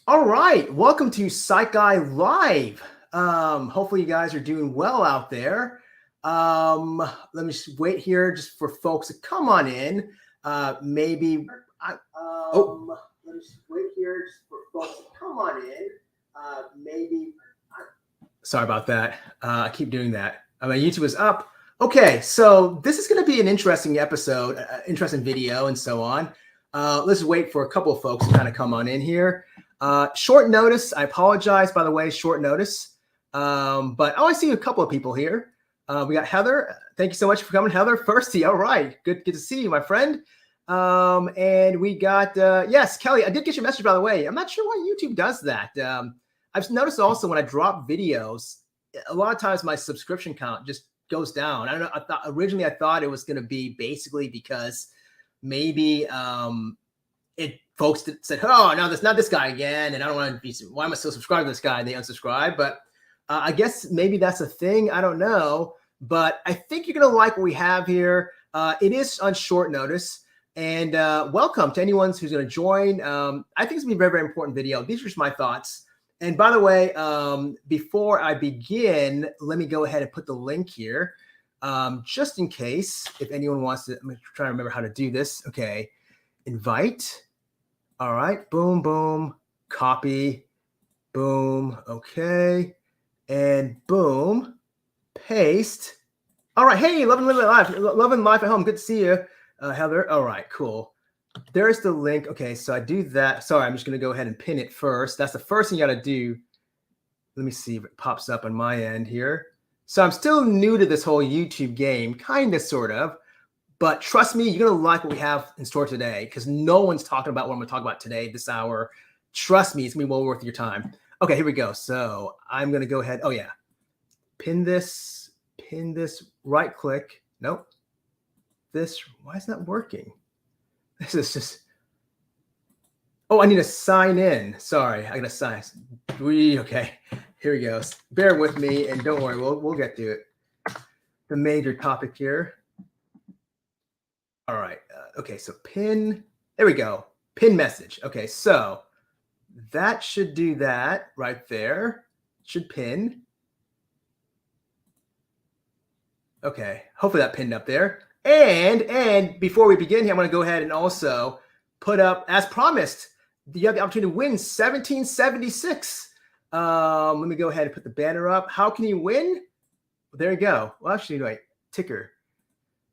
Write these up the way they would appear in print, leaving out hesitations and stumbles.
All right, welcome to Psych Guy Live. Hopefully you guys are doing well out there. Let me just wait here just for folks to come on in. Maybe. Let me just wait here just for folks to come on in. Maybe. Sorry about that. I keep doing that. My YouTube is up. Okay, so this is going to be an interesting episode, interesting video, and so on. Let's wait for a couple of folks to kind of come on in here. Short notice. I apologize, by the way, short notice. But I see a couple of people here. We got Heather. Thank you so much for coming, Heather. Firsty. All right. Good to see you, my friend. And we got, yes, Kelly, I did get your message, by the way. I'm not sure why YouTube does that. I've noticed also when I drop videos, a lot of times my subscription count just goes down. I don't know. Originally I thought it was going to be basically because maybe, folks said, oh, no, that's not this guy again. And I don't want to be, why am I still subscribed to this guy? And they unsubscribe. But I guess maybe that's a thing. I don't know. But I think you're going to like what we have here. It is on short notice. And welcome to anyone who's going to join. I think it's going to be a very, very important video. These are just my thoughts. And by the way, before I begin, let me go ahead and put the link here. Just in case, if anyone wants to, I'm trying to remember how to do this. Okay. Invite. All right, boom, boom, copy, boom, okay, and boom, paste. All right, hey, loving life at home. Good to see you, Heather. All right, cool. There's the link. Okay, so I do that. Sorry, I'm just gonna go ahead and pin it first. That's the first thing you gotta do. Let me see if it pops up on my end here. So I'm still new to this whole YouTube game, kind of, sort of. But trust me, you're going to like what we have in store today because no one's talking about what I'm going to talk about today, this hour. Trust me, it's going to be well worth your time. Okay, here we go. So I'm going to go ahead. Oh, yeah. Pin this, right click. Nope. This, why is that working? This is just, oh, I need to sign in. Sorry, I got to sign. Okay, here we go. Bear with me and don't worry, we'll get to it. The major topic here. All right. Okay. So pin, there we go. Pin message. Okay. So that should do that right there. Should pin. Okay. Hopefully that pinned up there. And before we begin here, I'm going to go ahead and also put up, as promised, you have the opportunity to win 1776. Let me go ahead and put the banner up. How can you win? There you go. Well, actually, wait, ticker.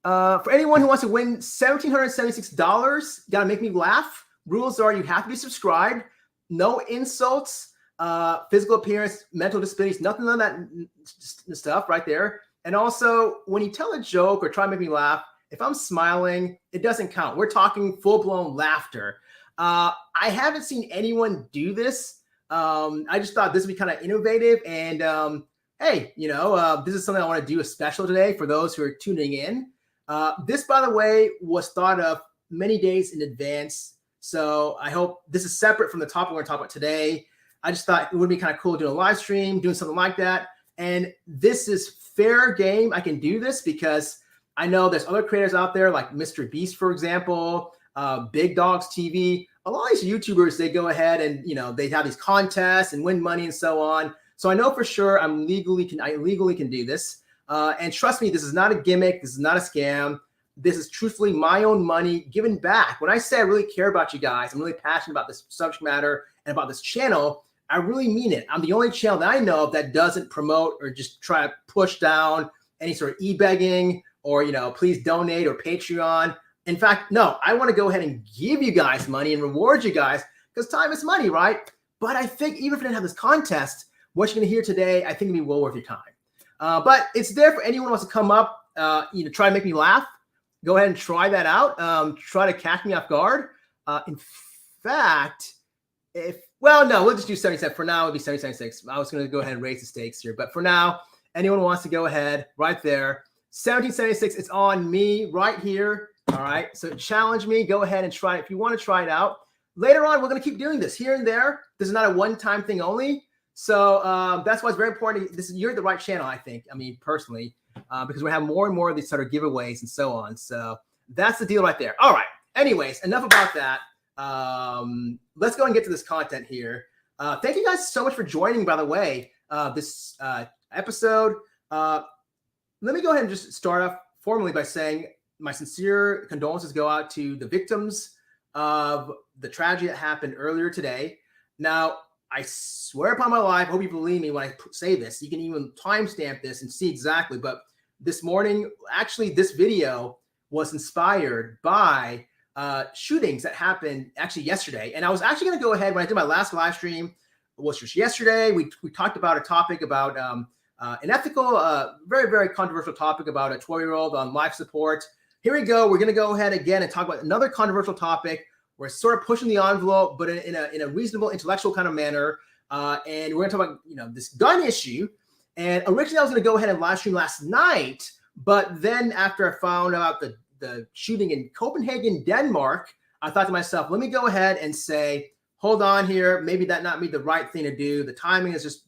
For anyone who wants to win $1,776, you gotta make me laugh. Rules are you have to be subscribed, no insults, physical appearance, mental disabilities, nothing of that stuff right there. And also, when you tell a joke or try to make me laugh, if I'm smiling, it doesn't count. We're talking full-blown laughter. I haven't seen anyone do this. I just thought this would be kind of innovative. And hey, this is something I want to do a special today for those who are tuning in. This, by the way, was thought of many days in advance. So I hope this is separate from the topic we're going to talk about today. I just thought it would be kind of cool doing a live stream, doing something like that. And this is fair game. I can do this because I know there's other creators out there like Mr. Beast, for example, Big Dogs TV. A lot of these YouTubers, they go ahead and, they have these contests and win money and so on. So I know for sure I legally can do this. And trust me, this is not a gimmick. This is not a scam. This is truthfully my own money given back. When I say I really care about you guys, I'm really passionate about this subject matter and about this channel, I really mean it. I'm the only channel that I know of that doesn't promote or just try to push down any sort of e-begging or, please donate or Patreon. In fact, no, I want to go ahead and give you guys money and reward you guys because time is money, right? But I think even if we didn't have this contest, what you're going to hear today, I think it'll be well worth your time. But it's there for anyone who wants to come up, try to make me laugh. Go ahead and try that out. Try to catch me off guard. In fact, we'll just do 77. For now, it'll be 1776. I was going to go ahead and raise the stakes here. But for now, anyone who wants to go ahead right there. 1776, it's on me right here. All right. So challenge me. Go ahead and try it. If you want to try it out. Later on, we're going to keep doing this here and there. This is not a one-time thing only. So that's why it's very important. You're the right channel, I think. I mean, personally, because we have more and more of these sort of giveaways and so on. So that's the deal right there. All right. Anyways, enough about that. Let's go and get to this content here. Thank you guys so much for joining, by the way, this episode. Let me go ahead and just start off formally by saying my sincere condolences go out to the victims of the tragedy that happened earlier today. Now, I swear upon my life, I hope you believe me when I say this. You can even timestamp this and see exactly. But this morning, actually, this video was inspired by shootings that happened actually yesterday. And I was actually going to go ahead, when I did my last live stream, was just yesterday. We talked about a topic about an ethical, very, very controversial topic about a 12-year-old on life support. Here we go. We're going to go ahead again and talk about another controversial topic. We're sort of pushing the envelope, but in a reasonable, intellectual kind of manner. And we're going to talk about this gun issue. And originally, I was going to go ahead and live stream last night, but then after I found out the shooting in Copenhagen, Denmark, I thought to myself, let me go ahead and say, hold on here. Maybe that not be the right thing to do. The timing is just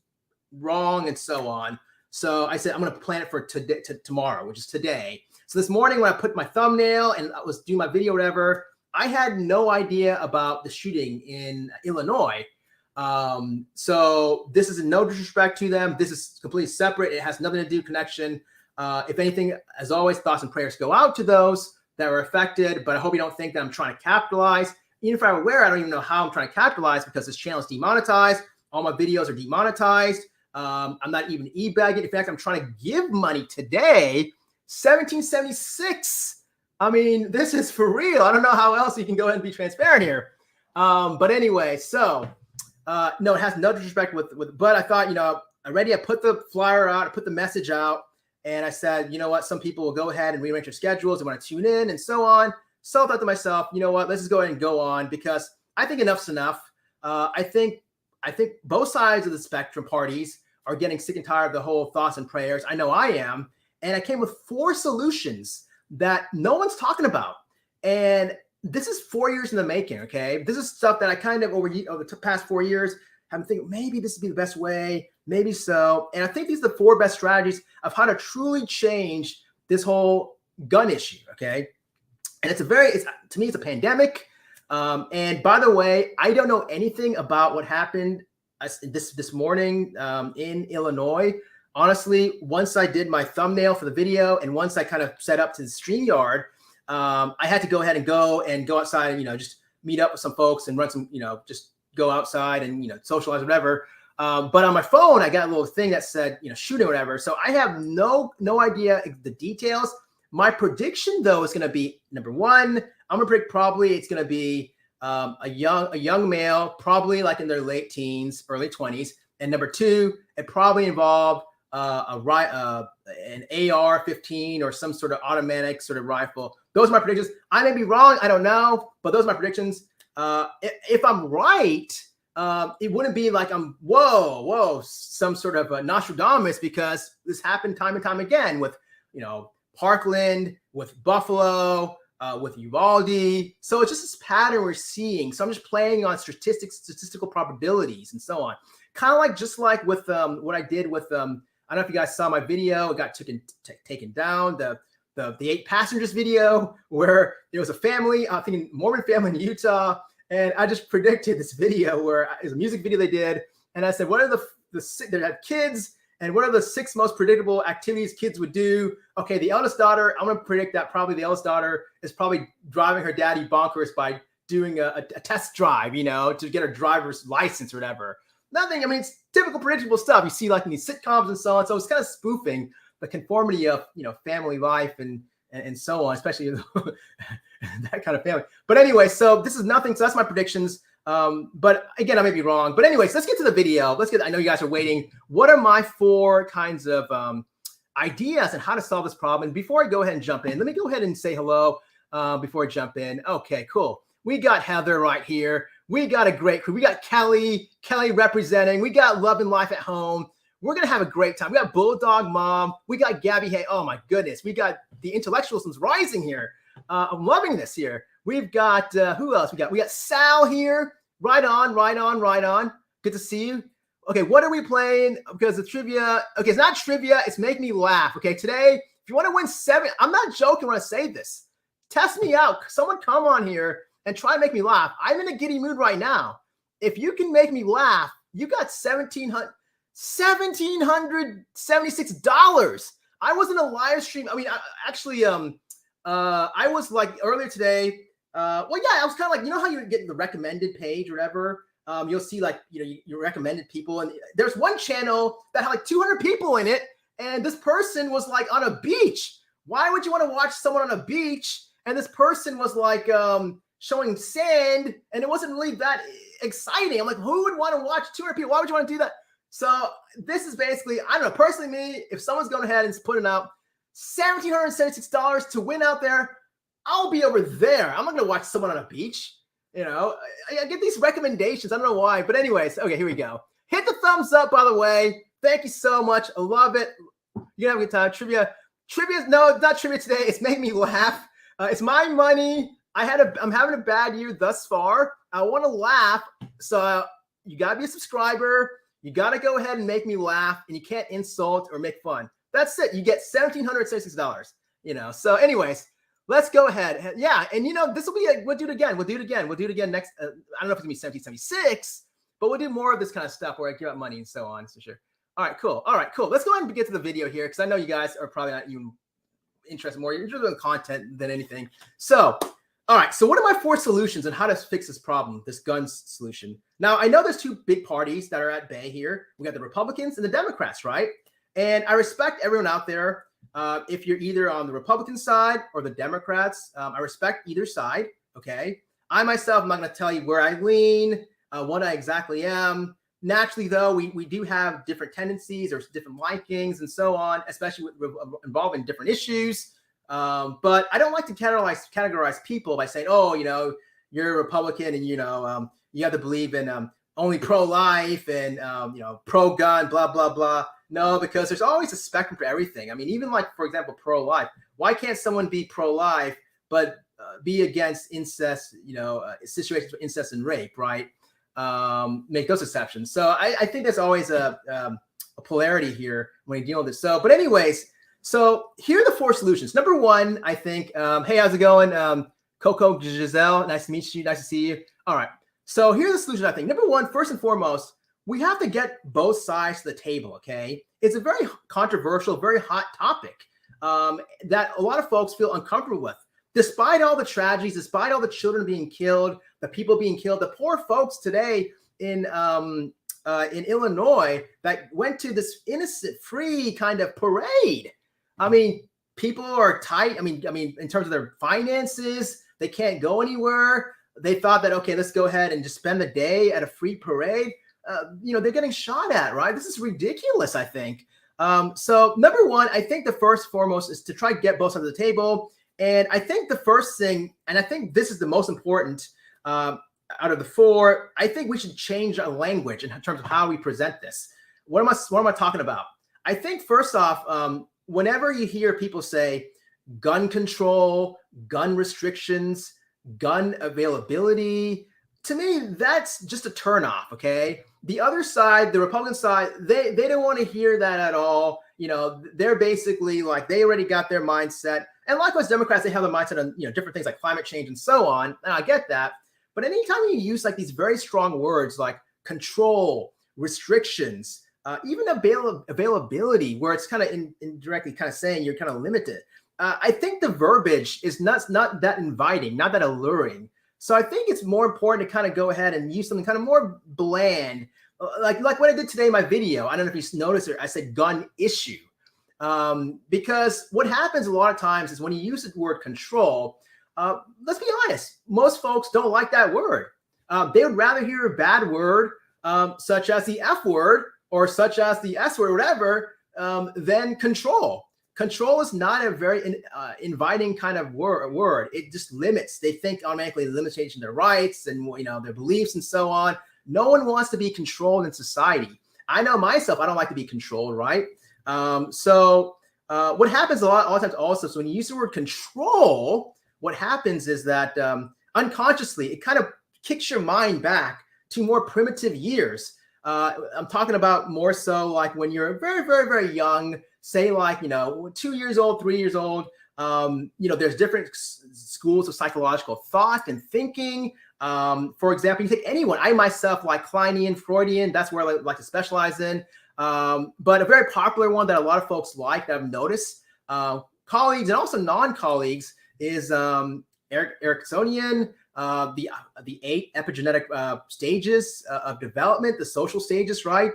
wrong and so on. So I said, I'm going to plan it for tomorrow, which is today. So this morning when I put my thumbnail and I was doing my video, whatever, I had no idea about the shooting in Illinois. So this is no disrespect to them. This is completely separate. It has nothing to do connection. If anything, as always, thoughts and prayers go out to those that were affected, but I hope you don't think that I'm trying to capitalize. Even if I'm aware, I don't even know how I'm trying to capitalize because this channel is demonetized. All my videos are demonetized. I'm not even e-bagging. In fact, I'm trying to give money today, 1776. I mean, this is for real. I don't know how else you can go ahead and be transparent here. But anyway, so no, it has no disrespect but I thought, already I put the flyer out, I put the message out, and I said, you know what, some people will go ahead and rearrange their schedules. They want to tune in and so on. So I thought to myself, you know what, let's just go ahead and go on because I think enough's enough. I think both sides of the spectrum parties are getting sick and tired of the whole thoughts and prayers. I know I am. And I came with 4 solutions that no one's talking about. And this is 4 years in the making, okay? This is stuff that I kind of over the past 4 years have been thinking, maybe this would be the best way, maybe so. And I think these are the 4 best strategies of how to truly change this whole gun issue, okay? And to me, it's a pandemic. And by the way, I don't know anything about what happened this morning in Illinois. Honestly, once I did my thumbnail for the video and once I kind of set up to the StreamYard, I had to go ahead and go outside and, just meet up with some folks and run some, just go outside and, socialize or whatever. But on my phone, I got a little thing that said, shooting or whatever. So I have no idea the details. My prediction, though, is going to be, number one, I'm going to predict probably it's going to be a young male, probably like in their late teens, early 20s. And number two, it probably involved an AR-15 or some sort of automatic sort of rifle. Those are my predictions. I may be wrong. I don't know. But those are my predictions. If I'm right, it wouldn't be like I'm, some sort of a Nostradamus, because this happened time and time again with, Parkland, with Buffalo, with Uvalde. So it's just this pattern we're seeing. So I'm just playing on statistical probabilities and so on. Kind of like with what I did with, I don't know if you guys saw my video. It got taken down. The 8 passengers video where there was a family, I think a Mormon family in Utah. And I just predicted this video where it was a music video they did. And I said, what are they had kids, and what are the 6 most predictable activities kids would do? Okay, the eldest daughter, I'm going to predict that probably the eldest daughter is probably driving her daddy bonkers by doing a test drive, to get her driver's license or whatever. Nothing, it's typical predictable stuff you see like in these sitcoms and so on. So it's kind of spoofing the conformity of, family life and so on, especially that kind of family. But anyway, so this is nothing. So that's my predictions. But again, I may be wrong. But anyways, let's get to the video. I know you guys are waiting. What are my 4 kinds of ideas on how to solve this problem? And before I go ahead and jump in, let me go ahead and say hello before I jump in. Okay, cool. We got Heather right here. We got a great crew. We got Kelly representing. We got Love and Life at Home. We're going to have a great time. We got Bulldog Mom. We got Gabby. Hey, oh my goodness. We got the intellectualism's rising here. I'm loving this here. We've got, who else? We got Sal here. Right on. Good to see you. Okay, what are we playing? Because the trivia, okay, it's not trivia. It's make me laugh. Okay, today, if you want to win 7, I'm not joking when I say this. Test me out. Someone come on here and try to make me laugh. I'm in a giddy mood right now. if you can make me laugh, you got $1,776. I was in a live stream. I mean, I was like earlier today. I was kind of like, you know how you get the recommended page or whatever. You'll see like, you recommended people, and there's one channel that had like 200 people in it, and this person was like on a beach. Why would you want to watch someone on a beach? And this person was like showing sand, and it wasn't really that exciting. I'm like, who would want to watch 200 people? Why would you want to do that? So this is basically, I don't know, personally me, if someone's going ahead and putting out $1,776 to win out there, I'll be over there. I'm not going to watch someone on a beach. I get these recommendations. I don't know why. But anyways, okay, here we go. Hit the thumbs up, by the way. Thank you so much. I love it. You're going to have a good time. Trivia. No, it's not trivia today. It's making me laugh. It's my money. I'm having a bad year thus far. I want to laugh. So you got to be a subscriber. You got to go ahead and make me laugh, and you can't insult or make fun. That's it. You get $1,776, So anyways, let's go ahead. Yeah. And this will be we'll do it again. We'll do it again next. I don't know if it's going to be 1776, but we'll do more of this kind of stuff where I give out money and so on. So sure. All right, cool. Let's go ahead and get to the video here, because I know you guys are probably not even interested more. You're interested in content than anything. So, all right. So what are my 4 solutions on how to fix this problem, this gun solution? Now, I know there's 2 big parties that are at bay here. We got the Republicans and the Democrats, right? And I respect everyone out there. If you're either on the Republican side or the Democrats, I respect either side, okay? I myself am not going to tell you where I lean, what I exactly am. Naturally, though, we do have different tendencies or different likings and so on, especially involving different issues. But I don't like to categorize people by saying, oh, you're a Republican and, you have to believe in only pro-life and, pro-gun, blah, blah, blah. No, because there's always a spectrum for everything. I mean, even like, for example, pro-life. Why can't someone be pro-life but be against incest, situations of incest and rape, right? Make those exceptions. So I think there's always a polarity here when you deal with this. So, but anyways, so here are the 4 solutions. Number 1, I think, hey, how's it going? Coco Giselle, nice to meet you. Nice to see you. All right. So here's the solution, I think. Number 1, first and foremost, we have to get both sides to the table, okay? It's a very controversial, very hot topic that a lot of folks feel uncomfortable with. Despite all the tragedies, despite all the children being killed, the people being killed, the poor folks today in Illinois that went to this innocent, free kind of parade. I mean, people are tight. I mean, in terms of their finances, they can't go anywhere. They thought that, okay, let's go ahead and just spend the day at a free parade. They're getting shot at, right? This is ridiculous, I think. So number 1, I think the first foremost is to try to get both sides of the table. And I think the first thing, and I think this is the most important out of the 4, I think we should change our language in terms of how we present this. What am I talking about? I think first off, whenever you hear people say gun control, gun restrictions, gun availability, to me, that's just a turnoff, okay? The other side, the Republican side, they don't want to hear that at all. They're basically like, they already got their mindset. And likewise, Democrats, they have the mindset on, different things like climate change and so on. And I get that. But anytime you use like these very strong words like control, restrictions, even availability, where it's kind of indirectly kind of saying you're kind of limited, I think the verbiage is not that inviting, not that alluring. So I think it's more important to kind of go ahead and use something kind of more bland, like what I did today in my video. I don't know if you noticed it. I said gun issue. Because what happens a lot of times is when you use the word control, let's be honest, most folks don't like that word. They would rather hear a bad word, such as the F word or such as the S word, or whatever, than control. Control is not a very inviting kind of word. It just limits. They think automatically limitation their rights and their beliefs and so on. No one wants to be controlled in society. I know myself, I don't like to be controlled, right? So what happens a lot of times also, so when you use the word control, what happens is that unconsciously, it kind of kicks your mind back to more primitive years. I'm talking about more so like when you're very, very, very young, say like, 2 years old, 3 years old, There's different schools of psychological thought and thinking. For example, you take anyone. I myself like Kleinian, Freudian. That's where I like to specialize in. But a very popular one that a lot of folks like that I've noticed, colleagues and also non-colleagues, is Ericksonian, the 8 epigenetic stages of development, the social stages, right?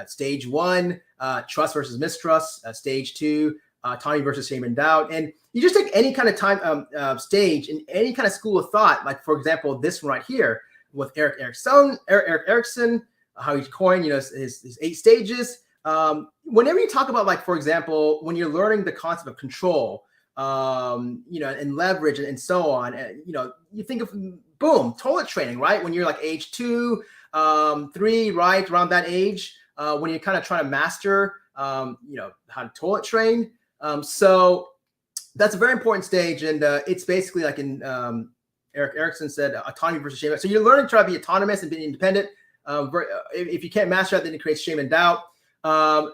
Stage 1, trust versus mistrust. Stage 2, autonomy versus shame and doubt. And you just take any kind of time stage in any kind of school of thought, like, for example, this one right here with Erik Erikson, how he's coined, his 8 stages. Whenever you talk about, like, for example, when you're learning the concept of control, and leverage and so on, you think of, boom, toilet training, right? When you're like age 2, 3, right, around that age, when you're kind of trying to master, how to toilet train. So that's a very important stage, and it's basically like in Erik Erikson said, autonomy versus shame. So you're learning to try to be autonomous and be independent. If you can't master that, then it creates shame and doubt.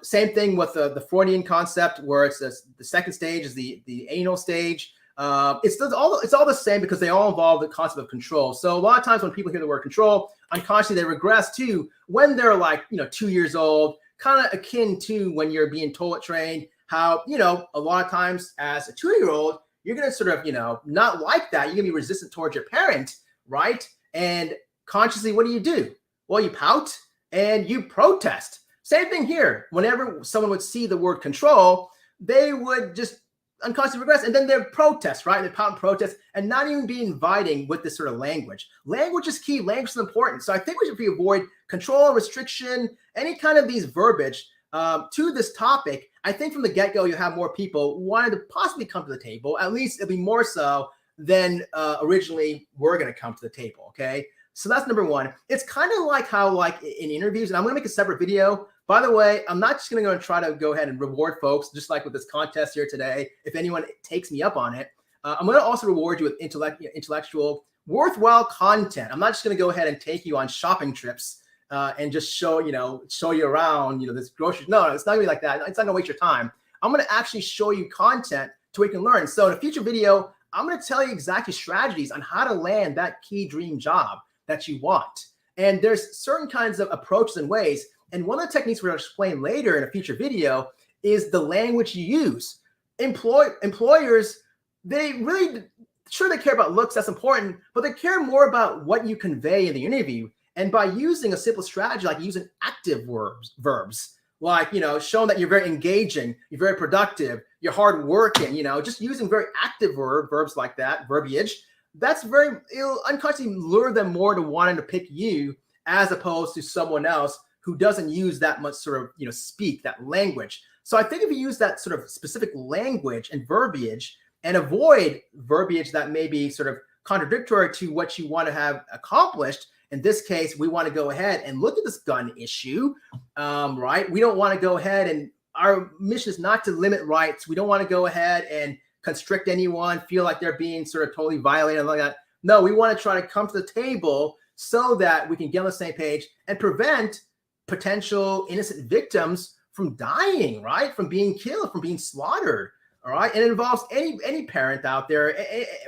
Same thing with the Freudian concept, where it's the second stage is the anal stage. It's all the same because they all involve the concept of control. So a lot of times when people hear the word control, unconsciously they regress to when they're like 2 years old, kind of akin to when you're being toilet trained. How a lot of times as a 2-year-old, you're gonna sort of not like that. You're gonna be resistant towards your parent, right? And consciously, what do? Well, you pout and you protest. Same thing here. Whenever someone would see the word control, they would just unconsciously regress, and then they protest, right? They pout and protest, and not even be inviting with this sort of language. Language is key. Language is important. So I think we should avoid control, restriction, any kind of these verbiage to this topic. I think from the get-go, you have more people wanting to possibly come to the table. At least it'll be more so than originally we're going to come to the table, okay? So that's number one. It's kind of like how, like in interviews, and I'm going to make a separate video. By the way, I'm not just going to go and try to go ahead and reward folks, just like with this contest here today. If anyone takes me up on it, I'm going to also reward you with intellectual, worthwhile content. I'm not just going to go ahead and take you on shopping trips and just show you around, this grocery. No, it's not going to be like that. It's not going to waste your time. I'm going to actually show you content to where you can learn. So in a future video, I'm going to tell you exactly strategies on how to land that key dream job that you want. And there's certain kinds of approaches and ways. And one of the techniques we're going to explain later in a future video is the language you use. Employers, they really, sure, they care about looks, that's important, but they care more about what you convey in the interview. And by using a simple strategy, like using active verbs, like, showing that you're very engaging, you're very productive, you're hardworking, just using very active verbs like that, verbiage, it'll unconsciously lure them more to wanting to pick you as opposed to someone else who doesn't use that much sort of, speak that language. So I think if you use that sort of specific language and verbiage and avoid verbiage that may be sort of contradictory to what you want to have accomplished, in this case, we want to go ahead and look at this gun issue, right? We don't want to go ahead, and our mission is not to limit rights. We don't want to go ahead and constrict anyone, feel like they're being sort of totally violated like that. No, we want to try to come to the table so that we can get on the same page and prevent potential innocent victims from dying, right? From being killed, from being slaughtered, all right? And it involves any parent out there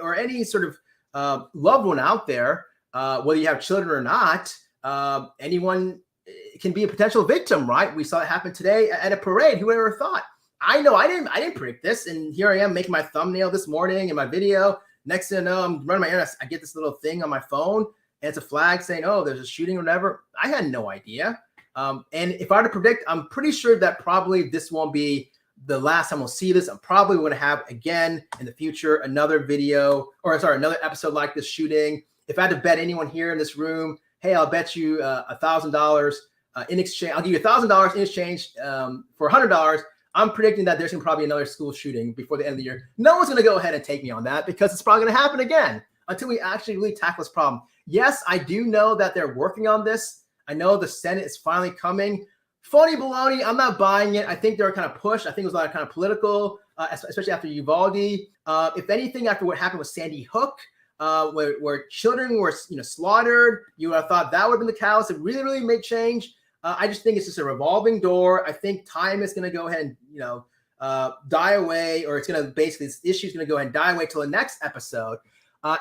or any sort of loved one out there, whether you have children or not, anyone can be a potential victim, right? We saw it happen today at a parade. Who would ever thought? I know I didn't predict this, and here I am making my thumbnail this morning in my video. Next thing I know, I'm running my internet. I get this little thing on my phone, and it's a flag saying, "Oh, there's a shooting or whatever." I had no idea. And if I were to predict, I'm pretty sure that probably this won't be the last time we'll see this. I'm probably going to have again in the future another episode like this shooting. If I had to bet anyone here in this room, hey, I'll bet you $1,000 in exchange. I'll give you $1,000 in exchange for $100. I'm predicting that there's going to probably another school shooting before the end of the year. No one's going to go ahead and take me on that because it's probably going to happen again until we actually really tackle this problem. Yes, I do know that they're working on this. I know the Senate is finally coming. Phony baloney. I'm not buying it. I think they were kind of pushed. I think it was a lot of kind of political, especially after Uvalde. If anything, after what happened with Sandy Hook, where children were slaughtered, you would have thought that would have been the catalyst to really, really make change. I just think it's just a revolving door. I think time is going to go ahead and die away, or it's going to basically, this issue is going to go ahead and die away till the next episode.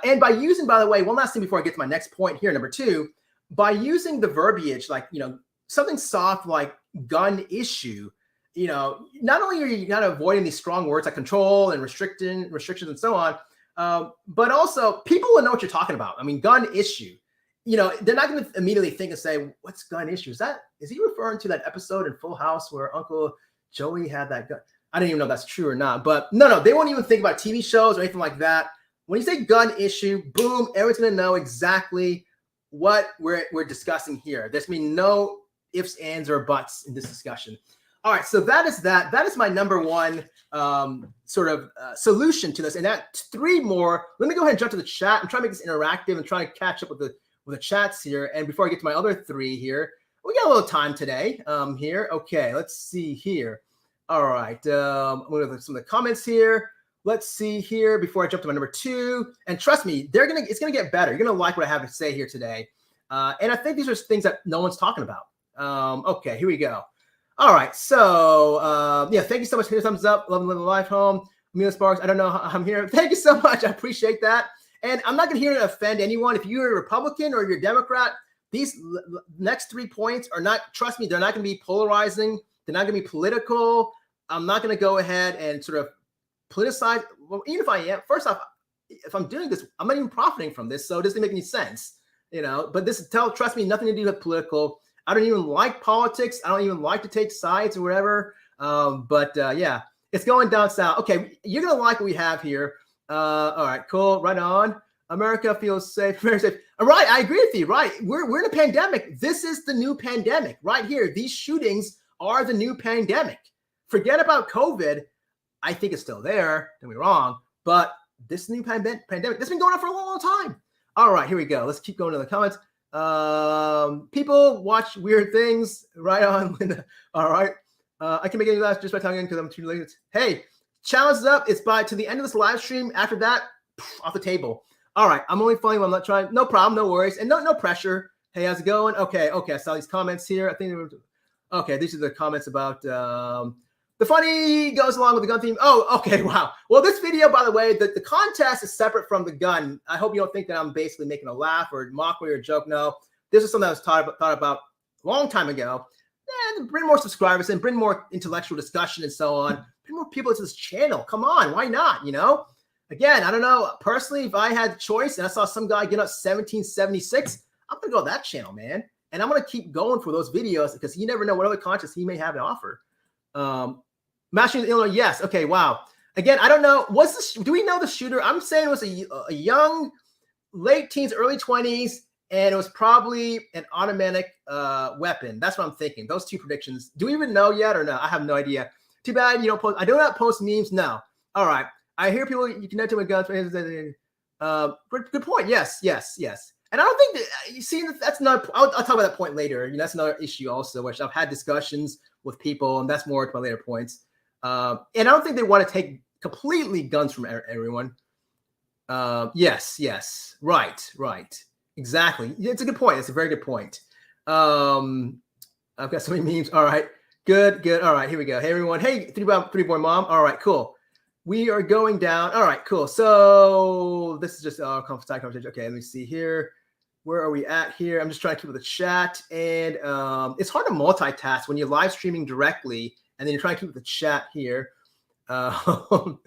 And by using, by the way, one last thing before I get to my next point here, number 2, by using the verbiage like, something soft like gun issue, not only are you kind of avoiding these strong words like control and restrictions and so on, but also people will know what you're talking about. I mean, gun issue, they're not going to immediately think and say, what's gun issue? Is he referring to that episode in Full House where Uncle Joey had that gun? I don't even know if that's true or not, but no, they won't even think about TV shows or anything like that. When you say gun issue, boom, everyone's going to know exactly what we're discussing here. There's going to be no ifs, ands, or buts in this discussion. All right, so that is that. That is my number 1 solution to this. And that 3 more. Let me go ahead and jump to the chat. I'm trying to make this interactive and trying to catch up with the chats here. And before I get to my other 3 here, we got a little time today here. Okay, let's see here. All right, I'm going to look at some of the comments here. Let's see here before I jump to my number 2. And trust me, it's gonna get better. You're gonna like what I have to say here today. And I think these are things that no one's talking about. Okay, here we go. All right, so thank you so much for your thumbs up. Love and live the life home. Amelia Sparks, I don't know how I'm here. Thank you so much. I appreciate that. And I'm not gonna here to offend anyone. If you're a Republican or you're a Democrat, these next 3 points are not, trust me, they're not gonna be polarizing. They're not gonna be political. I'm not gonna go ahead and sort of politicize. Well, even if I am, first off, if I'm doing this, I'm not even profiting from this, so it doesn't make any sense, But trust me, nothing to do with political. I don't even like politics. I don't even like to take sides or whatever. But it's going down south. Okay, you're gonna like what we have here. All right, cool, right on. America feels safe, very safe. All right, I agree with you. Right, we're in a pandemic. This is the new pandemic right here. These shootings are the new pandemic. Forget about COVID. I think it's still there, don't be wrong, but this new pandemic, this has been going on for a long, long time. All right, here we go. Let's keep going to the comments. People watch weird things. Right on, Linda. All right. I can make any last just by talking because I'm too late. Hey, challenge is up. It's to the end of this live stream. After that, off the table. All right. I'm only funny when I'm not trying. No problem. No worries. And no pressure. Hey, how's it going? Okay. I saw these comments here. I think okay. These are the comments about the funny goes along with the gun theme. Oh, okay. Wow. Well, this video, by the way, the contest is separate from the gun. I hope you don't think that I'm basically making a laugh or mockery or joke. No, this is something I was thought about a long time ago. And bring more subscribers and bring more intellectual discussion and so on. Bring more people to this channel. Come on. Why not? Again, I don't know. Personally, if I had a choice and I saw some guy get up 1776, I'm going to go to that channel, man. And I'm going to keep going for those videos because you never know what other content he may have to offer. Mashing Illinois, yes. Okay, wow. Again, I don't know. Do we know the shooter? I'm saying it was a young, late teens, early 20s, and it was probably an automatic weapon. That's what I'm thinking. Those 2 predictions. Do we even know yet or no? I have no idea. Too bad you don't post. I do not post memes. No. All right. I hear people you connect to with guns. Good point. Yes. And I don't think that you see that's not. I'll talk about that point later. That's another issue also, which I've had discussions with people, and that's more to my later points. And I don't think they want to take completely guns from everyone. Yes. Right. Exactly. It's a good point. It's a very good point. I've got so many memes. All right. Good. All right. Here we go. Hey, everyone. Hey, three boy mom. All right, cool. We are going down. All right, cool. So this is just a conversation. Okay, let me see here. Where are we at here? I'm just trying to keep with the chat. And it's hard to multitask when you're live streaming directly and then you're trying to keep with the chat here. The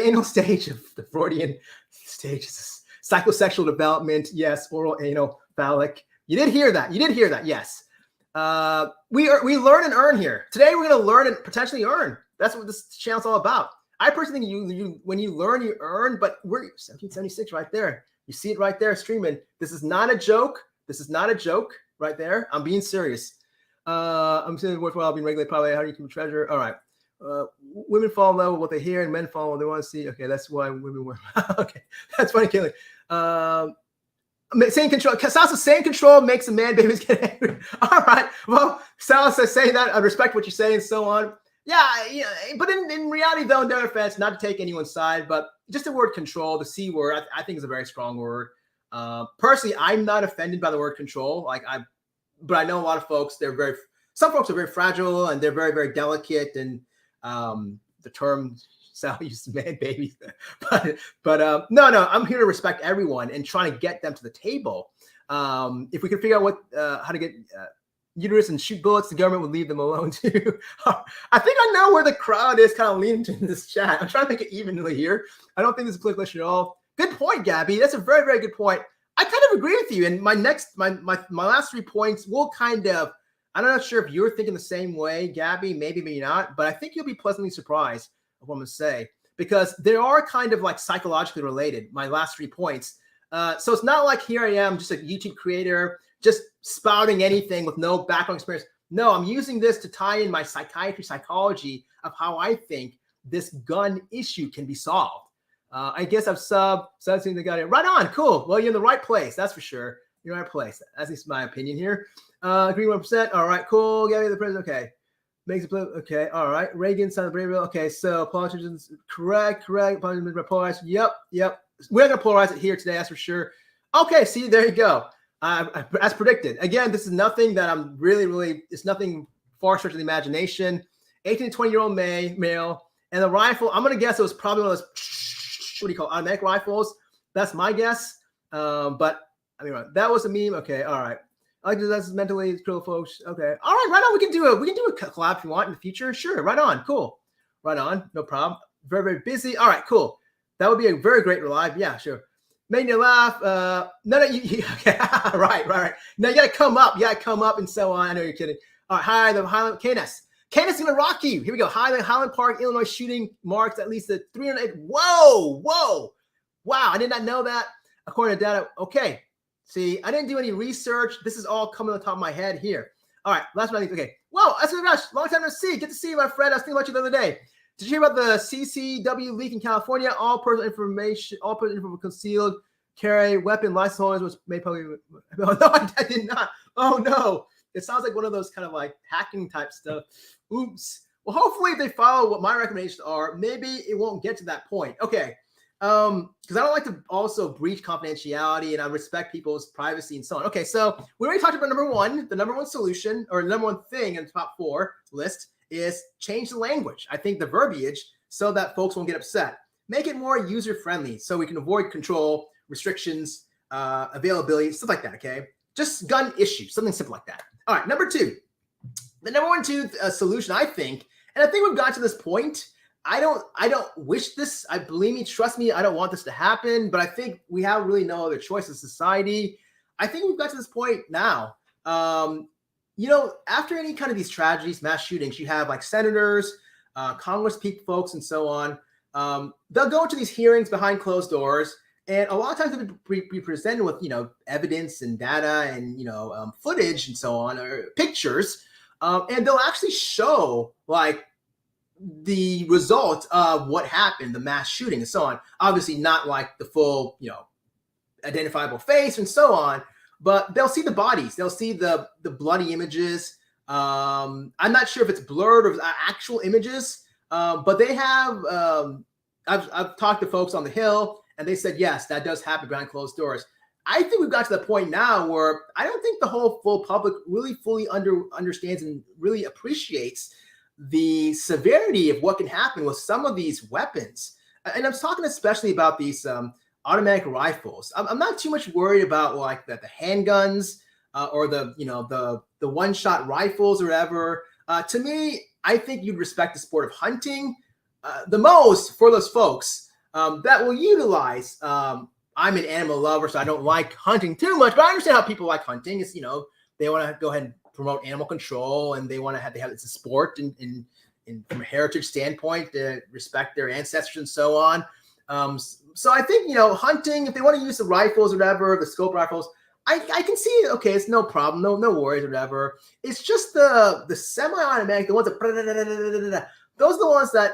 anal stage of the Freudian stage is psychosexual development. Yes, oral, anal, phallic. You did hear that. Yes. We learn and earn here. Today we're going to learn and potentially earn. That's what this channel's all about. I personally think you when you learn, you earn, but we're 1776 right there. You see it right there streaming. This is not a joke. Right there. I'm being serious. I'm saying worthwhile being regulated. Probably how do you keep treasure? All right. Women fall in love with what they hear and men fall what they want to see. Okay, that's why women wear. Okay, that's funny, Kaylee. Saying control. Salsa saying control makes a man babies get angry. All right. Well, Salsa saying that. I respect what you're saying and so on. Yeah. But in reality, though, no offense, not to take anyone's side, but just the word control, the C word, I think is a very strong word. Personally, I'm not offended by the word control. But I know a lot of folks, some folks are very fragile and they're very, very delicate. And the term Sal used man babies, but no, I'm here to respect everyone and trying to get them to the table. If we can figure out what how to get uterus and shoot bullets, the government would leave them alone too. I think I know where the crowd is kind of leaning to in this chat. I'm trying to make it evenly here. I don't think this is a political issue at all. Good point, Gabby. That's a very, very good point. I kind of agree with you. And my last 3 points will kind of, I'm not sure if you're thinking the same way, Gabby, maybe not, but I think you'll be pleasantly surprised of what I'm going to say, because they are kind of like psychologically related, my last 3 points. So it's not like here I am, just a YouTube creator, just spouting anything with no background experience. No, I'm using this to tie in my psychology of how I think this gun issue can be solved. I guess I've something that got it right on. Cool. Well, you're in the right place. That's for sure. You're in the right place. That's at least my opinion here. Agree 1%. All right. Cool. Gabby, the president. Okay. Makes it. Okay. All right. Reagan signed the Brave. Okay. So politicians, correct. Politicians polarized. Yep. We're not going to polarize it here today. That's for sure. Okay. See, there you go. As predicted. Again, this is nothing that I'm really, it's nothing far stretch of the imagination. 18 to 20-year-old male. And the rifle, I'm going to guess it was probably one of those, what do you call it, automatic rifles. That's my guess. But I mean, that was a meme. Okay. All right. I like that's mentally critical folks. Okay. All right. Right on. We can do a collab if you want in the future. Sure. Right on. Cool. Right on. No problem. Very, very busy. All right. Cool. That would be a very great live. Yeah, sure. Making you laugh. No, you okay. Right. Now you got to come up. And so on. I know you're kidding. All right. Hi, the Highland Canis. Canis going to rock you. Here we go. Highland Park, Illinois shooting marks at least 308. Whoa. Wow. I did not know that. According to data. Okay. See, I didn't do any research. This is all coming on the top of my head here. All right. Last one. Okay. Whoa. That's my gosh. Long time no see. Good to see you, my friend. I was thinking about you the other day. Did you hear about the CCW leak in California? All personal information concealed carry weapon license holders was made public. No, I did not. Oh no. It sounds like one of those kind of like hacking type stuff. Oops. Well, hopefully if they follow what my recommendations are, maybe it won't get to that point. Okay. Because I don't like to also breach confidentiality and I respect people's privacy and so on. Okay, so we already talked about number one. The number one solution or the number one thing in the top 4 list is change the language. I think the verbiage so that folks won't get upset. Make it more user-friendly so we can avoid control, restrictions, availability, stuff like that, okay? Just gun issues, something simple like that. All right, number 2. The number 1 solution, I think, and I think we've got to this point. I don't wish this. Believe me, trust me, I don't want this to happen, but I think we have really no other choice as society. I think we've got to this point now. After any kind of these tragedies, mass shootings, you have like senators, Congress folks, and so on. They'll go to these hearings behind closed doors, and a lot of times they'll be presented with, evidence and data and, footage and so on, or pictures, and they'll actually show like the result of what happened, the mass shooting and so on. Obviously not like the full, identifiable face and so on, but they'll see the bodies. They'll see the bloody images. I'm not sure if it's blurred or actual images, but they have, I've talked to folks on the Hill and they said, yes, that does happen behind closed doors. I think we've got to the point now where I don't think the whole full public really fully understands and really appreciates the severity of what can happen with some of these weapons. And I'm talking especially about these automatic rifles. I'm not too much worried about like the handguns or the one-shot rifles or whatever. To me, I think you'd respect the sport of hunting the most for those folks that will utilize. I'm an animal lover, so I don't like hunting too much, but I understand how people like hunting. It's, they want to go ahead and promote animal control, and they want to have it's a sport and from a heritage standpoint to respect their ancestors and so on. So I think hunting, if they want to use the rifles or whatever, the scope rifles, I can see it. Okay, it's no problem, no worries or whatever. It's just the semi-automatic, the ones that those are the ones that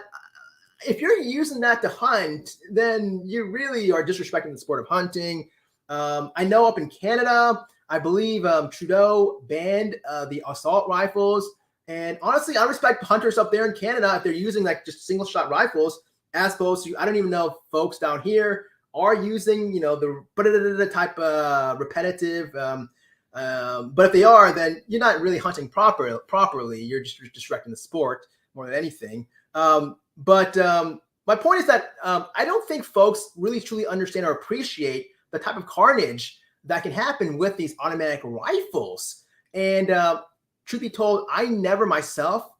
if you're using that to hunt, then you really are disrespecting the sport of hunting. I know up in Canada, I believe Trudeau banned the assault rifles. And honestly, I respect hunters up there in Canada if they're using like just single shot rifles, as opposed to, I don't even know if folks down here are using, the type of repetitive. But if they are, then you're not really hunting properly. You're just disrespecting the sport more than anything. But my point is that I don't think folks really truly understand or appreciate the type of carnage that can happen with these automatic rifles. And truth be told, I never myself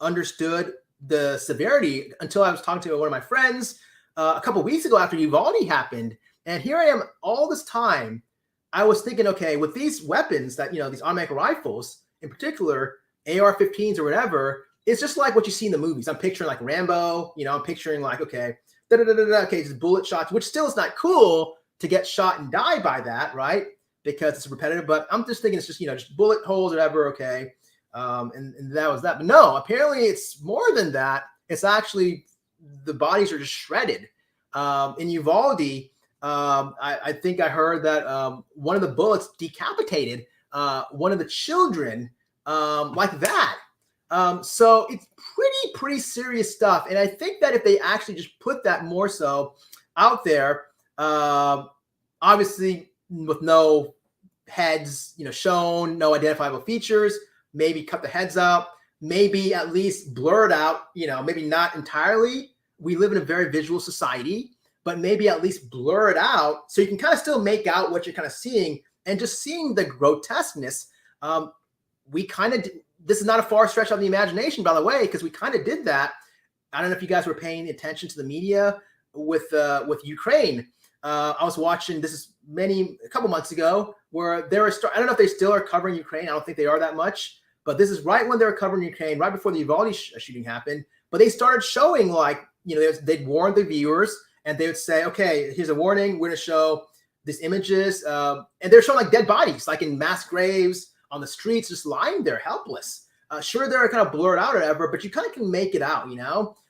understood the severity until I was talking to one of my friends a couple of weeks ago after Uvalde happened. And here I am all this time. I was thinking, okay, with these weapons that, these automatic rifles in particular, AR-15s or whatever, it's just like what you see in the movies. I'm picturing like Rambo, I'm picturing like, okay, okay, just bullet shots, which still is not cool to get shot and die by that, right? Because it's repetitive, but I'm just thinking it's just, just bullet holes or whatever, okay. And that was that. But no, apparently it's more than that. It's actually the bodies are just shredded. In Uvalde, I think I heard that one of the bullets decapitated one of the children like that. So it's pretty serious stuff. And I think that if they actually just put that more so out there, obviously with no heads, shown, no identifiable features, maybe cut the heads out, maybe at least blur it out, maybe not entirely. We live in a very visual society, but maybe at least blur it out so you can kind of still make out what you're kind of seeing, and just seeing the grotesqueness. This is not a far stretch of the imagination, by the way, because we kind of did that. I don't know if you guys were paying attention to the media with Ukraine. I was watching, this is a couple months ago, where they were, I don't know if they still are covering Ukraine. I don't think they are that much, but this is right when they were covering Ukraine, right before the Uvalde shooting happened. But they started showing, like, they'd warn the viewers, and they would say, okay, here's a warning. We're going to show these images. And they're showing like dead bodies, like in mass graves on the streets, just lying there helpless. Sure, they're kind of blurred out or whatever, but you kind of can make it out,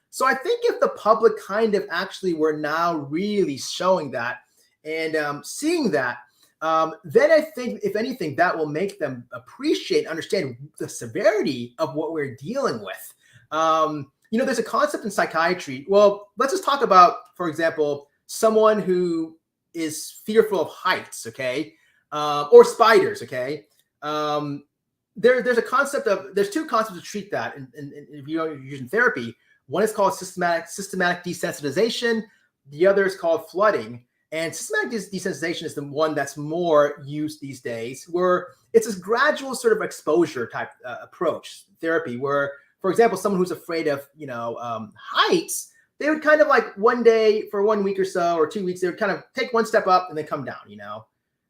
So I think if the public kind of actually were now really showing that and seeing that, then I think, if anything, that will make them appreciate, understand the severity of what we're dealing with. There's a concept in psychiatry. Well, let's just talk about, for example, someone who is fearful of heights, okay, or spiders, okay. There's two concepts to treat that, and if you're using therapy. One is called systematic desensitization. The other is called flooding. And systematic desensitization is the one that's more used these days, where it's this gradual sort of exposure type approach therapy, where, for example, someone who's afraid of heights, they would kind of like one day for 1 week or so, or 2 weeks, they would kind of take one step up and then come down,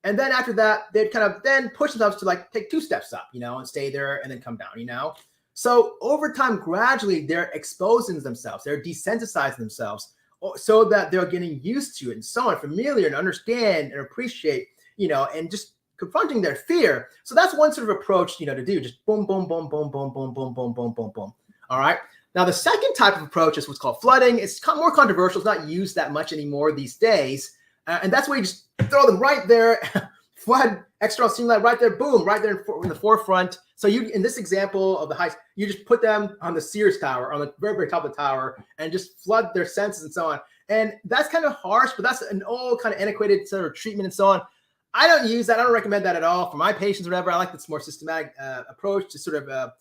And then after that, they'd kind of then push themselves to like take 2 steps up, and stay there and then come down, So over time, gradually, they're exposing themselves, they're desensitizing themselves so that they're getting used to it and so on, familiar and understand and appreciate, and just confronting their fear. So that's one sort of approach, to do, just boom, boom, boom, boom, boom, boom, boom, boom, boom, boom, boom. All right. Now, the second type of approach is what's called flooding. It's more controversial. It's not used that much anymore these days. And that's where you just throw them right there, flood, external stimuli right there, boom, right there in the forefront. So in this example of the heights, you just put them on the Sears Tower, on the very, very top of the tower, and just flood their senses and so on. And that's kind of harsh, but that's an old kind of antiquated sort of treatment and so on. I don't use that. I don't recommend that at all for my patients or whatever. I like this more systematic approach to sort of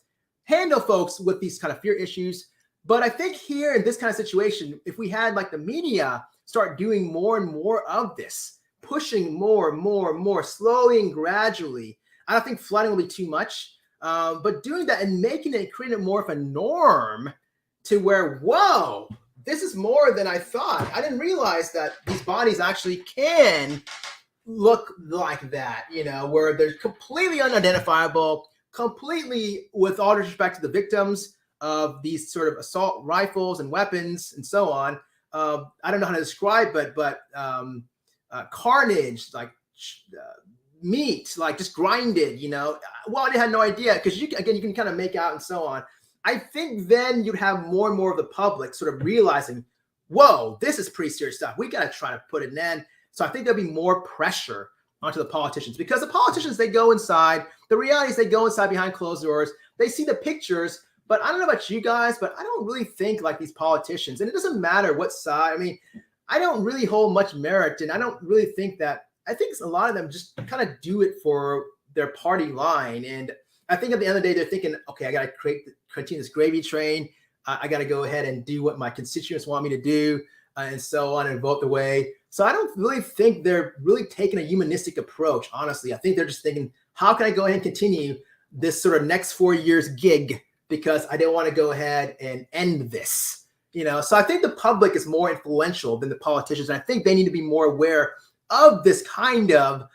handle folks with these kind of fear issues. But I think here in this kind of situation, if we had like the media start doing more and more of this, pushing more and more and more slowly and gradually, I don't think flooding will be too much. But doing that and creating it more of a norm to where, whoa, this is more than I thought. I didn't realize that these bodies actually can look like that, where they're completely unidentifiable, completely, with all respect to the victims of these sort of assault rifles and weapons and so on. I don't know how to describe, but carnage, like meat, like just grinded, well, I had no idea, because you can kind of make out and so on. I think then you'd have more and more of the public sort of realizing, whoa, this is pretty serious stuff. We got to try to put an end. So I think there'll be more pressure onto the politicians, because the politicians, they go inside. The reality is they go inside behind closed doors. They see the pictures, but I don't know about you guys, but I don't really think like these politicians, and it doesn't matter what side. I mean, I don't really hold much merit, and I don't really think that. I think a lot of them just kind of do it for their party line. And I think at the end of the day, they're thinking, okay, I got to continue this gravy train. I got to go ahead and do what my constituents want me to do and so on and vote the way. So I don't really think they're really taking a humanistic approach, honestly. I think they're just thinking, how can I go ahead and continue this sort of next 4 years gig because I don't want to go ahead and end this. So I think the public is more influential than the politicians. And I think they need to be more aware of this kind of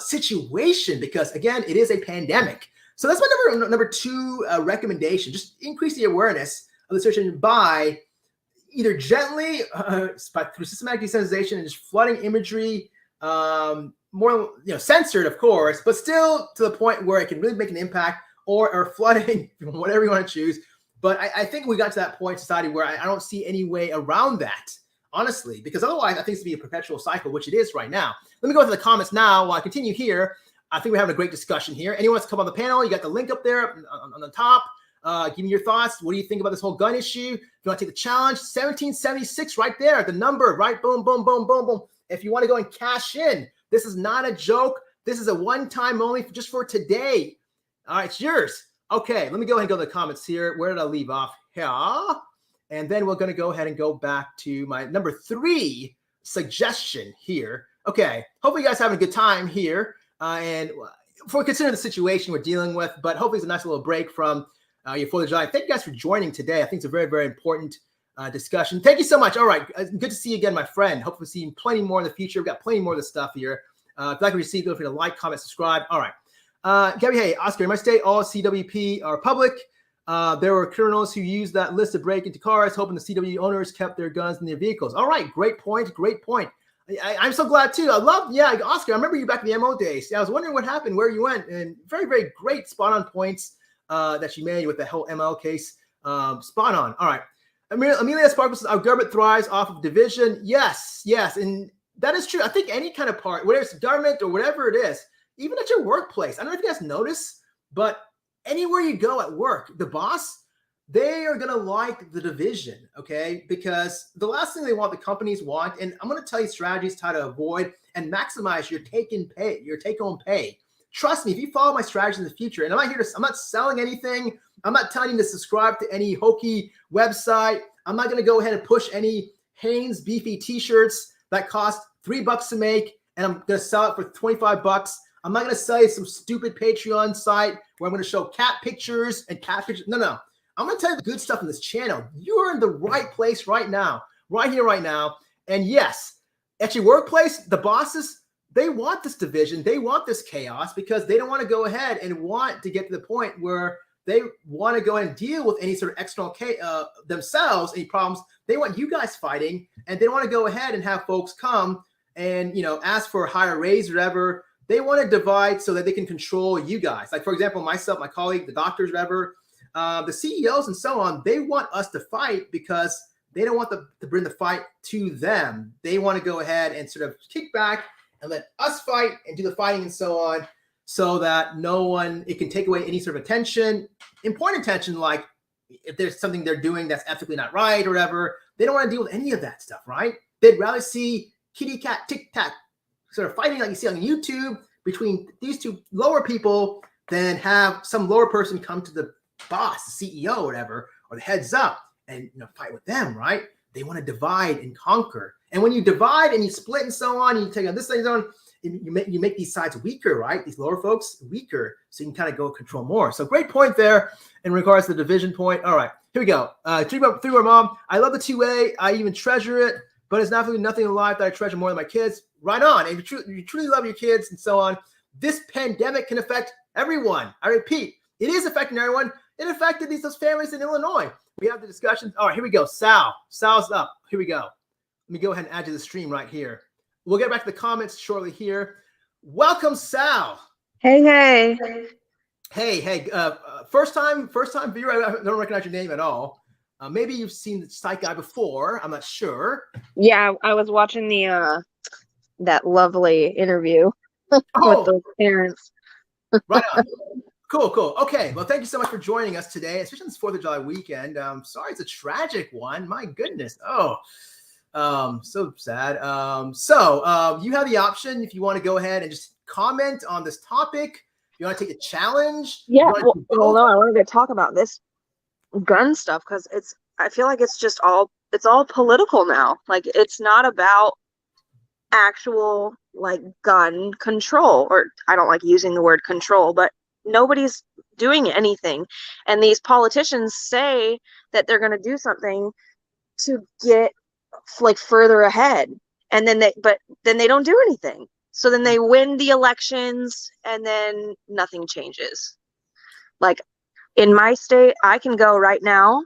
situation because, again, it is a pandemic. So that's my number two recommendation. Just increase the awareness of the situation by either gently, through systematic desensitization and just flooding imagery, more censored, of course, but still to the point where it can really make an impact, or flooding, whatever you want to choose. But I think we got to that point in society where I don't see any way around that, honestly, because otherwise I think it's going to be a perpetual cycle, which it is right now. Let me go to the comments now while I continue here. I think we're having a great discussion here. Anyone wants to come on the panel, you got the link up there on the top. Give me your thoughts. What do you think about this whole gun issue? If you want to take the challenge, 1776 right there, the number, right? Boom, boom, boom, boom, boom. If you want to go and cash in, this is not a joke. This is a one-time only just for today. All right, it's yours. Okay, let me go ahead and go to the comments here. Where did I leave off? Here. And then we're going to go ahead and go back to my number 3 suggestion here. Okay, hopefully you guys are having a good time here. And for considering the situation we're dealing with, but hopefully it's a nice little break from your 4th of July. Thank you guys for joining today. I think it's a very, very important discussion. Thank you so much. All right, good to see you again, my friend. Hopefully see you plenty more in the future. We've got plenty more of this stuff here. If you'd like to receive, feel free to like, comment, subscribe. All right. Gabby, hey, Oscar, in my state, all CWP are public. There were criminals who used that list to break into cars, hoping the CW owners kept their guns in their vehicles. All right, great point, great point. I'm so glad too. Oscar, I remember you back in the MO days. I was wondering what happened, where you went, and very, very great spot on points that you made with the whole ML case. Spot on. All right. Amelia Sparkle says, our government thrives off of division. Yes. And that is true. I think any kind of part, whether it's government or whatever it is, even at your workplace, I don't know if you guys notice, but anywhere you go at work, the boss, they are going to like the division, okay? Because the last thing they want, the companies want, and I'm going to tell you strategies how to avoid and maximize your take-home pay. Trust me, if you follow my strategies in the future, and I'm not selling anything. I'm not telling you to subscribe to any hokey website. I'm not going to go ahead and push any Hanes beefy t-shirts that cost $3 to make, and I'm going to sell it for $25. I'm not going to sell you some stupid Patreon site where I'm going to show cat pictures and cat pictures. No. I'm going to tell you the good stuff on this channel. You're in the right place right now, right here, right now. And yes, at your workplace, the bosses, they want this division. They want this chaos because they don't want to go ahead and want to get to the point where they want to go and deal with any sort of external themselves, any problems. They want you guys fighting, and they want to go ahead and have folks come and, ask for a higher raise or whatever. They want to divide so that they can control you guys. Like, for example, myself, my colleague, the doctors, whatever, the CEOs and so on, they want us to fight because they don't want to bring the fight to them. They want to go ahead and sort of kick back and let us fight and do the fighting and so on, so that it can take away any sort of attention, important attention, like if there's something they're doing that's ethically not right or whatever. They don't want to deal with any of that stuff, right? They'd rather see kitty cat tic-tac sort of fighting like you see on YouTube between these two lower people than have some lower person come to the boss, the CEO or whatever, or the heads up and fight with them, right? They want to divide and conquer. And when you divide and you split and so on, and you take on this thing on, you make these sides weaker, right? These lower folks weaker, so you can kind of go control more. So great point there in regards to the division point. All right, here we go. Three more, Mom. I love the 2A. I even treasure it, but it's nothing in life that I treasure more than my kids. Right on. And you truly love your kids and so on. This pandemic can affect everyone. I repeat, it is affecting everyone. It affected those families in Illinois. We have the discussions. All right, here we go. Sal's up. Here we go. Let me go ahead and add to the stream right here. We'll get back to the comments shortly here. Welcome, Sal. Hey. First time viewer. I don't recognize your name at all. Maybe you've seen the Psych Guy before. I'm not sure. Yeah, I was watching the that lovely interview with those parents. Right on. Cool. Okay. Well, thank you so much for joining us today, especially on this 4th of July weekend. Sorry, it's a tragic one. My goodness. So sad. You have the option if you want to go ahead and just comment on this topic. If you want to take a challenge. Yeah. No, I wanted to talk about this. gun stuff, because I feel like it's all political now. Like it's not about actual like gun control, or I don't like using the word control, but nobody's doing anything. And these politicians say that they're going to do something to get like further ahead, and then they don't do anything. So then they win the elections and then nothing changes. Like in my state, I can go right now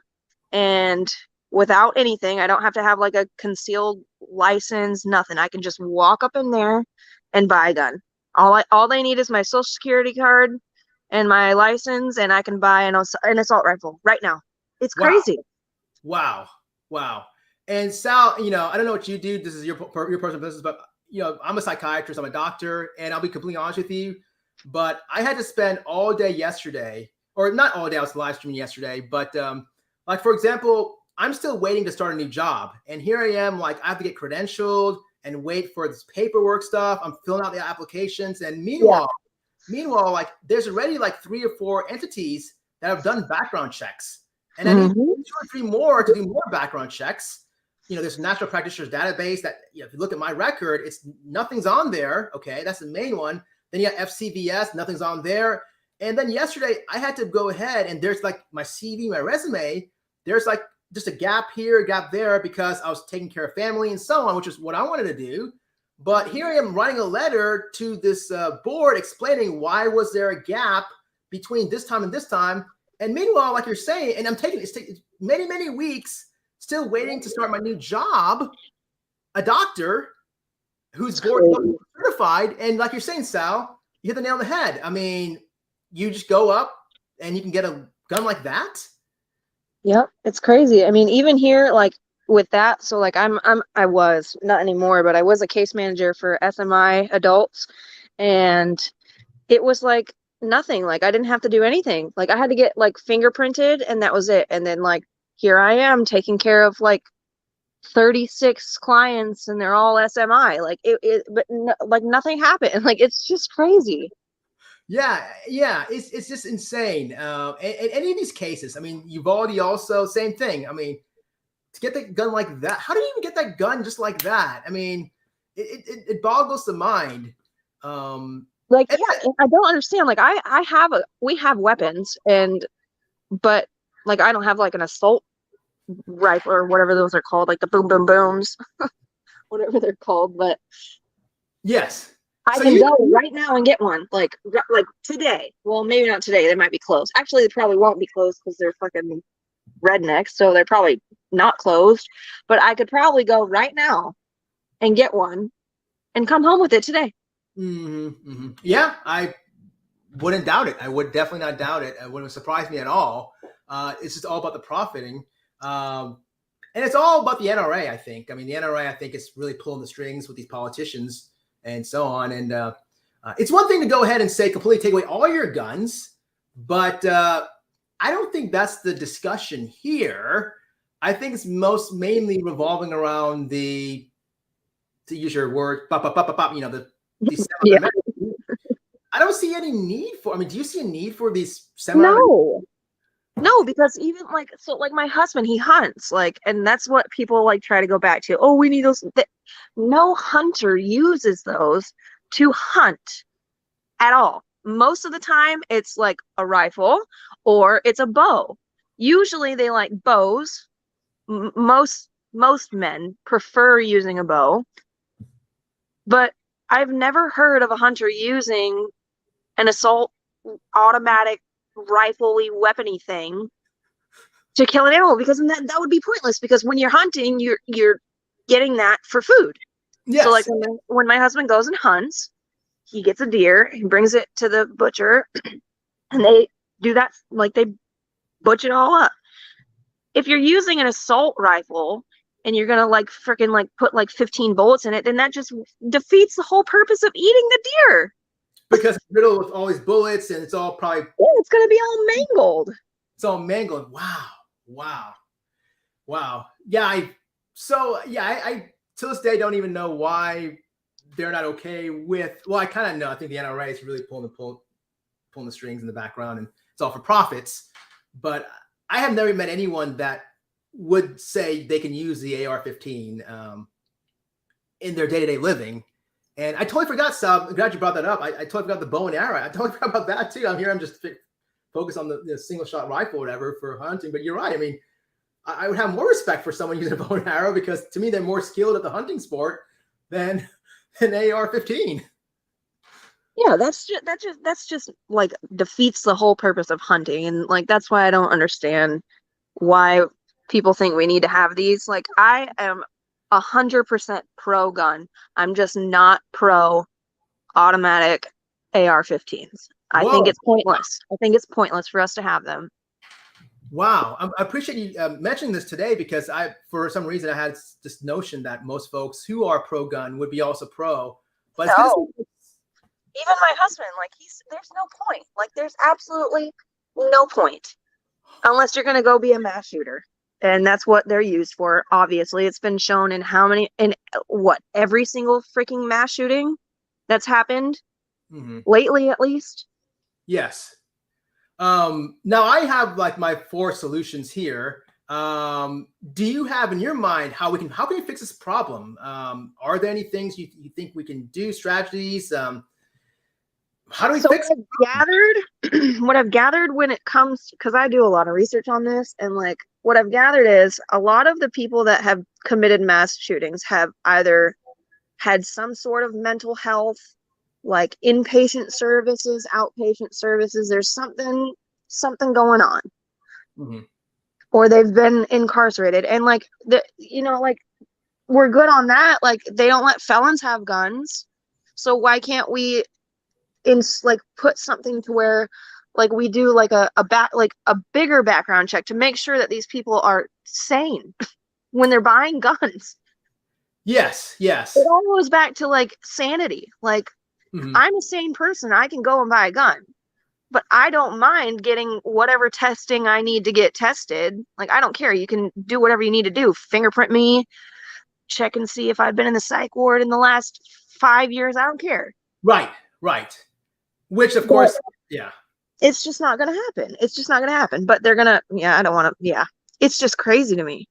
and without anything, I don't have to have like a concealed license, nothing. I can just walk up in there and buy a gun. All they need is my social security card and my license, and I can buy an assault rifle right now. It's Wow. crazy. Wow. Wow. And Sal, I don't know what you do. This is your personal business, but I'm a psychiatrist, I'm a doctor, and I'll be completely honest with you. But I had to spend all day yesterday, or not all day, I was live streaming yesterday, but like for example, I'm still waiting to start a new job. And here I am, like I have to get credentialed and wait for this paperwork stuff. I'm filling out the applications. And meanwhile, like there's already like 3 or 4 entities that have done background checks. And I need 2 or 3 more to do more background checks. There's a national practitioners database that, if you look at my record, nothing's on there. Okay, that's the main one. Then you got FCVS, nothing's on there. And then yesterday I had to go ahead and there's like my CV, my resume, there's like just a gap here, a gap there because I was taking care of family and so on, which is what I wanted to do. But here I am writing a letter to this board explaining why was there a gap between this time and this time. And meanwhile, like you're saying, and it's taking many, many weeks, still waiting to start my new job, a doctor who's board certified. And like you're saying, Sal, you hit the nail on the head. I mean, you just go up and you can get a gun like that. Yep, it's crazy. I mean, even here, like with that, so like I was not anymore, but I was a case manager for SMI adults, and it was like nothing. Like I didn't have to do anything. Like I had to get like fingerprinted and that was it. And then like here I am taking care of like 36 clients and they're all SMI. Like like nothing happened. Like it's just crazy. Yeah, it's just insane. And any of these cases, I mean, Uvalde also same thing. I mean, to get that gun like that, how do you even get that gun just like that? I mean, it boggles the mind. Like yeah, I don't understand. Like we have weapons, but like I don't have like an assault rifle or whatever those are called, like the boom boom booms, whatever they're called. But yes, I can go right now and get one, like today. Well, maybe not today. They might be closed. Actually, they probably won't be closed because they're fucking rednecks, so they're probably not closed. But I could probably go right now and get one and come home with it today. Yeah, I wouldn't doubt it. I would definitely not doubt it. It wouldn't surprise me at all. It's just all about the profiting. And it's all about the NRA, I think. I mean, the NRA, I think, is really pulling the strings with these politicians and so on. And it's one thing to go ahead and say completely take away all your guns, but I don't think that's the discussion here. I think it's mainly revolving around to use your word, the Yeah. I don't see any need for. I mean, do you see a need for these semi? No, because even like my husband, he hunts, like, and that's what people like try to go back to. Oh, we need those. No hunter uses those to hunt at all. Most of the time, it's like a rifle or it's a bow. Usually, they like bows. Most men prefer using a bow, but I've never heard of a hunter using an assault automatic rifle-y weapony thing to kill an animal, because that would be pointless, because when you're hunting you're getting that for food. Yes. So like when my husband goes and hunts, he gets a deer, he brings it to the butcher and they do that, like they butcher it all up. If you're using an assault rifle and you're gonna like freaking like put like 15 bullets in it, then that just defeats the whole purpose of eating the deer. Because it's riddled with all these bullets and it's all probably it's gonna be all mangled. It's all mangled. Wow. Yeah, I to this day don't even know why they're not okay with. Well, I kind of know. I think the NRA is really pulling the strings in the background, and it's all for profits. But I have never met anyone that would say they can use the AR-15 in their day-to-day living. And I totally forgot, Sal. I'm glad you brought that up. I totally forgot the bow and arrow. I totally forgot about that too. I'm just focused on the single shot rifle, or whatever, for hunting. But you're right. I mean, I would have more respect for someone using a bow and arrow, because to me they're more skilled at the hunting sport than an AR-15. Yeah, that's just like defeats the whole purpose of hunting, and like that's why I don't understand why people think we need to have these. Like, I am 100% pro gun. I'm just not pro automatic AR-15s. I think Whoa. it's pointless. I think it's pointless for us to have them. Wow. I appreciate you mentioning this today, because for some reason, I had this notion that most folks who are pro gun would be also pro. But it's No. Even my husband, like, there's no point. Like, there's absolutely no point unless you're going to go be a mass shooter. And that's what they're used for. Obviously, it's been shown in every single freaking mass shooting that's happened lately, at least. Yes. Now I have like my 4 solutions here. Do you have in your mind how can we fix this problem? Are there any things you think we can do, strategies? How do we fix it? What I've gathered when it comes, because I do a lot of research on this, and like what I've gathered is a lot of the people that have committed mass shootings have either had some sort of mental health, like inpatient services, outpatient services. There's something going on, or they've been incarcerated, and like like we're good on that. Like, they don't let felons have guns, so why can't we put something to where like we do like a bigger background check to make sure that these people are sane when they're buying guns? Yes. It all goes back to like sanity. Like, I'm a sane person. I can go and buy a gun, but I don't mind getting whatever testing I need to get tested. Like, I don't care. You can do whatever you need to do. Fingerprint me, check and see if I've been in the psych ward in the last 5 years. I don't care. Right. Which, of course, yeah. It's just not going to happen. But they're going to, I don't want to, It's just crazy to me.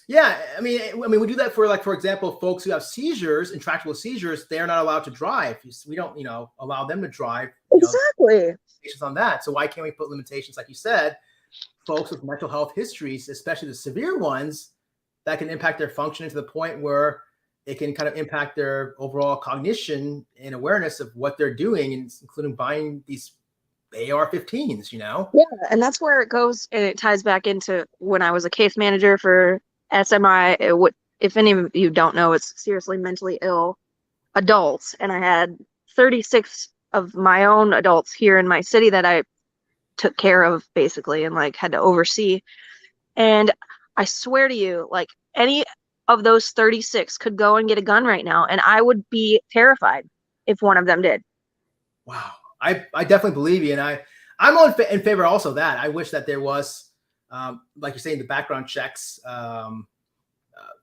Yeah, I mean, we do that for, like, for example, folks who have seizures, intractable seizures. They're not allowed to drive. We don't, allow them to drive. Exactly. Limitations on that. So why can't we put limitations, like you said, folks with mental health histories, especially the severe ones, that can impact their functioning to the point where it can kind of impact their overall cognition and awareness of what they're doing, including buying these AR-15s. Yeah, and that's where it goes, and it ties back into when I was a case manager for SMI. If any of you don't know, it's seriously mentally ill adults, and I had 36 of my own adults here in my city that I took care of, basically, and like had to oversee. And I swear to you, like, any of those 36 could go and get a gun right now, and I would be terrified if one of them did. Wow. I definitely believe you, and I'm in favor also of that. I wish that there was, like you're saying, the background checks.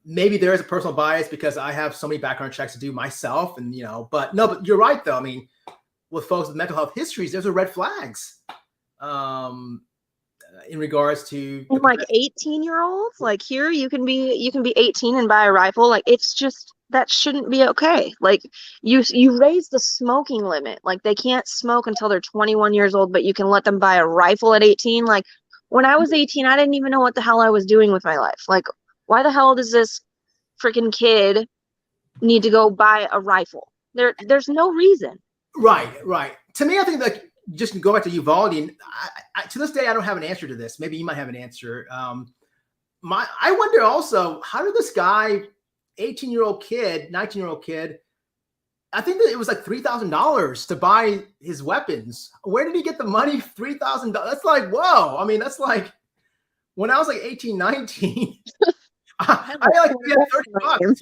Maybe there is a personal bias because I have so many background checks to do myself, and but you're right though. I mean, with folks with mental health histories, there's red flags in regards to like 18-year-olds. Like, here you can be 18 and buy a rifle. Like, it's just, that shouldn't be okay. Like, you raise the smoking limit. Like, they can't smoke until they're 21 years old, but you can let them buy a rifle at 18. Like, when I was 18, I didn't even know what the hell I was doing with my life. Like, why the hell does this freaking kid need to go buy a rifle? There's no reason. Right. To me, I think that just go back to Uvalde. To this day, I don't have an answer to this. Maybe you might have an answer. I wonder also, how did this guy, 18-year-old kid, 19-year-old kid, I think that it was like $3,000 to buy his weapons. Where did he get the money? $3,000. That's like, whoa. I mean, that's like when I was like 18, 19. I like $30.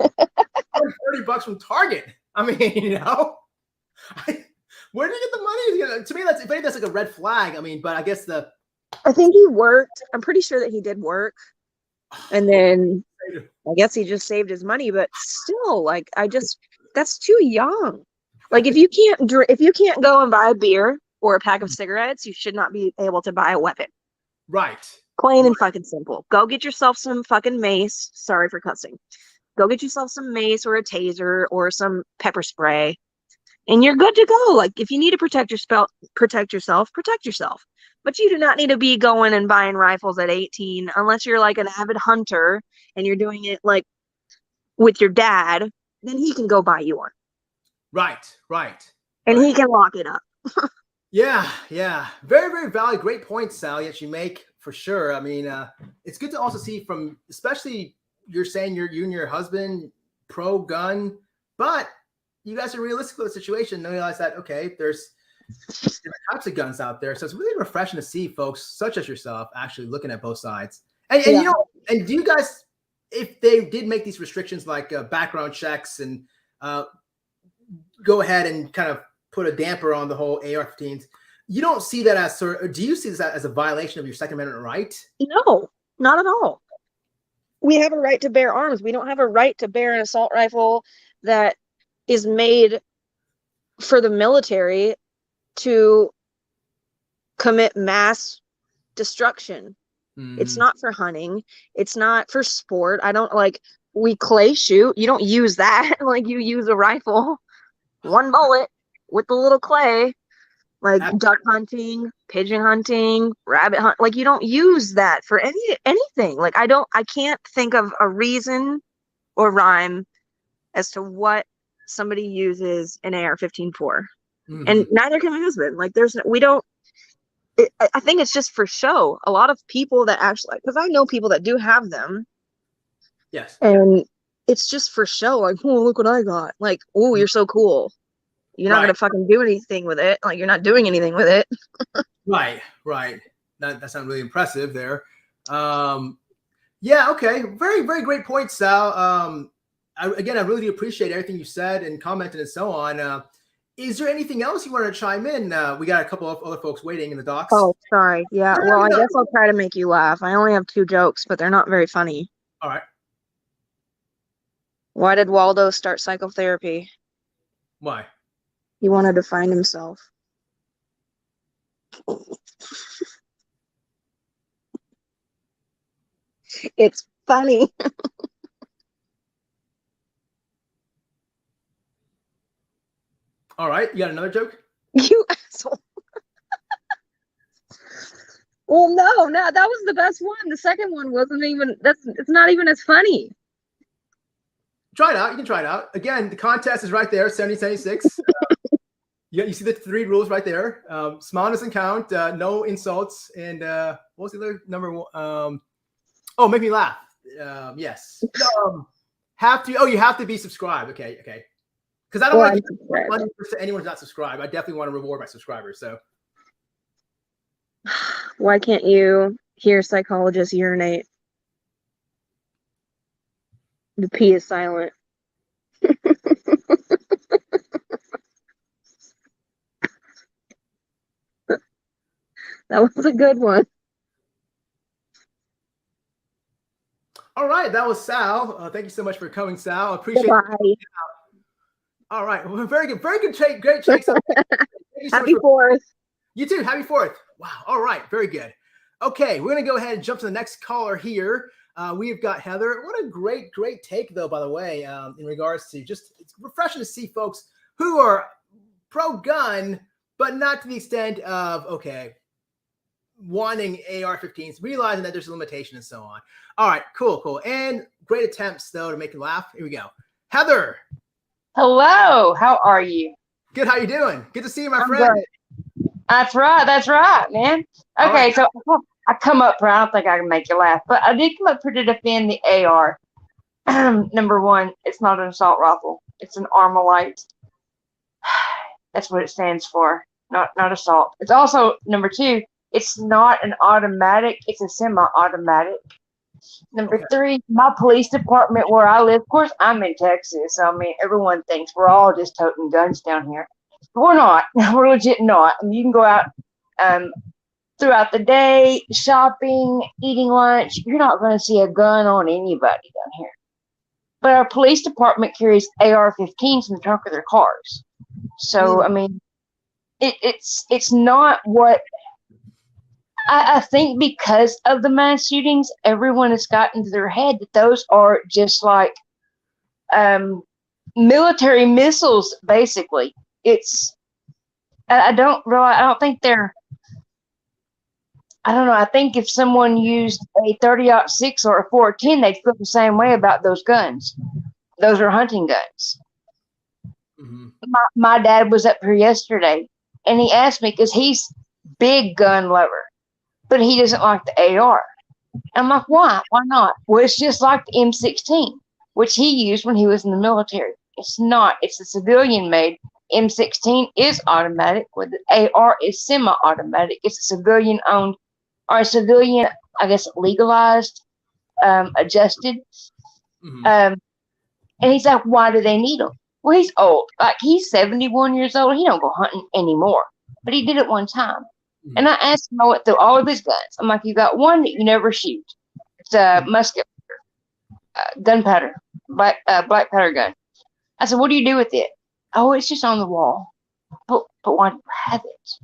$30 from Target. I mean, where did he get the money? To me, that's like a red flag. I mean, but I guess I think he worked. I'm pretty sure that he did work, and then I guess he just saved his money. But still, like, that's too young. Like, if you can't go and buy a beer or a pack of cigarettes, you should not be able to buy a weapon. Right. Plain and fucking simple. Go get yourself some fucking mace. Sorry for cussing. Go get yourself some mace or a taser or some pepper spray, and you're good to go. Like, if you need to protect yourself. But you do not need to be going and buying rifles at 18 unless you're like an avid hunter and you're doing it like with your dad. Then he can go buy you one. Right. And he can lock it up. Yeah. Very, very valid. Great point, Sally, that you make for sure. I mean, it's good to also see from, especially you're saying you and your husband pro gun, but you guys are realistic with the situation and realize that, okay, there's different types of guns out there. So it's really refreshing to see folks such as yourself actually looking at both sides. And you know, and do you guys, if they did make these restrictions like background checks and go ahead and kind of put a damper on the whole AR-15s, you don't see that as sort of, do you see this as a violation of your Second Amendment right? No, not at all. We have a right to bear arms. We don't have a right to bear an assault rifle that is made for the military to commit mass destruction. It's not for hunting. It's not for sport. I don't like, we clay shoot. You don't use that like you use a rifle. One bullet with the little clay, like duck hunting, pigeon hunting, rabbit hunt. Like, you don't use that for anything. Like, I can't think of a reason or rhyme as to what somebody uses an AR-15 for. And neither can my husband. Like, I think it's just for show. A lot of people that actually, because I know people that do have them. Yes. And it's just for show. Like, oh, look what I got. Like, oh, you're so cool. You're not gonna fucking do anything with it. Like, you're not doing anything with it. Right. That's not really impressive there. Yeah. Okay. Very, very great point, Sal. I really do appreciate everything you said and commented and so on. Is there anything else you wanted to chime in? We got a couple of other folks waiting in the docks. Oh, sorry. Yeah. Well, I guess I'll try to make you laugh. I only have 2 jokes, but they're not very funny. All right. Why did Waldo start psychotherapy? Why? He wanted to find himself. It's funny. All right. You got another joke? You asshole. Well, no, that was the best one. The second one wasn't even, it's not even as funny. Try it out. You can try it out. Again, the contest is right there, 70-76. You see the 3 rules right there. Small doesn't count, no insults, and what was the other number one? Make me laugh. Yes. You have to be subscribed. Okay. Because I don't want to give money to anyone who's not subscribed. I definitely want to reward my subscribers. So why can't you hear psychologists urinate? The P is silent. That was a good one. All right, that was Sal. Thank you so much for coming, Sal. Appreciate it. All right, well, very good, great chase. Happy 4th. You too. Happy 4th. Wow. All right, very good. Okay, we're gonna go ahead and jump to the next caller here. We've got Heather. What a great take, though, by the way, in regards to just, it's refreshing to see folks who are pro-gun, but not to the extent of, wanting AR-15s, realizing that there's a limitation and so on. All right, cool. And great attempts, though, to make you laugh. Here we go. Heather. Hello. How are you? Good. How you doing? Good to see you, my friend. Good. That's right, man. Okay, right. So I come up here. I don't think I can make you laugh, but I did come up here to defend the AR. Number one, it's not an assault rifle. It's an Armalite. That's what it stands for. Not assault. It's also, number 2, it's not an automatic. It's a semi-automatic. Number 3, my police department where I live, of course, I'm in Texas. So, I mean, everyone thinks we're all just toting guns down here. But we're not. We're legit not. I mean, you can go out throughout the day, shopping, eating lunch. You're not going to see a gun on anybody down here. But our police department carries AR-15s in the trunk of their cars. So, I mean, it's not what I think because of the mass shootings, everyone has gotten to their head that those are just like military missiles. Basically, it's I don't think they're. I don't know. I think if someone used a 30-06 or a 410, they'd feel the same way about those guns. Those are hunting guns. Mm-hmm. My dad was up here yesterday, and he asked me because he's big gun lover, but he doesn't like the AR. I'm like, why? Why not? Well, it's just like the M16, which he used when he was in the military. It's not. It's a civilian-made. M16 is automatic, where the AR is semi-automatic. It's a civilian-owned or a civilian, I guess, legalized, adjusted. Mm-hmm. And he's like, why do they need them? Well, he's old. Like, he's 71 years old. He don't go hunting anymore. But he did it one time. Mm-hmm. And I asked him, I went through all of his guns. I'm like, you got one that you never shoot. It's a musket, gunpowder, black powder gun. I said, what do you do with it? Oh, it's just on the wall. But why do you have it?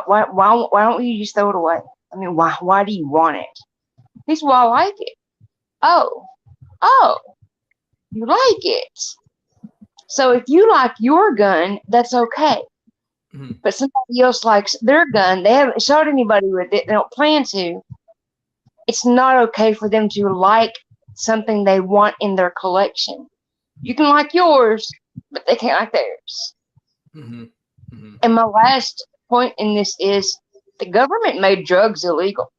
Why don't you just throw it away? I mean, why do you want it? He said, well, I like it. Oh, you like it. So if you like your gun, that's okay. Mm-hmm. But somebody else likes their gun. They haven't shot anybody with it. They don't plan to. It's not okay for them to like something they want in their collection. You can like yours, but they can't like theirs. Mm-hmm. Mm-hmm. And my last point in this is the government made drugs illegal.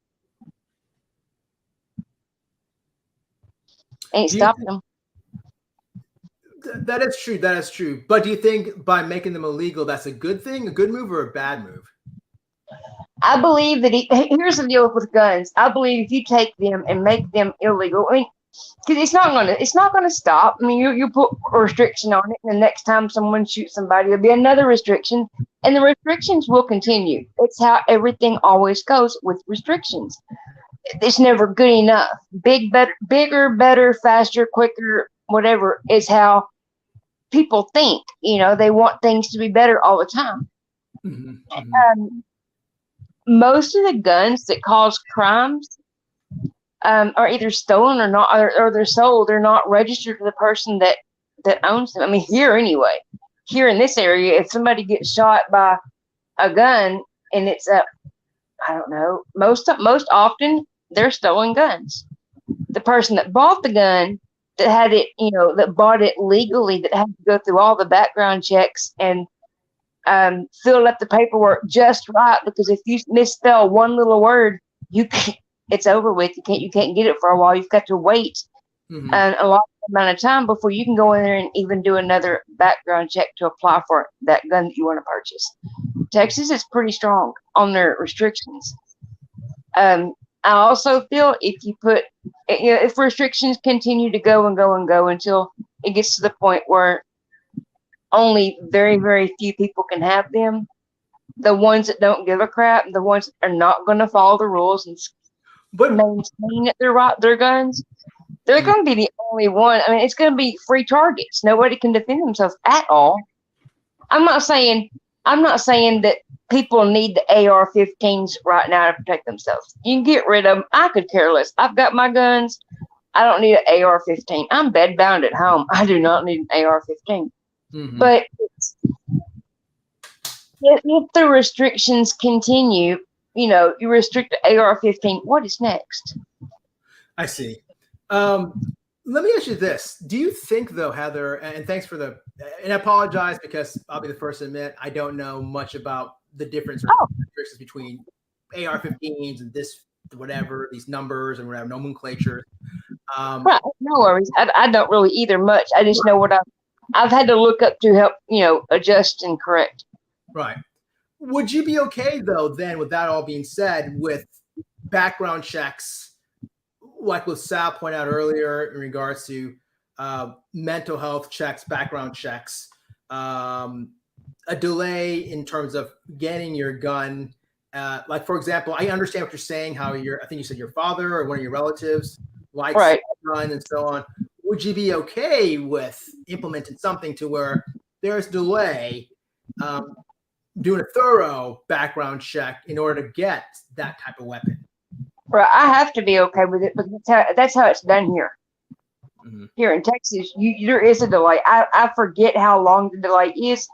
Ain't stopping them. That is true. That is true. But do you think by making them illegal, that's a good thing, a good move, or a bad move? I believe that here's the deal with guns. I believe if you take them and make them illegal, I mean, because it's not gonna stop. I mean, you put a restriction on it, and the next time someone shoots somebody, there'll be another restriction, and the restrictions will continue. It's how everything always goes with restrictions. It's never good enough. Bigger, better, faster, quicker, whatever is how people think. You know, they want things to be better all the time. Mm-hmm. Mm-hmm. Most of the guns that cause crimes are either stolen or not, or they're sold. They're not registered to the person that owns them. I mean, here anyway, here in this area, if somebody gets shot by a gun and it's I don't know, most often they're stolen guns. The person that bought the gun, that had it, you know, that bought it legally, that had to go through all the background checks and fill up the paperwork just right, because if you misspell one little word, it's over with. You can't get it for a while. You've got to wait a long amount of time before you can go in there and even do another background check to apply for that gun that you want to purchase. Texas is pretty strong on their restrictions. I also feel if restrictions continue to go and go and go until it gets to the point where only very, very few people can have them, the ones that don't give a crap, the ones that are not going to follow the rules and maintain their guns, they're going to be the only one. I mean, it's going to be free targets. Nobody can defend themselves at all. I'm not saying that people need the AR-15s right now to protect themselves. You can get rid of them. I could care less. I've got my guns. I don't need an AR-15. I'm bedbound at home. I do not need an AR-15. Mm-hmm. But if the restrictions continue, you know, you restrict the AR-15, what is next? I see. Let me ask you this. Do you think, though, Heather, and thanks for and I apologize because I'll be the first to admit I don't know much about the difference or restrictions between AR-15s and this, whatever, these numbers and whatever, nomenclature. Right, no worries. I don't really either much. I just know what I've had to look up to help, you know, adjust and correct. Right. Would you be okay, though, then, with that all being said, with background checks, like what Sal pointed out earlier in regards to mental health checks, background checks, a delay in terms of getting your gun? Like, for example, I understand what you're saying, how I think you said your father or one of your relatives likes a gun and so on. Would you be okay with implementing something to where there's delay doing a thorough background check in order to get that type of weapon. Right, I have to be okay with it, but that's how it's done here. Mm-hmm. Here in Texas, there is a delay. I forget how long the delay is.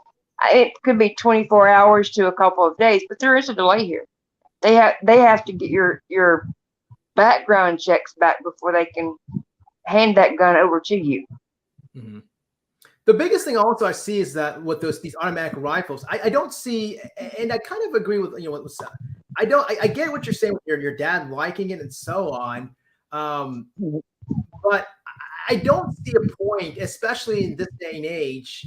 It could be 24 hours to a couple of days, but there is a delay here. They have to get your background checks back before they can hand that gun over to you. Mm-hmm. The biggest thing also I see is that with these automatic rifles, I don't see, and I kind of agree with what I get what you're saying with your dad liking it and so on, but I don't see a point, especially in this day and age,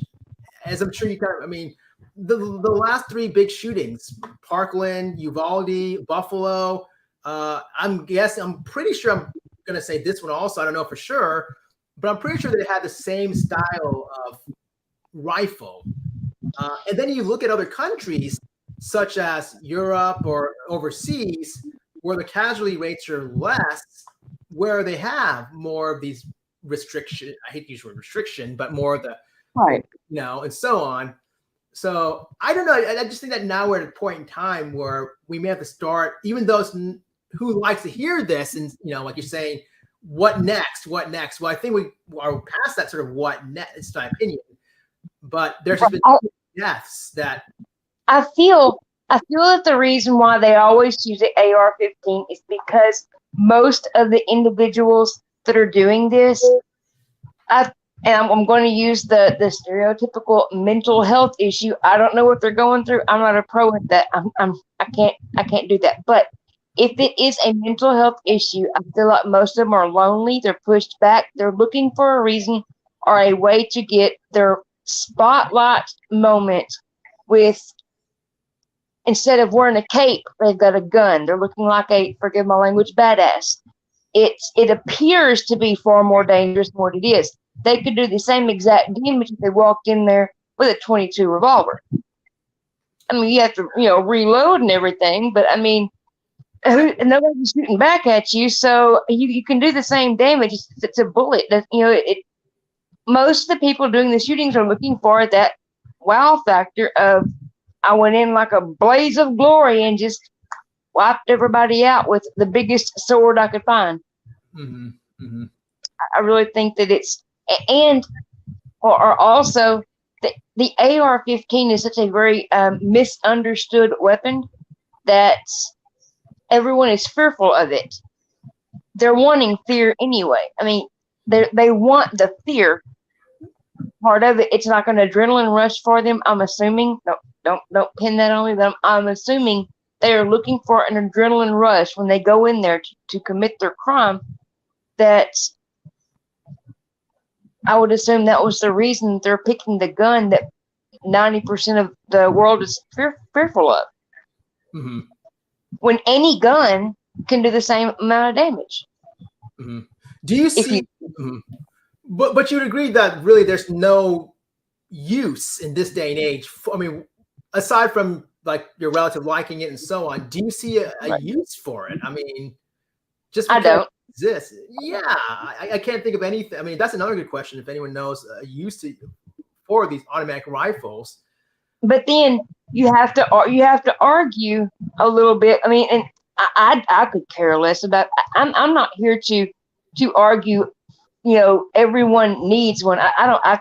as I'm sure you kind of, I mean, the last 3 big shootings, Parkland, Uvalde, Buffalo, I'm pretty sure I'm going to say this one also, I don't know for sure, but I'm pretty sure they had the same style of rifle. And then you look at other countries, such as Europe or overseas, where the casualty rates are less, where they have more of these restriction. I hate to use the word restriction, but more of the, right, and so on. So I don't know. I just think that now we're at a point in time where we may have to start, even those who likes to hear this, and like you're saying, what next? What next? Well, I think we are past that sort of what next. It's my opinion, but there's just been deaths that I feel that the reason why they always use the AR-15 is because most of the individuals that are doing this, I'm going to use the stereotypical mental health issue. I don't know what they're going through. I'm not a pro at that. I can't do that. But if it is a mental health issue, I feel like most of them are lonely. They're pushed back. They're looking for a reason or a way to get their spotlight moment with, instead of wearing a cape, they've got a gun. They're looking like a, forgive my language, badass. It appears to be far more dangerous than what it is. They could do the same exact damage if they walked in there with a .22 revolver. I mean, you have to, reload and everything, but I mean, nobody's shooting back at you, so you can do the same damage. It's a bullet. Most of the people doing the shootings are looking for that wow factor of, I went in like a blaze of glory and just wiped everybody out with the biggest sword I could find. Mm-hmm. Mm-hmm. I really think that it's, and or also the AR-15 is such a very misunderstood weapon that everyone is fearful of it. They're wanting fear anyway. I mean, they want the fear part of it. It's like an adrenaline rush for them. I'm assuming. Don't pin that on me. But I'm assuming they are looking for an adrenaline rush when they go in there to commit their crime. That I would assume that was the reason they're picking the gun that 90% of the world is fearful of. Mm-hmm. When any gun can do the same amount of damage. Mm-hmm. Do you see? But you would agree that really there's no use in this day and age. I mean, aside from like your relative liking it and so on, do you see a use for it? I mean, just because I don't. it exists. Yeah, I can't think of anything. I mean, that's another good question. If anyone knows a use for these automatic rifles. But then you have to argue a little bit. I mean, and I could care less about. I'm not here to argue. Everyone needs one. I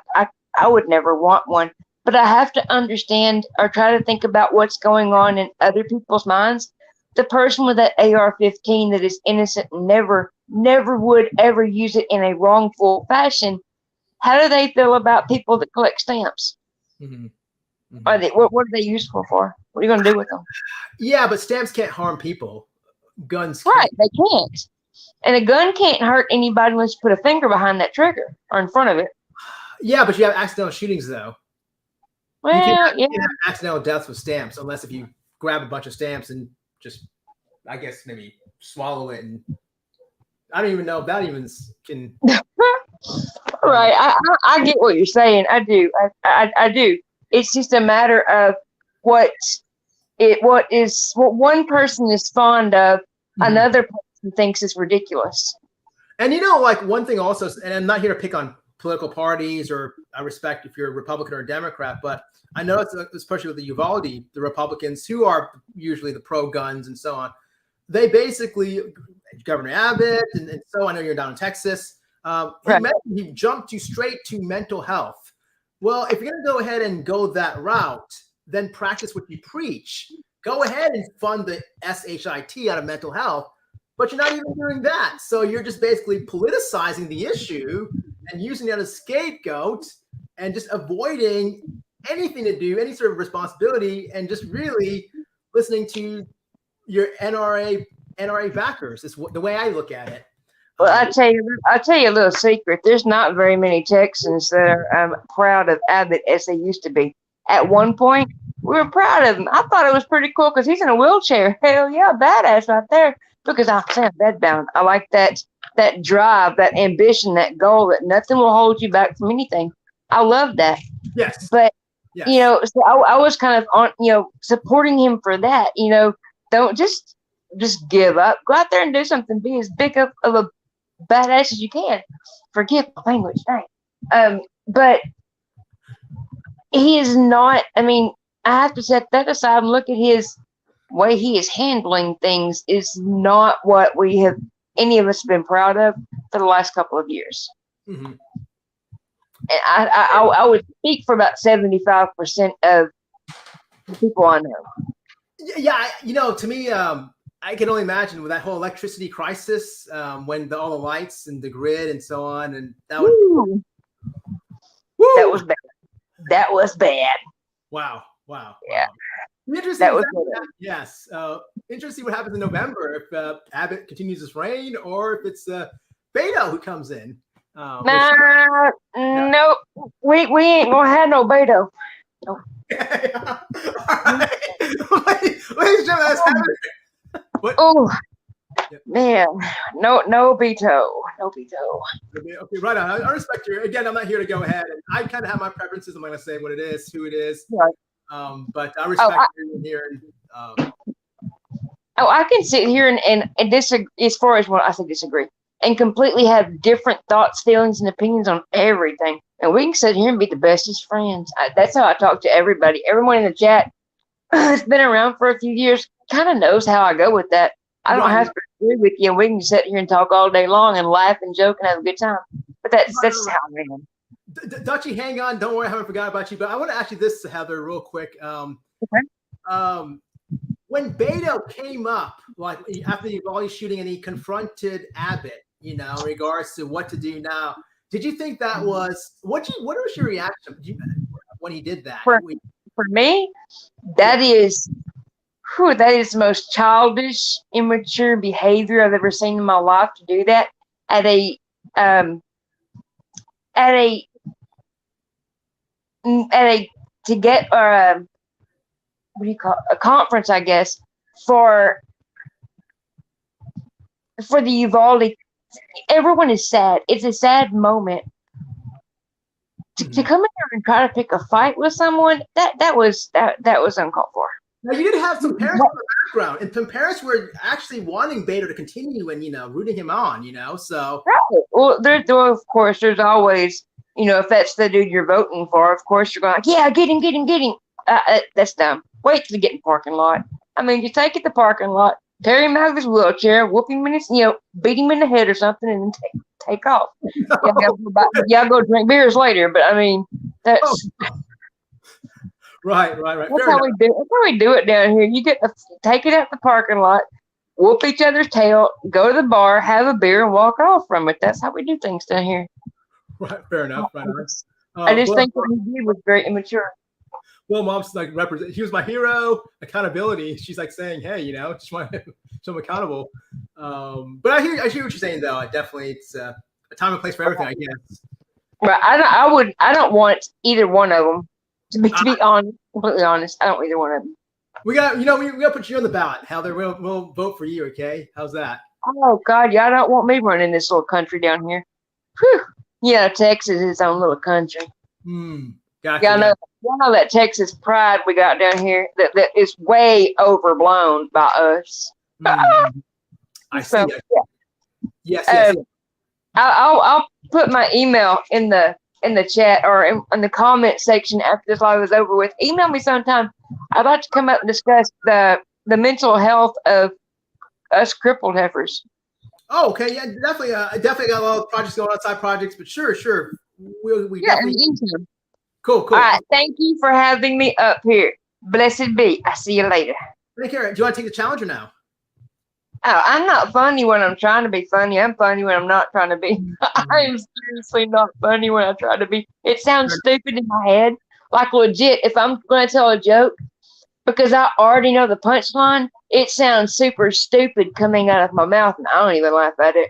would never want one. But I have to understand or try to think about what's going on in other people's minds. The person with that AR-15 that is innocent never would ever use it in a wrongful fashion. How do they feel about people that collect stamps? Mm-hmm. Mm-hmm. What are they useful for? What are you going to do with them? Yeah, but stamps can't harm people. Guns can. Right, they can't. And a gun can't hurt anybody unless you put a finger behind that trigger or in front of it. Yeah, but you have accidental shootings, though. Well, you can't have accidental deaths with stamps unless if you grab a bunch of stamps and just, I guess, maybe swallow it. And I don't even know if that even can. Right. I get what you're saying. I do. I do. It's just a matter of what one person is fond of, another person thinks is ridiculous. And like one thing also, and I'm not here to pick on political parties, or I respect if you're a Republican or a Democrat, but I know it's especially with the Uvalde, the Republicans who are usually the pro-guns and so on. They basically, Governor Abbott, and so I know you're down in Texas. He jumped straight to mental health. Well, if you're going to go ahead and go that route, then practice what you preach. Go ahead and fund the SHIT out of mental health, but you're not even doing that. So you're just basically politicizing the issue and using it as a scapegoat and just avoiding anything to do, any sort of responsibility, and just really listening to your NRA backers. Is the way I look at it. Well, I'll tell you a little secret. There's not very many Texans that are proud of Abbott as they used to be. At one point, we were proud of him. I thought it was pretty cool because he's in a wheelchair. Hell yeah, badass right there. Because I'm bedbound. I like that drive, that ambition, that goal, that nothing will hold you back from anything. I love that. Yes. But so I was kind of on, supporting him for that. Don't just give up. Go out there and do something. Be as big of a badass as you can. Forgive my language, dang. But he is not. I mean, I have to set that aside and look at his way he is handling things. Is not what any of us have been proud of for the last couple of years. Mm-hmm. And I would speak for about 75% of the people I know. Yeah, to me, I can only imagine with that whole electricity crisis, when all the lights and the grid and so on, and that was bad. That was bad. Wow. Yeah. Interesting. Yes. Interesting what happens in November if Abbott continues his reign, or if it's Beto who comes in. No, we ain't gonna have no Beto. No. Oh man, no Beto. Okay, right on. I respect you. Again, I'm not here to go ahead, and I kind of have my preferences. I'm going to say what it is, who it is. Right. But I respect you here. I can sit here and disagree as far as what I say disagree, and completely have different thoughts, feelings, and opinions on everything. And we can sit here and be the bestest friends. That's how I talk to everybody. Everyone in the chat that's been around for a few years kind of knows how I go with that. I don't have to agree with you. We can sit here and talk all day long and laugh and joke and have a good time. But that's how I am. Dutchie, hang on. Don't worry, I haven't forgot about you. But I want to ask you this, Heather, real quick. Okay. When Beto came up, like after the Uvalde shooting, and he confronted Abbott, in regards to what to do now, did you think that was what was your reaction when he did that? For me, that is the most childish, immature behavior I've ever seen in my life. To do that at a to get what do you call it? A conference, I guess, for the Uvalde. Everyone is sad. It's a sad moment. To come in here and try to pick a fight with someone, that was uncalled for. Now, you did have some parents in the background, and some parents were actually wanting Beto to continue and rooting him on. So right. Well, of course, there's always if that's the dude you're voting for, of course you're going like, yeah, get him. That's dumb. Wait till you get in the parking lot. I mean, you take it to the parking lot, tear him out of his wheelchair, whoop him in his, beat him in the head or something, and then take off. Y'all go drink beers later, but I mean, that's right. That's how we do. That's how we do it down here. You get to take it out the parking lot, whoop each other's tail, go to the bar, have a beer, and walk off from it. That's how we do things down here. Right, fair enough. Right. I just think what he did was very immature. Well, Mom's like he was my hero, accountability. She's like saying, hey, just want to show him accountable. But I hear what you're saying, though. Definitely, it's a time and place for everything, I guess. Right. I don't want either one of them to be honest, completely honest. I don't want either one of them. We got, we got to put you on the ballot, Heather. We'll vote for you. Okay, how's that? Oh God, y'all don't want me running this little country down here. Whew. Yeah, Texas is its own little country. Gotcha. Y'all know that Texas pride we got down here that is way overblown by us. I see. So, Yes. I'll put my email in the chat or in the comment section after this live is over with. Email me sometime. I'd like to come up and discuss the mental health of us crippled heifers. Oh, okay, yeah, definitely. I definitely got a lot of projects going on, side projects, but sure. We Yeah, definitely. anytime. Cool. All right, thank you for having me up here. Blessed be. I see you later. Take care. Do you want to take the challenger now? Oh, I'm not funny when I'm trying to be funny. I'm funny when I'm not trying to be. I am seriously not funny when I try to be. It sounds stupid in my head. Like legit, if I'm going to tell a joke, because I already know the punchline, it sounds super stupid coming out of my mouth, and I don't even laugh at it.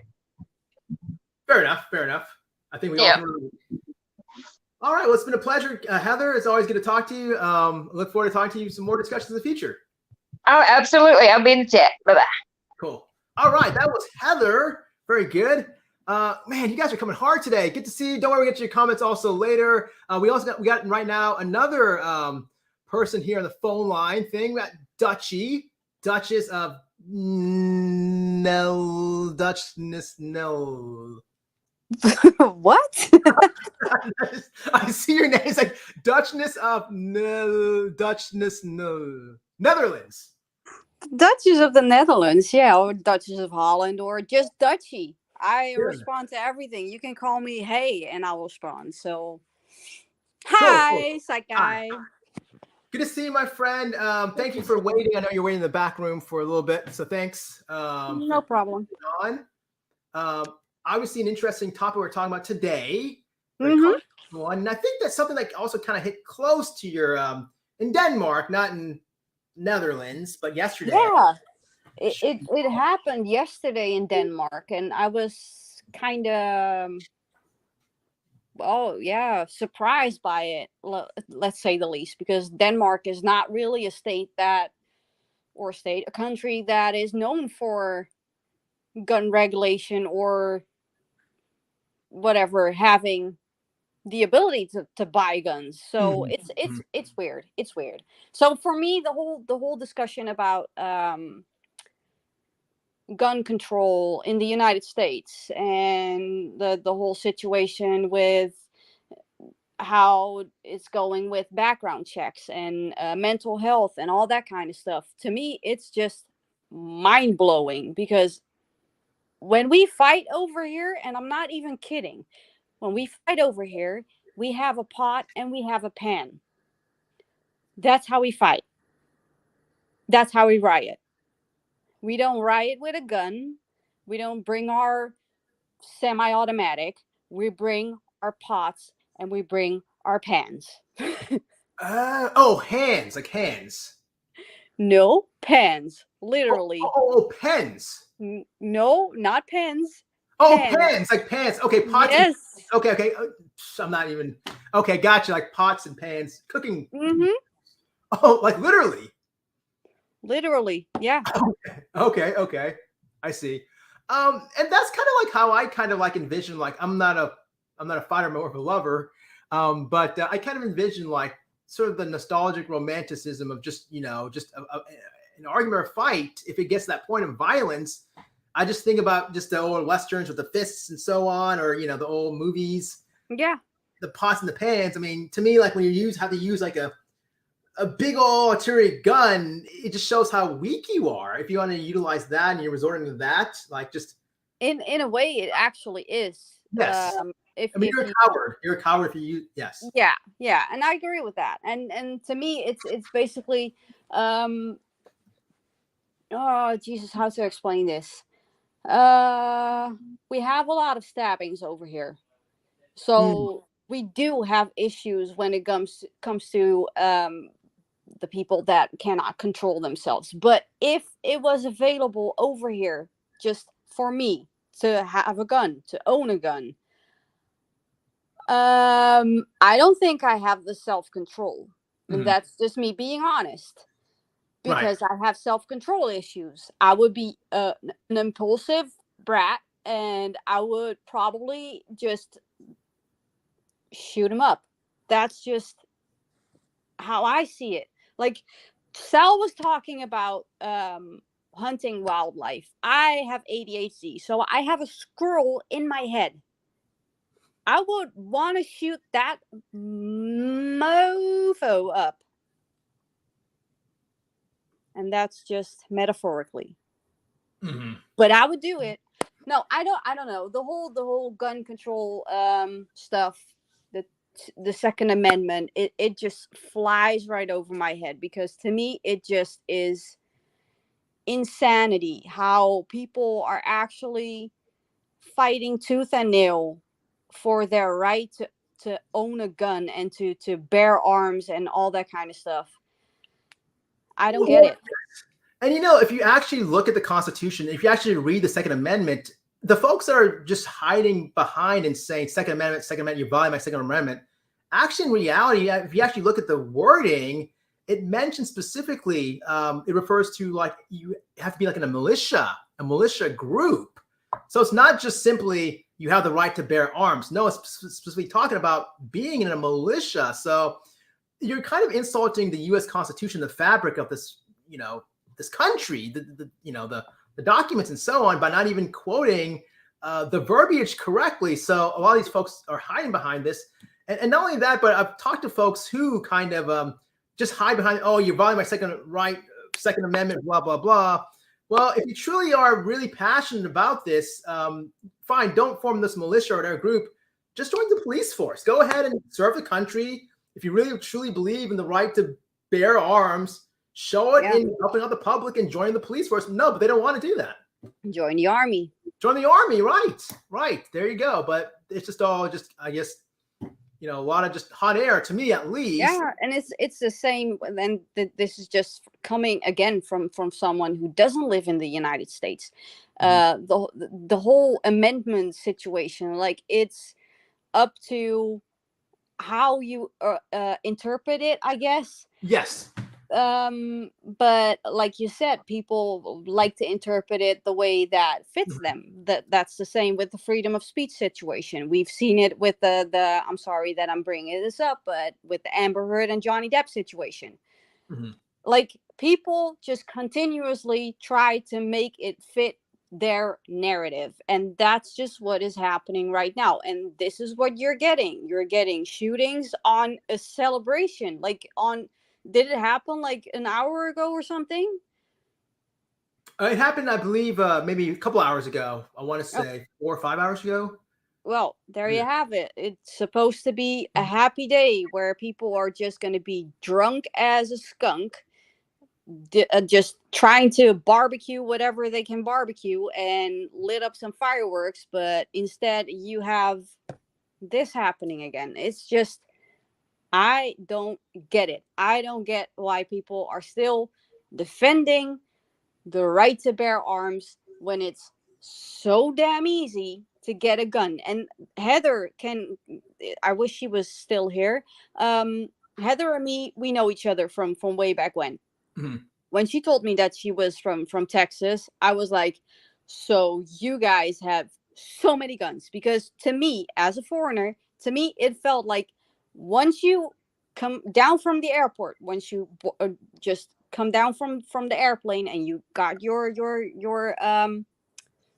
Fair enough. I think we all can. All right. Well, it's been a pleasure, Heather. It's always good to talk to you. Look forward to talking to you some more discussions in the future. Oh, absolutely. I'll be in the chat. Bye-bye. Cool. All right. That was Heather. Very good. Man, you guys are coming hard today. Good to see you. Don't worry, we'll get to your comments also later. We got right now another person here on the phone line thing. We got Duchess of Dutchness. What? I see your name. It's like Dutchness of Netherlands. Duchess of the Netherlands, yeah, or Duchess of Holland, or just Dutchie. I respond to everything. You can call me hey, and I will respond. So, hi, psych guy. Good to see you, my friend. Thank you for waiting. I know you're waiting in the back room for a little bit, so thanks. No problem. Obviously, an interesting topic we're talking about today. Mm-hmm. One, and I think that's something that also kind of hit close to your in Denmark, not in Netherlands, but yesterday. Yeah, it happened yesterday in Denmark, and I was kind of surprised by it. Let's say the least, because Denmark is not really a country that is known for gun regulation or whatever, having the ability to buy guns. So it's weird. It's weird. So for me, the whole discussion about gun control in the United States and the whole situation with how it's going with background checks and mental health and all that kind of stuff, to me it's just mind-blowing, because when we fight over here, and I'm not even kidding, when we fight over here, we have a pot and we have a pan. That's how we fight. That's how we riot. We don't riot with a gun. We don't bring our semi-automatic. We bring our pots and we bring our pans. Hands, like hands. No, pens. Literally. Pens. No, not pens. Pens, like pans. Okay, pots. Yes. Okay. I'm not even. Okay, gotcha. Like pots and pans, cooking. Mm-hmm. Oh, like literally. Literally, yeah. Okay. I see. And that's kind of like how I kind of like envision. Like I'm not a fighter, more of a lover. But I kind of envision like sort of the nostalgic romanticism of just an argument or fight. If it gets to that point of violence, I just think about just the old westerns with the fists and so on, or the old movies. Yeah. The pots and the pans. I mean, to me, like when you have to use like a big old artillery gun, it just shows how weak you are. If you want to utilize that and you're resorting to that, like just in a way, it actually is. Yes. You're a coward. You're a coward if you use. Yes. Yeah, and I agree with that. And to me, it's basically, oh Jesus, how to explain this? We have a lot of stabbings over here, so we do have issues when it comes to the people that cannot control themselves. But if it was available over here just for me to have a gun, to own a gun, I don't think I have the self-control. And that's just me being honest. Because I have self-control issues. I would be an impulsive brat, and I would probably just shoot him up. That's just how I see it. Like Sal was talking about hunting wildlife. I have ADHD, so I have a squirrel in my head. I would want to shoot that mofo up. And that's just metaphorically. Mm-hmm. But I would do it. No, I don't know. The whole gun control stuff, the Second Amendment, it just flies right over my head, because to me it just is insanity how people are actually fighting tooth and nail for their right to own a gun and to bear arms and all that kind of stuff. I don't get it. And if you actually look at the Constitution, if you actually read the Second Amendment, the folks that are just hiding behind and saying Second Amendment, you violate my Second Amendment, actually in reality, if you actually look at the wording, it mentions specifically, it refers to like you have to be like in a militia group. So it's not just simply you have the right to bear arms. No, it's specifically talking about being in a militia. So you're kind of insulting the U.S. Constitution, the fabric of this, this country, the documents and so on, by not even quoting the verbiage correctly. So a lot of these folks are hiding behind this. And not only that, but I've talked to folks who kind of just hide behind, oh, you're violating my Second Amendment, blah, blah, blah. Well, if you truly are really passionate about this, fine, don't form this militia or their group. Just join the police force. Go ahead and serve the country. If you really truly believe in the right to bear arms, show it in helping out the public and join the police force. No, but they don't want to do that. Join the army. Join the army, right. There you go. But it's just all just, I guess, a lot of just hot air to me, at least. Yeah, and it's the same. And this is just coming again from someone who doesn't live in the United States. The whole amendment situation, like, it's up to how you interpret it, I guess. Yes. But like you said, people like to interpret it the way that fits them. That's the same with the freedom of speech situation. We've seen it with the I'm sorry that I'm bringing this up, but with the Amber Heard and Johnny Depp situation. Mm-hmm. Like, people just continuously try to make it fit their narrative, and that's just what is happening right now. And this is what you're getting shootings on a celebration, like did it happen like an hour ago or something? It happened, I believe, maybe a couple hours ago. I want to say 4 or 5 hours ago. Well, there you have it. It's supposed to be a happy day where people are just going to be drunk as a skunk, just trying to barbecue whatever they can barbecue and lit up some fireworks. But instead, you have this happening again. It's just, I don't get it. I don't get why people are still defending the right to bear arms when it's so damn easy to get a gun. And Heather I wish she was still here. Heather and me, we know each other from way back when. Mm-hmm. When she told me that she was from Texas, I was like, so you guys have so many guns? Because to me, as a foreigner, it felt like, once you come down from the airport, once you just come down from the airplane and you got your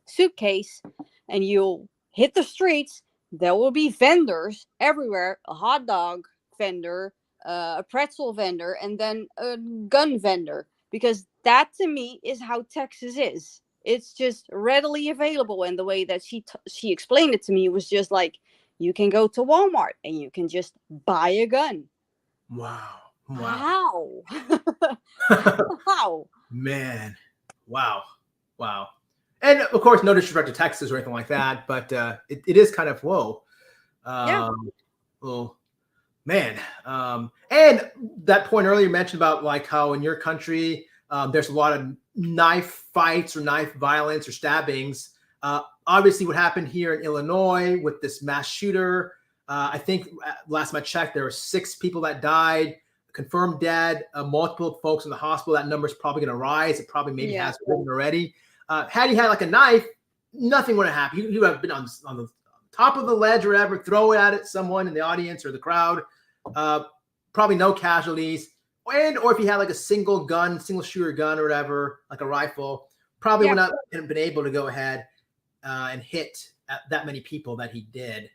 suitcase and you hit the streets, there will be vendors everywhere, a hot dog vendor, a pretzel vendor, and then a gun vendor. Because that, to me, is how Texas is. It's just readily available. And the way that she explained it to me was just like, you can go to Walmart and you can just buy a gun. Wow. How? How? Man. Wow. And of course, no disrespect to Texas or anything like that, but it is kind of whoa. Well, man. And that point earlier you mentioned about like how in your country there's a lot of knife fights or knife violence or stabbings. Obviously, what happened here in Illinois with this mass shooter, I think last time I checked, there were 6 people that died, confirmed dead, multiple folks in the hospital. That number is probably going to rise. It probably maybe has risen already. Had he had like a knife, nothing would have happened. You would have been on the top of the ledge or whatever, throw it at someone in the audience or the crowd. Probably no casualties. Or if he had like a single shooter gun or whatever, like a rifle, probably Yeah. would not have been able to go ahead and hit that many people that he did.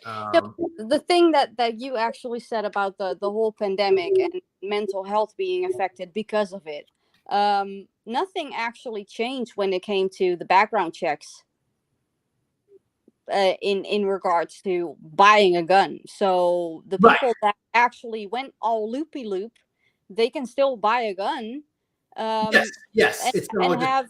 The thing that you actually said about the whole pandemic and mental health being affected because of it, nothing actually changed when it came to the background checks in regards to buying a gun. So the Right. people that actually went all loopy loop, they can still buy a gun. Yes, it's and have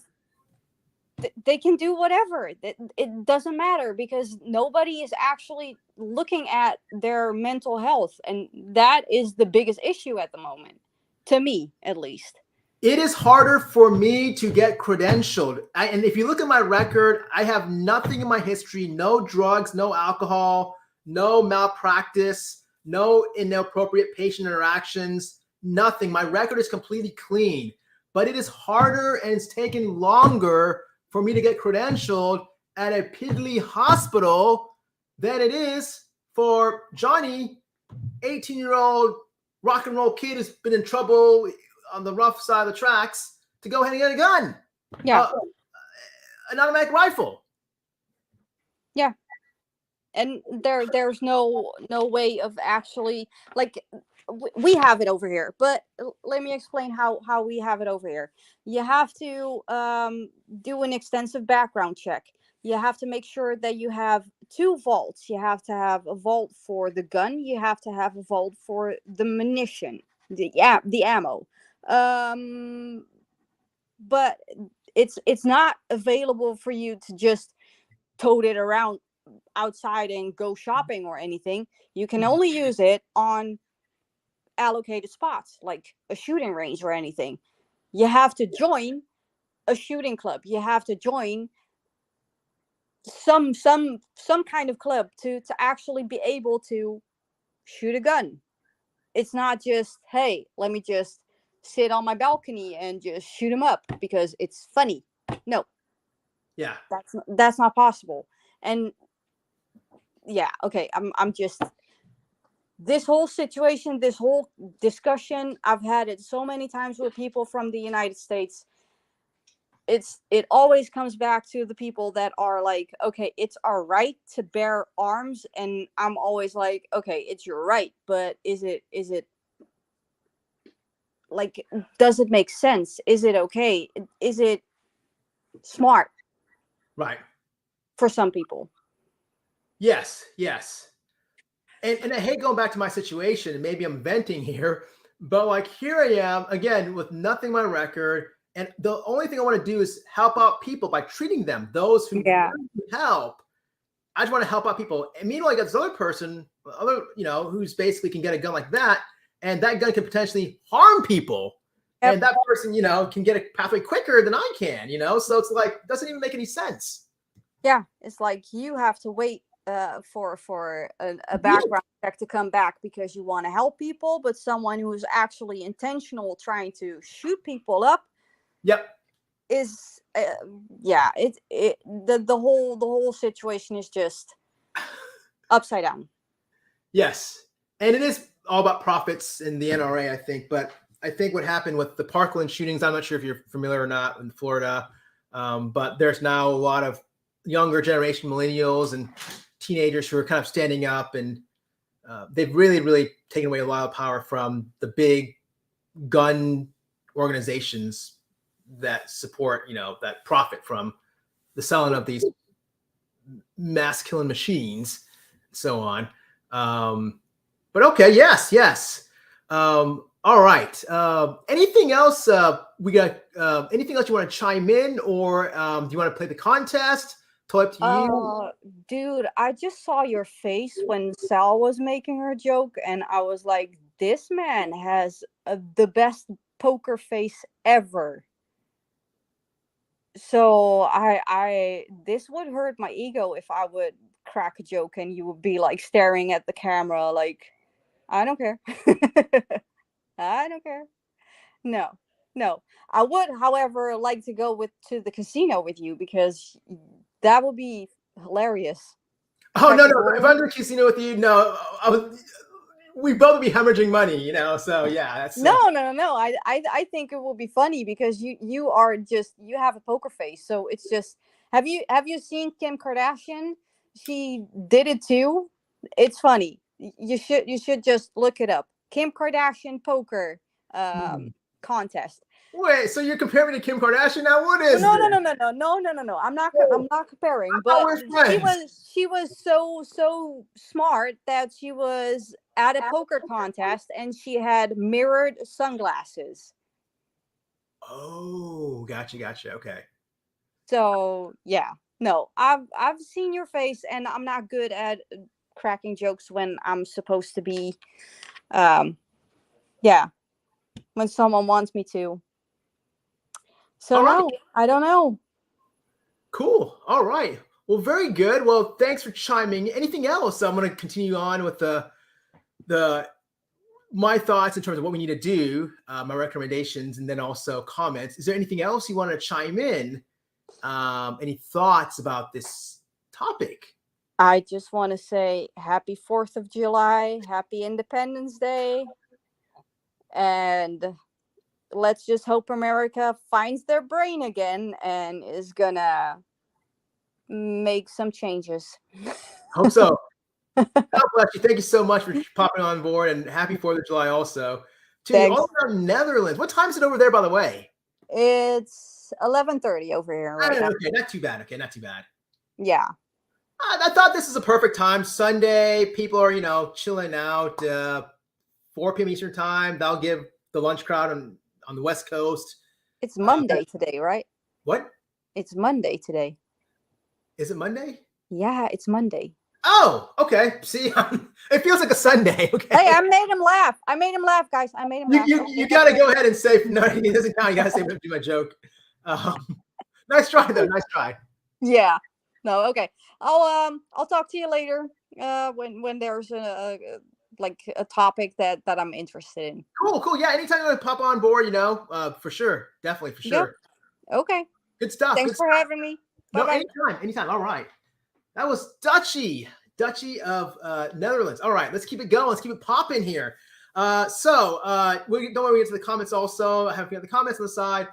they can do whatever. It doesn't matter because nobody is actually looking at their mental health, and that is the biggest issue at the moment, to me at least. It is harder for me to get credentialed. And if you look at my record, I have nothing in my history, no drugs, no alcohol, no malpractice, no inappropriate patient interactions, nothing. My record is completely clean, but it is harder and it's taken longer for me to get credentialed at a piddly hospital than it is for Johnny, 18-year-old rock and roll kid who's been in trouble on the rough side of the tracks, to go ahead and get a gun. Yeah. An automatic rifle. Yeah. And there's no way of actually, like, we have it over here, but let me explain how we have it over here. You have to do an extensive background check. You have to make sure that you have 2 vaults. You have to have a vault for the gun. You have to have a vault for the munition, the ammo. But it's not available for you to just tote it around outside and go shopping or anything. You can only use it on allocated spots like a shooting range or anything. You have to join a shooting club. You have to join some kind of club to actually be able to shoot a gun. It's not just, hey, let me just sit on my balcony and just shoot them up because it's funny. No. Yeah. That's not possible. And yeah, okay, I'm just, this whole situation, this whole discussion, I've had it so many times with people from the United States. It always comes back to the people that are like, okay, it's our right to bear arms, and I'm always like, okay, it's your right, but is it like, does it make sense? Is it okay? Is it smart? Right. For some people. Yes. And I hate going back to my situation, and maybe I'm venting here, but like, here I am again with nothing on my record, and the only thing I want to do is help out people by treating them. Those who need help, I just want to help out people. And meanwhile, I got this other person, who's basically can get a gun like that, and that gun can potentially harm people. Yep. And that person, can get a pathway quicker than I can, So it's like, it doesn't even make any sense. Yeah, it's like you have to wait for a background check to come back because you want to help people, but someone who is actually intentional trying to shoot people up. Yep. Is the whole situation is just upside down. Yes, and it is all about profits in the NRA, I think. But I think what happened with the Parkland shootings, I'm not sure if you're familiar or not in Florida, but there's now a lot of younger generation millennials and teenagers who are kind of standing up, and they've really taken away a lot of power from the big gun organizations that support, that profit from the selling of these mass killing machines and so on. But okay, yes. All right. Anything else? We got anything else you want to chime in, or do you want to play the contest? Totally up to you. Dude, I just saw your face when Sal was making her joke, and I was like, this man has the best poker face ever. So I this would hurt my ego if I would crack a joke and you would be like staring at the camera like, I don't care. I don't care. No. I would, however, like to go to the casino with you because that would be hilarious. Oh, no. If I'm doing casino with you, no. we both be hemorrhaging money, you know. So yeah, that's No. I think it will be funny because you are just, you have a poker face. So it's just, have you seen Kim Kardashian? She did it too. It's funny. You should just look it up. Kim Kardashian poker contest. Wait, so you're comparing me to Kim Kardashian now? What is No. this? I'm not comparing, I thought but we're friends. she was so smart that she was at a poker contest and she had mirrored sunglasses. Oh, gotcha. Okay. So yeah, no, I've seen your face, and I'm not good at cracking jokes when I'm supposed to be. Yeah, when someone wants me to. So All right. no, I don't know. Cool. All right. Well, very good. Well, thanks for chiming. Anything else? I'm going to continue on with the my thoughts in terms of what we need to do, my recommendations, and then also comments. Is there anything else you want to chime in? Any thoughts about this topic? I just want to say happy 4th of July, happy Independence Day, and let's just hope America finds their brain again and is gonna make some changes. Hope so. God bless you. Thank you so much for popping on board, and happy 4th of July also. To Thanks. all around Netherlands. What time is it over there, by the way? It's 11:30 over here right now. Okay, not too bad. Okay, not too bad. Yeah. I thought this is a perfect time. Sunday, people are, you know, chilling out. 4 p.m. Eastern time. That'll give the lunch crowd on the West Coast. It's Monday today, right? What? It's Monday today. Is it Monday? Yeah, it's Monday. Oh, okay. See, it feels like a Sunday. Okay. Hey, I made him laugh. Guys. I made him laugh. You got to go ahead and say, no, it doesn't count. You got to say, do my joke. Nice try, though. Nice try. Yeah. No, okay. I'll talk to you later. When there's a topic that I'm interested in. Cool. Yeah, anytime you want to pop on board, you know, for sure. Definitely, for sure. Yep. Okay. Good stuff. Thanks for having me. Bye-bye. No, anytime. All right. That was Duchy of Netherlands. All right, let's keep it going. Let's keep it popping here. So we don't want to get to the comments also. I have the comments on the side.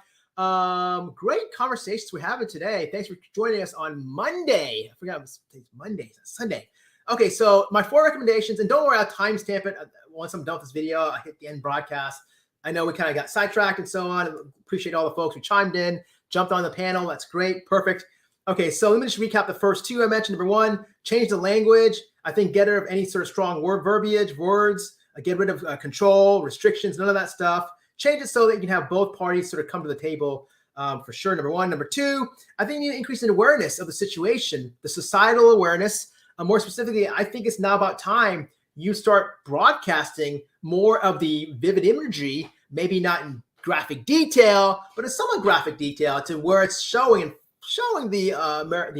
Great conversations we're having today. Thanks for joining us on Monday. I forgot it was Monday, Sunday. Okay, so my 4 recommendations, and don't worry, I'll timestamp it. Once I'm done with this video, I hit the end broadcast. I know we kind of got sidetracked and so on. Appreciate all the folks who chimed in, jumped on the panel. That's great. Perfect. Okay, so let me just recap the first 2 I mentioned. Number 1, change the language. I think get rid of any sort of strong verbiage, words, get rid of control, restrictions, none of that stuff. Change it so that you can have both parties sort of come to the table for sure. Number 1. Number 2, I think you need to increase in awareness of the situation, the societal awareness. More specifically, I think it's now about time you start broadcasting more of the vivid imagery, maybe not in graphic detail, but in somewhat graphic detail to where it's showing the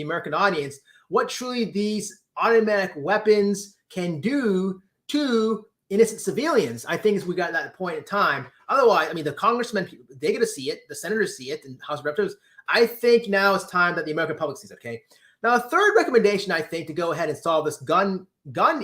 American audience what truly these automatic weapons can do to innocent civilians. I think as we got that point in time. Otherwise, I mean, the congressmen, they get to see it, the senators see it, and House of Representatives. I think now it's time that the American public sees it, okay? Now, a third recommendation, I think, to go ahead and solve this gun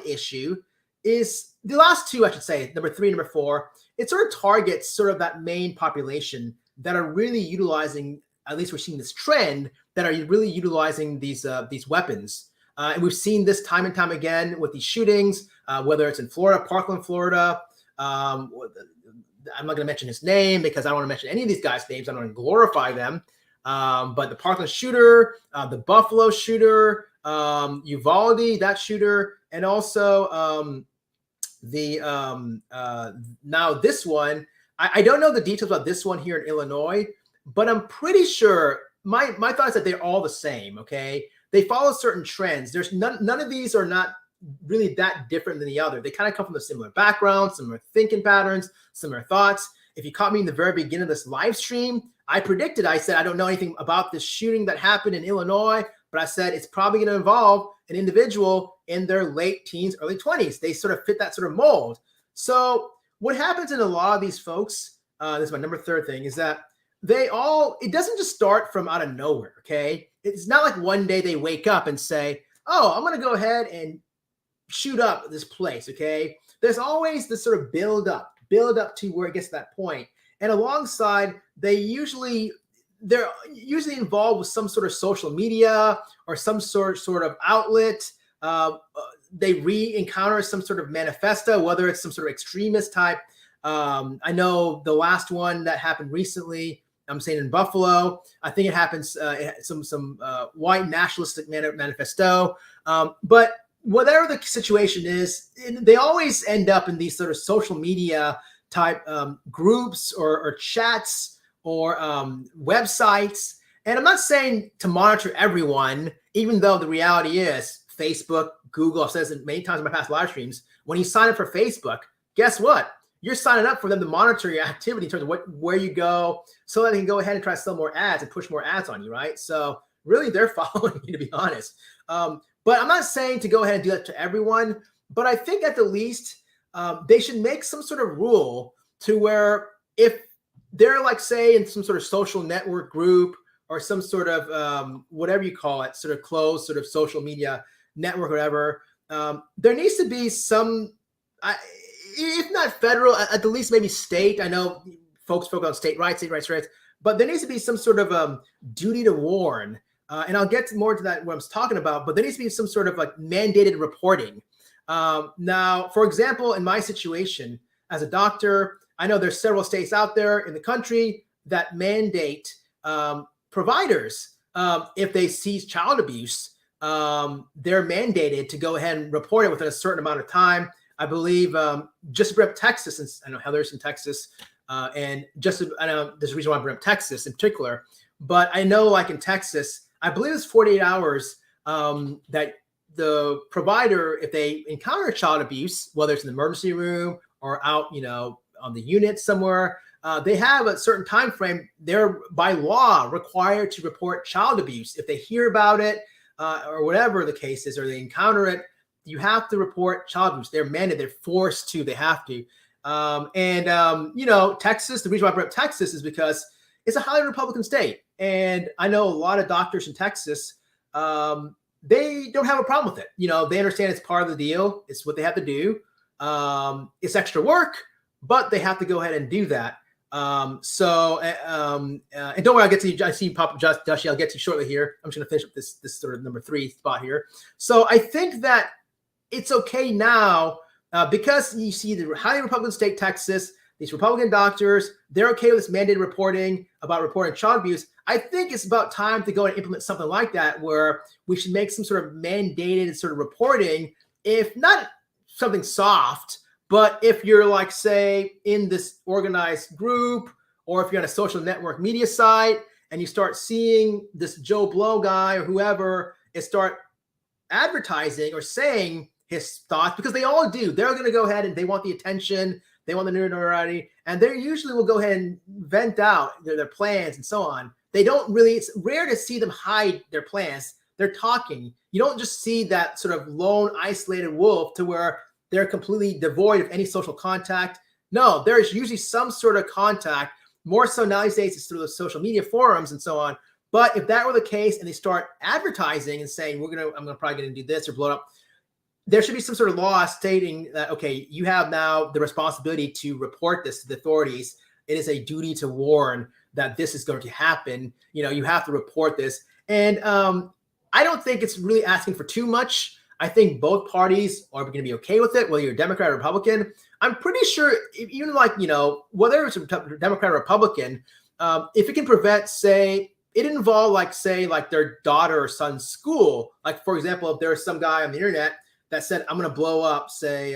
issue is the last 2, I should say, number 3, number 4. It sort of targets sort of that main population that are really utilizing, at least we're seeing this trend, that are really utilizing these weapons. And we've seen this time and time again with these shootings, whether it's in Florida, Parkland, Florida. I'm not going to mention his name because I don't want to mention any of these guys' names. I don't want to glorify them. But the Parkland shooter, the Buffalo shooter, Uvalde, that shooter, and also now this one. I don't know the details about this one here in Illinois, but I'm pretty sure my thought is that they're all the same. Okay, they follow certain trends. There's none of these are not really that different than the other. They kind of come from a similar background, similar thinking patterns, similar thoughts. If you caught me in the very beginning of this live stream, I said, I don't know anything about this shooting that happened in Illinois, but I said it's probably going to involve an individual in their late teens, early 20s. They sort of fit that sort of mold. So what happens in a lot of these folks, this is my number 3rd thing, is that it doesn't just start from out of nowhere, okay? It's not like one day they wake up and say, oh, I'm going to go ahead and shoot up this place, okay, there's always this sort of build up to where it gets to that point. And alongside, they're usually involved with some sort of social media or some sort of outlet. They encounter some sort of manifesto, whether it's some sort of extremist type. I know the last one that happened recently, I'm saying in Buffalo, I think it happens, some white nationalistic manifesto. But whatever the situation is, they always end up in these sort of social media type groups or chats or websites. And I'm not saying to monitor everyone, even though the reality is Facebook, Google, I've said this many times in my past live streams, when you sign up for Facebook, guess what? You're signing up for them to monitor your activity in terms of where you go, so that they can go ahead and try to sell more ads and push more ads on you, right? So really, they're following you, to be honest. But I'm not saying to go ahead and do that to everyone, but I think at the least they should make some sort of rule to where if they're like, say, in some sort of social network group or some sort of whatever you call it, sort of closed sort of social media network, or whatever, there needs to be some, if not federal, at the least maybe state. I know folks focus on state rights, but there needs to be some sort of duty to warn. And I'll get more to that, what I'm talking about, but there needs to be some sort of like mandated reporting. Now, for example, in my situation as a doctor, I know there's several states out there in the country that mandate providers, if they see child abuse, they're mandated to go ahead and report it within a certain amount of time. I believe just to bring up Texas, and I know Heather's in Texas, and I know there's a reason why I bring up Texas in particular, but I know like in Texas, I believe it's 48 hours that the provider, if they encounter child abuse, whether it's in the emergency room or out, on the unit somewhere, they have a certain time frame. They're by law required to report child abuse. If they hear about it or whatever the case is, or they encounter it, you have to report child abuse. They're mandated. They're forced to. They have to. Texas. The reason why I brought up Texas is because it's a highly Republican state, and I know a lot of doctors in Texas. They don't have a problem with it. They understand it's part of the deal. It's what they have to do. It's extra work, but they have to go ahead and do that. And don't worry, I'll get to you. I see you pop up, Josh. I'll get to you shortly here. I'm just going to finish up this sort of number 3 spot here. So I think that it's okay now because you see the highly Republican state, Texas, these Republican doctors, they're okay with this mandated reporting about reporting child abuse. I think it's about time to go and implement something like that, where we should make some sort of mandated sort of reporting, if not something soft, but if you're like, say, in this organized group, or if you're on a social network media site and you start seeing this Joe Blow guy or whoever is start advertising or saying his thoughts, because they all do. They're going to go ahead and they want the attention, they want the notoriety, and they usually will go ahead and vent out their plans and so on. They don't really, it's rare to see them hide their plans. They're talking. You don't just see that sort of lone, isolated wolf to where they're completely devoid of any social contact. No, there's usually some sort of contact. More so nowadays, it's through the social media forums and so on. But if that were the case and they start advertising and saying, I'm probably going to do this or blow it up, there should be some sort of law stating that, okay, you have now the responsibility to report this to the authorities. It is a duty to warn that this is going to happen. You have to report this. And I don't think it's really asking for too much. I think both parties are going to be okay with it, whether you're a Democrat or Republican. I'm pretty sure, even like, whether it's a Democrat or Republican, if it can prevent, say, it involve like, say, like their daughter or son's school. Like, for example, if there's some guy on the internet that said, I'm going to blow up, say,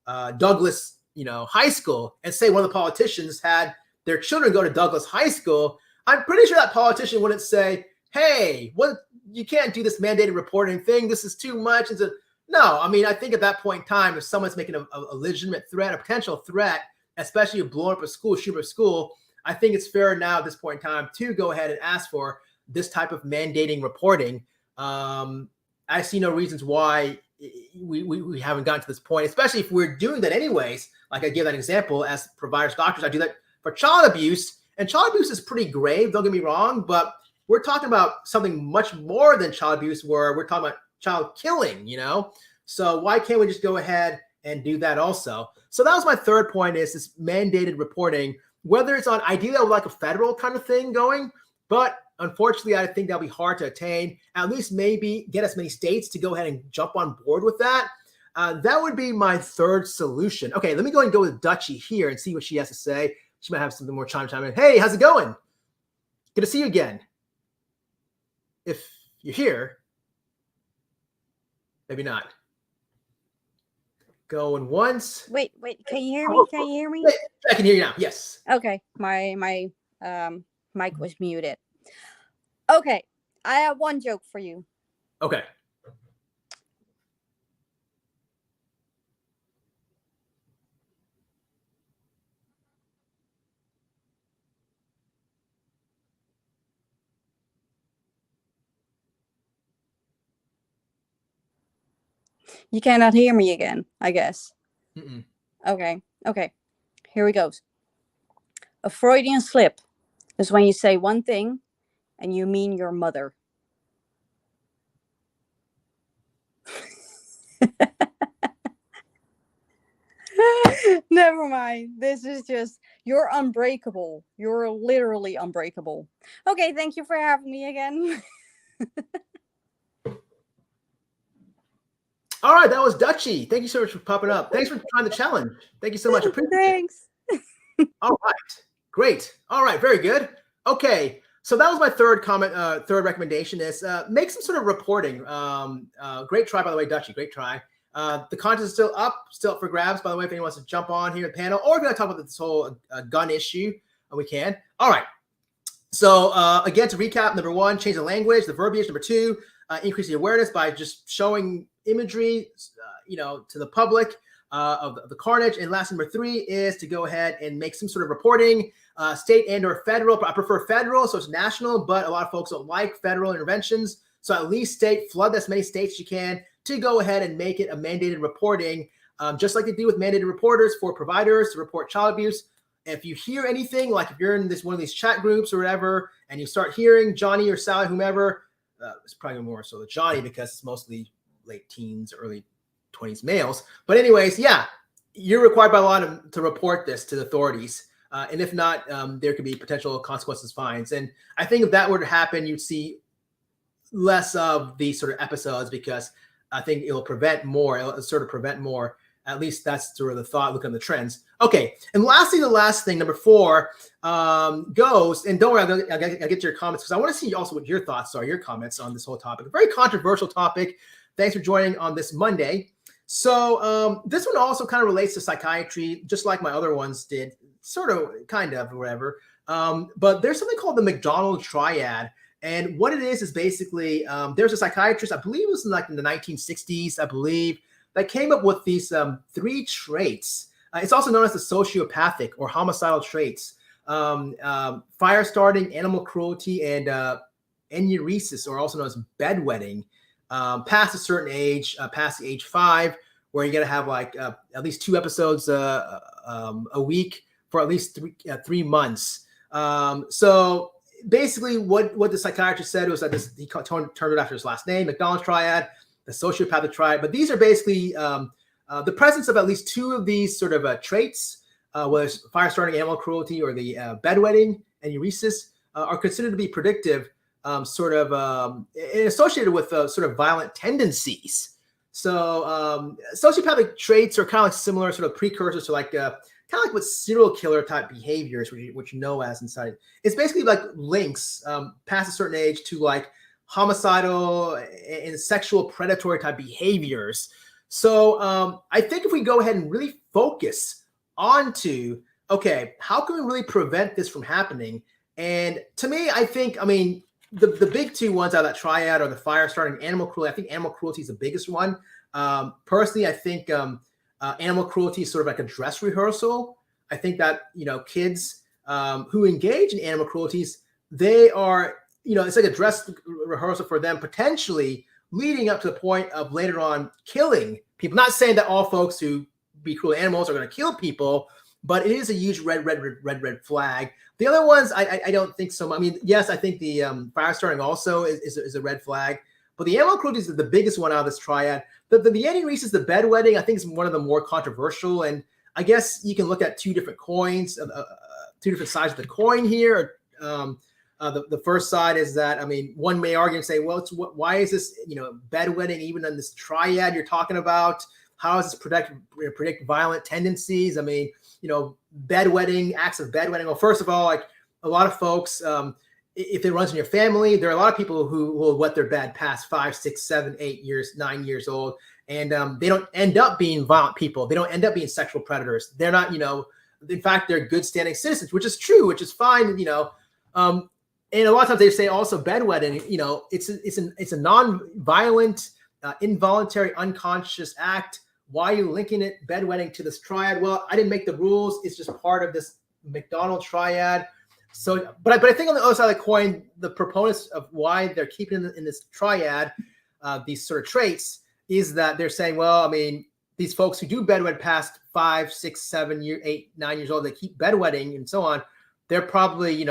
Douglas, high school, and say one of the politicians had their children go to Douglas High School, I'm pretty sure that politician wouldn't say, hey, you can't do this mandated reporting thing. This is too much. No, I mean, I think at that point in time, if someone's making a legitimate threat, a potential threat, especially blowing up a school, shooting up a school, I think it's fair now at this point in time to go ahead and ask for this type of mandating reporting. I see no reasons why we haven't gotten to this point, especially if we're doing that anyways. Like I gave that example as providers, doctors, I do that for child abuse, and child abuse is pretty grave. Don't get me wrong, but we're talking about something much more than child abuse, where we're talking about child killing, So why can't we just go ahead and do that also? So that was my third point, is this mandated reporting, whether it's on, ideally I would like a federal kind of thing going, but unfortunately I think that'll be hard to attain. At least maybe get as many states to go ahead and jump on board with that. That would be my third solution. Okay, let me go and go with Dutchie here and see what she has to say. She might have something more chime in. Hey, how's it going? Good to see you again. If you're here, maybe not. Going once. Wait, can you hear me? Can you hear me? I can hear you now. Yes. Okay, my mic was muted. Okay, I have one joke for you. Okay. You cannot hear me again, I guess. Mm-mm. Okay, here we go. A Freudian slip is when you say one thing and you mean your mother. Never mind. This is just, you're unbreakable. You're literally unbreakable. Okay, thank you for having me again. All right, that was Dutchie. Thank you so much for popping up. Thanks for trying the challenge. Thank you so much. Appreciate Thanks. it. All right, great. All right, very good. Okay, so that was my third comment. Third recommendation is make some sort of reporting. Great try, by the way, Dutchie. Great try. The contest is still up for grabs, by the way, if anyone wants to jump on here at the panel, or if you want to talk about this whole gun issue, we can. All right. So again, to recap, number one, change the language, the verbiage. Number two, increase the awareness by just showing imagery, to the public of the carnage. And last, number three, is to go ahead and make some sort of reporting, state and or federal. I prefer federal, so it's national, but a lot of folks don't like federal interventions. So at least flood as many states as you can to go ahead and make it a mandated reporting, just like they do with mandated reporters for providers to report child abuse. If you hear anything, like if you're in one of these chat groups or whatever, and you start hearing Johnny or Sally, whomever, it's probably more so the Johnny because it's mostly late teens, early 20s males. But anyways, yeah, you're required by law to report this to the authorities. And if not, there could be potential consequences, fines. And I think if that were to happen, you'd see less of these sort of episodes, because I think it'll prevent more. At least that's sort of the thought, look at the trends. Okay, and lastly, the last thing, number four, goes, and don't worry, I'll get to your comments, because I want to see also what your thoughts are, your comments on this whole topic. A very controversial topic. Thanks for joining on this Monday. So this one also kind of relates to psychiatry, just like my other ones did, sort of, kind of, whatever. But there's something called the McDonald Triad. And what it is basically, there's a psychiatrist, I believe it was in the 1960s, I believe, that came up with these three traits. It's also known as the sociopathic or homicidal traits: fire starting, animal cruelty, and enuresis, or also known as bedwetting. Past a certain age, past age 5, where you got to have at least 2 episodes a week for at least 3 months. So basically, what the psychiatrist said was that he turned it after his last name, McDonald's Triad, the sociopathic triad. But these are basically the presence of at least 2 of these sort of traits, was fire starting, animal cruelty, or the bedwetting and enuresis, are considered to be predictive, and associated with sort of violent tendencies. So sociopathic traits are kind of like similar sort of precursors to kind of like what serial killer type behaviors, which you know as inside. It's basically like links past a certain age to like homicidal and sexual predatory type behaviors. So I think if we go ahead and really focus onto, okay, how can we really prevent this from happening? And to me, the big 2 ones out of that triad are the fire starting, animal cruelty. I think animal cruelty is the biggest one. Personally, I think animal cruelty is sort of like a dress rehearsal. I think that, kids who engage in animal cruelties, they are, it's like a dress rehearsal for them, potentially leading up to the point of later on killing people. Not saying that all folks who be cruel to animals are going to kill people, but it is a huge red flag. The other ones, I don't think so. I mean, yes, I think the fire starting also is a red flag, But the animal cruelty is the biggest one out of this triad. The Annie Reese's, the bedwetting, I think is one of the more controversial. And I guess you can look at two different coins, two different sides of the coin here. The first side is that, I mean, one may argue and say, well, why is this, bedwetting even in this triad you're talking about? How does this predict violent tendencies? I mean, bedwetting, acts of bedwetting. Well, first of all, like a lot of folks, if it runs in your family, there are a lot of people who will wet their bed past 5, 6, 7, 8 years, 9 years old. And they don't end up being violent people. They don't end up being sexual predators. They're not, in fact, they're good standing citizens, which is true, which is fine, and a lot of times they say also bedwetting, it's a non-violent, involuntary, unconscious act. Why are you linking it, bedwetting, to this triad? Well, I didn't make the rules. It's just part of this McDonald triad. So, but I think on the other side of the coin, the proponents of why they're keeping in this triad, these sort of traits, is that they're saying, well, I mean, these folks who do bedwet past 5, 6, 7, 8, 9 years old, they keep bedwetting and so on. They're probably,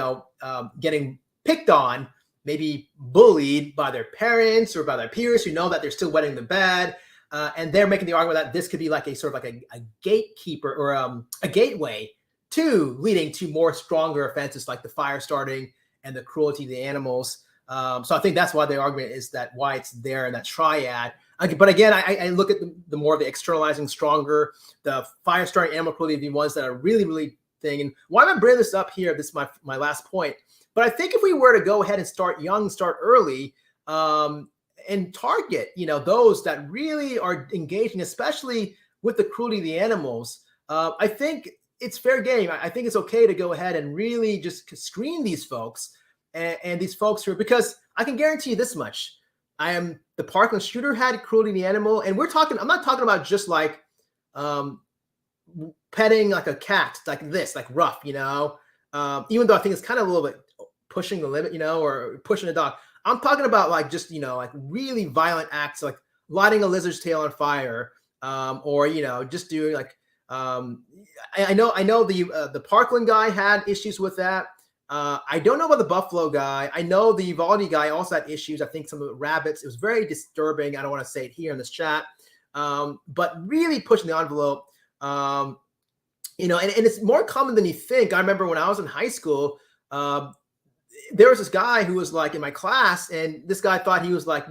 getting picked on, maybe bullied by their parents or by their peers who know that they're still wetting the bed. And they're making the argument that this could be like a sort of like a gatekeeper or a gateway to leading to more stronger offenses like the fire starting and the cruelty to the animals. So I think that's why the argument is that why it's there in that triad. But again, I look at the more of the externalizing stronger, the fire starting, animal cruelty, the ones that are really, really thing. And why am I bringing this up here? This is my last point. But I think if we were to go ahead and start young, start early, and target, those that really are engaging, especially with the cruelty of the animals, I think it's fair game. I think it's okay to go ahead and really just screen these folks and these folks who are, because I can guarantee you this much. The Parkland shooter had cruelty to the animal, and I'm not talking about just like petting like a cat, like this, like rough, even though I think it's kind of a little bit pushing the limit, or pushing a dog. I'm talking about like just, like really violent acts, like lighting a lizard's tail on fire, or, just doing like, I know the Parkland guy had issues with that. I don't know about the Buffalo guy. I know the Uvalde guy also had issues. I think some of the rabbits, it was very disturbing. I don't want to say it here in this chat, but really pushing the envelope, and it's more common than you think. I remember when I was in high school, there was this guy who was like in my class, and this guy thought he was like,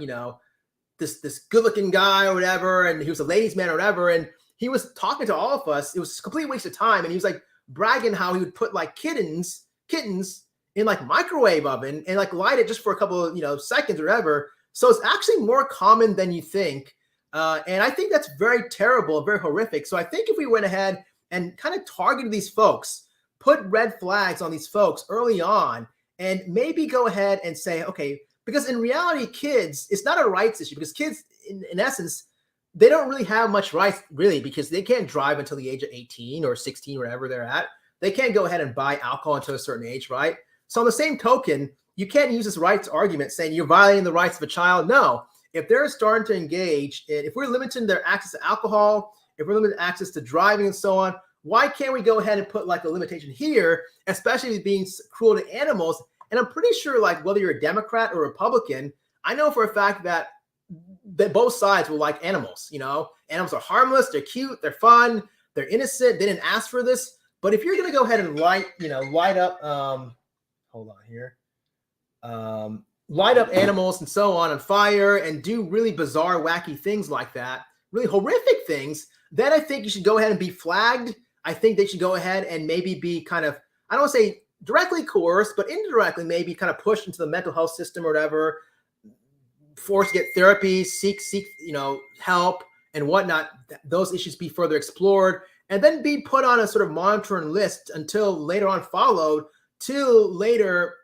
this good looking guy or whatever. And he was a ladies' man or whatever. And he was talking to all of us. It was a complete waste of time. And he was like bragging how he would put like kittens in like microwave oven and like light it just for a couple of, seconds or whatever. So it's actually more common than you think. And I think that's very terrible, very horrific. So I think if we went ahead and kind of targeted these folks, put red flags on these folks early on, and maybe go ahead and say, okay, because in reality, kids, it's not a rights issue, because kids, in essence, they don't really have much rights, really, because they can't drive until the age of 18 or 16, wherever they're at. They can't go ahead and buy alcohol until a certain age, right? So on the same token, you can't use this rights argument saying you're violating the rights of a child. No, if they're starting to engage, if we're limiting their access to alcohol, if we're limiting access to driving and so on, why can't we go ahead and put like a limitation here, especially being cruel to animals? And I'm pretty sure, like, whether you're a Democrat or Republican, I know for a fact that both sides will like animals. Animals are harmless, they're cute, they're fun, they're innocent, they didn't ask for this. But if you're going to go ahead and light up, hold on here, light up animals and so on fire and do really bizarre, wacky things like that, really horrific things, then I think you should go ahead and be flagged. I think they should go ahead and maybe be kind of, I don't want to say directly coerced, but indirectly maybe kind of pushed into the mental health system or whatever, forced to get therapy, seek help and whatnot. Those issues be further explored, and then be put on a sort of monitoring list until later on followed, till later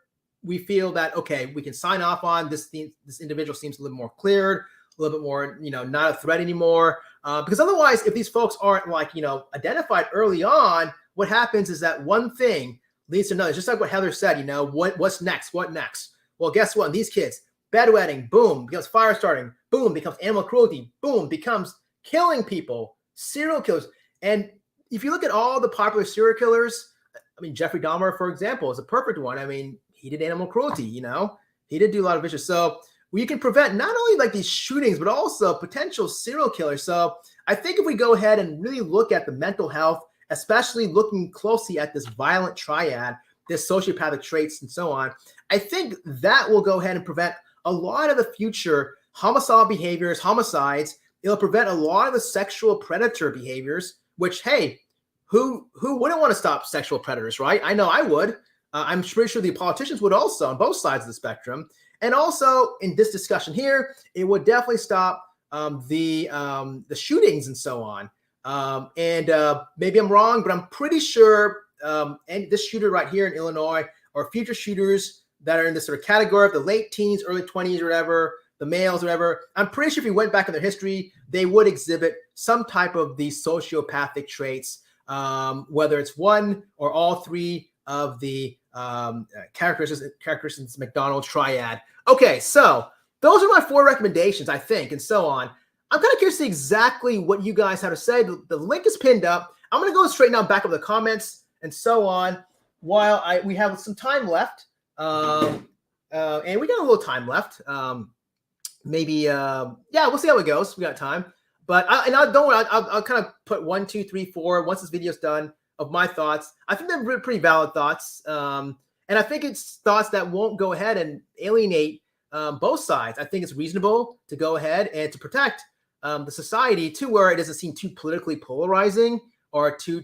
we feel that, okay, we can sign off on this. This individual seems a little more cleared, a little bit more, not a threat anymore. Because otherwise, if these folks aren't identified early on, what happens is that one thing leads to another. It's just like what Heather said, what's next? What next? Well, guess what? These kids, bedwetting, boom, becomes fire starting, boom, becomes animal cruelty, boom, becomes killing people, serial killers. And if you look at all the popular serial killers, I mean, Jeffrey Dahmer, for example, is a perfect one. I mean, he did animal cruelty, he did do a lot of vicious. So we can prevent not only like these shootings, but also potential serial killers. So I think if we go ahead and really look at the mental health, especially looking closely at this violent triad, this sociopathic traits and so on, I think that will go ahead and prevent a lot of the future homicidal behaviors, homicides. It'll prevent a lot of the sexual predator behaviors, which, hey, who wouldn't want to stop sexual predators, right? I know I would. I'm pretty sure the politicians would also on both sides of the spectrum. And also in this discussion here, it would definitely stop the shootings and so on. Maybe I'm wrong, but I'm pretty sure and this shooter right here in Illinois or future shooters that are in this sort of category of the late teens, early 20s or whatever, the males or whatever, I'm pretty sure if you went back in their history, they would exhibit some type of these sociopathic traits, whether it's one or all three of the characteristics McDonald's triad. Okay, so those are my 4 recommendations, I think, and so on. I'm kind of curious to see exactly what you guys have to say. The link is pinned up. I'm going to go straight now back up the comments and so on while we have some time left. And we got a little time left. Yeah, we'll see how it goes. We got time. But don't worry, I'll kind of put 1, 2, 3, 4 once this video's done of my thoughts. I think they're pretty valid thoughts. And I think it's thoughts that won't go ahead and alienate both sides. I think it's reasonable to go ahead and to protect the society to where it doesn't seem too politically polarizing or too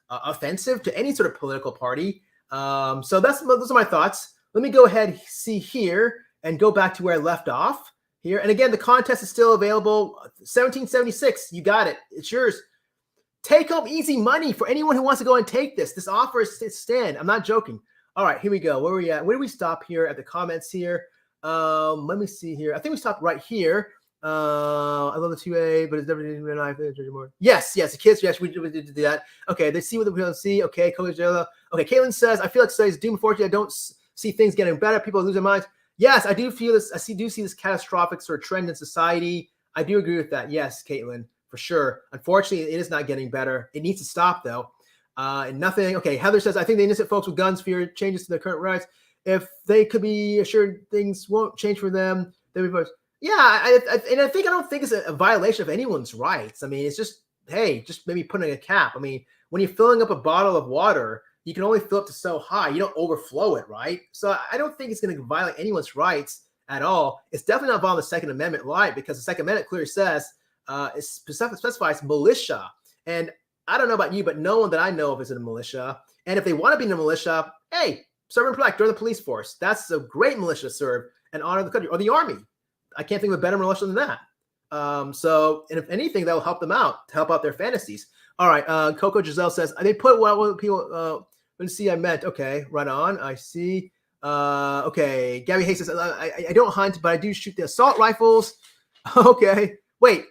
offensive to any sort of political party. So those are my thoughts. Let me go ahead and see here and go back to where I left off here. And again, the contest is still available. 1776, you got it. It's yours. Take home easy money for anyone who wants to go and take this. This offer is stand. I'm not joking. All right, here we go. Where are we at? Where do we stop here at the comments here? Let me see here. I think we stopped right here. I love the 2A, but it's never been life anymore. Yes, the kids. Yes, we did do that. Okay, they see what we don't see. Okay, Coach Jella. Okay, Caitlin says, I feel like society's doom and fortune. I don't see things getting better. People lose their minds. Yes, I do feel this. Do see this catastrophic sort of trend in society. I do agree with that. Yes, Caitlin, for sure. Unfortunately, it is not getting better. It needs to stop, though. And nothing. Okay, Heather says, I think the innocent folks with guns fear changes to their current rights. If they could be assured things won't change for them, they'll be voted. Yeah, I don't think it's a violation of anyone's rights. I mean, it's just, hey, just maybe putting a cap. I mean, when you're filling up a bottle of water, you can only fill up to so high. You don't overflow it, right? So I don't think it's going to violate anyone's rights at all. It's definitely not violating the Second Amendment right, because the Second Amendment clearly says it specifies militia. And I don't know about you, but no one that I know of is in a militia. And if they want to be in a militia, hey, serve and protect. Join the police force. That's a great militia to serve and honor the country, or the army. I can't think of a better militia than that. And if anything, that will help them out to help out their fantasies. All right. Coco Giselle says, they put what people, let's see, I meant. Okay, right on. I see. Okay. Gabby Hayes says, I don't hunt, but I do shoot the assault rifles. Okay. Wait,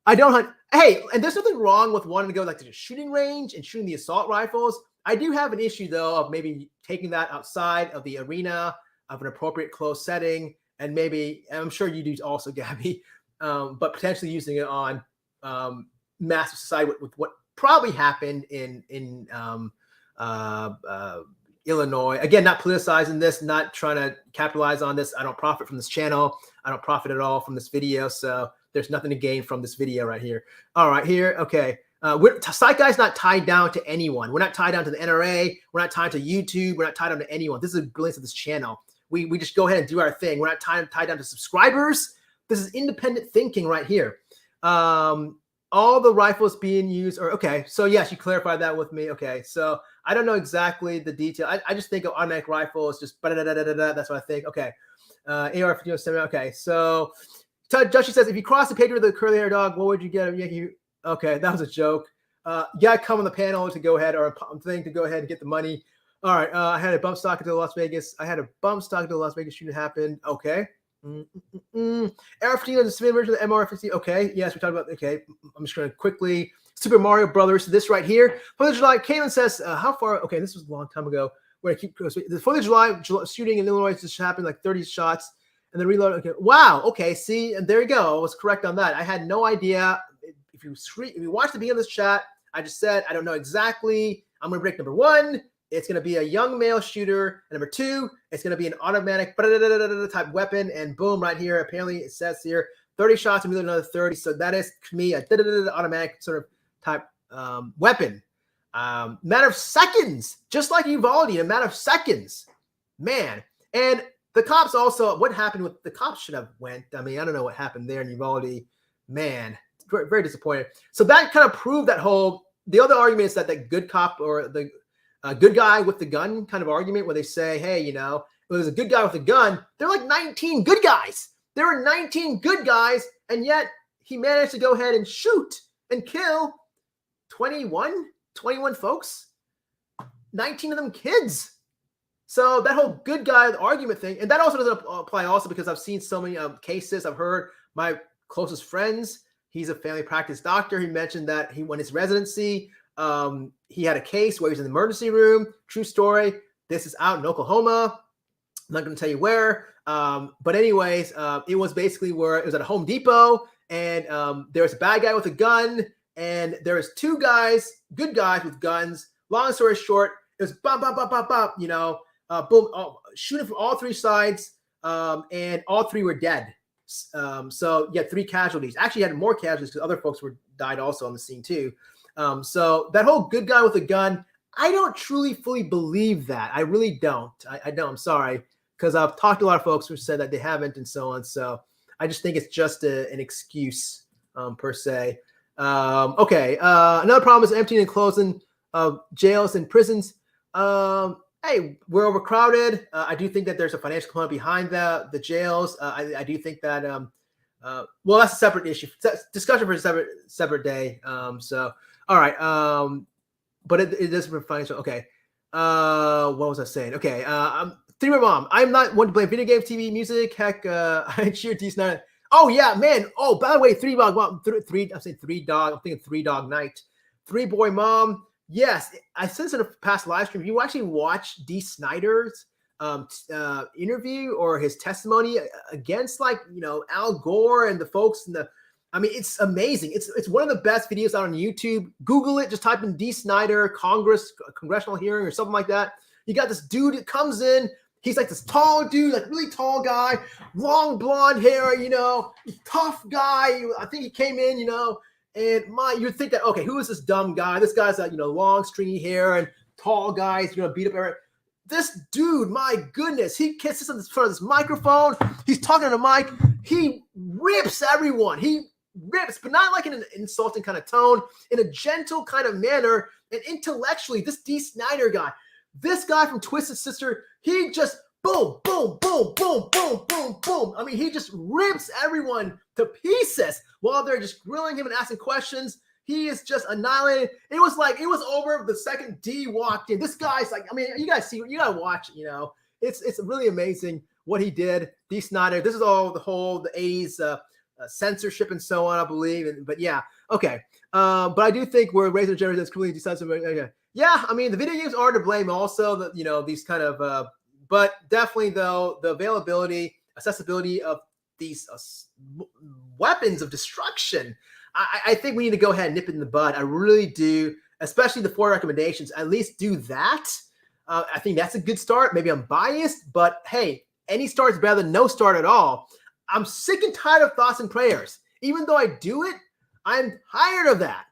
I don't hunt. Hey, and there's nothing wrong with wanting to go like to the shooting range and shooting the assault rifles. I do have an issue, though, of maybe taking that outside of the arena of an appropriate closed setting. And maybe, I'm sure you do also, Gabby, but potentially using it on massive society with what probably happened in Illinois. Again, not politicizing this, not trying to capitalize on this. I don't profit from this channel. I don't profit at all from this video. So there's nothing to gain from this video right here. All right, here. Okay. Psych Guy's not tied down to anyone. We're not tied down to the NRA. We're not tied to YouTube. We're not tied down to anyone. This is the brilliance of this channel. We just go ahead and do our thing. We're not tied down to subscribers. This is independent thinking right here. All the rifles being used are okay. So yes, you clarified that with me. Okay. So I don't know exactly the detail. I just think of automatic rifle is just that's what I think. Okay. AR-1507. Okay. So Joshi says, if you cross the page with a curly hair dog, what would you get? Okay. That was a joke. Yeah, come on the panel to go ahead, or a thing to go ahead and get the money. All right, I had a bump stock into Las Vegas. Shooting happened. Okay. AR-15 is a civilian version of the MR-15. Okay, yes, we talked about. Okay, I'm just going to quickly. Super Mario Brothers. This right here. 4th of July. Caitlin says, how far? Okay, this was a long time ago. We're going to keep the 4th of July shooting in Illinois just happened, like 30 shots, and then reload. Okay, wow. Okay, see, and there you go. I was correct on that. I had no idea. If you watch the beginning of this chat, I just said I don't know exactly. I'm going to break number 1. it's going to be a young male shooter. And number 2, it's going to be an automatic type weapon. And boom, right here, apparently it says here 30 shots and another 30. So that is to me a automatic sort of type weapon. Matter of seconds, just like Uvalde, in a matter of seconds, man. And the cops also, what happened with the cops should have went. I mean, I don't know what happened there in Uvalde, man. Very, very disappointed. So that kind of proved that whole. The other argument is that the good cop or the good guy with the gun kind of argument, where they say, hey, you know, it was a good guy with a gun. There are like 19 good guys. There were 19 good guys, and yet he managed to go ahead and shoot and kill 21 folks, 19 of them kids. So that whole good guy argument thing, and that also doesn't apply also because I've seen so many cases. I've heard my closest friends, he's a family practice doctor. He mentioned that he won his residency. He had a case where he was in the emergency room. True story. This is out in Oklahoma. I'm not going to tell you where. But anyways, it was basically where it was at a Home Depot, and there was a bad guy with a gun, and there was 2 guys, good guys with guns. Long story short, it was bop, bop, bop, bop, bop, you know, boom, shooting from all 3 sides, and all 3 were dead. So you had 3 casualties. Actually, you had more casualties because other folks died also on the scene too. So that whole good guy with a gun, I don't truly fully believe that. I really don't. I don't. I'm sorry, because I've talked to a lot of folks who said that they haven't and so on. So I just think it's just an excuse per se. Okay. Another problem is emptying and closing jails and prisons. Hey, we're overcrowded. I do think that there's a financial component behind the jails. I do think that, well, that's a separate issue. Discussion for a separate day. So, all right. But it is for financial. Okay. What was I saying? Okay. 3 More Mom. I'm not one to blame video games, TV, music. Heck, I cheer D9. Oh yeah, man. Oh, by the way, 3 Dog Mom. I'm saying 3 Dog. I'm thinking 3 Dog Night. 3 Boy Mom. Yes, I said this in a past live stream. If you actually watch D. Snyder's interview or his testimony against, like, you know, Al Gore and the folks in the, I mean, it's amazing. It's one of the best videos out on YouTube. Google it. Just type in D. Snyder congressional hearing or something like that. You got this dude that comes in. He's like this tall dude, like really tall guy, long blonde hair, you know, tough guy. I think he came in, you know. And you'd think that, okay, who is this dumb guy? This guy's you know, long, stringy hair and tall guys, you know, beat up everyone. This dude, my goodness, he kisses in front of this microphone. He's talking to the mic. He rips everyone. He rips, but not like in an insulting kind of tone, in a gentle kind of manner. And intellectually, this D. Snyder guy, this guy from Twisted Sister, he just boom, boom, boom, boom, boom, boom, boom. I mean, he just rips everyone to pieces while they're just grilling him and asking questions. He is just annihilated. It was over the second D walked in. This guy's like, I mean, you guys gotta watch it, you know. It's really amazing what he did. D. Snyder. This is all the 80s censorship and so on, I believe. But yeah, okay. But I do think we're raising a generation that's completely desensitive. Okay. Yeah, I mean, the video games are to blame also. That, you know, these kind of, but definitely though the availability, accessibility of these weapons of destruction, I think we need to go ahead and nip it in the bud. I really do, especially the 4 recommendations. At least do that. I think that's a good start. Maybe I'm biased, but hey, any start is better than no start at all. I'm sick and tired of thoughts and prayers. Even though I do it, I'm tired of that.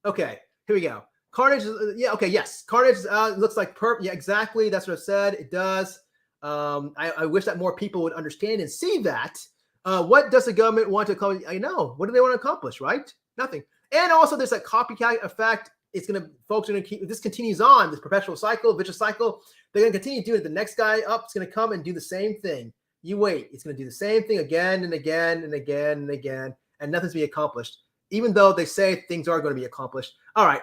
Okay, here we go. Carnage, yeah, okay, yes. Carnage looks like perp. Yeah, exactly. That's what I said. It does. I wish that more people would understand and see that. What does the government want to accomplish? I know. What do they want to accomplish, right? Nothing. And also there's that copycat effect. Folks are going to keep, this continues on, this perpetual cycle, vicious cycle. They're going to continue doing it. The next guy up is going to come and do the same thing. You wait. It's going to do the same thing again and again and again and again, and nothing's being accomplished, even though they say things are going to be accomplished. All right.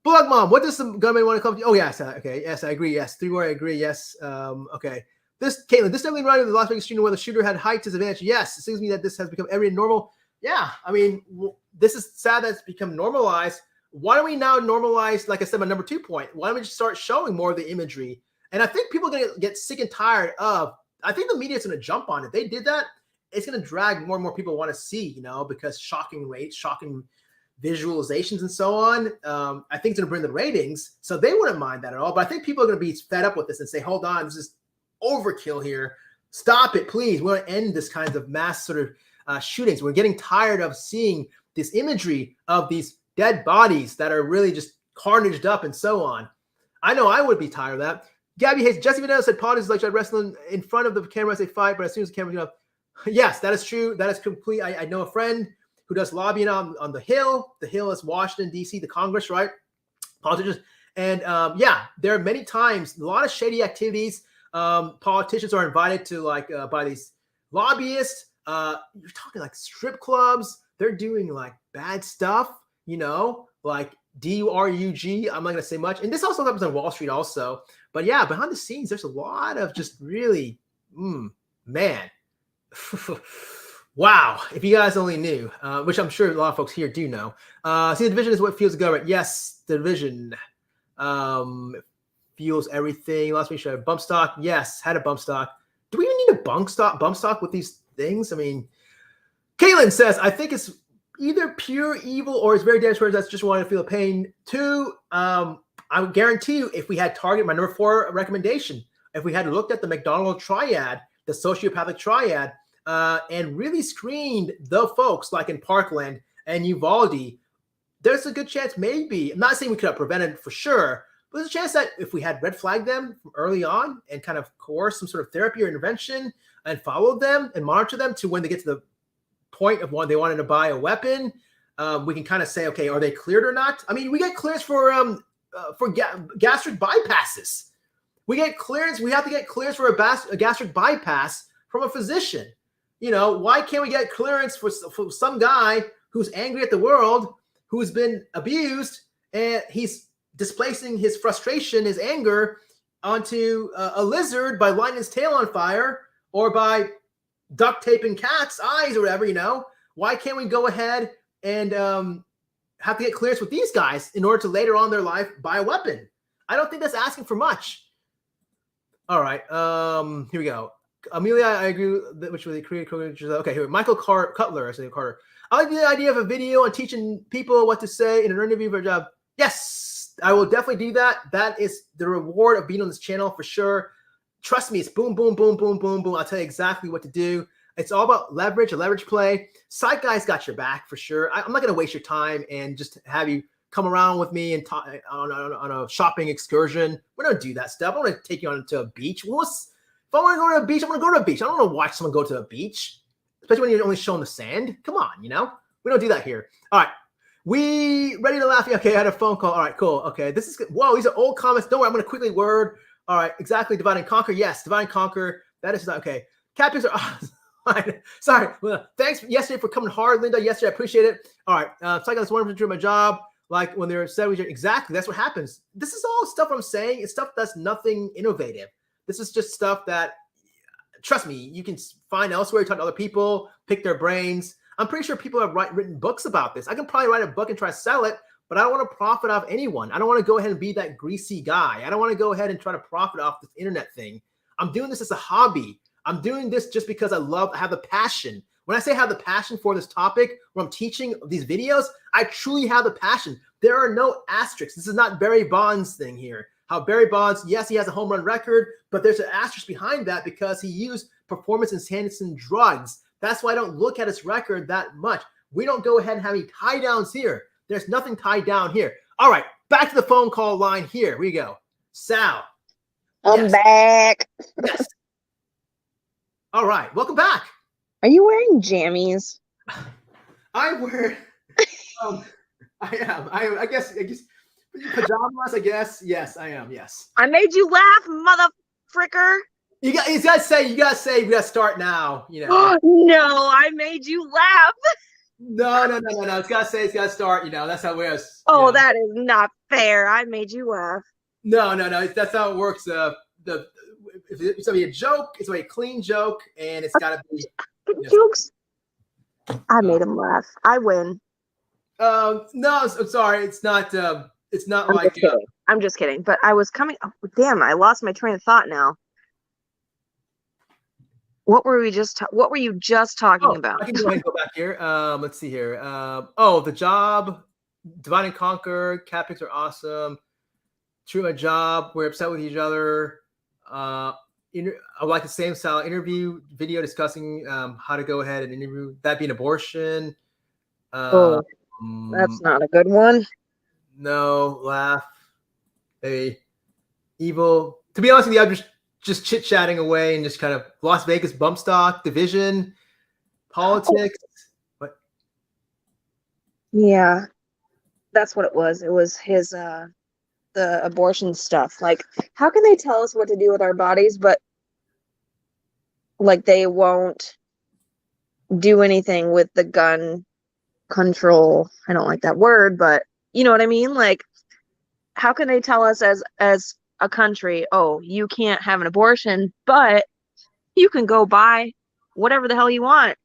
Bullock Mom, what does the government want to accomplish? Oh, yes. Okay. Yes, I agree. Yes. 3 more. I agree. Yes. Okay. Caitlin, this definitely reminded me of the Las Vegas shooting where the shooter had height disadvantage. Yes. It seems to me that this has become every normal. Yeah. I mean, this is sad that it's become normalized. Why don't we now normalize, like I said, my number 2 point? Why don't we just start showing more of the imagery? And I think people are going to get sick and tired of, I think the media is going to jump on it. If they did that, it's going to drag more and more people want to see, you know, because shocking rates, shocking visualizations and so on. I think it's going to bring the ratings, so they wouldn't mind that at all. But I think people are going to be fed up with this and say, hold on, this is overkill here. Stop it, please. We want to end this kind of mass sort of shootings. We're getting tired of seeing this imagery of these dead bodies that are really just carnaged up and so on. I know I would be tired of that. Gabby Hayes, Jesse Vanessa said politics is like wrestling in front of the camera as they fight, but as soon as the camera, yes, that is true. That is complete. I know a friend who does lobbying on the Hill. The Hill is Washington, D.C., the Congress, right? Politicians. And yeah, there are many times, a lot of shady activities. Politicians are invited to by these lobbyists. You're talking like strip clubs. They're doing like bad stuff, like DURUG. I'm not going to say much. And this also happens on Wall Street also. But yeah, behind the scenes, there's a lot of just really, man. Wow. If you guys only knew, which I'm sure a lot of folks here do know. See, the division is what fuels the government. Yes, the division fuels everything. Last week, bump stock. Yes, had a bump stock. Do we even need a bump stock with these things? I mean, Caitlin says, I think it's either pure evil or it's very damaged towards us just wanting to feel pain. Two, I would guarantee you, if we had Target, my number 4 recommendation, if we had looked at the McDonald triad, the sociopathic triad, and really screened the folks like in Parkland and Uvalde, there's a good chance maybe, I'm not saying we could have prevented for sure, but there's a chance that if we had red flagged them from early on and kind of coerced some sort of therapy or intervention and followed them and monitor them to when they get to the point of when they wanted to buy a weapon, we can kind of say, okay, are they cleared or not? I mean, we get clearance for gastric bypasses. We have to get clearance for a gastric bypass from a physician. Why can't we get clearance for some guy who's angry at the world, who's been abused, and he's displacing his frustration, his anger onto a lizard by lighting his tail on fire or by duct taping cats' eyes or whatever, Why can't we go ahead and have to get clearance with these guys in order to later on in their life buy a weapon? I don't think that's asking for much. All right, here we go. Amelia, I agree with which was created. Okay, here, Michael Cutler. I say Carter. I like the idea of a video on teaching people what to say in an interview for a job. Yes, I will definitely do that. That is the reward of being on this channel for sure. Trust me, it's boom, boom, boom, boom, boom, boom. I'll tell you exactly what to do. It's all about leverage, a leverage play. Side Guy's got your back for sure. I'm not going to waste your time and just have you come around with me and talk on a shopping excursion. We don't do that stuff. I want to take you on to a beach. If I want to go to a beach, I want to go to a beach. I don't want to watch someone go to a beach, especially when you're only showing the sand. Come on, we don't do that here. All right. We ready to laugh? Okay, I had a phone call. All right, cool. Okay, this is good. Whoa, these are old comments. Don't worry, I'm going to quickly word. All right, exactly. Divide and conquer. Yes, divide and conquer. That is not okay. Cat pics are sorry. Well, thanks yesterday for coming hard, Linda. Yesterday, I appreciate it. All right, so I got this 1% doing my job. Like when they're said, exactly. That's what happens. This is all stuff I'm saying. It's stuff that's nothing innovative. This is just stuff that, trust me, you can find elsewhere. Talk to other people, pick their brains. I'm pretty sure people have written books about this. I can probably write a book and try to sell it, but I don't want to profit off anyone. I don't want to go ahead and be that greasy guy. I don't want to go ahead and try to profit off this internet thing. I'm doing this as a hobby. I'm doing this just because I have the passion. When I say I have the passion for this topic, when I'm teaching these videos, I truly have the passion. There are no asterisks. This is not Barry Bonds thing here. How Barry Bonds, yes, he has a home run record, but there's an asterisk behind that because he used performance-enhancing drugs. That's why I don't look at his record that much. We don't go ahead and have any tie downs here. There's nothing tied down here. All right, back to the phone call line here. Here we go. Sal. I'm back. Yes. All right, welcome back. Are you wearing jammies? I wear, I am. I guess pajamas, I guess. Yes, I am. Yes. I made you laugh, mother fricker. You gotta say, we gotta start now. No, I made you laugh. No. It's gotta start. That's how it is. Oh, that is not fair. I made you laugh. No. That's how it works. If it's gonna be a joke, it's gonna be a clean joke, and it's gotta be jokes. I made him laugh. I win. No, I'm sorry. It's not. It's not like. I'm just kidding. But I was coming. Oh, damn! I lost my train of thought now. What were you just talking about? I can go ahead and go back here. Let's see here. The job Divide and Conquer, cat pics are awesome. True My Job, we're upset with each other. I like the same style interview video discussing how to go ahead and interview. That being abortion. Oh, that's not a good one. No, laugh. Maybe evil. To be honest with you, I'm just chit-chatting away and just kind of Las Vegas bump stock, division, politics. What? Yeah, that's what it was. It was his the abortion stuff. Like, how can they tell us what to do with our bodies, but like they won't do anything with the gun control? I don't like that word, but you know what I mean? Like, how can they tell us as a country, oh, you can't have an abortion, but you can go buy whatever the hell you want?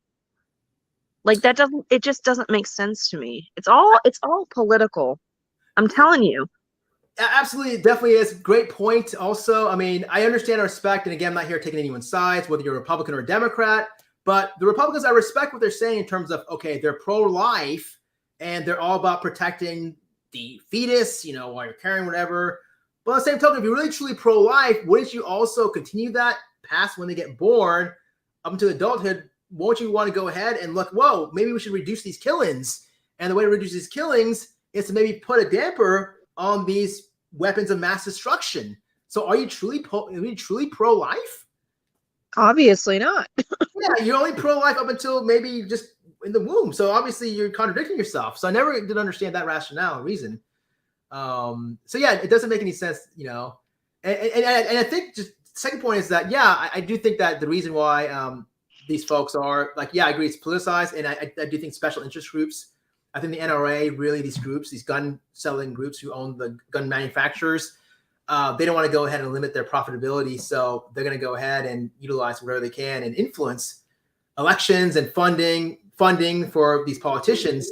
Like, it just doesn't make sense to me. It's all political. I'm telling you. Absolutely, definitely is. Great point. Also, I mean, I understand and respect, and again, I'm not here taking anyone's sides, whether you're a Republican or a Democrat, but the Republicans, I respect what they're saying in terms of, okay, they're pro-life and they're all about protecting the fetus, while you're carrying whatever. But on the same token, if you're really truly pro-life, wouldn't you also continue that past when they get born up into adulthood? Won't you want to go ahead and look, whoa, maybe we should reduce these killings? And the way to reduce these killings is to maybe put a damper on these weapons of mass destruction. So are you truly pro-life? Obviously not. Yeah, you're only pro-life up until maybe just in the womb. So obviously you're contradicting yourself. So I never did understand that rationale and reason. So yeah, it doesn't make any sense, And I think just the second point is that, yeah, I do think that the reason why these folks are like, yeah, I agree, it's politicized. And I do think special interest groups, I think the NRA, really these groups, these gun selling groups who own the gun manufacturers, they don't want to go ahead and limit their profitability. So they're going to go ahead and utilize whatever they can and influence elections and funding for these politicians,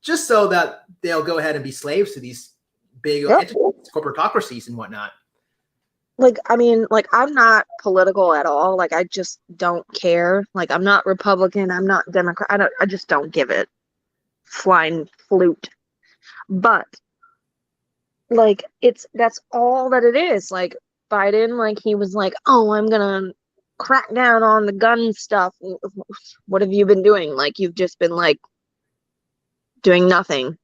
just so that they'll go ahead and be slaves to these big entities, corporatocracies and whatnot. Like, I mean, like, I'm not political at all. Like, I just don't care. Like, I'm not Republican. I'm not Democrat. I just don't give it flying flute. But like, that's all that it is. Like, Biden, like, he was like, oh, I'm gonna crack down on the gun stuff. What have you been doing? Like, you've just been like doing nothing.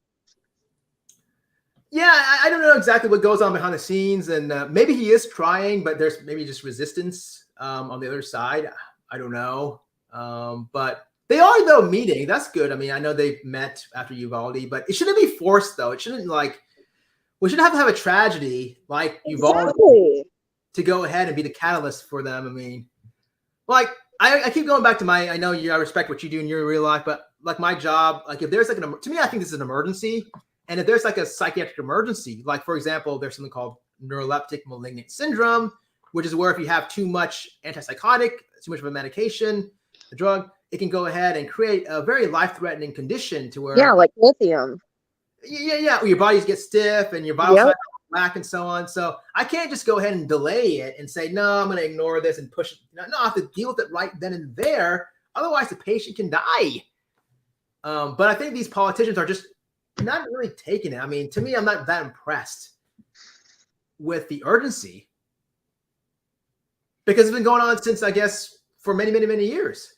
Yeah, I don't know exactly what goes on behind the scenes, and maybe he is trying, but there's maybe just resistance on the other side. I don't know, but they are though meeting. That's good. I mean, I know they've met after Uvalde, but it shouldn't be forced though. It shouldn't we shouldn't have to have a tragedy like Uvalde to go ahead and be the catalyst for them. I mean, like I keep going back to I know I respect what you do in your real life, but like my job, like if there's like to me, I think this is an emergency. And if there's like a psychiatric emergency, like for example, there's something called neuroleptic malignant syndrome, which is where if you have too much antipsychotic, too much of a medication, a drug, it can go ahead and create a very life-threatening condition to where like lithium. Yeah. Your bodies get stiff and your vitals back and so on. So I can't just go ahead and delay it and say, no, I'm going to ignore this and push it. No, I have to deal with it right then and there. Otherwise, the patient can die. But I think these politicians are just not really taking it. I mean, to me, I'm not that impressed with the urgency because it's been going on since, I guess, for many, many, many years.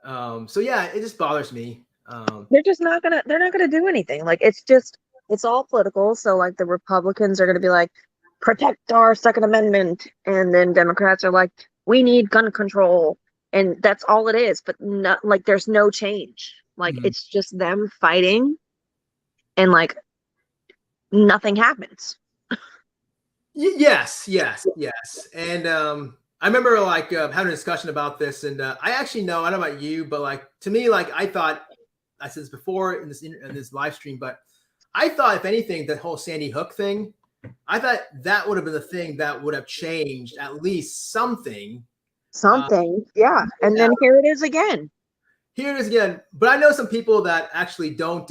So yeah, it just bothers me. They're not gonna do anything. Like, it's all political. So like the Republicans are gonna be like, protect our Second Amendment, and then Democrats are like, we need gun control, and that's all it is. But not like there's no change. Like it's just them fighting, and like nothing happens. Yes. And I remember like having a discussion about this, and I actually know, I don't know about you, but like to me, like I thought, I said this before in this live stream, but I thought if anything, the whole Sandy Hook thing, I thought that would have been the thing that would have changed at least something. Yeah. And then here it is again. But I know some people that actually don't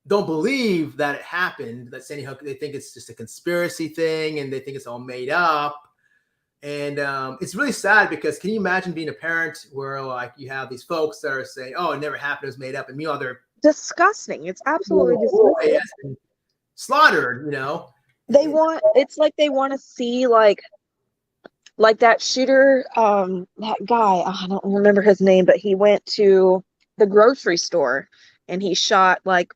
believe that it happened, that Sandy Hook. They think it's just a conspiracy thing, and they think it's all made up. And it's really sad because can you imagine being a parent where like you have these folks that are saying, "Oh, it never happened; it was made up," and meanwhile they're disgusting. It's absolutely Boy, disgusting. has been slaughtered, you know. It's like they want to see like that shooter, that guy, I don't remember his name, but he went to the grocery store and he shot like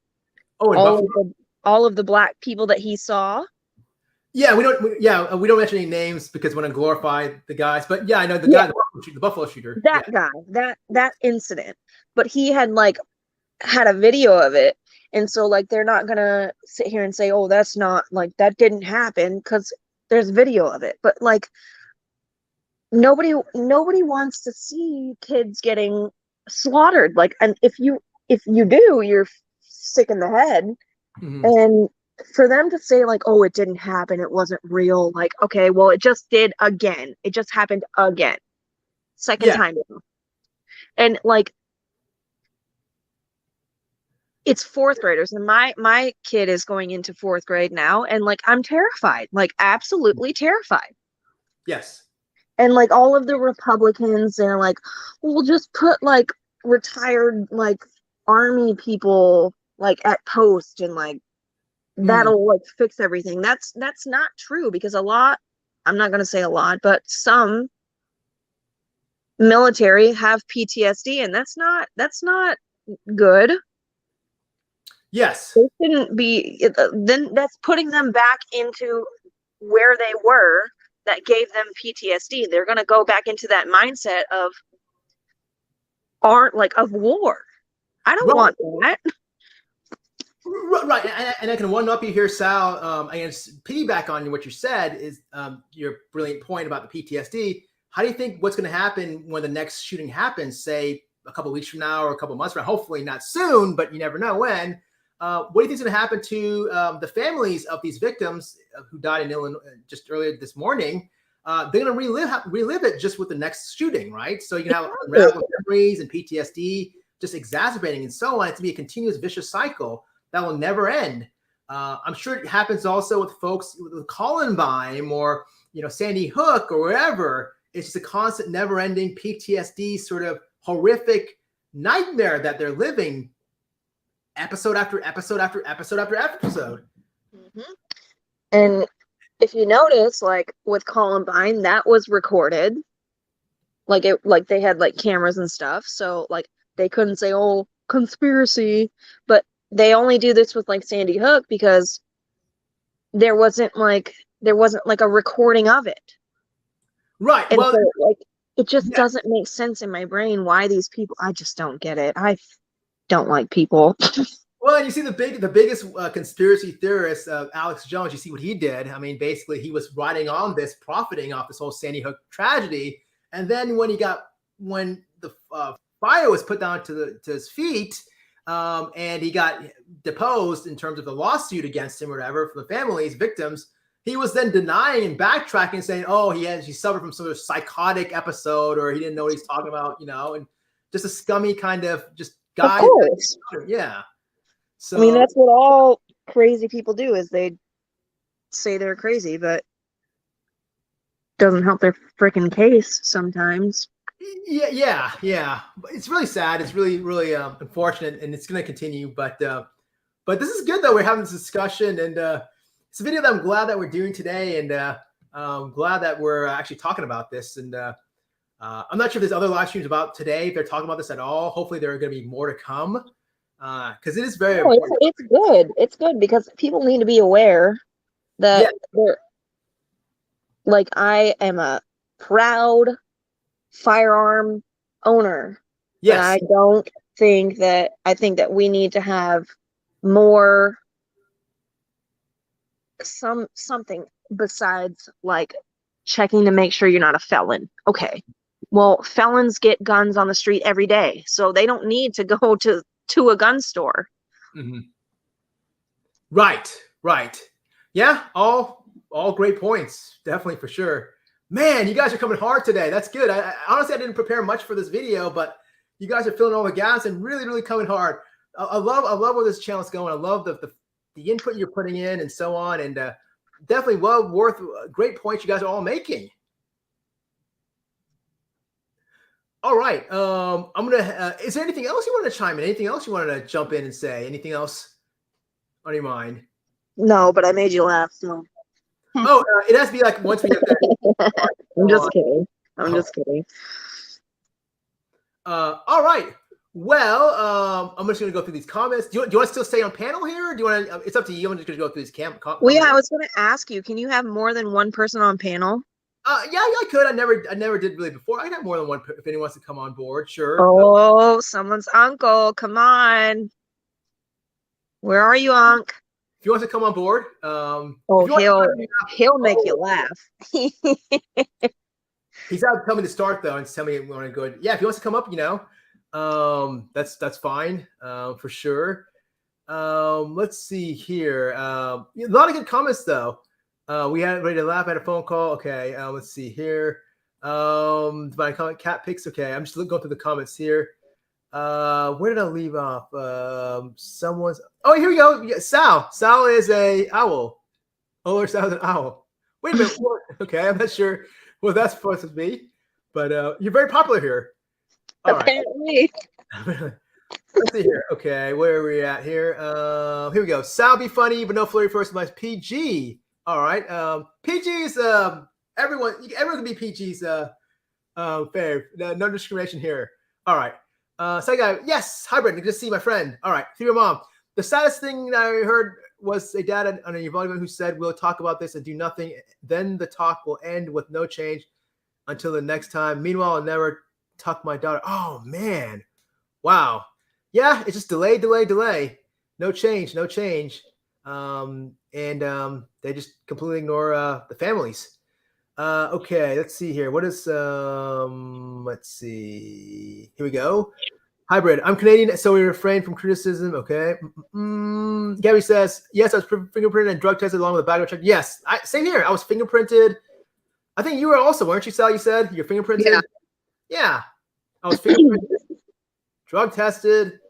Oh, in all Buffalo. of the all of the black people that he saw. Yeah, we don't mention any names because we want to glorify the guys. But yeah, I know the guy, the Buffalo shooter. That guy, that incident. But he had like had a video of it. And so like they're not gonna sit here and say, oh, that's not like that didn't happen, because there's video of it. But like nobody wants to see kids getting slaughtered. Like, and if you do, you're sick in the head. Mhm. And for them to say like, oh, it didn't happen, it wasn't real, like, okay, well, it just did again. It just happened again. Second time. And like, it's fourth graders, and my kid is going into fourth grade now, and like I'm terrified, like absolutely terrified. Yes. And like all of the Republicans, they're like, we'll just put like retired like army people like at post, and like that'll like fix everything. That's not true, because I'm not going to say a lot, but some military have PTSD, and that's not good. Yes. They shouldn't be. Then that's putting them back into where they were, that gave them PTSD. They're going to go back into that mindset of war. I don't want that. Right, and I can one up you here, Sal. I guess piggyback on what you said is your brilliant point about the PTSD. How do you think what's going to happen when the next shooting happens? Say a couple of weeks from now or a couple of months from now. Hopefully not soon, but you never know when. What do you think is going to happen to the families of these victims who died in Illinois just earlier this morning? They're going to relive it just with the next shooting, right? So you can have unraveled memories and PTSD just exacerbating and so on. It's to be a continuous vicious cycle that will never end. I'm sure it happens also with folks with Columbine or Sandy Hook or wherever. It's just a constant, never-ending PTSD sort of horrific nightmare that they're living, episode after episode after episode after episode. Mm-hmm. And if you notice, like with Columbine, that was recorded. Like they had like cameras and stuff, so like they couldn't say, "Oh, conspiracy," but they only do this with like Sandy Hook because there wasn't like a recording of it. Right. And so, like, it just doesn't make sense in my brain why these people. I just don't get it. I don't like people. Well, and you see the biggest conspiracy theorist, Alex Jones. You see what he did. I mean, basically, he was riding on this, profiting off this whole Sandy Hook tragedy. And then when the fire was put down to his feet, and he got deposed in terms of the lawsuit against him or whatever from the families, victims, he was then denying and backtracking and saying, oh, he suffered from some sort of psychotic episode, or he didn't know what he's talking about, and just a scummy kind of just guy. Of course. Yeah. So, I mean, that's what all crazy people do, is they say they're crazy, but doesn't help their freaking case sometimes. Yeah. It's really sad. It's really, really unfortunate, and it's going to continue. But this is good though. We're having this discussion, and it's a video that I'm glad that we're doing today, and I'm glad that we're actually talking about this. And I'm not sure if there's other live streams about today, if they're talking about this at all. Hopefully, there are going to be more to come, because it is very important. It's good. It's good because people need to be aware that they're like, I am a proud firearm owner. Yes. And I think that we need to have more something besides like checking to make sure you're not a felon. Okay. Well, felons get guns on the street every day, so they don't need to go to a gun store. Mm-hmm. Right. Yeah, all great points. Definitely, for sure. Man, you guys are coming hard today. That's good. I honestly, I didn't prepare much for this video, but you guys are filling all the gas and really, really coming hard. I love where this channel is going. I love the input you're putting in and so on, and definitely well worth great points you guys are all making. All right. I'm gonna. Is there anything else you want to chime in? Anything else you wanted to jump in and say? Anything else on your mind? No, but I made you laugh. So Oh, it has to be like once we get that. I'm just kidding. I'm just kidding. All right. Well, I'm just gonna go through these comments. Do you want to still stay on panel here? Or do you want to? It's up to you. I'm just gonna go through these Well, yeah, I was going to ask you. Can you have more than one person on panel? Yeah, I could. I never did really before. I can have more than one if anyone wants to come on board. Sure. Oh, someone's uncle. Come on. Where are you, Unc? If you want to come on board, he'll make you laugh. He's out telling me to start though, and tell me when to go. Yeah, if he wants to come up, that's fine, for sure. Let's see here. A lot of good comments though. We had ready to laugh. I had a phone call. Okay, let's see here. Divine comment, cat pics. Okay, I'm just going through the comments here. Where did I leave off? Someone's. Oh, here we go. Yeah, Sal. Sal is a owl. Oh, Sal's an owl. Wait a minute. Okay, I'm not sure what that's supposed to be, but you're very popular here. All Apparently. Right. Let's see here. Okay, where are we at here? Here we go. Sal be funny, but no flirty first. My PG. All right. PG's. Everyone can be PG's. Fair. No discrimination here. All right. Second guy. Yes. Hybrid. Good to see my friend. All right. See your mom. The saddest thing that I heard was a dad on a Uvalde who said, "We'll talk about this and do nothing. Then the talk will end with no change until the next time. Meanwhile, I'll never tuck my daughter." Oh man. Wow. Yeah, it's just delay. No change. They just completely ignore the families. Okay, let's see here. What is let's see. Here we go. Hybrid. I'm Canadian, so we refrain from criticism. Okay. Gabby says, yes, I was fingerprinted and drug tested along with a background check. Yes, same here. I was fingerprinted. I think you were also, weren't you, Sal? You said you're fingerprinted? Yeah. I was fingerprinted, drug tested,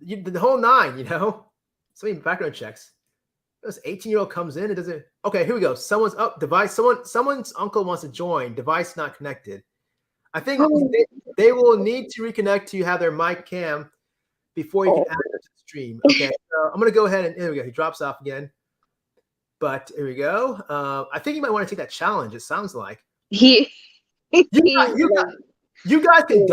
the whole nine, So many background checks. This 18-year-old comes in, it doesn't. Okay, here we go. Someone's up device. Someone's uncle wants to join. Device not connected. I think they will need to reconnect to have their mic cam before you can access the stream. Okay, so I'm gonna go ahead and here we go. He drops off again. But here we go. I think you might want to take that challenge. It sounds like you guys can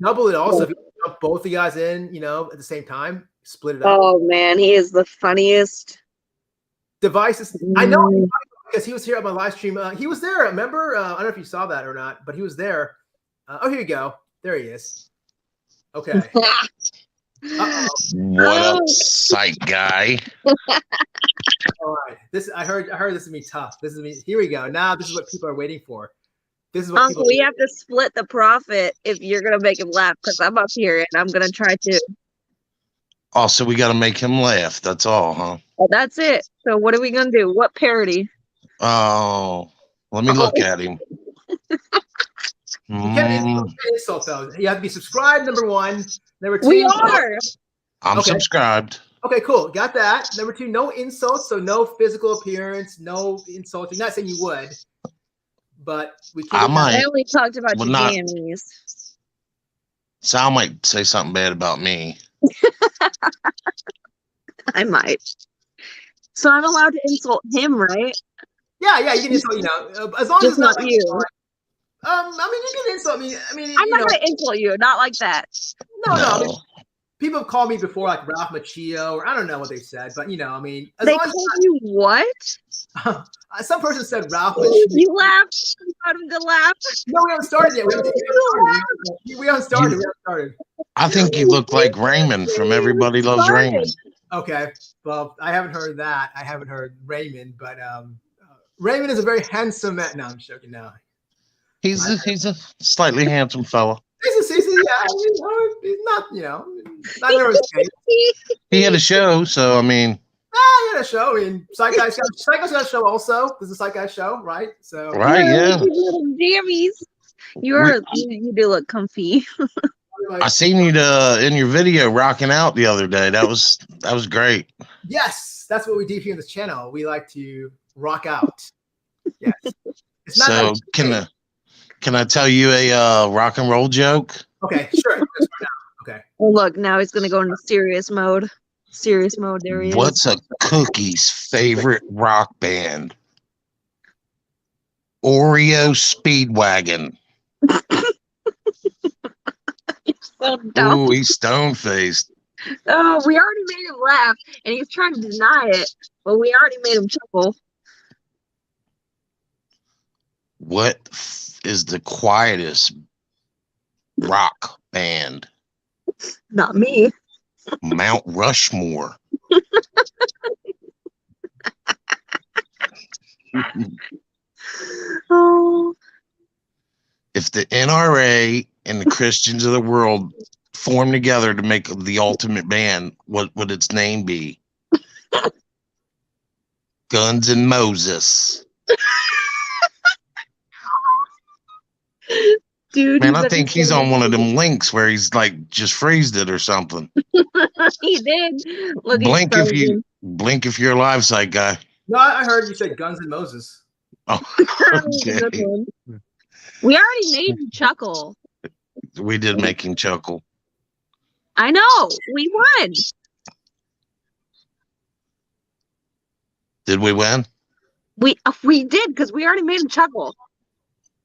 double it also. If you dump both the guys in, at the same time, split it up. Oh man, he is the funniest. Devices. I know because he was here at my live stream. He was there. Remember? I don't know if you saw that or not, but he was there. Here you go. There he is. Okay. What up, psych guy? All right. I heard this is gonna be tough. Here we go. Now this is what people are waiting for. This is what Uncle, we have to split the profit if you're gonna make him laugh, because I'm up here and I'm gonna try to. Oh, so we got to make him laugh. That's all, huh? Well, that's it. So what are we gonna do? What parody? Oh, let me look at him. You can't insult those. You have to be subscribed. Number one. Number two. We are. I'm subscribed. Okay, cool. Got that. Number two, no insults. So no physical appearance, no insulting. Not saying you would, but we can't. I only talked about your jammies. Sal might say something bad about me. I might. So I'm allowed to insult him, right? Yeah, you can insult, as long as it's not you. I mean, you can insult me. I mean, I'm not gonna insult you, not like that. No. I mean, people have called me before, like Ralph Macchio, or I don't know what they said, but I mean, they called you what? Some person said Ralph Macchio. You laughed. You got him to laugh. No, we haven't started yet. We haven't started. I think you look like Raymond from Everybody Loves Raymond. Okay, well, I haven't heard that. I haven't heard Raymond, but Raymond is a very handsome man. No, I'm joking. No, he's a slightly handsome fella. He's not, not nervous. He had a show, so I mean. He had a show. I mean, Psycho's got a show also. This is a Psycho show, right? So right, yeah. Little jammies. You do look comfy. I seen you in your video rocking out the other day. That was great. Yes, that's what we do here on this channel. We like to rock out. Yes. So can Can I tell you a rock and roll joke? Okay, sure. That's for now. Okay. Oh, look, now he's gonna go into serious mode. Serious mode. There he What's is. a cookie's favorite rock band? Oreo Speedwagon. So dumb. Ooh, he's stone faced. Oh, we already made him laugh, and he's trying to deny it, but we already made him chuckle. What is the quietest rock band? Not me. Mount Rushmore. Oh, If the NRA and the Christians of the world form together to make the ultimate band, what would its name be? Guns and Moses. dude. Man, I think he's on one of them links where he's like just phrased it or something. He did. Look, Blink if you're alive, side guy. No, I heard you said Guns and Moses. Oh, okay. We already made you chuckle. We did make him chuckle. I know. We won. Did we win? We did because we already made him chuckle.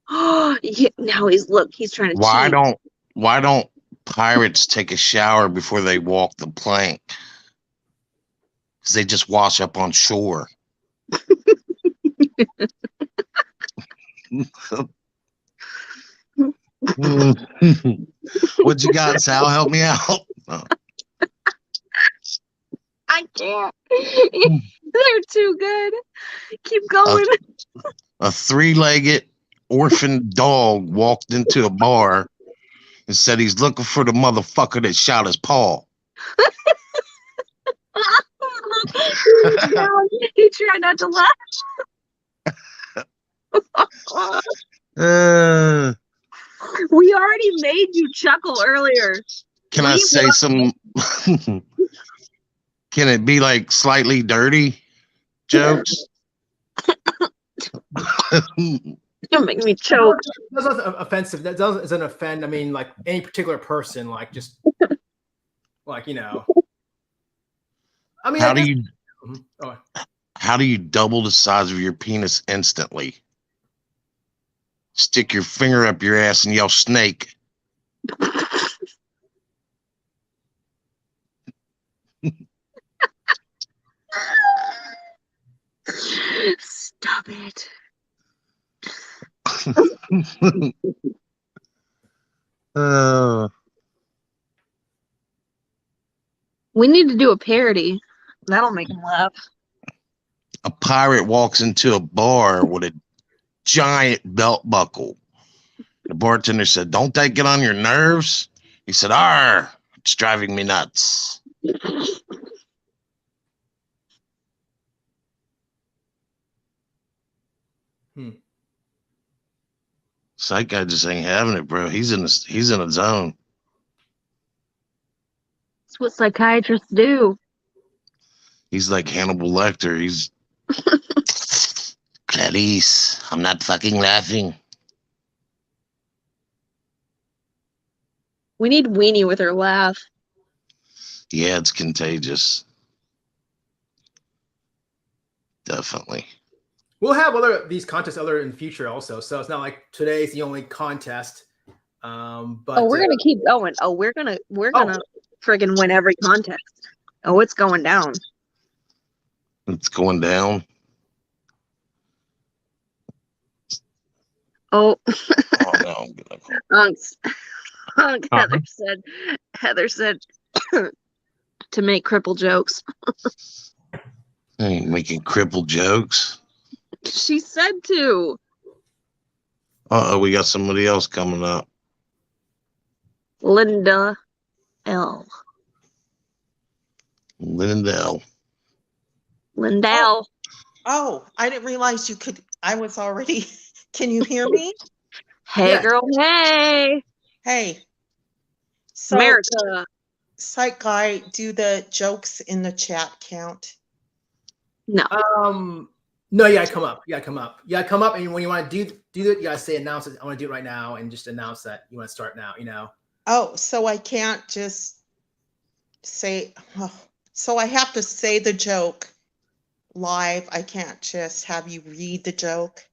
Oh, now he's trying to cheat. Why don't pirates take a shower before they walk the plank? Because they just wash up on shore. What you got, Sal? Help me out. Oh. I can't. They're too good. Keep going. A three-legged orphan dog walked into a bar and said he's looking for the motherfucker that shot his paw. He tried not to laugh. We already made you chuckle earlier. Can I say some? Can it be like slightly dirty jokes? You'll make me choke. That's not offensive. That doesn't offend. I mean, like any particular person. Like just like I mean, how do you double the size of your penis instantly? Stick your finger up your ass and yell snake. Stop it. We need to do a parody. That'll make him laugh. A pirate walks into a bar with a giant belt buckle. The bartender said, "Don't that get on your nerves?" He said, "Arr, it's driving me nuts." Psych guy just ain't having it, bro. He's in a zone. That's what psychiatrists do. He's like Hannibal Lecter. He's Clarice, I'm not fucking laughing. We need Weenie with her laugh. Yeah, it's contagious. Definitely. We'll have these contests in the future also. So it's not like today's the only contest. But we're gonna keep going. We're gonna friggin' win every contest. Oh, it's going down. It's going down. Oh. Oh no, I'm gonna call. Heather said to make cripple jokes. I ain't making cripple jokes. She said to. Uh-oh, we got somebody else coming up. Linda L. Lindell. Lindell. Oh, I didn't realize you could. I was already. Can you hear me? Hey, Yeah. girl. Hey. Hey. So, America. Psych guy, do the jokes in the chat count? No. No, you gotta come up. And when you want to do it. You guys say announce it. I want to do it right now, and just announce that you want to start now. You know. Oh, so I can't just say. Oh, so I have to say the joke live. I can't just have you read the joke.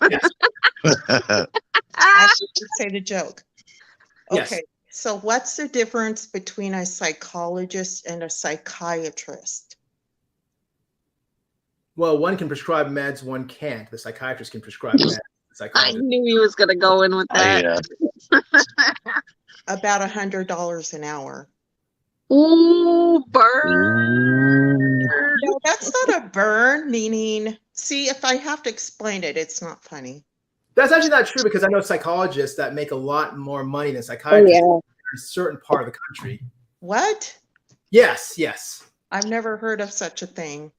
Yes. I have to say the joke. Yes. Okay. So what's the difference between a psychologist and a psychiatrist? Well, one can prescribe meds, one can't. The psychiatrist can prescribe meds. The I psychologist. knew he was gonna go in with that. About $100 an hour. Ooh, burn. No, that's not a burn, meaning, see, if I have to explain it, it's not funny. That's actually not true because I know psychologists that make a lot more money than psychiatrists in a certain part of the country. What? Yes, yes. I've never heard of such a thing.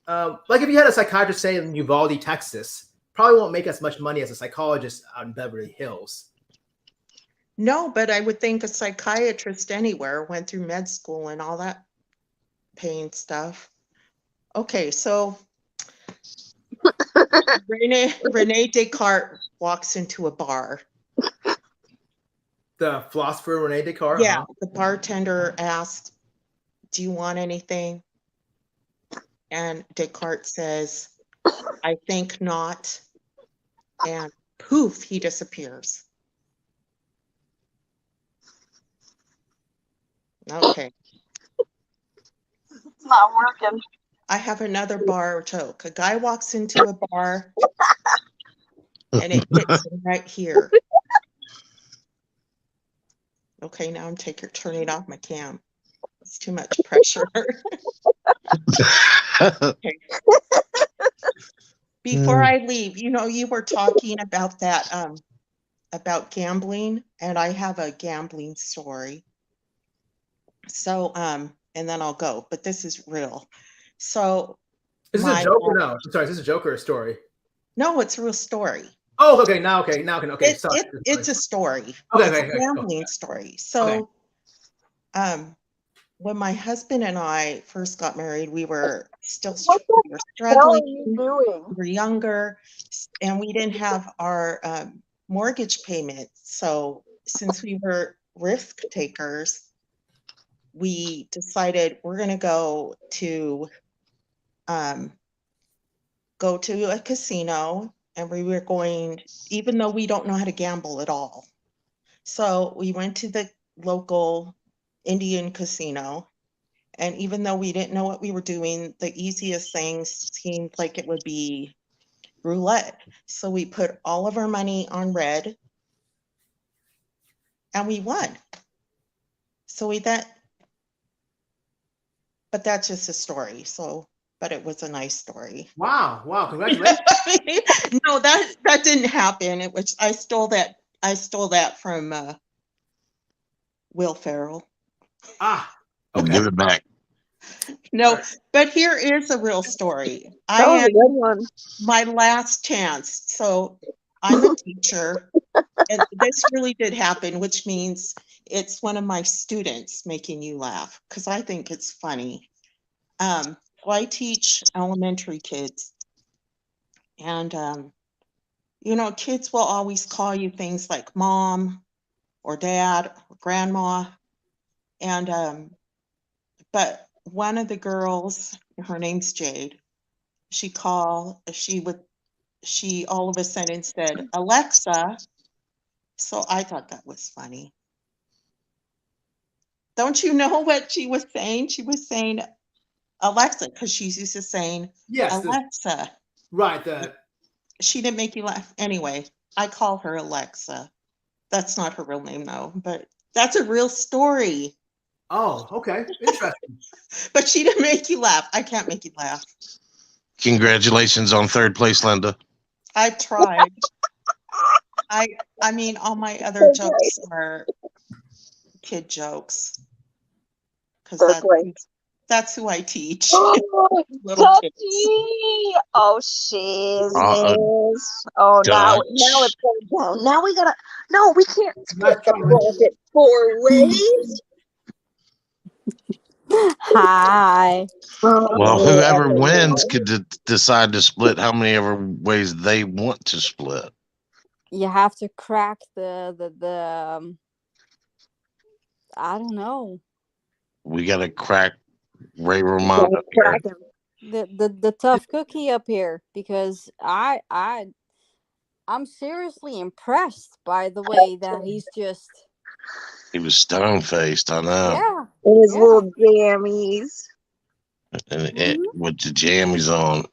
Like if you had a psychiatrist, say in Uvalde, Texas, probably won't make as much money as a psychologist out in Beverly Hills. No, but I would think a psychiatrist anywhere went through med school and all that pain stuff. Okay, so Rene Descartes walks into a bar. The philosopher Rene Descartes. Yeah, the bartender asks, "Do you want anything?" And Descartes says, "I think not." And poof, he disappears. Okay. It's not working. I have another bar joke. A guy walks into a bar and it hits him right here. Okay, now I'm turning off my cam. It's too much pressure. Okay. Before I leave, you were talking about that, about gambling, and I have a gambling story. So, and then I'll go, but this is real. So, Is this a joke or no? I'm sorry, is this a joke or a story? No, it's a real story. Oh, okay. Now, okay. Sorry. It's a story. Okay, it's okay, a gambling story. So, when my husband and I first got married, we were struggling. We were younger, and we didn't have our mortgage payment. So, since we were risk takers, we decided we're going to go to a casino, and we were going, even though we don't know how to gamble at all. So we went to the local Indian casino, and even though we didn't know what we were doing, the easiest thing seemed like it would be roulette. So we put all of our money on red, and we won. So but that's just a story. So, but it was a nice story. Wow, congratulations. No, that didn't happen. I stole that from Will Ferrell. Okay. Give it back. No, but here is a real story. That was a good one. My last chance. So I'm a teacher, and this really did happen, which means it's one of my students making you laugh because I think it's funny. So I teach elementary kids, and kids will always call you things like mom or dad or grandma, and but one of the girls, her name's Jade, she all of a sudden said, "Alexa." So I thought that was funny. Don't you know what she was saying? She was saying Alexa, because she's used to saying Alexa. Right. She didn't make you laugh. Anyway, I call her Alexa. That's not her real name though, but that's a real story. Oh, okay. Interesting. But she didn't make you laugh. I can't make you laugh. Congratulations on third place, Linda. I tried. I mean, all my other jokes are kid jokes. Because that's who I teach. Little kids. Oh, shiz. Oh, now it's going down. Now we gotta. No, we can't split it 4 ways. Hi. Well, whoever wins could decide to split how many ever ways they want to split. You have to crack the I don't know. We got to crack Ray Romano. Crack him. The tough cookie up here, because I'm seriously impressed by the way that he's just He was stone faced, I know. yeah. And his Yeah. little jammies. And Mhm. with the jammies on.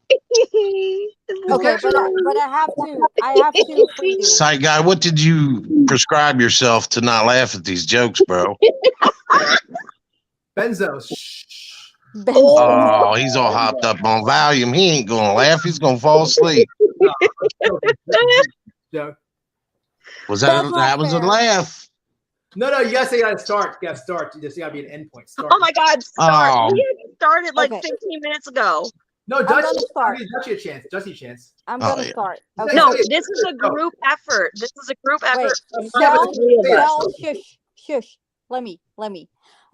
Okay, but I have to for you. Sight guy, what did you prescribe yourself to not laugh at these jokes, bro? Benzos. Shh. Oh, he's all hopped up on Valium. He ain't gonna laugh. He's gonna fall asleep. Yeah. Was That's not that was a fair. laugh? No, you gotta start. You gotta start. You just gotta be an endpoint. Start. Oh my God! Start. Oh. We had started like Okay. 15 minutes ago. No, I'm gonna start. Dutchie a chance. Dutchie a chance. I'm Oh, gonna yeah. start. No, Okay. No, this is a group effort. This is a group effort. Wait, of Shell, the three of us. Shell, shush. Let me.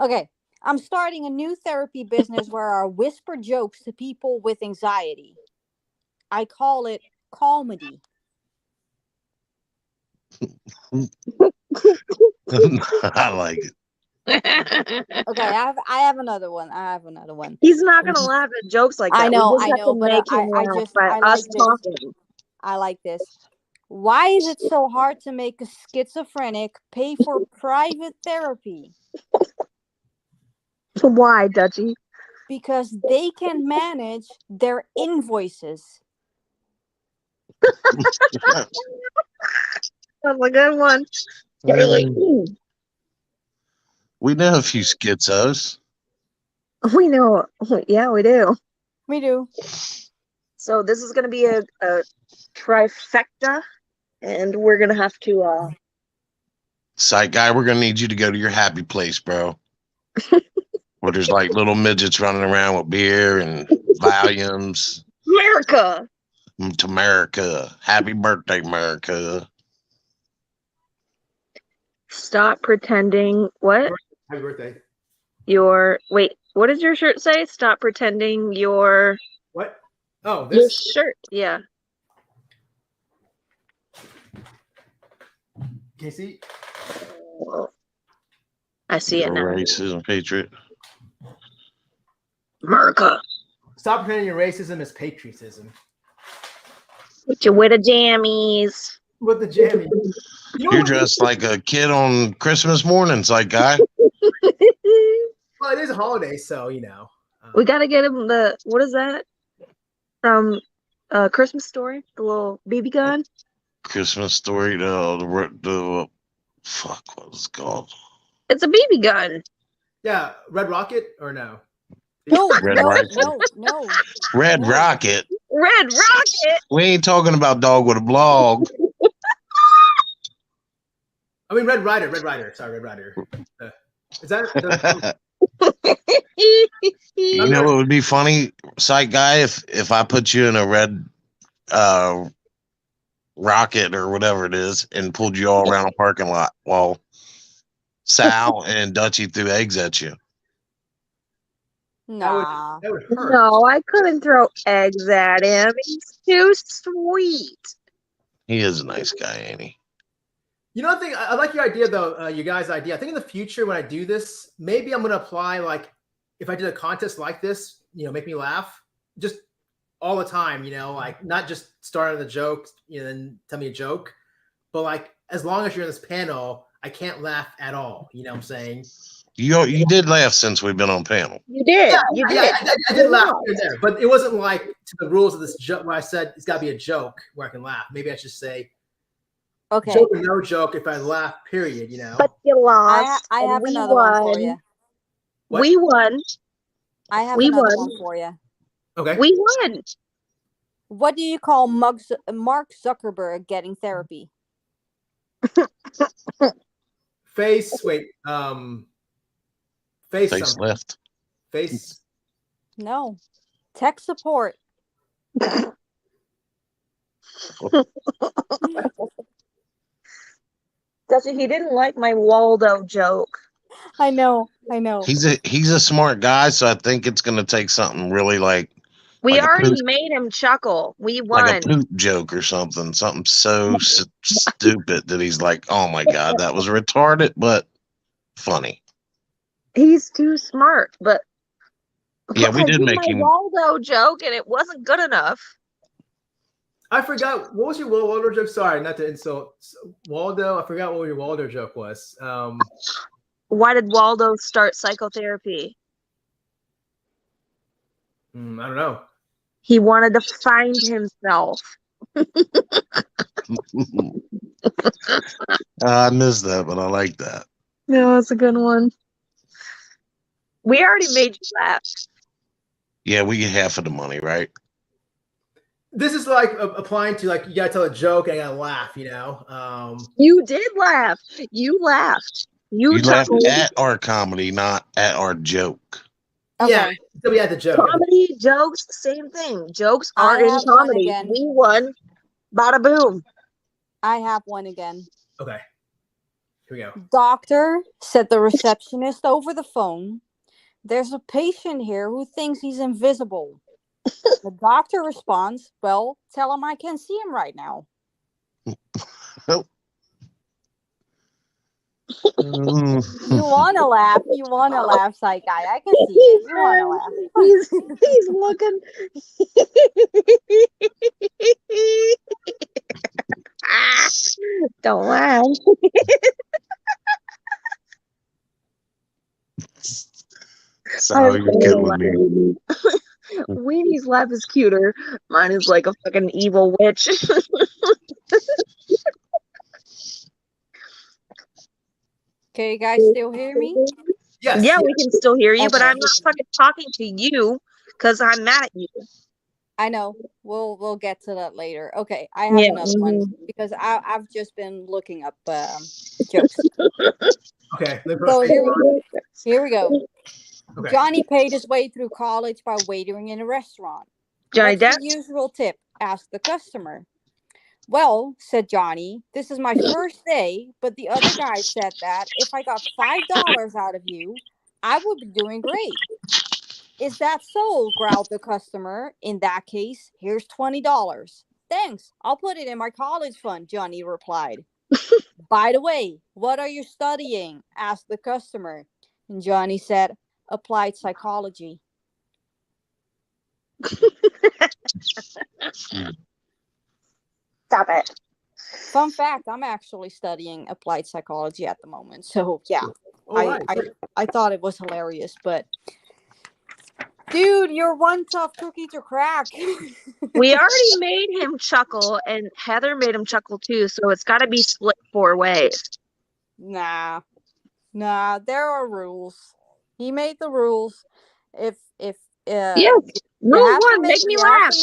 Okay, I'm starting a new therapy business where I whisper jokes to people with anxiety. I call it comedy. I like it. Okay, I have another one. He's not gonna laugh at jokes like that. I know, we just I have know, to but make him I laugh just by I like us this. talking. I like this. Why is it so hard to make a schizophrenic pay for private therapy? Why, Dutchie? Because they can manage their invoices. That's a good one. We know a few schizos. We know. Yeah, we do. We do. So this is gonna be a trifecta, and we're gonna have to. Sight guy, we're gonna need you to go to your happy place, bro. Where there's like little midgets running around with beer and Valiums. America. To America. Happy birthday, America. Stop pretending. What? Happy birthday. Wait. What does your shirt say? Stop pretending your. What? Oh, Your this shirt. Yeah. Can you see? I see it now. Racism, patriot. America. Stop pretending your racism is patriotism. With your widow jammies. With the jammy. You're dressed like a kid on Christmas morning, Sight guy. Well, it is a holiday, so you know. We gotta get him the. What is that? From Christmas Story, the little BB gun. Christmas Story. The fuck, what was it called? It's a BB gun. Yeah, Red Rocket or no? No, Red no, Rifle. no. Red No. Rocket. Red Rocket. We ain't talking about dog with a blog. I mean, Red Rider. Sorry, Red Rider. Is that? You know what would be funny, Sight guy, if I put you in a red rocket or whatever it is and pulled you all around a parking lot while Sal and Dutchie threw eggs at you. Nah. That would hurt. No, I couldn't throw eggs at him. He's too sweet. He is a nice guy, ain't he? You know, I like your idea though. You guys' idea. I think in the future when I do this, maybe I'm gonna apply like if I did a contest like this, you know, make me laugh just all the time. You know, like not just start on the joke, you know, then tell me a joke, but like as long as you're in this panel, I can't laugh at all. You know what I'm saying? You did laugh since we've been on panel. You did. You did. I did laugh here and there, but it wasn't like to the rules of this joke where I said it's got to be a joke where I can laugh. Maybe I should say, Okay. joke or no joke if I laugh, period, you know? But you lost. I and have we another one for won. you. What? We won. I have We another won. one for you. Okay. We won. What do you call Mark Zuckerberg getting therapy? Face Face something. left. Face. No. Tech support. He didn't like my Waldo joke. I know. He's a smart guy, so I think it's gonna take something really We like a already poop, made him chuckle. We like a won. poop joke or something so stupid that he's like, oh my god, that was retarded, but funny. He's too smart, but Yeah, we I did did make my him. Waldo joke and it wasn't good enough. I forgot what was your Waldo joke. Sorry, not to insult Waldo. I forgot what your Waldo joke was. Why did Waldo start psychotherapy? I don't know. He wanted to find himself. I missed that, but I like that. No, that's a good one. We already made you laugh. Yeah, we get half of the money, right? This is like applying to like you gotta tell a joke and I gotta laugh. You did laugh. You laughed. You laughed chuckled. at our comedy, not at our joke. Yeah, Okay. so we had the joke. Comedy, jokes, same thing. Jokes I are in have one comedy. again. We won. Bada boom. I have one again. Okay, here we go. Doctor, said the receptionist over the phone, there's a patient here who thinks he's invisible. The doctor responds, well, tell him I can see him right now. You want to laugh, Psych Guy. I can see it. You want to laugh. He's looking. Don't laugh. So you're killing me. Weenie's laugh is cuter. Mine is like a fucking evil witch. Can you guys still hear me? Yes. Yeah, we can still hear you, but Okay. I'm not fucking talking to you because I'm mad at you. I know. We'll get to that later. Okay, I have another one because I've just been looking up jokes. Okay. So here we go. Okay. Johnny paid his way through college by waitering in a restaurant. Johnny What's Depp? the usual tip? Asked the customer. Well, said Johnny, this is my first day, but the other guy said that if I got $5 out of you, I would be doing great. Is that so? Growled the customer. In that case, here's $20. Thanks. I'll put it in my college fund, Johnny replied. By the way, what are you studying? Asked the customer. And Johnny said, applied psychology. Stop it. Fun fact, I'm actually studying applied psychology at the moment. So yeah, I thought it was hilarious, but dude, you're one tough cookie to crack. We already made him chuckle, and Heather made him chuckle too, so it's got to be split 4 ways. Nah, there are rules. He made the rules. If Yes, rule 1, make me laugh.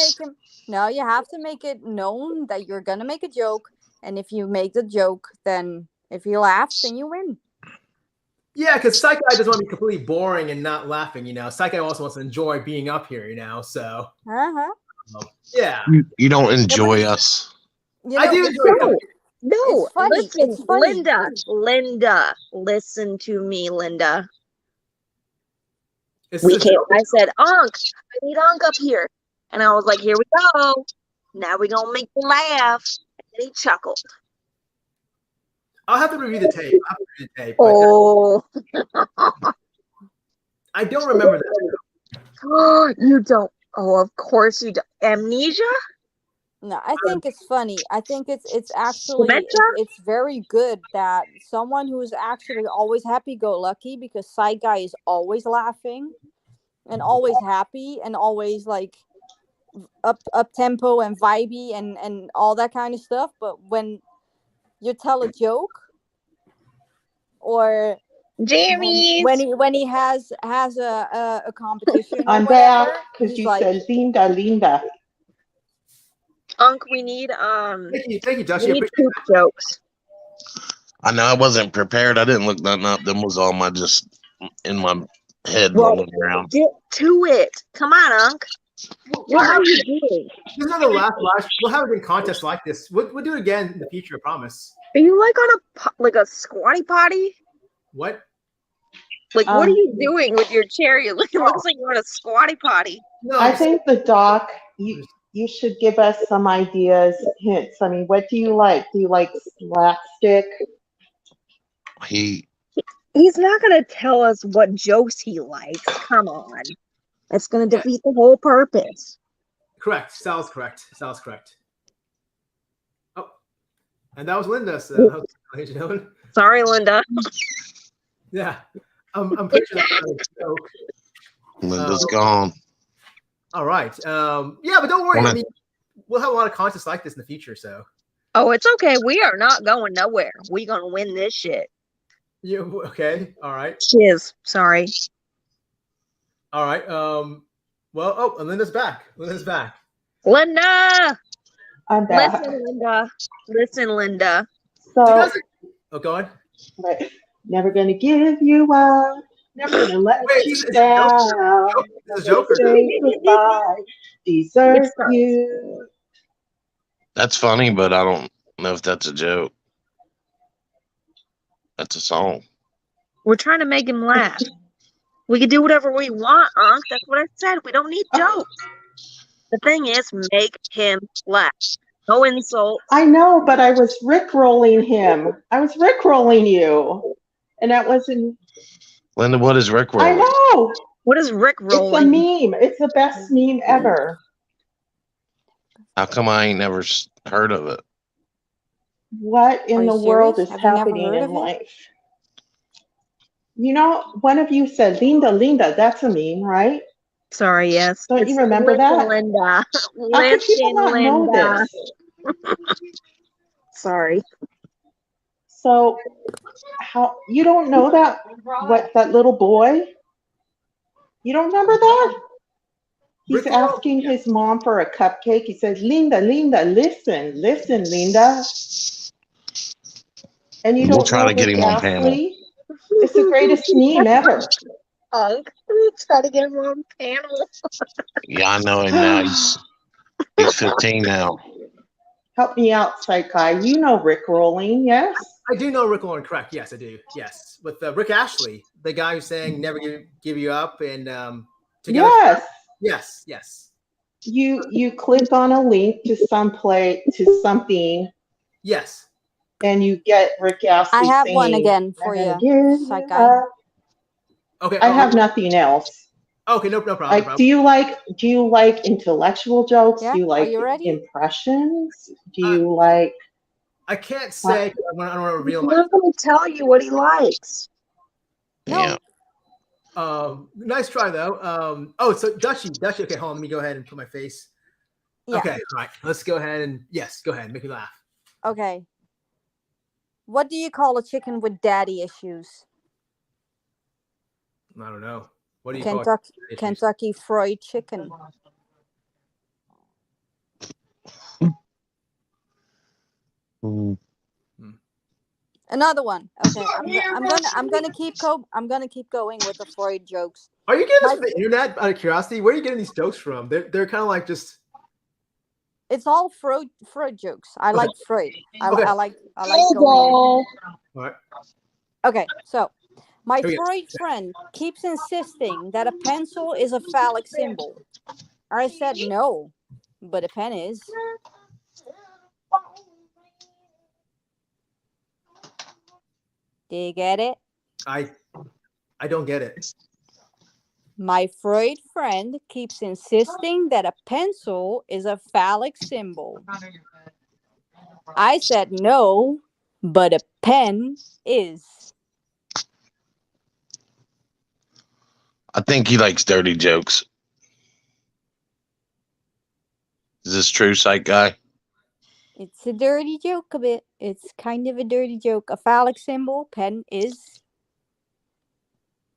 You have to make it known that you're gonna make a joke, and if you make the joke, then if he laughs, then you win. Yeah, because Psych Guy doesn't want to be completely boring and not laughing. Psych Guy also wants to enjoy being up here. So. Yeah. You don't enjoy us. I do enjoy it. No, it's funny. Listen, It's funny. Linda, listen to me, Linda. I said, Unc, I need Unc up here. And I was like, here we go. Now we're going to make you laugh. And he chuckled. I'll have to review the tape. Oh. I don't remember that. Oh, you don't. Oh, of course you don't. Amnesia? No, I think it's funny. I think it's actually it's very good that someone who is actually always happy-go-lucky, because Side Guy is always laughing and always happy and always like up tempo and vibey and all that kind of stuff. But when you tell a joke or Jeremy, when he has a competition, I'm back because you said Linda. Unc, we need Thank you, Josh. we need poop jokes. I know I wasn't prepared. I didn't look nothing up. Them was all my just in my head rolling around. Get to it. Come on, Unc. What are you doing? This is not the last live. We'll have it in contests like this. We'll do it again in the future. I promise. Are you like on a squatty potty? What? Like, what are you doing with your chair? It looks like you're on a squatty potty. No, I think the doc, you should give us some ideas, hints. I mean, what do you like? Do you like slapstick? He He's not going to tell us what jokes he likes. Come on. That's going to defeat the whole purpose. correct. Sal's correct. Sal's correct. Oh, and that was Linda. So, ladies and gentlemen. Sorry, Linda. Yeah, I'm pretty sure that's not a joke. Linda's gone. All right. Yeah, but don't worry. I mean, we'll have a lot of contests like this in the future. So. Oh, it's okay. We are not going nowhere. We gonna win this shit. You okay? All right. Shiz. Sorry. All right. Well. Oh, and Linda's back. Linda's back. Linda. I'm back. Listen, Linda. Listen, Linda. So, Oh, go on. right, never gonna give you up. Never gonna let you down. It's a Joker. Say goodbye. Desert you. That's funny, but I don't know if that's a joke. That's a song. We're trying to make him laugh. We can do whatever we want, Unc. That's what I said. We don't need jokes. The thing is, make him laugh. No insults. I know, but I was rickrolling him. I was rickrolling you. And that wasn't. Linda, what is Rick I rolling? know. What is Rick It's a rolling? meme. It's the best meme ever. How come I ain't never heard of it? What in Are you the world serious? is Have you never happening heard in of it? life? You know, one of you said, Linda, that's a meme, right? Sorry, yes. Don't you remember that? Linda. How could people not know Linda. this? Sorry. So, how you don't know that? What, that little boy? You don't remember that? He's Rick asking his mom for a cupcake. He says, Linda, listen, Linda. And you We'll don't try know to get Rick him on panel. Astley? It's the greatest meme ever. Unc, we'll try to get him on panel. Yeah, I know him now. He's 15 now. Help me out, Psych Guy. You know Rick Rolling, yes? I do know Rick Warren, correct? Yes, I do. Yes, with Rick Ashley, the guy who's saying "never give you up" and together. Yes. Yes. You click on a link to something, Yes. and you get Rick Astley I have saying, one again for "Never you, give Psych you Guy. up." Okay. I have nothing else. Okay, no problem. Like, do you like intellectual jokes? Yeah? Do you Are like you ready? impressions? Do you like? I can't say. I don't want to reveal I'm my. not going to tell you what he likes. Yeah. Nice try though. So Dutchie. Okay, hold on. Let me go ahead and put my face. Yeah. Okay, all right. Let's go ahead and go ahead. Make me laugh. Okay. What do you call a chicken with daddy issues? I don't know. What do you call it? Kentucky Fried Chicken. Another one. Okay, I'm gonna keep going with the Freud jokes. Are you getting this from the internet? Out of curiosity, where are you getting these jokes from? They're kind of like just. It's all Freud jokes. I like Freud. I like going. All right. Okay, so my Freud friend keeps insisting that a pencil is a phallic symbol. I said no, but a pen is. Do you get it? I don't get it. My Freud friend keeps insisting that a pencil is a phallic symbol. I said no, but a pen is. I think he likes dirty jokes. Is this true, Psych Guy? It's a dirty joke a bit. It's kind of a dirty joke. A phallic symbol, pen is.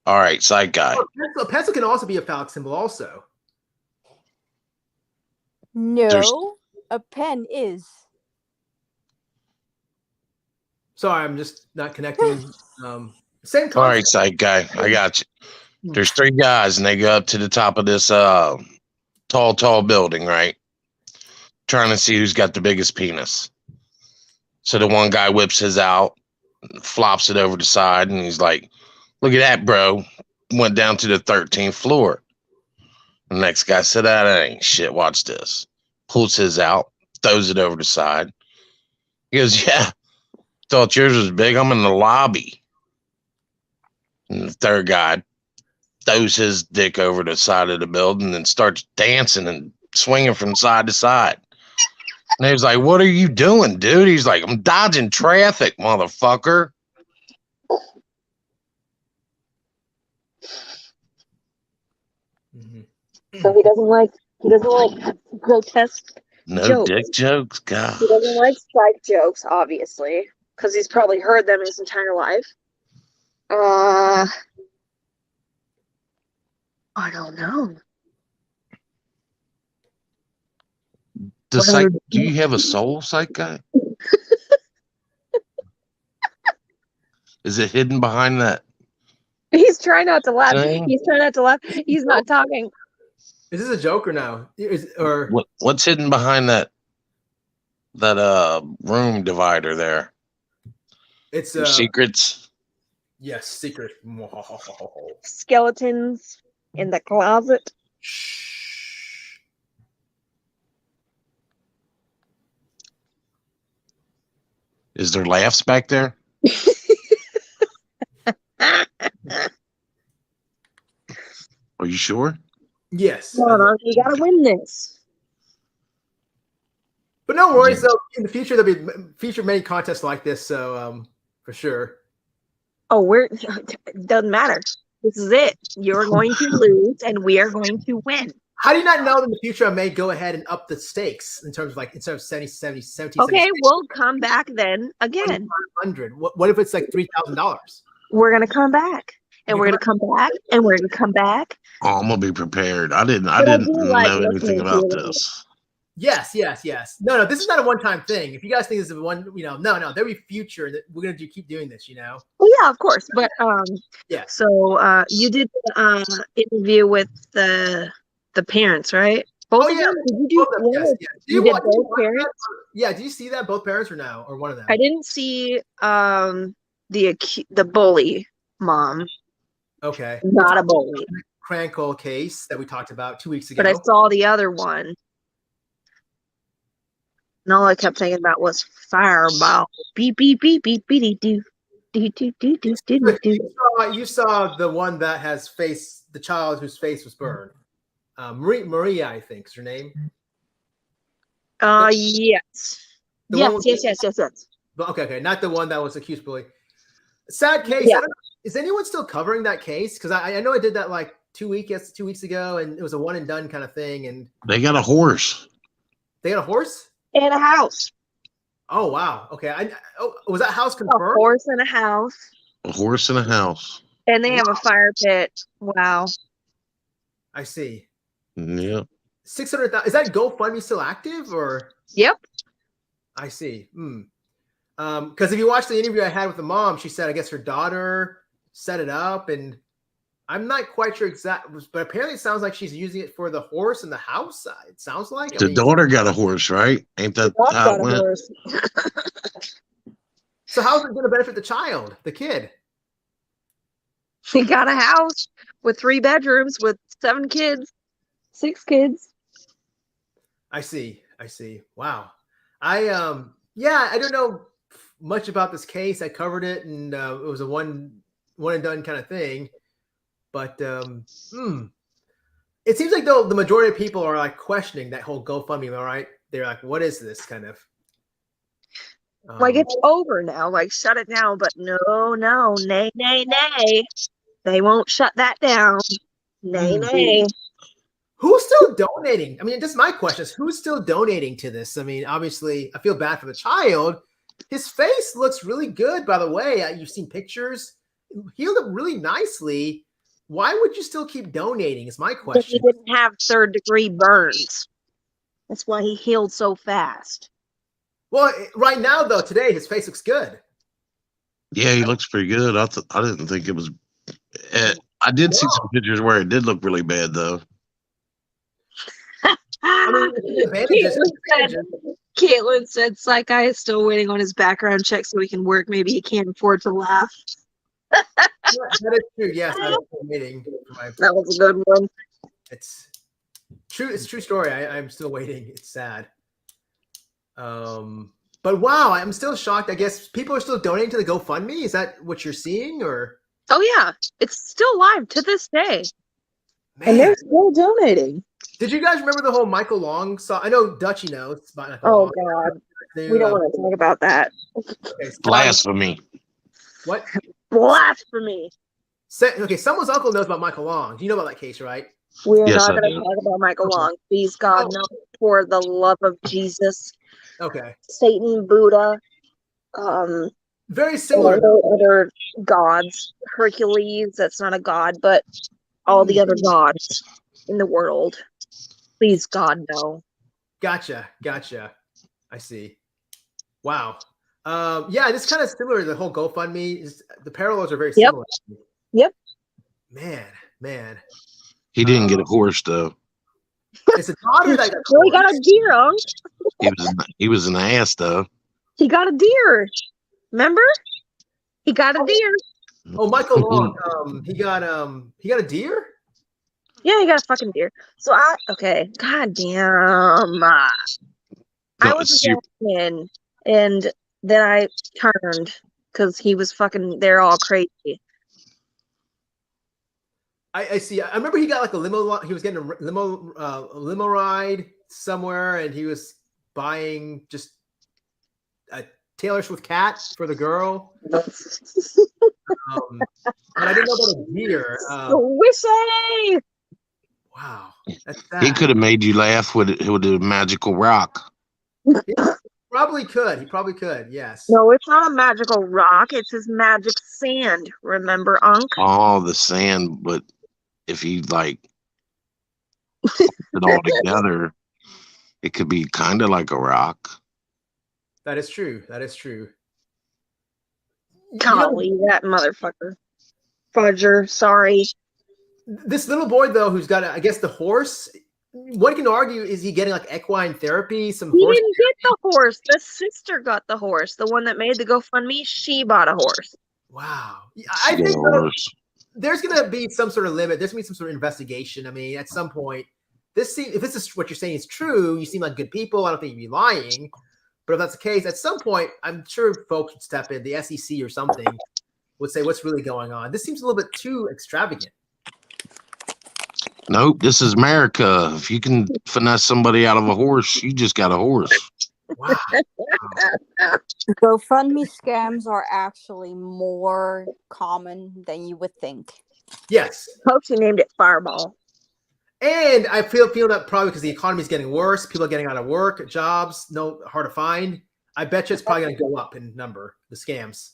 All right, Psych Guy. A pencil can also be a phallic symbol, also. No, a pen is. Sorry, I'm just not connecting. Same concept. All right, Psych Guy. I got you. There's three guys, and they go up to the top of this tall building, right? Trying to see who's got the biggest penis. So the one guy whips his out, flops it over the side, and he's like, Look at that, bro. Went down to the 13th floor. The next guy said, that ain't shit. Watch this. Pulls his out, throws it over the side. He goes, yeah, thought yours was big. I'm in the lobby. And the third guy throws his dick over the side of the building and starts dancing and swinging from side to side. And he's like, what are you doing, dude? He's like, I'm dodging traffic, motherfucker. So he doesn't like grotesque No jokes. dick jokes, God. He doesn't like strike jokes, obviously, because he's probably heard them his entire life. I don't know. Do you have a soul, psych guy? Is it hidden behind that? He's trying not to laugh. Thing? He's trying not to laugh. He's not talking. Is this a joke or no? What's hidden behind that room divider there? It's Your secrets. Yes, secret. Skeletons in the closet. Shh. Is there laughs back there? Are you sure? Yes. Hold on, you gotta win this. But no worries, though. In the future, there'll be feature many contests like this, so for sure. Oh, doesn't matter. This is it. You're going to lose, and we are going to win. How do you not know that in the future I may go ahead and up the stakes in terms of like instead of 70, Okay, we'll come back then again. 100. What if it's like $3,000? We're gonna come back, and we're gonna come back, and we're gonna come back. Oh, I'm gonna be prepared. I didn't But I do know like anything listening to about you. this. Yes. No, this is not a one-time thing. If you guys think this is one, no, there'll be future that we're gonna keep doing this. Well, yeah, of course. But Yeah. So you did interview with the parents, right? Both of them? Did you do Both of them, yes. You did both parents? Yeah. Did you see that? Both parents or no? Or one of them? I didn't see the bully mom. Okay. Not a bully. Crankle case that we talked about 2 weeks ago. But I saw the other one. And all I kept thinking about was fireball. Beep beep beep beep beep do. You saw the one that has the child whose face was burned. Maria, I think is her name. Yes. Yes. Okay. Not the one that was accused bully. Sad case. Yeah. Is anyone still covering that case? Because I know I did that like 2 weeks ago, and it was a one and done kind of thing. And they got a horse. They got a horse and a house. Oh wow. Okay. Was that house confirmed? A horse and a house. A horse and a house. And they have a fire pit. Wow. I see. Yeah. 600,000. Is that GoFundMe still active or? Yep. I see. Because if you watch the interview I had with the mom, she said I guess her daughter set it up, and I'm not quite sure exactly, but apparently it sounds like she's using it for the horse and the house. It sounds like the daughter got a horse, right? Ain't that how it went? So how's it going to benefit the child, the kid? He got a house with 3 bedrooms with 7 kids, 6 kids. I see. Wow. I don't know much about this case. I covered it, and it was a one and done kind of thing. But it seems like though the majority of people are like questioning that whole GoFundMe. All right, they're like, "What is this kind of?" Like it's over now. Like shut it down. But no, nay. They won't shut that down. Nay. Who's still donating? I mean, just my question is, who's still donating to this? I mean, obviously, I feel bad for the child. His face looks really good, by the way. You've seen pictures. He healed up really nicely. Why would you still keep donating is my question. He didn't have 3rd-degree burns. That's why he healed so fast. Well, right now, though, today, his face looks good. Yeah, he looks pretty good. I didn't think it was... I did see some pictures where it did look really bad, though. I mean, Caitlin said Psychi is still waiting on his background check so he can work. Maybe he can't afford to laugh. that is true. Yes, I'm still waiting for my. That was a good one. It's true. It's a true story. I'm still waiting. It's sad. But wow, I'm still shocked. I guess people are still donating to the GoFundMe. Is that what you're seeing, or? Oh yeah, it's still live to this day, Man. and they're still donating. Did you guys remember the whole Michael Long song? I know Dutchie knows about Michael Oh Long. God, we don't want to talk about that. Okay, Blasphemy. What? Blasphemy. Okay, someone's uncle knows about Michael Long. You know about that case, right? We are Yes, not I going to do. talk about Michael Long. Please, God, no. For the love of Jesus, Okay. Satan, Buddha, Very similar. other gods. Hercules, that's not a god, but all the other gods in the world. Please, God, no. Gotcha. I see. Wow. Yeah, it's kind of similar to the whole GoFundMe. The parallels are very similar. Yep. Man. He didn't get a horse though. It's a daughter that got Well, he got a deer, Unc. He was an ass though. He got a deer. Remember? He got a deer. Oh, Michael Long. He got a deer? Yeah, he got a fucking deer. So okay. God damn. I was in, and then I turned because he was fucking. They're all crazy. I see. I remember he got like a limo. He was getting a limo ride somewhere, and he was buying just a Taylor Swift cat for the girl. But I didn't know about a deer. Swishy! Wow, that's sad. He could have made you laugh with a magical rock. He probably could. Yes. No, it's not a magical rock. It's his magic sand. Remember, Unc? Oh, the sand, but if he like put it all together, it could be kind of like a rock. That is true. Golly, that motherfucker. Fudger, sorry. This little boy, though, who's got, I guess, the horse. One can argue, is he getting like equine therapy? He didn't get the horse. The sister got the horse. The one that made the GoFundMe, she bought a horse. Wow. I think there's going to be some sort of limit. There's going to be some sort of investigation. I mean, at some point, if this is what you're saying is true, you seem like good people. I don't think you'd be lying. But if that's the case, at some point, I'm sure folks would step in, the SEC or something, would say, what's really going on? This seems a little bit too extravagant. Nope, this is America. If you can finesse somebody out of a horse, you just got a horse. Wow. GoFundMe scams are actually more common than you would think. Yes. Folks who named it Fireball. And I feel that probably because the economy is getting worse, people are getting out of work, jobs, hard to find. I bet you it's probably going to go up in number, the scams.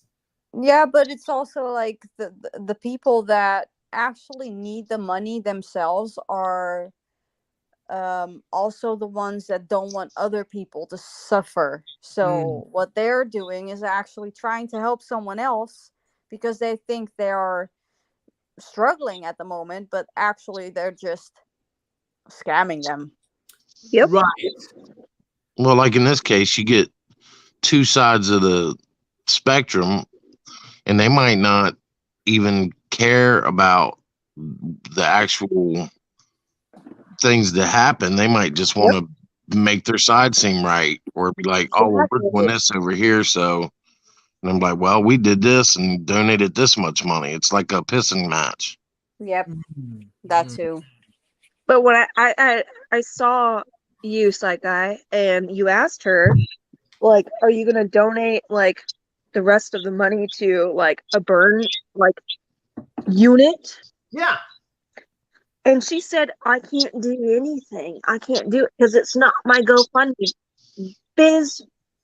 Yeah, but it's also like the people that actually need the money themselves are also the ones that don't want other people to suffer. So what they're doing is actually trying to help someone else because they think they are struggling at the moment, but actually they're just scamming them. Yep. Right. Well, like in this case, you get two sides of the spectrum, and they might not even care about the actual things that happen. They might just want to make their side seem right, or be like, oh, well, we're doing this over here. So, and I'm like, well, we did this and donated this much money. It's like a pissing match. Yep. That too. But when I saw you, Psych Guy, and you asked her, like, are you going to donate, like, the rest of the money to, like, a burn, like, unit? Yeah. And she said, I can't do anything. I can't do it because it's not my GoFundMe. Biz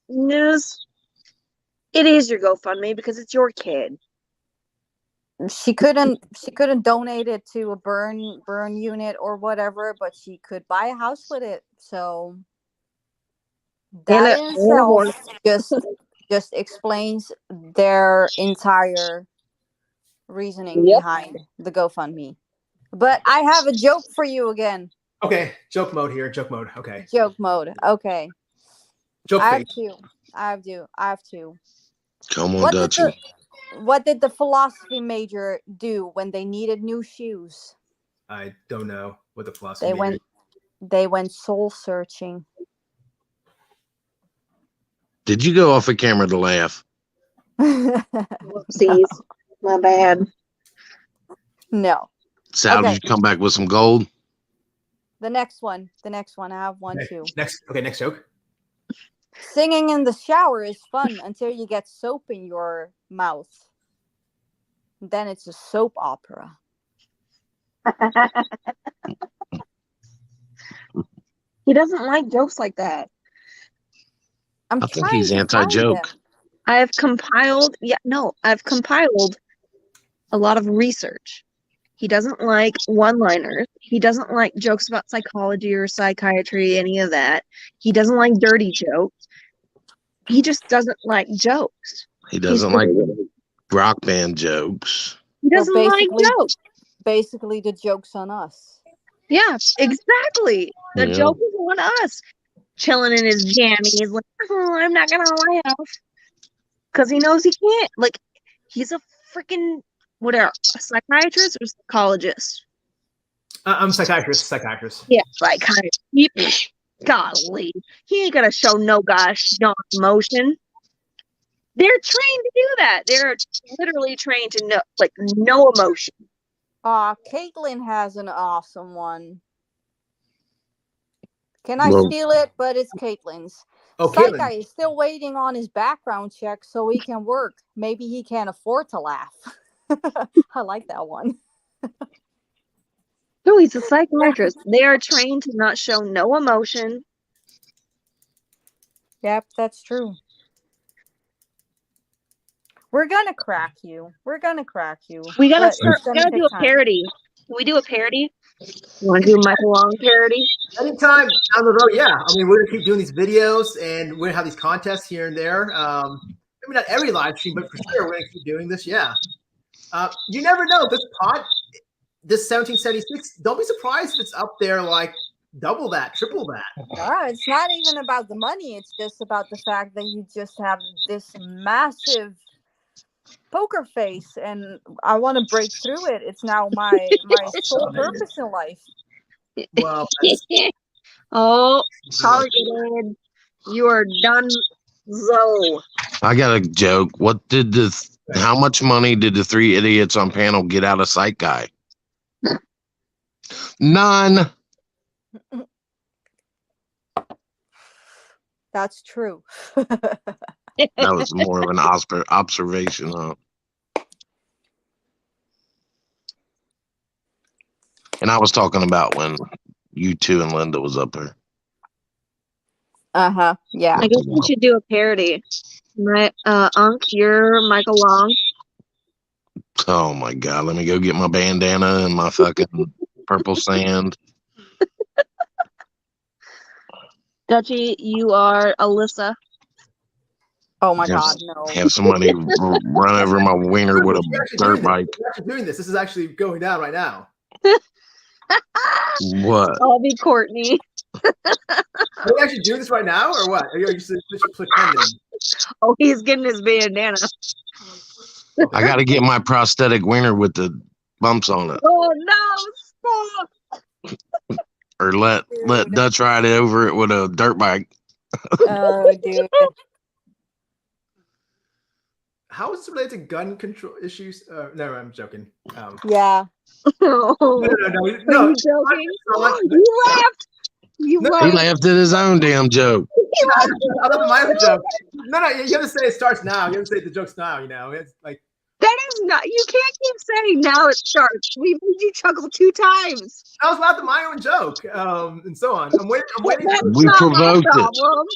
news. It is your GoFundMe because it's your kid. She couldn't donate it to a burn unit or whatever, but she could buy a house with it. So that in itself just explains their entire reasoning behind the GoFundMe. But I have a joke for you again. Okay, joke mode here. Joke mode. Okay. Joke mode. Okay. Joke face. I have two. Come on, Dutchie. What did the philosophy major do when they needed new shoes? I don't know what the philosophy They major. went soul searching. Did you go off the camera to laugh? Whoopsies. My bad. No. Sal, Okay. did you come back with some gold? The next one. I have one Okay, too. next joke. Singing in the shower is fun until you get soap in your mouth. Then it's a soap opera. He doesn't like jokes like that. I'm I think trying he's to anti-joke. find them. I've compiled a lot of research. He doesn't like one-liners. He doesn't like jokes about psychology or psychiatry, any of that. He doesn't like dirty jokes. He just doesn't like jokes. He doesn't like rock band jokes. He doesn't like jokes. Basically, the joke's on us. Yeah, exactly. The Yeah. joke is on us. Chilling in his jammies, like, oh, I'm not gonna laugh. Because he knows he can't. Like, he's a freaking, whatever, a psychiatrist or psychologist? I'm psychiatrist. Yeah, psychiatrist. Golly. He ain't gonna show no emotion. They're trained to do that. They're literally trained to know, like, no emotion. Caitlin has an awesome one. Can I Well- steal it? But it's Caitlin's. Oh, Psych Caitlin. guy is still waiting on his background check so he can work. Maybe he can't afford to laugh. I like that one. No, he's a psychiatrist. They are trained to not show no emotion. Yep, that's true. We're gonna crack you. We gotta do a parody. Can we do a parody? You want to do a Michael Long parody? Anytime down the road, yeah. I mean, we're gonna keep doing these videos, and we're gonna have these contests here and there. Maybe not every live stream, but for sure, we're gonna keep doing this. Yeah. You never know. This 1776. Don't be surprised if it's up there like double that, triple that. It's not even about the money. It's just about the fact that you just have this massive poker face, and I want to break through it. It's now my sole purpose in life. Well, Oh, targeted. You are done, Zo. I got a joke. How much money did the three idiots on panel get out of Sight Guy? None. That's true. That was more of an observation. And I was talking about when you two and Linda was up there. Yeah. I guess we should do a parody. Right, you're Michael Long. Oh my God. Let me go get my bandana and my fucking purple sand. Dutchie, you are Alyssa. Oh my God, no. Have somebody run over my wiener with a dirt bike. We're actually doing this. This is actually going down right now. What? I'll be Courtney. Are we actually doing this right now, or what? Are you just pretending? Oh, he's getting his bandana. I got to get my prosthetic wiener with the bumps on it. Oh no! Stop! Or let Dutch ride over it with a dirt bike. Oh, dude. How is it related to gun control issues? No, I'm joking. Yeah. No. No. Are you joking? You laughed. You He laughed. laughed at his own damn joke. I love my own joke. No, you have to say it starts now. You have to say the joke's now. You know, it's like That is not. You can't keep saying now it starts. We made you chuckle 2 times. I was laughing at my own joke, and so on. I'm waiting. That's We not my provoked it. problem.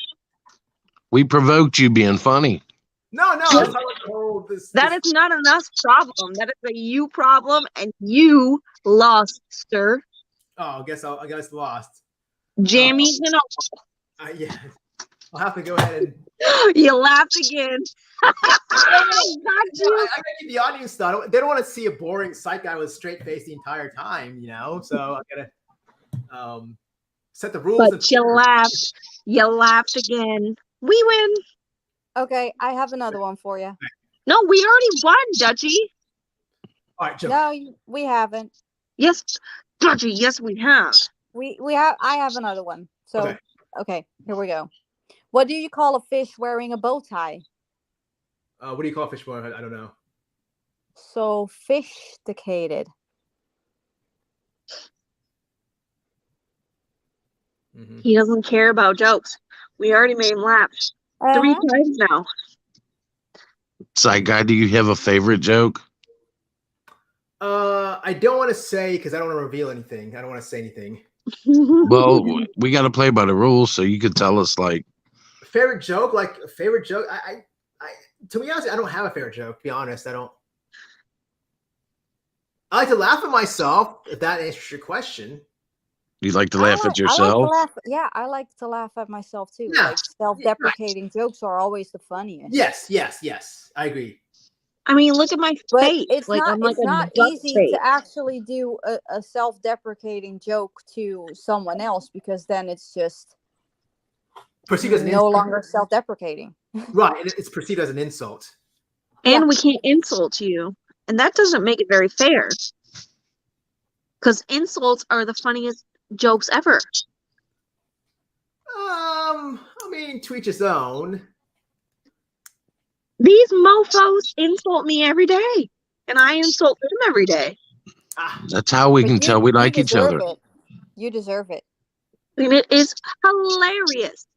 We provoked you being funny. No, I was talking about the whole That is not an us problem. That is a you problem, and you lost, sir. Oh, I guess lost. Jammies and all. Yeah, I'll have to go ahead and. You laughed again. I gotta keep the audience thought. They don't want to see a boring psych guy with a straight face the entire time, you know. So I gotta set the rules. But you laughed. You laughed again. We win. Okay, I have another one for you. No, we already won, Dutchie. All right, Joe. No, we haven't. Yes, Dutchie. Yes, we have. We have. I have another one. So Okay. here we go. What do you call a fish wearing a bow tie? What do you call a fish boy? I don't know. Sophisticated. Mm-hmm. He doesn't care about jokes. We already made him laugh 3 times now. Side guy, do you have a favorite joke? I don't want to say because I don't want to reveal anything. I don't want to say anything. Well, we got to play by the rules, so you could tell us like favorite joke. Like a favorite joke. I to be honest, I don't have a favorite joke. To be honest, I don't. I like to laugh at myself. If that answers your question. you like to laugh at yourself. I like to laugh at myself too. Yeah. Like self-deprecating jokes are always the funniest. Yes. I agree. I mean, look at my But face. it's like not. I'm like It's a not duck easy face. to actually do a self-deprecating joke to someone else because then it's just Perceived as an no insult. longer self-deprecating. Right. It's perceived as an insult. And we can't insult you. And that doesn't make it very fair. Because insults are the funniest jokes ever. I mean, to each his own. These mofos insult me every day. And I insult them every day. That's how we can tell we like each other. You deserve it. And it is hilarious.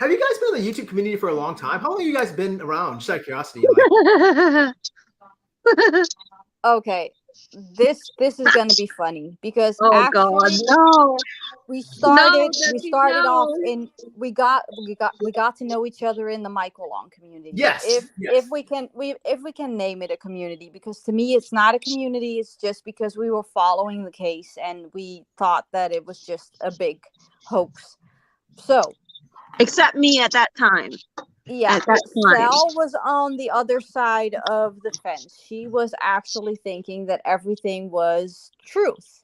Have you guys been in the YouTube community for a long time? How long have you guys been around? Just out of curiosity. Okay, this is gonna be funny because oh God, no! We started no. off in we got to know each other in the Michael Long community. Yes. If we can name it a community, because to me it's not a community. It's just because we were following the case and we thought that it was just a big hoax. So, except me at that time. Yeah, Sal was on the other side of the fence. She was actually thinking that everything was truth.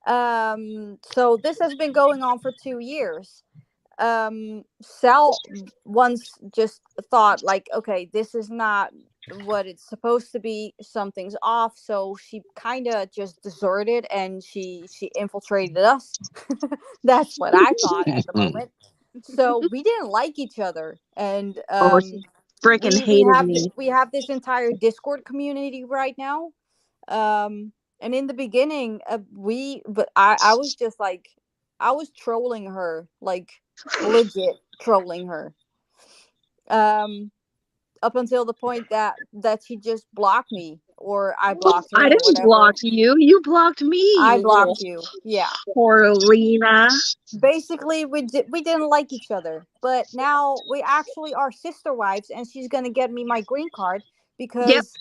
So this has been going on for 2 years. Sal once just thought like, okay, this is not what it's supposed to be. Something's off. So she kind of just deserted and she infiltrated us. That's what I thought at the moment. So we didn't like each other, and she freaking hated me. We have this entire Discord community right now, and in the beginning, I was just like, I was trolling her, like legit trolling her, up until the point that she just blocked me, or I blocked her. I didn't block you. You blocked me. I blocked you. Yeah. Poor Lena. Basically, we didn't like each other, but now we actually are sister wives, and she's gonna get me my green card because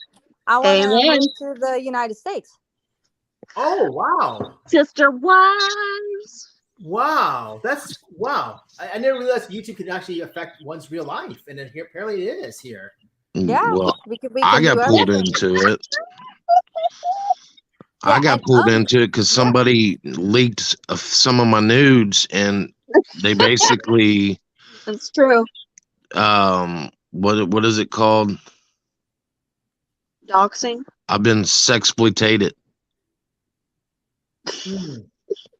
I want to move to the United States. Oh wow! Sister wives. Wow, that's wow! I never realized YouTube could actually affect one's real life, and then here apparently it is here. Yeah, well, we I got pulled into it. I got pulled into it because somebody leaked some of my nudes, and they basically. That's true. What is it called? Doxing. I've been sexploitated.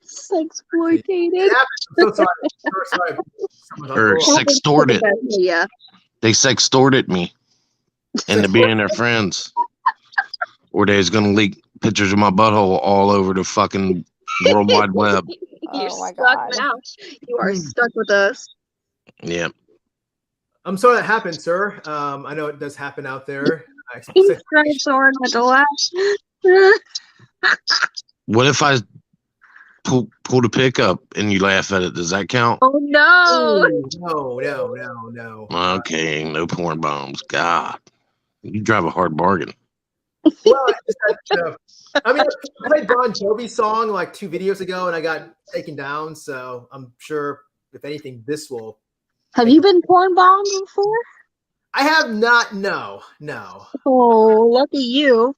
Sexploitated. So sorry. Or sextorted. Yeah. They sextorted me into being their friends. Or they was gonna leak pictures of my butthole all over the fucking World Wide Web. You're stuck now. You are stuck with us. Yeah. I'm sorry that happened, sir. I know it does happen out there. He's trying so hard not to laugh. What if I pull the pickup and you laugh at it? Does that count? Oh no! No. Okay, no porn bombs. God, you drive a hard bargain. Well, I played Bon Jovi's song like 2 videos ago, and I got taken down. So I'm sure, if anything, this will. Have you been porn bombed before? I have not. No. Oh, lucky you.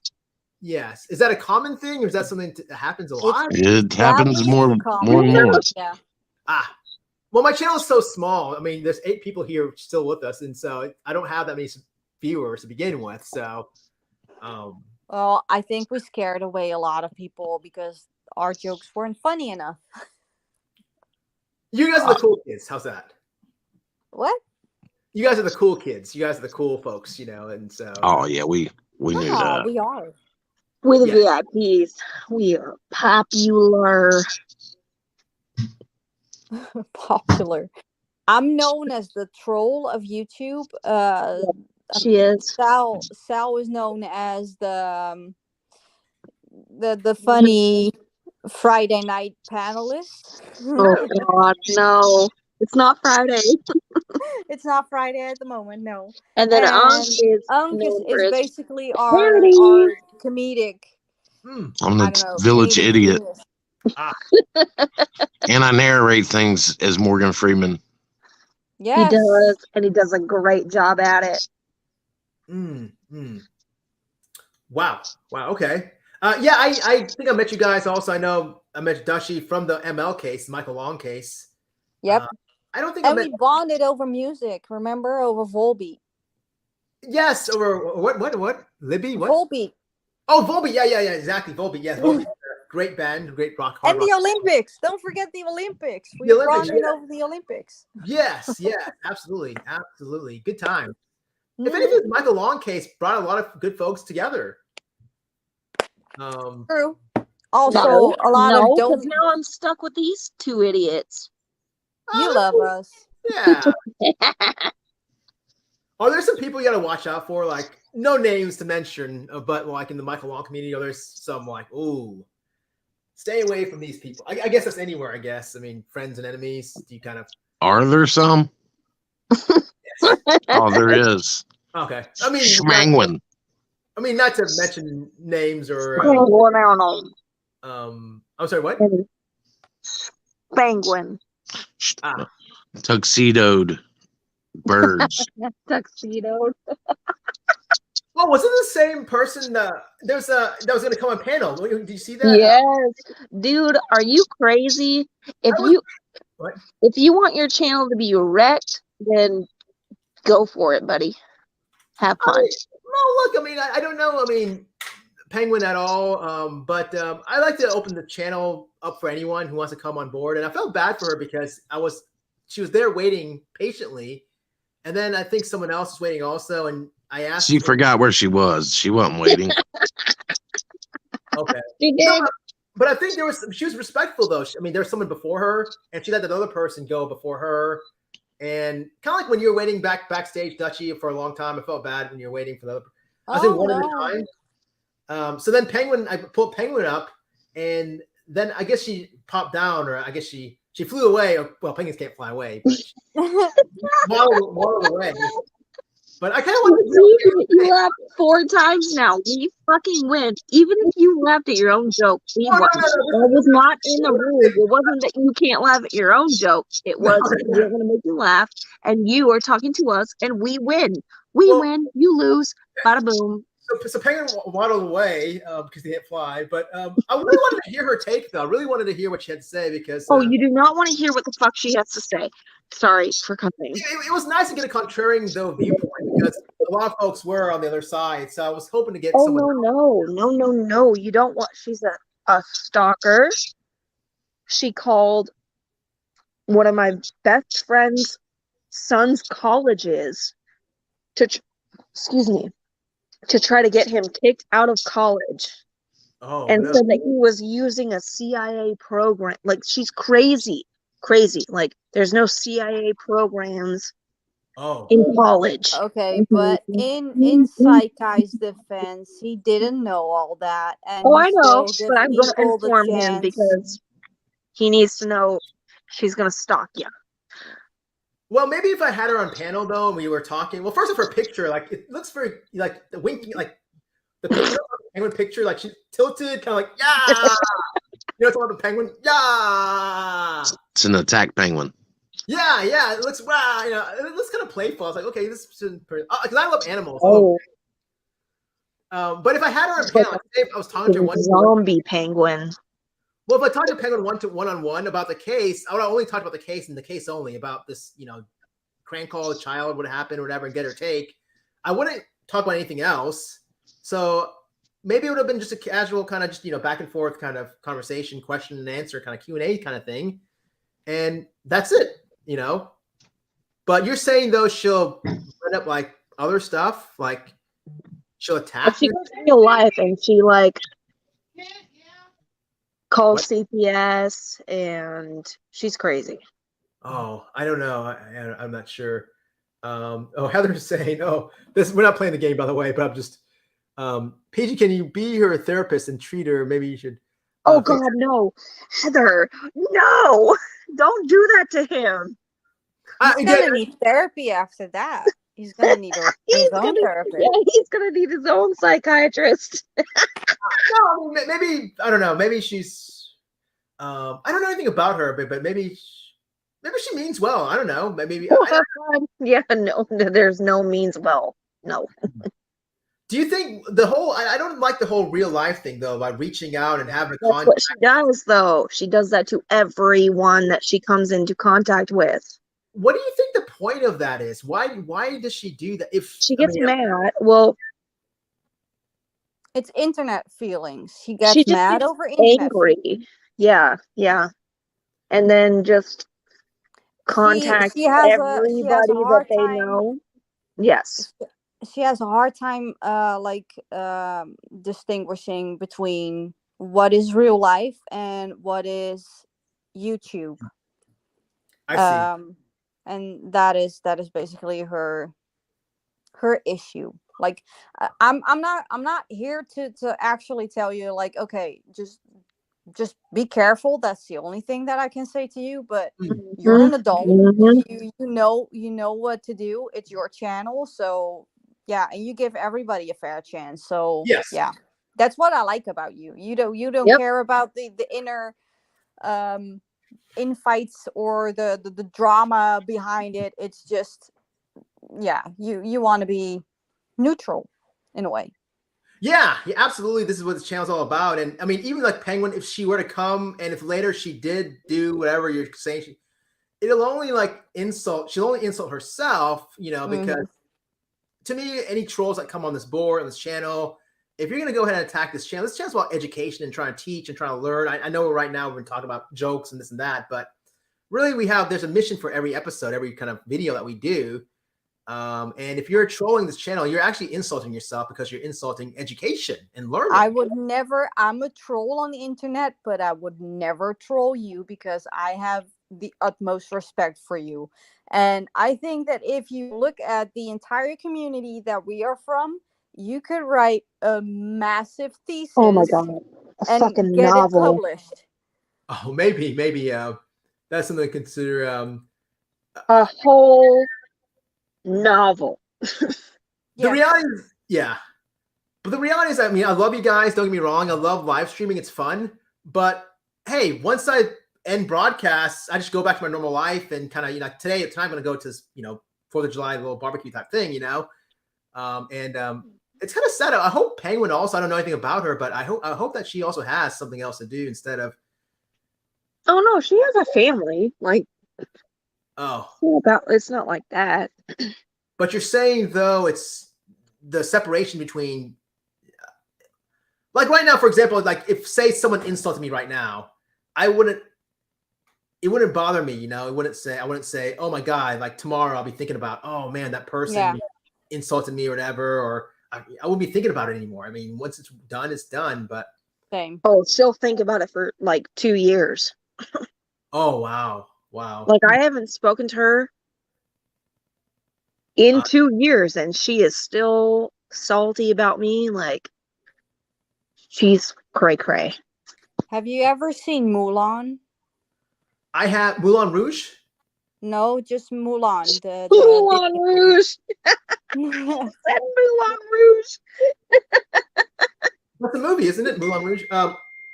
Yes. Is that a common thing, or is that something that happens a lot? It happens more and more. Yeah. Well, Well, my channel is so small. I mean, there's 8 people here still with us, and so I don't have that many viewers to begin with. So, Well, I think we scared away a lot of people because our jokes weren't funny enough. you guys are the cool kids. How's that? What? You guys are the cool kids. You guys are the cool folks, and so. Oh yeah, we knew No, that. we are. We're the Yeah. VIPs. We are popular. Popular. I'm known as the troll of YouTube. She is. Sal is known as the funny Friday night panelist. Oh God, no! It's not Friday. It's not Friday at the moment, no. And then And Unk is basically our parody. comedic. Hmm. I'm I the don't know, village comedic idiot, genius. and I narrate things as Morgan Freeman. Yes. He does, and he does a great job at it. Wow. Okay. Yeah, I think I met you guys also. I know I met Dashi from the ML case, Michael Long case. Yep. I don't think And I we met. bonded over music. Remember, over Volbeat. Yes, over what? Libby? What? Volbeat. Oh, Volbeat. Yeah, exactly. Volbeat. Yes, Volbeat. Great band, great rock. And the rock. Olympics. Don't forget the Olympics. We The Olympics, bonded yeah. over the Olympics. Yes, absolutely. Good time. If Mhm. anything, the Michael Long case brought a lot of good folks together. True. Also, a lot of because now I'm stuck with these 2 idiots. You love us. Yeah. Oh, there's some people you got to watch out for, like no names to mention, but like in the Michael Long community, there's some like, ooh, stay away from these people. I guess that's anywhere. I guess. I mean, friends and enemies. Do you kind of? Are there some? Oh, there is. Okay. I mean, Schmangwin. not to mention names or. I'm sorry. What? Penguin. Tuxedoed birds. Tuxedo. Oh, was it the same person? That was going to come on panel. Did you see that? Yes, dude. Are you crazy? If you want your channel to be wrecked, then go for it, buddy. Have fun. Look. I mean, I don't know. I mean, Penguin at all. But I like to open the channel up for anyone who wants to come on board. And I felt bad for her because she was there waiting patiently, and then I think someone else was waiting also. And I asked. She forgot where she was. She wasn't waiting. Okay. She did. But I think she was respectful though. I mean, there was someone before her, and she let another person go before her. And kind of like when you're waiting backstage, Dutchy, for a long time, I felt bad when you're waiting for the other. I was in one at a time. So then I pulled Penguin up, and then I guess she popped down, or I guess she flew away. Well, penguins can't fly away, but she waddled away. But I kind of want to. You laughed 4 times now. We fucking win. Even if you laughed at your own joke, we won. That was not in the rules. It wasn't that you can't laugh at your own joke. It was we're going to make you laugh, and you are talking to us, and we win. We win. You lose. Bada boom. So Penguin waddled away because he didn't fly. But I really wanted to hear her take, though. I really wanted to hear what she had to say because. You do not want to hear what the fuck she has to say. Sorry for cutting. It was nice to get a contrarian though viewpoint because a lot of folks were on the other side. So I was hoping to get someone. No. You don't want. She's a stalker. She called one of my best friend's son's colleges to try to get him kicked out of college. Said that he was using a CIA program. Like, she's crazy. Like, there's no CIA programs in college. Okay, but in Saikai's defense, he didn't know all that. And I know, but I'm going to inform him because he needs to know she's going to stalk you. Well, maybe if I had her on panel though, and we were talking. Well, first of her picture, like it looks very like the winking, like the penguin picture, like she's tilted, kind of like yeah. You know, it's about the penguin. Yeah. It's an attack penguin. Yeah. It looks wow. You know, it looks kind of playful. I was like, okay, this is because I love animals. But if I had her on panel, I was talking to her one zombie penguin. Well, if I talk to Penguin one-on-one about the case, I would only talk about the case and the case only, about this, crank call child, what happened or whatever, and get her take. I wouldn't talk about anything else. So maybe it would have been just a casual kind of just, back and forth kind of conversation, question and answer, kind of Q&A kind of thing. And that's it, But you're saying, though, she'll end up like other stuff, like she'll attack She you? goes in real life and she calls CPS and she's crazy. Oh, I don't know. I'm not sure. Heather's saying, we're not playing the game, by the way, but I'm just, PG, can you be her therapist and treat her? Maybe you should. Oh God, no, Heather, no, don't do that to him. He's gonna need therapy after that. He's gonna need his own therapist. Yeah, he's gonna need his own psychiatrist. No, maybe I don't know. Maybe she's. I don't know anything about her, but maybe she means well. I don't know. Maybe. Yeah, no, there's no means well. No. Do you think the whole? I don't like the whole real life thing though, by reaching out and having That's contact. what she does, though. She does that to everyone that she comes into contact with. What do you think the point of that is? Why does she do that? If she gets mad, well, it's internet feelings. She gets mad over angry. Yeah, and then just contact everybody that they know. Yes. She has a hard time distinguishing between what is real life and what is YouTube. I see. And that is basically her issue. Like I'm not here to actually tell you like, okay, just be careful. That's the only thing that I can say to you. But you're an adult. You know what to do. It's your channel. So yeah, and you give everybody a fair chance. So yes. Yeah, that's what I like about you. You don't care about the inner infights or the drama behind it. It's just, yeah, you want to be neutral in a way. Yeah, absolutely. This is what this channel's all about. And I mean, even like Penguin, if she were to come and if later she did do whatever you're saying, it'll only she'll only insult herself, because to me, any trolls that come on this board, on this channel, if you're going to go ahead and attack this channel's about education and trying to teach and trying to learn. I know right now we've been talking about jokes and this and that, but really there's a mission for every episode, every kind of video that we do. And if you're trolling this channel, you're actually insulting yourself because you're insulting education and learning. I'm a troll on the internet, but I would never troll you because I have the utmost respect for you. And I think that if you look at the entire community that we are from, you could write a massive thesis. Oh my God. A fucking novel. It published. Oh, maybe that's something to consider. A whole novel. The reality is, but the reality is, I mean, I love you guys. Don't get me wrong. I love live streaming. It's fun. But hey, once I end broadcasts, I just go back to my normal life and kind of, tonight I'm going to go to, 4th of July, little barbecue type thing, it's kind of sad. I hope Penguin also, I don't know anything about her, but I hope that she also has something else to do instead of. Oh no, she has a family. It's not like that. But you're saying though, it's the separation between, like right now, for example, like if say someone insulted me right now, it wouldn't bother me, I wouldn't say, oh my God, like tomorrow I'll be thinking about, oh man, that person insulted me or whatever, or I wouldn't be thinking about it anymore. I mean, once it's done, it's done. But same. Oh, she'll think about it for like 2 years. Oh wow. Like I haven't spoken to her in 2 years, and she is still salty about me. Like she's cray. Have you ever seen Mulan? I have. Moulin Rouge? No, just Mulan. Moulin Rouge. Said Moulin Rouge. That's a movie, isn't it? Moulin Rouge.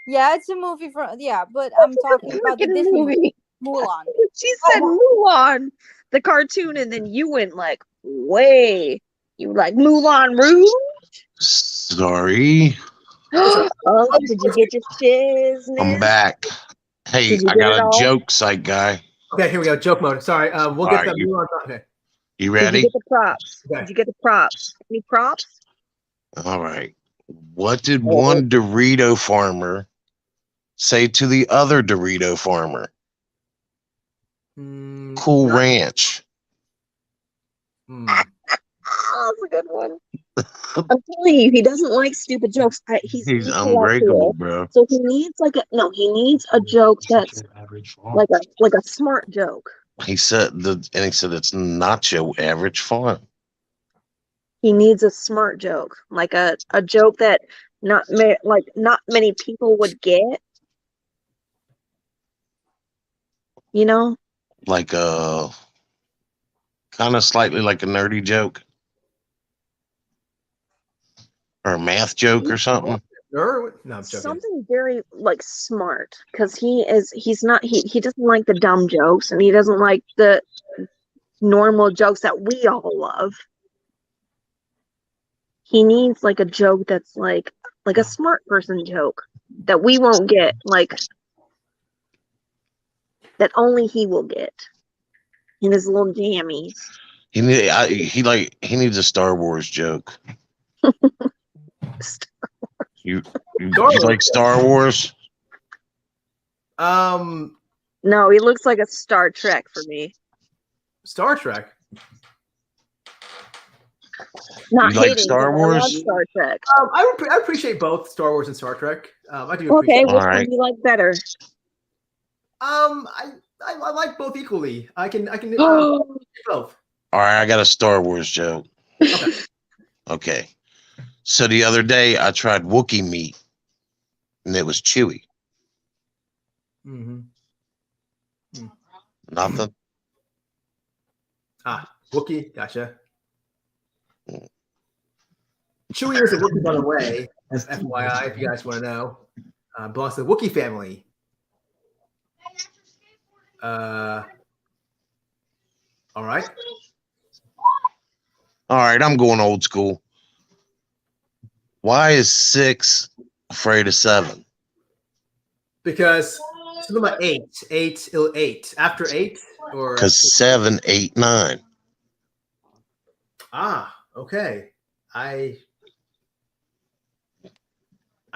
Yeah, it's a movie but I'm talking about the Disney movie. Mulan. She said Mulan, the cartoon, and then you went like way. You like Moulin Rouge? Sorry. Oh, did you get your shizness? I'm back. Hey, Did you I get it got a all? joke, psych guy. Okay, here we go. Joke mode. Sorry. We'll get All right, that. Okay. You Did you ready? get the props? Okay. Did you get the props? Any props? All right. What did one Dorito farmer say to the other Dorito farmer? Cool Not- Ranch. Oh, that's a good one. I'm telling you, he doesn't like stupid jokes. He's He's intellectual, unbreakable, bro. so he needs he needs a joke that's like a smart joke. He said it's not your average farm. He needs a smart joke, like a joke that not many people would get. You know? Like a kind of slightly like a nerdy joke. Or a math joke or something. No, I'm joking. Something very like smart, because he doesn't like the dumb jokes, and he doesn't like the normal jokes that we all love. He needs like a joke that's like a smart person joke that we won't get, like that only he will get in his little jammies. He needs a Star Wars joke. You like Star Wars? No, he looks like a Star Trek for me. Star Trek. Not You like hating, Star but I love Wars? Star Trek. I appreciate both Star Wars and Star Trek. I do Okay, appreciate. which one do you like better? I like both equally. I can do both. All right, I got a Star Wars joke. Okay. Okay. So the other day I tried Wookiee meat, and it was chewy. Nothing. Wookiee, gotcha. Chewie is a Wookiee, by the way, as FYI, if you guys want to know. Belongs to the Wookiee family. All right. All right, I'm going old school. Why is 6 afraid of 7? Because something about 8 after 8, or Because 7, 8, 9. Okay. I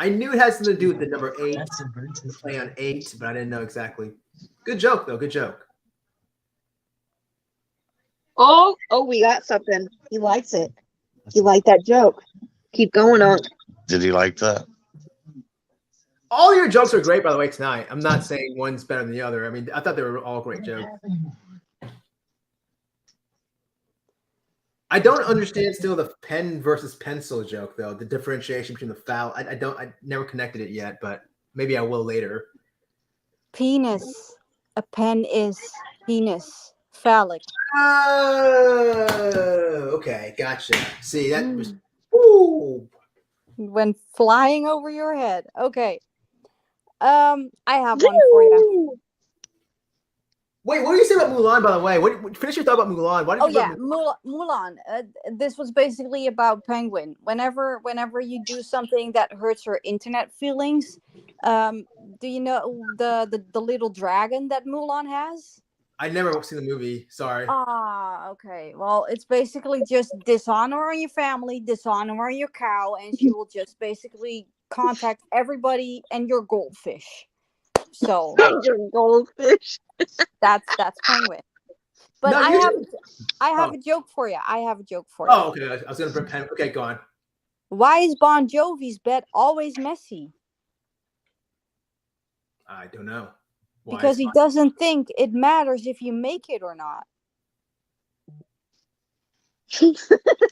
knew it had something to do with the number 8, play on 8, but I didn't know exactly. Good joke, though. Good joke. Oh, we got something. He likes it. He liked that joke. Keep going on. Did he like that? All your jokes are great, by the way, tonight. I'm not saying one's better than the other. I mean, I thought they were all great jokes. I don't understand still the pen versus pencil joke, though. The differentiation between the foul. I never connected it yet, but maybe I will later. Penis. A pen is penis. Phallic. Oh, okay, gotcha. See, that was. Ooh. Went flying over your head. Okay. I have one for you. Wait, what do you say about Mulan, by the way? Finish your thought about Mulan. Why did you Mulan. This was basically about Penguin. Whenever you do something that hurts her internet feelings, do you know the little dragon that Mulan has? I never seen the movie. Sorry. Okay. Well, it's basically just dishonor on your family, dishonor on your cow, and she will just basically contact everybody and your goldfish. So your goldfish. That's Penguin. But No, I have a joke for you. Okay. I was gonna bring pen. Okay, go on. Why is Bon Jovi's bed always messy? I don't know. Because he doesn't think it matters if you make it or not.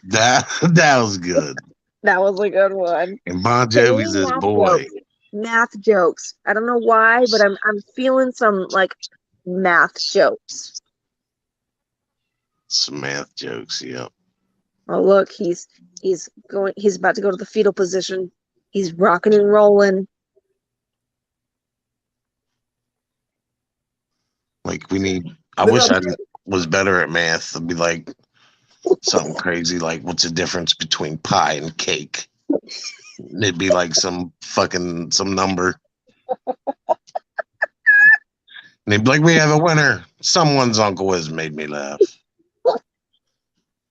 That was good. That was a good one. And Bon Jovi's his boy. Math jokes. I don't know why, but I'm feeling some like math jokes. Some math jokes, yeah. Oh look, he's about to go to the fetal position. He's rocking and rolling. Like I wish I was better at math. It'd be like something crazy like, what's the difference between pie and cake? It'd be like some number. And they'd be like, "We have a winner. Someone's uncle has made me laugh."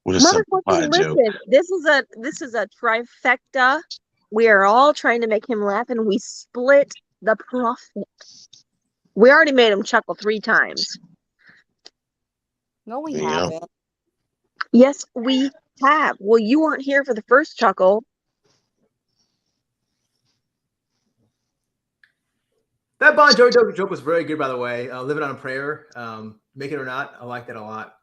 With a simplified Motherfucking joke. listen, this is a trifecta. We are all trying to make him laugh, and we split the profit. We already made him chuckle 3 times. No, we Yeah. haven't. Yes, we have. Well, you weren't here for the first chuckle. That Bon Jovi joke was very good, by the way. Living on a Prayer, Make It or Not. I like that a lot.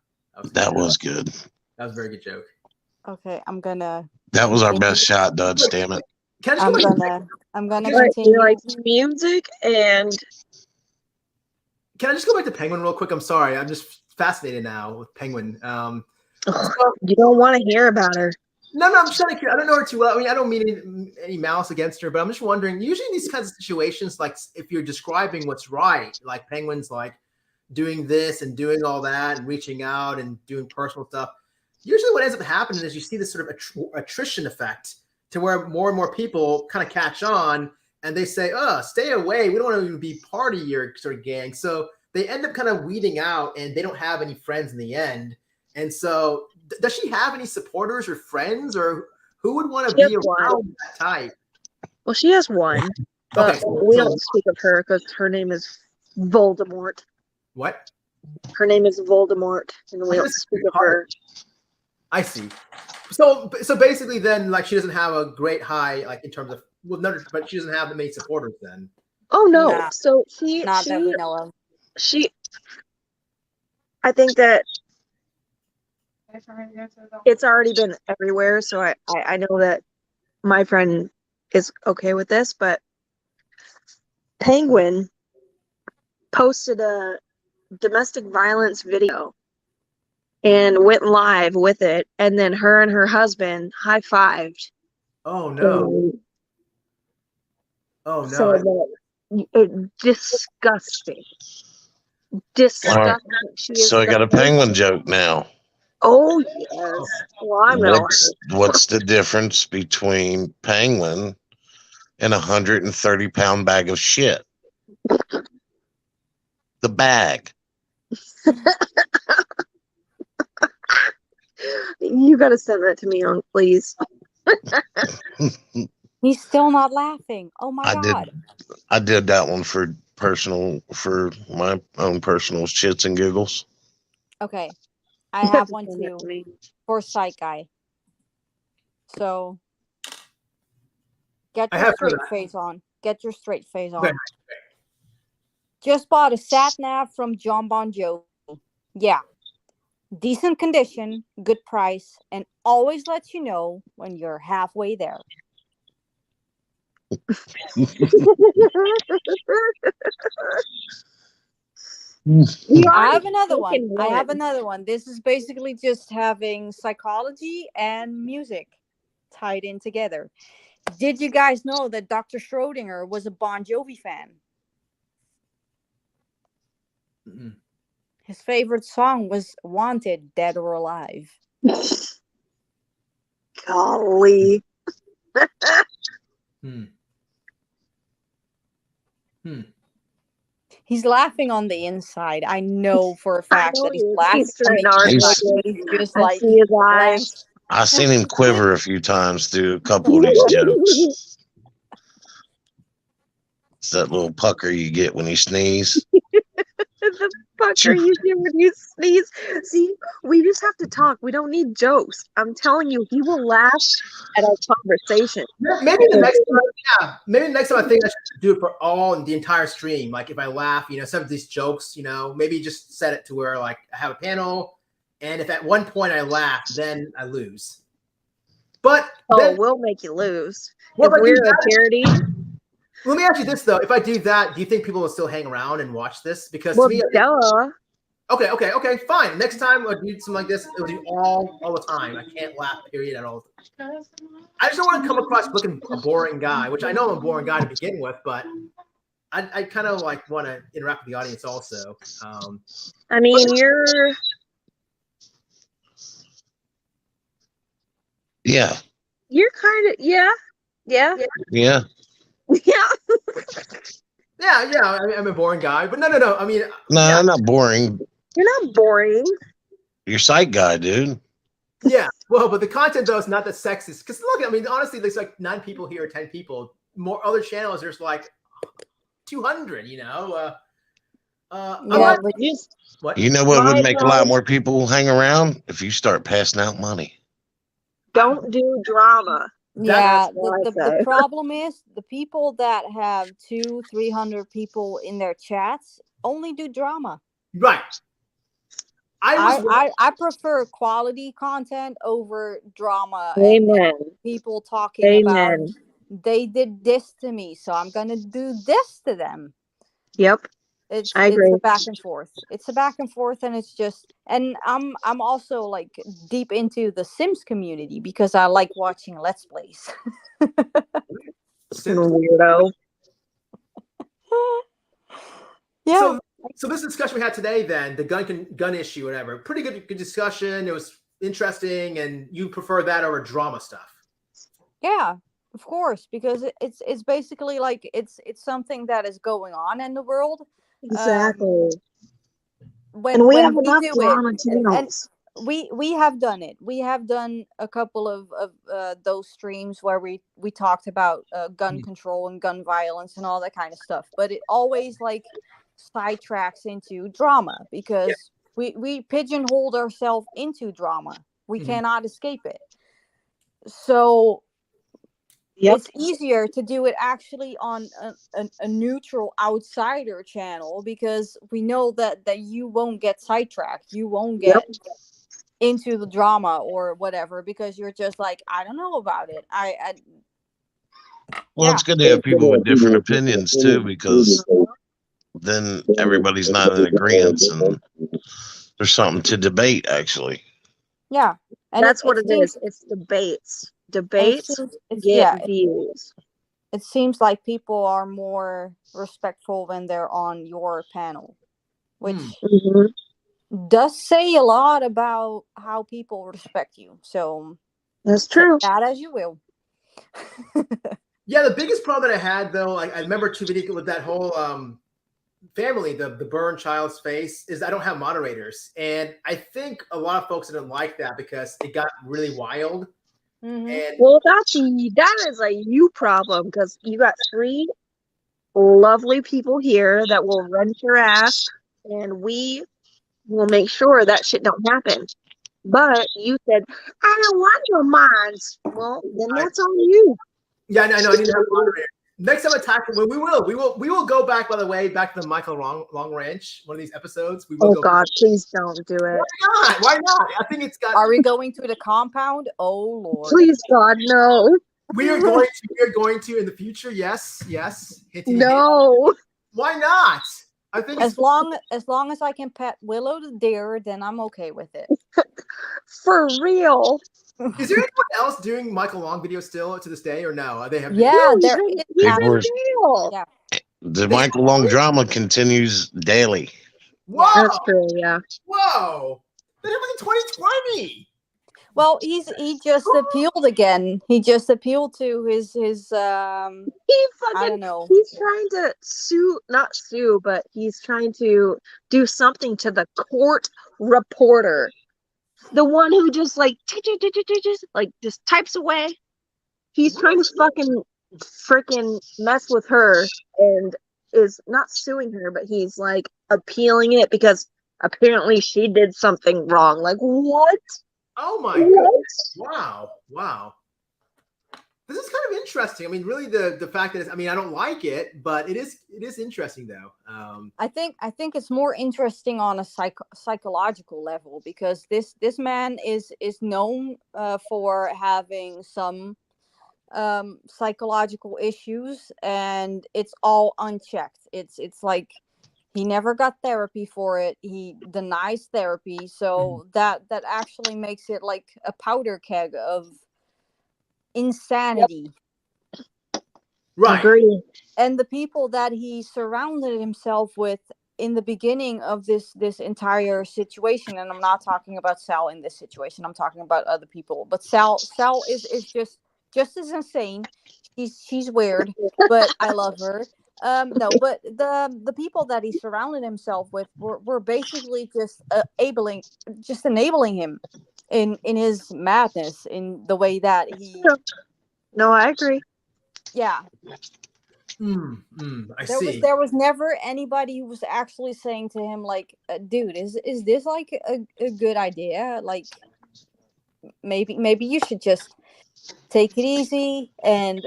That was good. That was a very good joke. Okay, I'm gonna. That was our best shot, Dutch. Damn it. Can I just go back I'm gonna All right, continue. He likes music, and Can I just go back to Penguin real quick? I'm sorry. I'm just fascinated now with Penguin. you don't want to hear about her. No, I'm just kind of curious. I don't know her too well. I mean, I don't mean any malice against her, but I'm just wondering, usually in these kinds of situations, like if you're describing what's right, like Penguin's like doing this and doing all that and reaching out and doing personal stuff, usually what ends up happening is you see this sort of attrition effect to where more and more people kind of catch on and they say, stay away. We don't want to even be part of your sort of gang. So they end up kind of weeding out and they don't have any friends in the end. And so does she have any supporters or friends, or who would want to be around that type? Well, she has one, but we don't speak of her because her name is Voldemort. What? Her name is Voldemort, and we don't speak of her. I see. So basically, then, like, she doesn't have a great high, like, in terms of but she doesn't have that many supporters. Then. Oh no! Nah, so not that we know of. I think that it's already been everywhere, so I know that my friend is okay with this, but Penguin posted a domestic violence video and went live with it, and then her and her husband high-fived. Oh no. Oh no. So disgusting. Disgusting. Right. So I got a Penguin joke now. Oh yes. Well, I'm what's the difference between Penguin and 130-pound bag of shit? The bag. You gotta send that to me, please. He's still not laughing. Oh my God. I did that one for my own personal shits and giggles. Okay. I have one too for Sight Guy. So get your straight face on. Get your straight face on. Okay. Just bought a sat nav from John Bon Jovi. Yeah. Decent condition, good price, and always lets you know when you're halfway there. I have another one. This is basically just having psychology and music tied in together. Did you guys know that Dr. Schrodinger was a Bon Jovi fan? Mm-hmm. His favorite song was Wanted, Dead or Alive. Golly. He's laughing on the inside. I know for a fact that he's laughing. He's just like his eyes. I've seen him quiver a few times through a couple of these jokes. It's that little pucker you get when you sneeze. The pucker you get when you sneeze. See, we just have to talk. We don't need jokes. I'm telling you, he will laugh at our conversation. Maybe the next time I think I should do it for the entire stream. Like if I laugh, some of these jokes, maybe just set it to where like I have a panel, and if at one point I laugh, then I lose. But we'll make you lose. If we're a charity. Let me ask you this though: if I do that, do you think people will still hang around and watch this? Because to me, Okay, fine. Next time I'll do something like this, it'll do all the time. I can't laugh, period, at all. I just don't want to come across looking a boring guy, which I know I'm a boring guy to begin with, but I kind of like want to interact with the audience also. I mean, you're. Yeah. You're kind of Yeah. Yeah. Yeah. Yeah. I'm a boring guy, but no. I mean, No, yeah, I'm not boring. You're not boring. You're psych guy, dude. yeah. Well, but the content though is not that sexist. Because look, I mean, honestly, there's like 9 people here, 10 people. More other channels, there's like 200. You know. I'm Yeah, not. but What? You know what would My make a lot God. more people hang around? If you start passing out money. Don't do drama. yeah, what I the say. problem is the people that have 200-300 people in their chats only do drama. Right. I prefer quality content over drama and Amen. people talking about Amen. they did this to me, so I'm gonna do this to them. Yep. It's I agree. a back and forth. It's a back and forth, and it's just. And I'm also like deep into the Sims community because I like watching Let's Plays. Weirdo. Yeah. So this discussion we had today, then the gun issue, whatever, pretty good discussion. It was interesting, and you prefer that over drama stuff. Yeah, of course, because it's basically like it's something that is going on in the world. Exactly. When And we when have we enough do drama it, channels. we have done it. We have done a couple of those streams where we talked about gun control and gun violence and all that kind of stuff. But it always like sidetracks into drama because we pigeonholed ourselves into drama. We cannot escape it. So it's easier to do it actually on a neutral outsider channel because we know that you won't get sidetracked. You won't get into the drama or whatever because you're just like, I don't know about it. Well, it's good to have people with different opinions too, because then everybody's not in agreement and there's something to debate, actually. Yeah. And that's what it is. It's debates. Debates get views. It seems like people are more respectful when they're on your panel, which does say a lot about how people respect you. So that's true. Take that as you will. Yeah, the biggest problem that I had though, I remember too with that whole family, the burn child's face, is I don't have moderators, and I think a lot of folks didn't like that because it got really wild. And well, that is a you problem because you got 3 lovely people here that will run your ass, and we will make sure that shit don't happen. But you said I don't want your minds. Well, then that's on you. Yeah, I know. I need to have a moderator. Next time I talk, we will go back. By the way, back to the Michael Long Ranch. One of these episodes. We will. Oh God, please don't do it. Why not? Why not? I think it's got. Are we going to the compound? Oh Lord. Please, God, no. We are going to in the future. Yes. No. Why not? I think as long as I can pet Willow the deer, then I'm okay with it. For real. Is there anyone else doing Michael Long videos still to this day, or no? They have. Yeah, there is. Yeah. The Michael Long drama continues daily. Whoa, that's true. Yeah. Whoa, that happened in 2020. Well, he just appealed again. He just appealed to his I don't know. He's trying to not sue, but he's trying to do something to the court reporter. The one who just just types away. He's trying to freaking mess with her and is not suing her, but he's like appealing it because apparently she did something wrong. Like what? Oh my goodness. Wow. This is kind of interesting. I mean, really the fact that I don't like it, but it is interesting though. I think it's more interesting on a psychological level because this man is known for having some psychological issues, and it's all unchecked. It's like he never got therapy for it. He denies therapy, so that actually makes it like a powder keg of insanity. Right. Agreed. And the people that he surrounded himself with in the beginning of this entire situation, and I'm not talking about Sal in this situation, I'm talking about other people, but Sal is just as insane. she's weird, but I love her. No, but the people that he surrounded himself with were basically just enabling him in his madness, in the way that he, No, I agree. yeah. I There see. was never anybody who was actually saying to him, like, dude, is this like a good idea? Like, maybe you should just take it easy and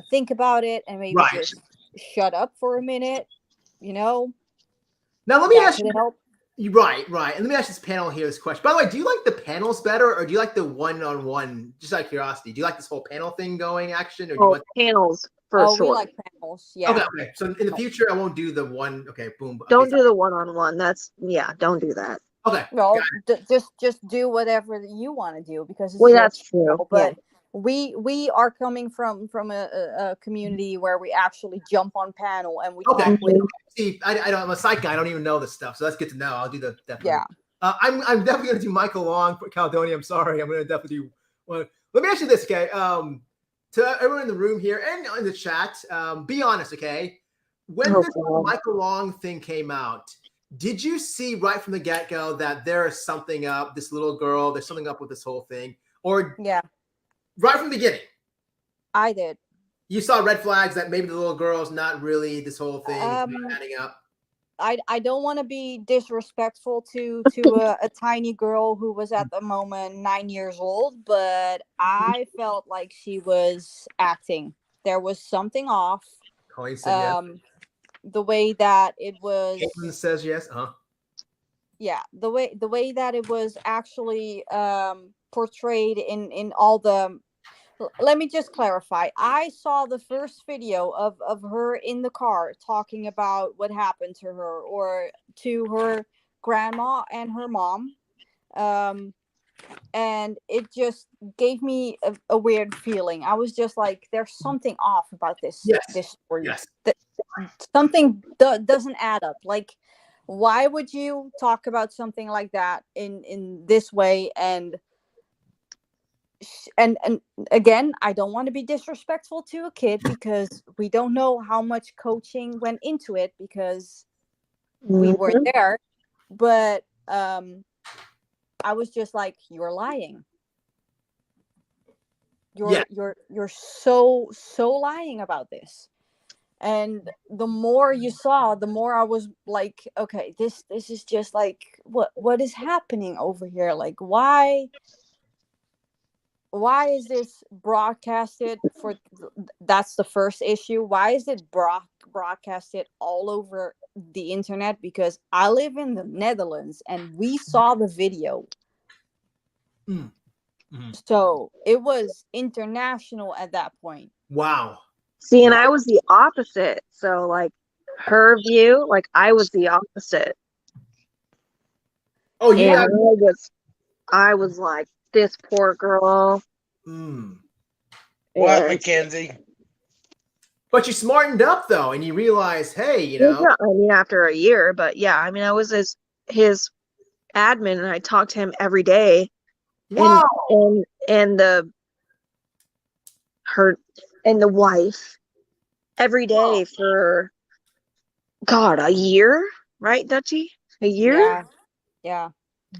think about it, and maybe Right. just shut up for a minute, you know. Now let me That ask could you. help. Right. And let me ask this panel here this question. By the way, do you like the panels better, or do you like the one-on-one? Just out of curiosity, do you like this whole panel thing going action, or do you want? Panels for Oh, we sure. like panels. Yeah. Okay. So in the future, I won't do the one. Okay. Boom. Okay, Don't do the one-on-one. Don't do that. Okay. Well, just do whatever you want to do, because it's Well, your that's true. channel. But we are coming from a community where we actually jump on panel and we Okay. talk with. See, I don't. I'm a psych guy. I don't even know this stuff, so that's good to know. I'll do the definitely. Yeah. I'm definitely gonna do Michael Long for Caledonia. I'm sorry. I'm gonna definitely do one. Let me ask you this, okay? To everyone in the room here and in the chat, be honest, okay? When this Michael Long thing came out, did you see right from the get-go that there is something up? This little girl, there's something up with this whole thing, or Yeah, right from the beginning, I did. you saw red flags that maybe the little girl's not really this whole thing is not adding up. I don't want to be disrespectful to a tiny girl who was at the moment 9 years old, but I felt like she was acting. There was something off. Colleen said yes. The way that it was. Caitlin says yes. Yeah, the way that it was actually portrayed in all the. Let me just clarify. I saw the first video of her in the car talking about what happened to her, or to her grandma and her mom. And it just gave me a weird feeling. I was just like, there's something off about this story. Yes. Something doesn't add up. Like, why would you talk about something like that in this way? And again, I don't want to be disrespectful to a kid, because we don't know how much coaching went into it, because we weren't there. But I was just like, you're lying. You're so lying about this. And the more you saw, the more I was like, okay, this is just like, what is happening over here? Like, why is this broadcasted for? That's the first issue. Why is it broadcasted all over the internet? Because I live in the Netherlands and we saw the video. So it was international at that point. Wow. See, and I was the opposite. So, like, her view, like, I was the opposite. Oh, yeah. I was like, this poor girl. What, Mackenzie? But you smartened up though, and you realized, hey, you know. Yeah, I mean, after a year, but yeah, I mean, I was his admin, and I talked to him every day. Wow. And the wife every day for a year, right, Dutchie? A year? Yeah.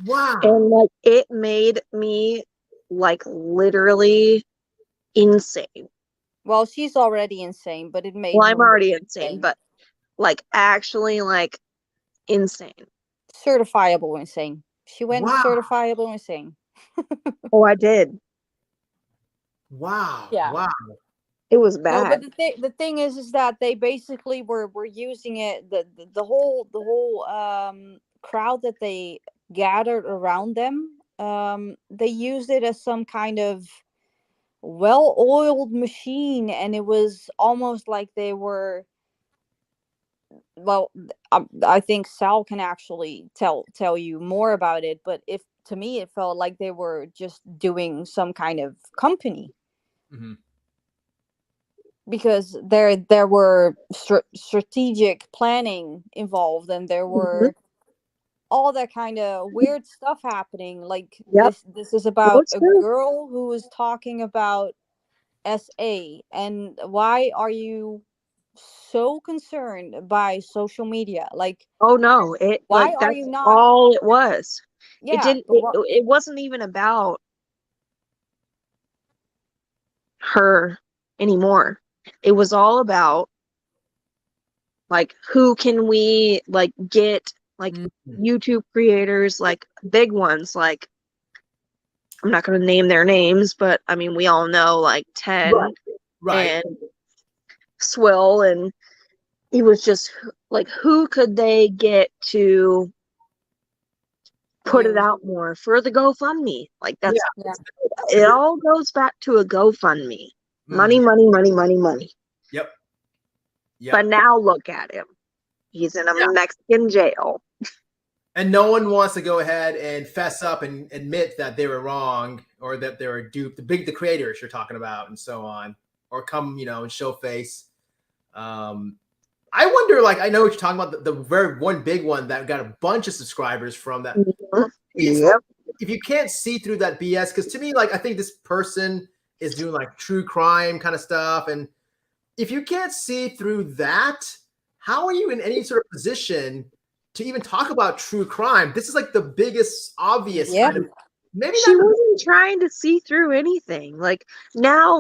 Wow. And like, it made me like literally insane. Well, she's already insane, but it made I'm already insane, but like, actually, like, insane. Certifiable insane. She went certifiable insane. Oh, I did. Wow. Yeah. Wow. It was bad. No, but the thing is that they basically were using it, the whole crowd that they gathered around them, they used it as some kind of well-oiled machine, and it was almost like they were, well, I think Sal can actually tell you more about it, but to me it felt like they were just doing some kind of company. Because there were strategic planning involved, and there were all that kind of weird stuff happening. Like, this is about a girl who was talking about SA, and why are you so concerned by social media? Like, Oh no, it why like are that's you not? all it was. It Yeah, didn't it wasn't even about her anymore. It was all about like who can we like get like YouTube creators, like big ones, like I'm not going to name their names, but I mean we all know like Ted Right. and Swill, and it was just like who could they get to put it views. out more for the GoFundMe. Like that's Yeah. it all goes back to a GoFundMe. Money, Mhm. money, money, money, money. Yep. But now look at him. He's in a Yeah. Mexican jail. And no one wants to go ahead and fess up and admit that they were wrong or that they were duped. The creators you're talking about and so on, or come, and show face. I wonder, like, I know what you're talking about, the very one big one that got a bunch of subscribers from that. Yep. If you can't see through that BS, because to me, like, I think this person is doing like true crime kind of stuff. And if you can't see through that, how are you in any sort of position to even talk about true crime? This is like the biggest obvious Yeah. kind of, maybe She not. wasn't trying to see through anything. Like now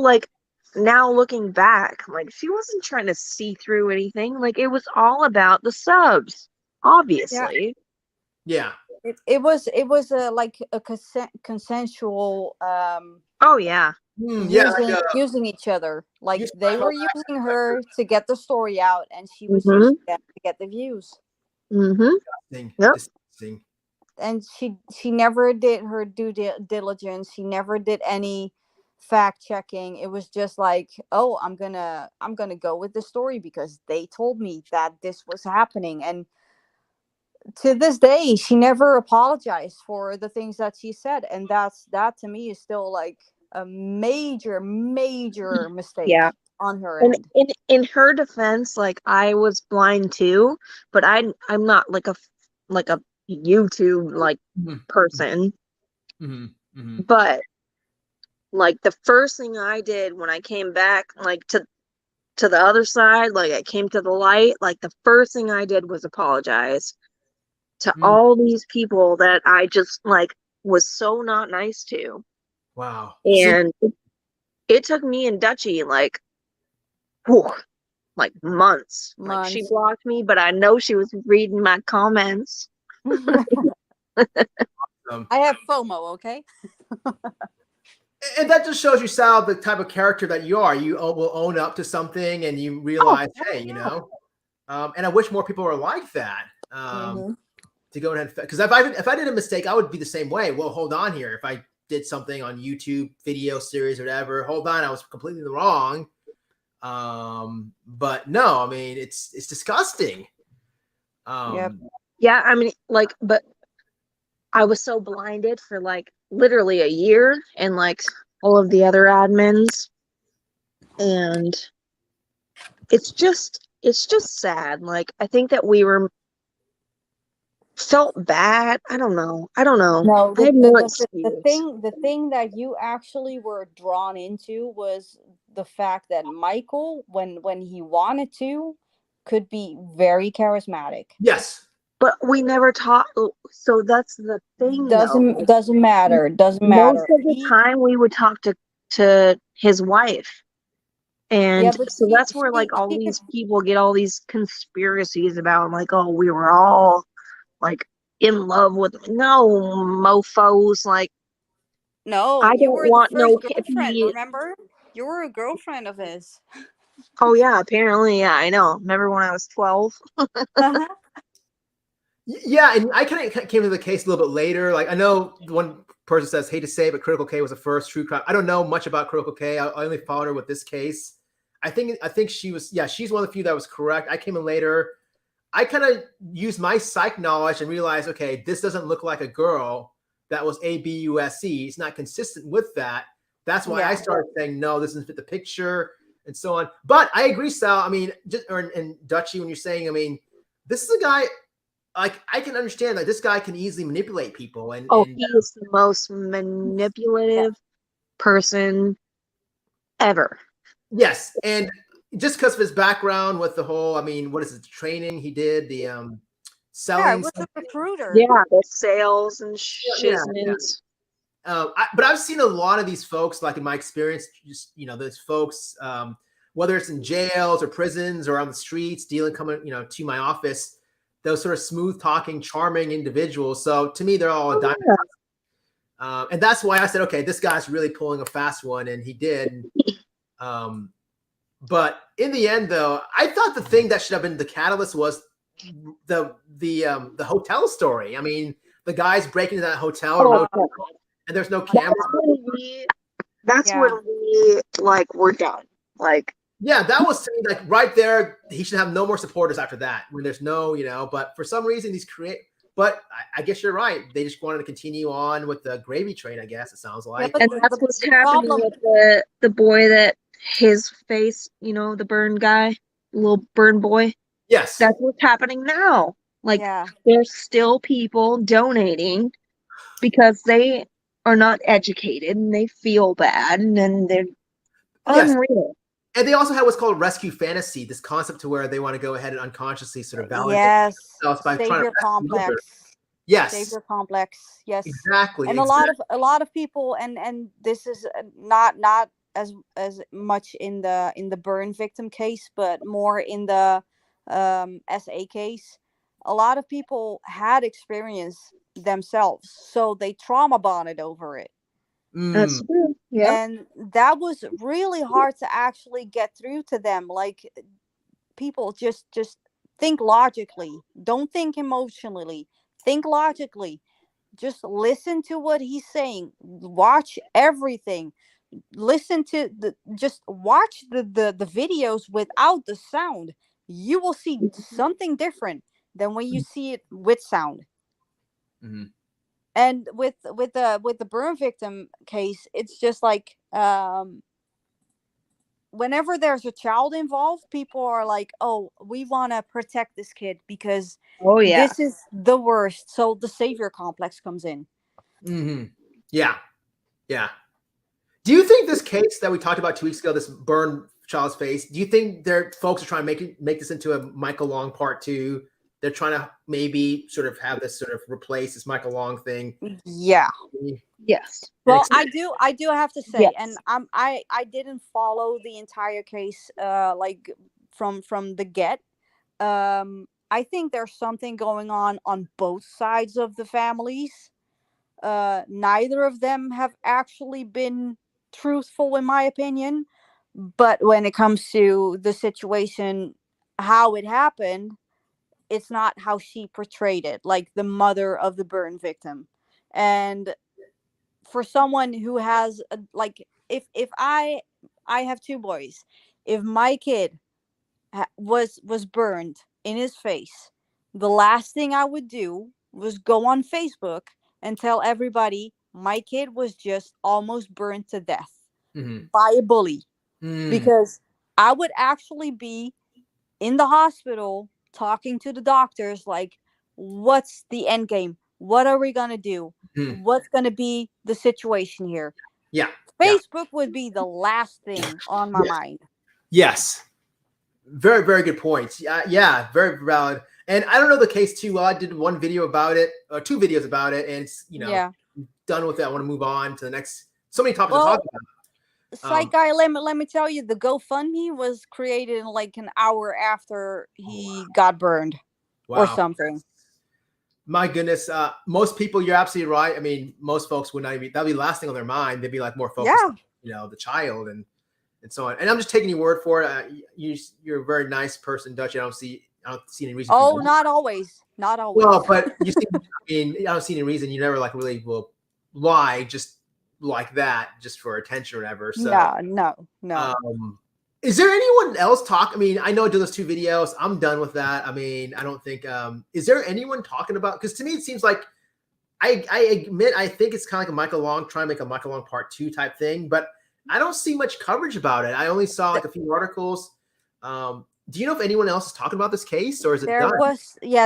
looking back, like she wasn't trying to see through anything. Like it was all about the subs, obviously. Yeah. It was like a consensual Oh yeah. Yeah. Like, using each other. Like use they my were using her to get the story out, and she was Mhm. using them to get the views. Mm-hmm. disgusting. Yep. Disgusting. And she never did her due diligence. She never did any fact checking. It was just like, oh, I'm gonna go with the story because they told me that this was happening. And to this day, she never apologized for the things that she said, and that to me is still like a major mistake Yeah. on her And end. in her defense, like I was blind too, but I'm not like a YouTube like person. But like the first thing I did when I came back like to the other side, like I came to the light, like the first thing I did was apologize to all these people that I just like was so not nice to. Wow. And it took me and Dutchie like whew, like months. Like she blocked me, but I know she was reading my comments. I have FOMO, okay? And that just shows you, Sal, the type of character that you are. You will own up to something and you realize, hey, and I wish more people were like that. To go ahead, because if I did a mistake, I would be the same way. Well, hold on here. If I did something on YouTube, video series, or whatever, hold on, I was completely wrong. But no, I mean, it's disgusting. Yeah, I mean, like, but I was so blinded for like literally a year, and like all of the other admins, and it's just sad. Like I think that we felt bad. I don't know. No, I have no excuse. the thing that you actually were drawn into was the fact that Michael, when he wanted to, could be very charismatic. Yes. But we never talked. So that's the thing, Doesn't matter. Doesn't Most matter. of the time, we would talk to his wife, and Yeah, but so that's where like all these people get all these conspiracies about like, oh, we were all like in love with mofos. Like, no, I you don't were the want no first girlfriend. hippie. Remember, you were a girlfriend of his. Oh yeah, apparently, yeah, I know. Remember when I was 12? Yeah, and I kind of came to the case a little bit later. Like I know one person says, hate to say, but Critical K was the first true crime. I don't know much about Critical K. I only followed her with this case. I think she was, she's one of the few that was correct. I came in later. I kind of used my psych knowledge and realized, okay, this doesn't look like a girl that was ABUSC. It's not consistent with that. That's why I started saying, no, this doesn't fit the picture and so on. But I agree, Sal. I mean, and Dutchie, when you're saying, I mean, this is a guy, like I can understand that this guy can easily manipulate people. And he is the most manipulative person ever. Yes, and just because of his background with the whole, I mean, what is it? Training he did, the Yeah, selling. it was a recruiter. Yeah, the sales and Yeah, shiznits. but I've seen a lot of these folks, like in my experience, just those folks, whether it's in jails or prisons or on the streets, coming, to my office, those sort of smooth talking, charming individuals. So to me, they're all a diamond. And that's why I said, okay, this guy's really pulling a fast one, and he did. But in the end, though, I thought the thing that should have been the catalyst was the hotel story. I mean, the guys breaking into that hotel, and there's no camera. That's when we like we're done. Like, yeah, that was to me, like right there. He should have no more supporters after that. When there's no, But for some reason, But I guess you're right. They just wanted to continue on with the gravy train. I guess it sounds like. and that's what's happening with the boy that his face, the burn guy, little burn boy. Yes, that's what's happening now. Like, there's still people donating because they are not educated and they feel bad and then they're unreal. And they also had what's called rescue fantasy, this concept to where they want to go ahead and unconsciously sort of validate themselves by trying to complex. Yes, savior complex. Yes, exactly. And a lot of people, and this is not as much in the burn victim case, but more in the SA case. A lot of people had experience themselves, so they trauma bonded over it. That's true. Yeah. And that was really hard to actually get through to them. Like, people just think logically. Don't think emotionally. Think logically. Just listen to what he's saying. Watch everything. Listen to just watch the videos without the sound. You will see something different than when you see it with sound. Mm-hmm. And with the burn victim case, it's just like whenever there's a child involved, people are like, oh, we want to protect this kid because this is the worst. So the savior complex comes in. Mm-hmm. Yeah. Do you think this case that we talked about 2 weeks ago, this burn child's face, do you think folks are trying to make this into a Michael Long part 2? They're trying to maybe sort of have this sort of replace this Michael Long thing. Yeah. Yes. Well, I do have to say, and I didn't follow the entire case like from the get. I think there's something going on both sides of the families. Neither of them have actually been truthful, in my opinion. But when it comes to the situation, how it happened, it's not how she portrayed it, like the mother of the burn victim. And for someone who has like, if I have 2 boys, if my kid was burned in his face, the last thing I would do was go on Facebook and tell everybody my kid was just almost burned to death by a bully. Because I would actually be in the hospital talking to the doctors like, what's the end game? What are we going to do? What's going to be the situation here? Yeah. Facebook would be the last thing on my mind. Yes. Very, very good points. Yeah, very valid. And I don't know the case too well. I did 1 video about it, or 2 videos about it, and it's, done with it. I want to move on to the next. So many topics to talk about. Psych guy, let me tell you, the GoFundMe was created in like an hour after he got burned or something. My goodness. Most people, you're absolutely right. I mean, most folks would not even, that'd be the last thing on their mind. They'd be like more focused on, the child and so on. And I'm just taking your word for it. You're a very nice person, Dutch. I don't see any reason. Oh, not always. Not always. Well, but you see, I don't see any reason. You never like really will lie just like that, just for attention or whatever. So no. Is there anyone else I mean, I know I do those 2 videos. I'm done with that. I mean, I don't think, is there anyone talking about, because to me, it seems like, I admit, I think it's kind of like a Michael Long, trying to make a Michael Long part 2 type thing, but I don't see much coverage about it. I only saw like a few articles. Do you know if anyone else is talking about this case, or is it done?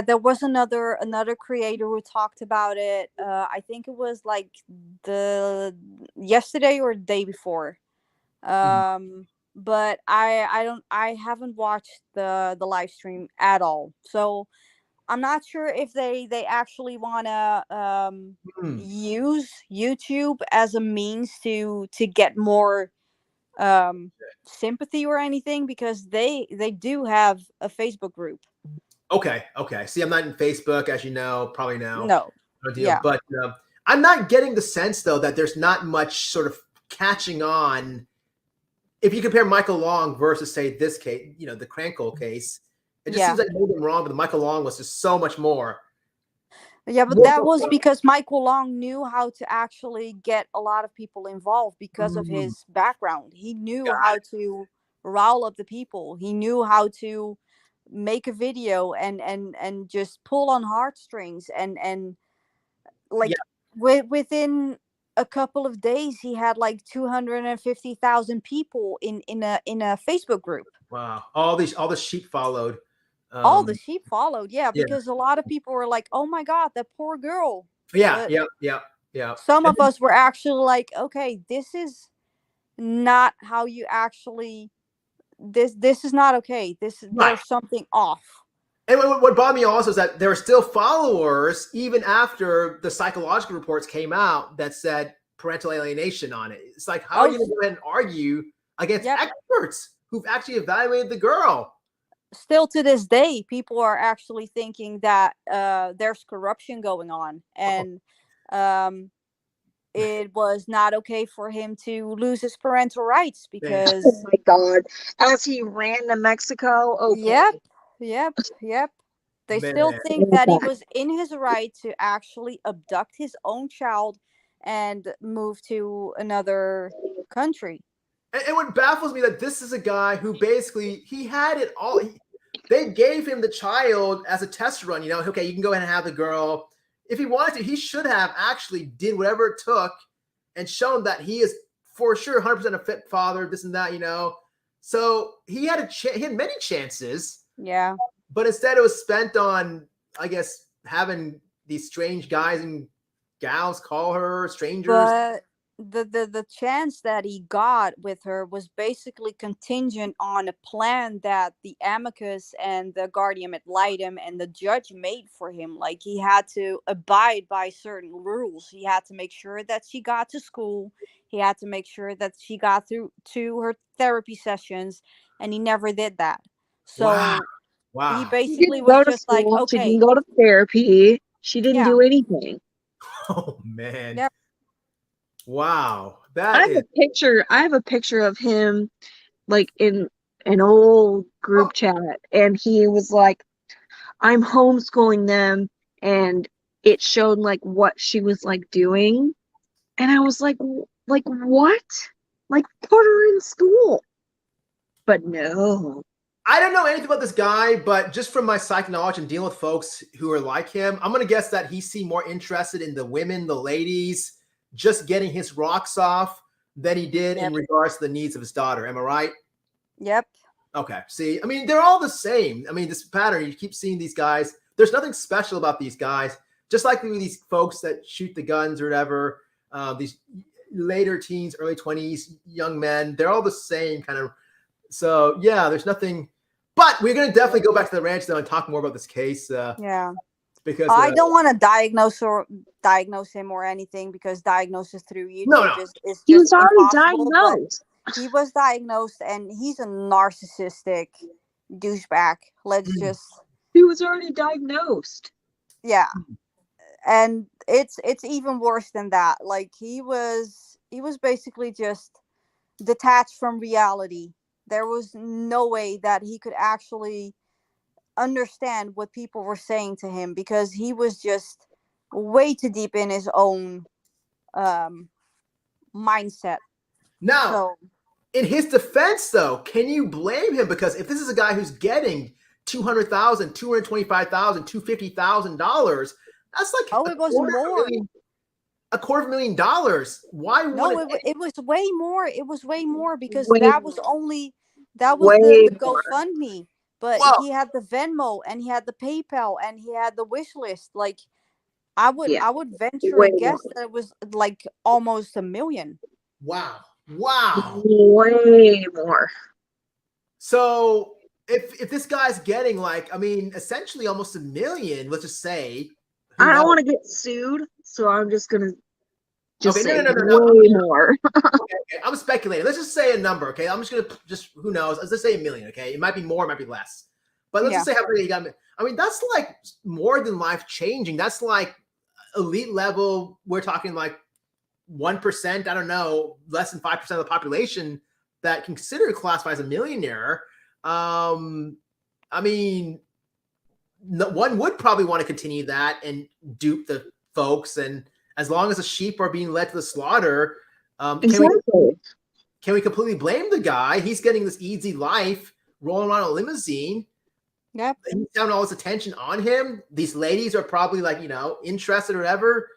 There was another creator who talked about it. I think it was like yesterday or the day before. But I haven't watched the live stream at all. So I'm not sure if they actually want to Mm. use YouTube as a means to get more sympathy or anything, because they do have a Facebook group. Okay. See, I'm not in Facebook, as you know, probably now. No. No deal. Yeah. But I'm not getting the sense, though, that there's not much sort of catching on. If you compare Michael Long versus, say, this case, the Crankle case, it just seems like they did them wrong, but the Michael Long was just so much more. Yeah, but that was because Michael Long knew how to actually get a lot of people involved because of his background. He knew how to rile up the people. He knew how to make a video and just pull on heartstrings and like within a couple of days he had like 250,000 people in a Facebook group. Wow. All the sheep followed. All the sheep followed, because a lot of people were like, "Oh my God, that poor girl." Yeah. Some of us were actually like, "Okay, this is not how you actually. This is not okay. There's something off." And what bothered me also is that there were still followers even after the psychological reports came out that said parental alienation on it. It's like, how are you going to go ahead and argue against experts who've actually evaluated the girl? Still to this day, people are actually thinking that there's corruption going on, and it was not okay for him to lose his parental rights because oh my God, as he ran to Mexico. Okay. Yep. They still think that he was in his right to actually abduct his own child and move to another country. And what baffles me that this is a guy who basically he had it all. They gave him the child as a test run. Okay, you can go ahead and have the girl. If he wanted to, he should have actually did whatever it took and shown that he is for sure 100% a fit father, this and that, So he had he had many chances. Yeah. But instead it was spent on, I guess, having these strange guys and gals call her strangers. But the chance that he got with her was basically contingent on a plan that the amicus and the guardian ad litem and the judge made for him. Like, he had to abide by certain rules. He had to make sure that she got to school. He had to make sure that she got through to her therapy sessions, and he never did that. So wow. He basically was just like, okay, she didn't go to therapy. She didn't do anything. Oh man. Yep. Wow. I have a picture of him like in an old group chat, and he was like, I'm homeschooling them, and it showed like what she was like doing, and I was like what? Like, put her in school. But no. I don't know anything about this guy, but just from my psych knowledge and dealing with folks who are like him, I'm going to guess that he seemed more interested in the women, the ladies, just getting his rocks off than he did in regards to the needs of his daughter. Am I right? Yep. Okay. See, I mean, they're all the same. I mean, this pattern, you keep seeing these guys. There's nothing special about these guys. Just like these folks that shoot the guns or whatever, these later teens, early 20s, young men, they're all the same kind of. So, yeah, there's nothing. But we're going to definitely go back to the ranch, though, and talk more about this case. Because I don't want to diagnose him or anything, because diagnosis through YouTube is just he was already impossible, diagnosed. He was diagnosed, and he's a narcissistic douchebag. He was already diagnosed. Yeah, and it's even worse than that. Like, he was basically just detached from reality. There was no way that he could actually understand what people were saying to him, because he was just way too deep in his own mindset. Now, in his defense, though, can you blame him? Because if this is a guy who's getting $200,000, $225,000, $250,000, that's like it was more. $250,000. Why would it was way more. It was way more, because way that was the GoFundMe. But he had the Venmo, and he had the PayPal, and he had the wish list. Like, I would venture a guess that it was like almost $1 million. Wow. Wow. Way more. So if this guy's getting like, I mean, essentially almost 1 million, let's just say. who I don't knows? want to get sued, so I'm just gonna just Okay, say no. way more. Okay, I'm speculating. Let's just say a number, okay? I'm just gonna who knows? Let's just say 1 million, okay? It might be more, it might be less. But let's just say how many you got. I mean, that's like more than life changing. That's like elite level. We're talking like 1%, I don't know, less than 5% of the population that can consider classified as a millionaire. I mean, one would probably want to continue that and dupe the folks. And as long as the sheep are being led to the slaughter, Exactly. can we completely blame the guy? He's getting this easy life, rolling on a limousine. Yep. He's having all this attention on him. These ladies are probably like, interested or whatever.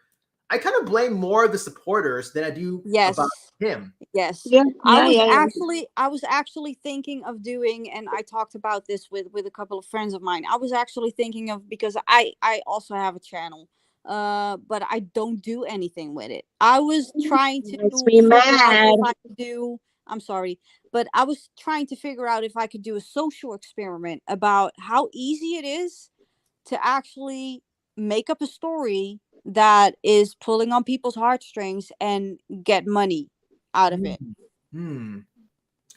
I kind of blame more of the supporters than I do about him. Yes. Yeah. I was actually thinking of doing, and I talked about this with a couple of friends of mine. I was actually thinking of, because I also have a channel, but I don't do anything with it. I was trying to Makes me figure out mad. if I could do. I'm sorry, but I was trying to figure out if I could do a social experiment about how easy it is to actually make up a story that is pulling on people's heartstrings and get money out of it.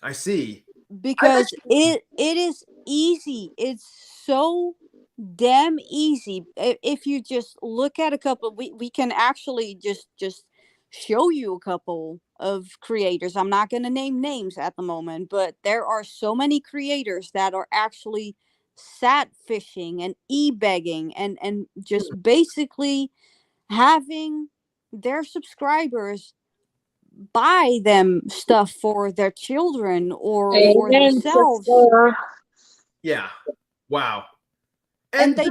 I see. Because it is easy. It's so damn easy. If you just look at a couple, we can actually just show you a couple of creators. I'm not going to name names at the moment, but there are so many creators that are actually sat fishing and e-begging and just basically having their subscribers buy them stuff for their children or for Amen, themselves. sister. Yeah. Wow. And they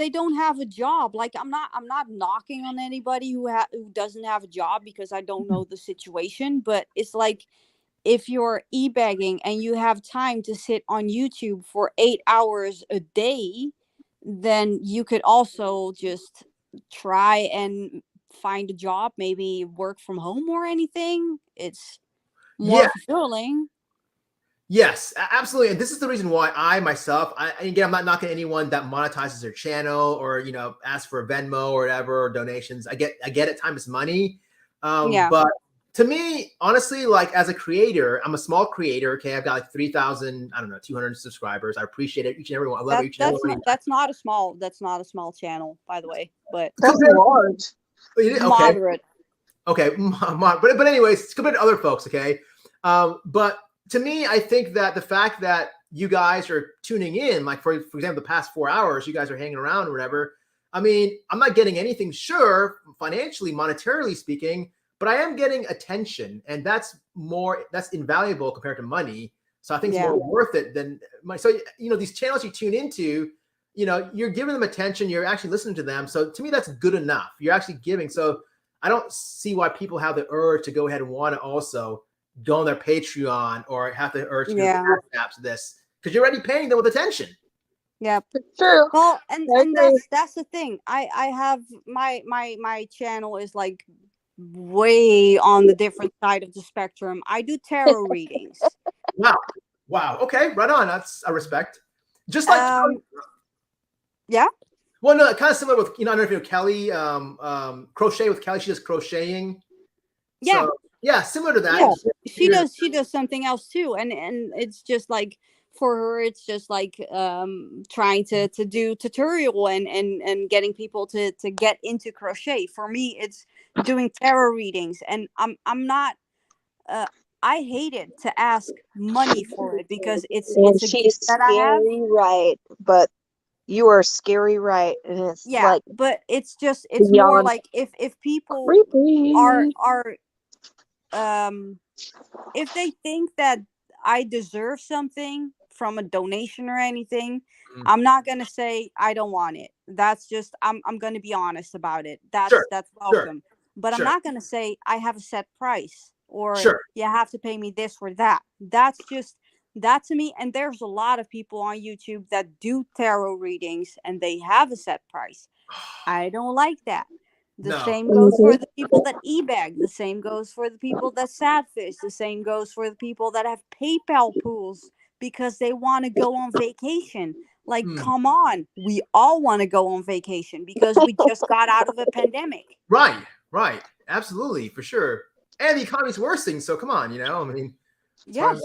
don't have a job. Like I'm not knocking on anybody who doesn't have a job, because I don't know the situation, but it's like, if you're e-begging and you have time to sit on YouTube for 8 hours a day, then you could also just try and find a job, maybe work from home or anything. It's more fulfilling. Yes, absolutely. And this is the reason why I myself, and again, I'm not knocking anyone that monetizes their channel or, asks for a Venmo or whatever, or donations. I get it. Time is money. But to me, honestly, like as a creator, I'm a small creator. Okay. I've got like 3,000, 200 subscribers. I appreciate it. Each and every one. I love each and every one. That's not a small channel, by the way, but That's large. moderate. Okay. But anyways, compared to other folks. Okay. But to me, I think that the fact that you guys are tuning in, like for example, the past 4 hours, you guys are hanging around or whatever. I mean, I'm not getting anything, sure, financially, monetarily speaking, but I am getting attention, and that's invaluable compared to money. So I think it's more worth it than money. So, these channels you tune into, you're giving them attention, you're actually listening to them. So to me, that's good enough. You're actually giving. So I don't see why people have the urge to go ahead and want to also go on their Patreon or have the urge to apps this, because you're already paying them with attention. Yeah, true. Well, and that's the thing. I have my channel is like way on the different side of the spectrum. I do tarot readings. Wow. Okay, right on. That's I respect. Just like yeah. Well, no, kind of similar with I don't know if you know Kelly, crochet with Kelly. She does crocheting. Yeah. So, yeah, similar to that. Yeah. She does something else too, and it's just like, for her, it's just like trying to do tutorial and getting people to get into crochet. For me, it's doing tarot readings, and I'm not I hate it to ask money for it, because it's a gift that I have. Right, but you are scary right, and it's like, but it's more like if people are if they think that I deserve something from a donation or anything, I'm not gonna say I don't want it. That's just I'm gonna be honest about it. That's welcome. But I'm not gonna say I have a set price, or you have to pay me this or that. That's just that to me. And there's a lot of people on YouTube that do tarot readings and they have a set price. I don't like that. The No. same goes for the people that e-bag. The same goes for the people that sadfish. The same goes for the people that have PayPal pools because they want to go on vacation. Like, come on. We all want to go on vacation because we just got out of a pandemic. Right. Absolutely, for sure. And the economy's worsening, so come on, I mean. Yes.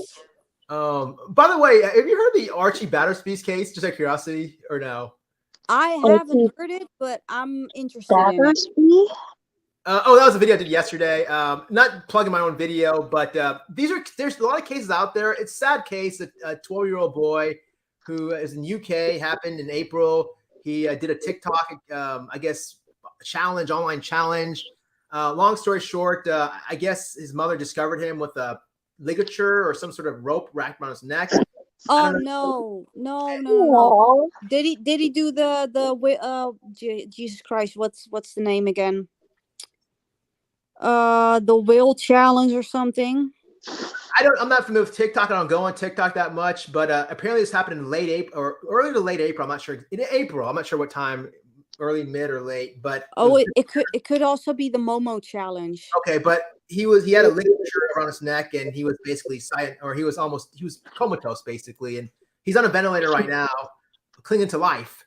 By the way, have you heard of the Archie Battersby's case? Just out of curiosity, or no? I haven't heard it, but I'm interested in it. Battersby? That was a video I did yesterday. Not plugging my own video, but there's a lot of cases out there. It's a sad case. A 12-year-old boy who is in UK, happened in April. He did a TikTok, I guess, online challenge. Long story short, I guess his mother discovered him with a ligature or some sort of rope wrapped around his neck. Oh no. Did he do Jesus Christ, what's the name again? The whale challenge or something? I'm not familiar with TikTok. I don't go on TikTok that much, but apparently this happened in late April or early to late April. I'm not sure. In April, I'm not sure what time, early, mid, or late. But it could also be the Momo challenge. Okay, but he had a ligature around his neck, and he was basically silent, or he was comatose basically, and he's on a ventilator right now, clinging to life.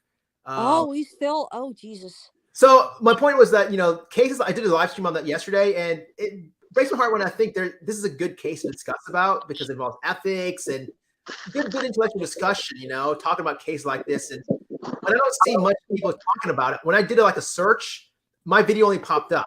He's still. Oh Jesus. So my point was that cases. I did a live stream on that yesterday, and it breaks my heart when I think this is a good case to discuss about because it involves ethics and good intellectual discussion. Talking about cases like this, and when I don't see much people talking about it, when I did like a search, my video only popped up.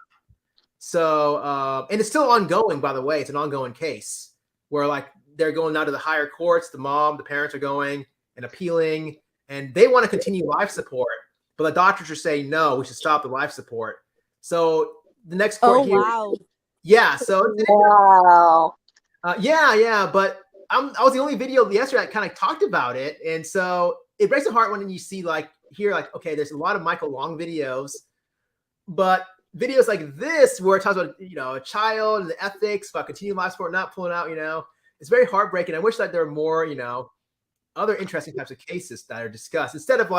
So and it's still ongoing, by the way. It's an ongoing case where like they're going now to the higher courts. The parents are going and appealing, and they want to continue life support. But the doctors are saying, no, we should stop the life support. So the next court here. Wow. Yeah. So Wow. Yeah. But I was the only video yesterday that kind of talked about it. And so it breaks the heart when you see okay, there's a lot of Michael Long videos, but videos like this where it talks about, a child and the ethics about continuing life support, not pulling out, it's very heartbreaking. I wish that there were more, other interesting types of cases that are discussed instead of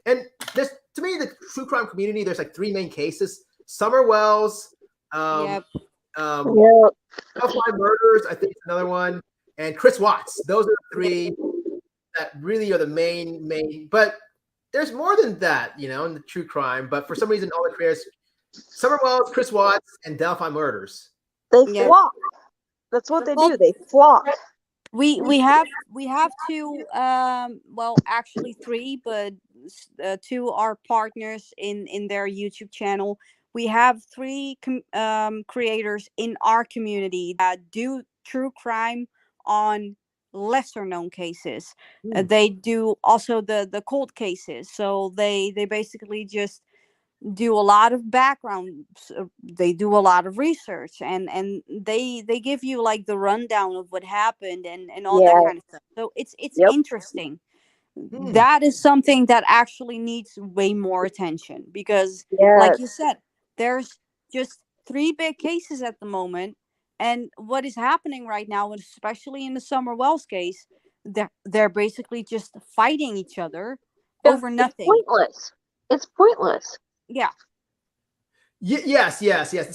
and there's, to me, the true crime community, there's like three main cases: Summer Wells, Yep. Delphi Murders, I think is another one, and Chris Watts. Those are the three that really are the main. But there's more than that, in the true crime. But for some reason, all the creators, Summer Wells, Chris Watts, and Delphi Murders. They flock. That's what they do. They flock. We have two, actually three, but two are partners in their YouTube channel. We have three creators in our community that do true crime on lesser known cases. They do also the cold cases. So they basically just do a lot of background. They do a lot of research, and they give you like the rundown of what happened and all that kind of stuff. So it's interesting. That is something that actually needs way more attention because like you said, there's just three big cases at the moment, and what is happening right now, especially in the Summer Wells case, they're basically just fighting each other over nothing. It's pointless. Yeah. Yes.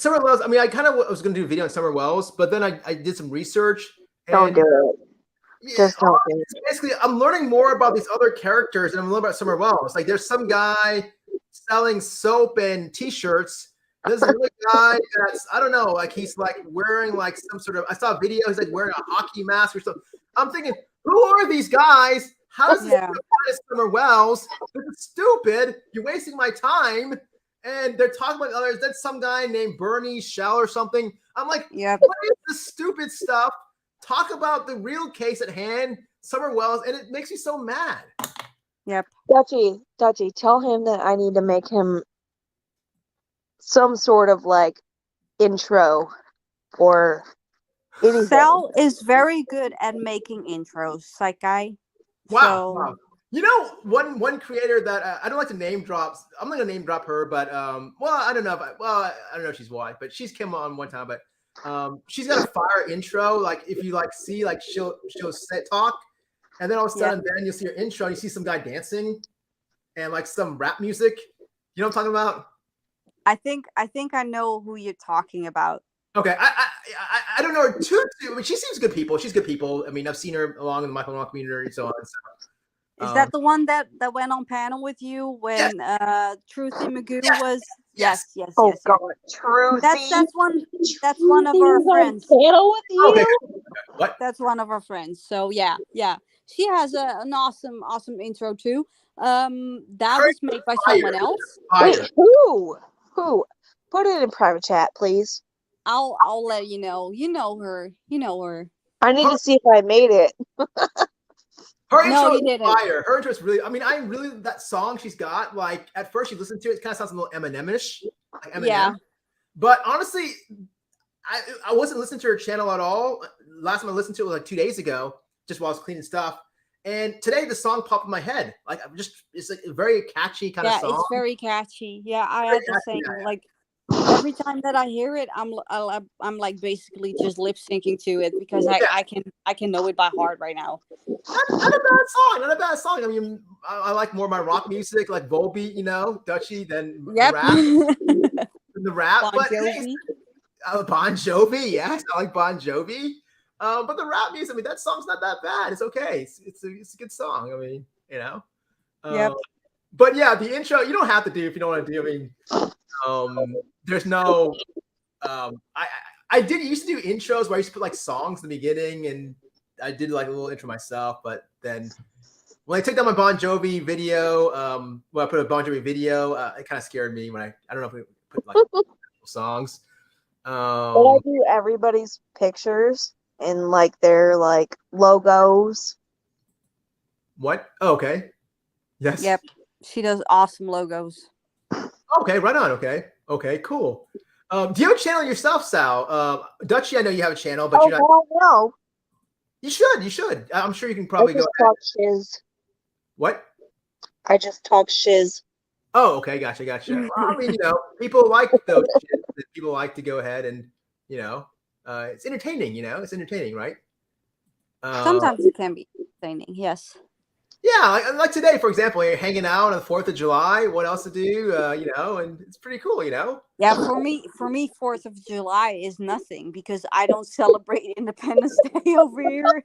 Summer Wells. I mean, I kind of was going to do a video on Summer Wells, but then I did some research. Don't do it. Just don't do it. Basically, I'm learning more about these other characters, and I'm learning about Summer Wells. Like, there's some guy selling soap and T-shirts. There's another guy that's, I don't know, like he's like wearing like some sort of. I saw a video. He's like wearing a hockey mask or something. I'm thinking, who are these guys? How does this apply to Summer Wells? This is stupid. You're wasting my time. And they're talking about others. That's some guy named Bernie Shell or something. I'm like, what is this stupid stuff? Talk about the real case at hand, Summer Wells, and it makes me so mad. Yep. Dutchy, tell him that I need to make him some sort of like intro or anything. Sal is very good at making intros, Psyche. Wow. One creator that I don't like to name drop. I'm not gonna name drop her, but I don't know if she's white, but she's came on one time, but she's got a fire intro. Like if you like see like she'll set talk, and then all of a sudden then you'll see her intro and you see some guy dancing and like some rap music. You know what I'm talking about? I think I know who you're talking about. Okay, I don't know her too. I mean, she seems good people. She's good people. I mean, I've seen her along in the Michael Long community and so on. So, Is that the one that went on panel with you yes, when Truth in Magoo yes, was? yes. Yes. Oh God, Truthy. That's one of our Truthy's on friends. panel with you. Okay, what? That's one of our friends. So yeah. She has an awesome intro too. That was made by someone else. Wait, Fire. who? Who? Put it in private chat, please. I'll let you know. You know her. I need to see if I made it. Her No, intro you is didn't. fire. Her intro is really. I mean, I really that song she's got. Like at first you listen to it, it kind of sounds a little Eminem-ish, like Eminem. Yeah. But honestly, I wasn't listening to her channel at all. Last time I listened to it was like 2 days ago, just while I was cleaning stuff. And today the song popped in my head. Like it's like a very catchy kind of song. Yeah, it's very catchy. Yeah, I had the same. Like every time that I hear it, I'm like basically just lip syncing to it because I can know it by heart right now. Not a bad song. I mean, I like more of my rock music, like Volbeat, Dutchy, than the rap. Bon But Jovi. Bon Jovi, yes, I like Bon Jovi. But the rap music, I mean, that song's not that bad. It's okay. It's a good song. I mean, Yep. But yeah, the intro you don't have to do if you don't want to do. I mean, there's no. I did used to do intros where I used to put like songs in the beginning, and I did like a little intro myself. But then when I took down my Bon Jovi video, when I put a Bon Jovi video, it kind of scared me when I don't know if we put like songs. But I do everybody's pictures and like their like logos. What? Oh, okay. Yes. Yep. She does awesome logos. Okay, right on. Okay, cool. Do you have a channel yourself, Sal? Dutchy, I know you have a channel, but you're not. Oh no. You should. I'm sure you can probably I just go. talk shiz. What? I just talk shiz. Oh, okay, gotcha. Well, I mean, people like those shit that people like to go ahead and, it's entertaining. It's entertaining, right? Sometimes it can be entertaining. Yes. Yeah, like today, for example, you're hanging out on the 4th of July. What else to do? And it's pretty cool, Yeah, for me, 4th of July is nothing because I don't celebrate Independence Day over here.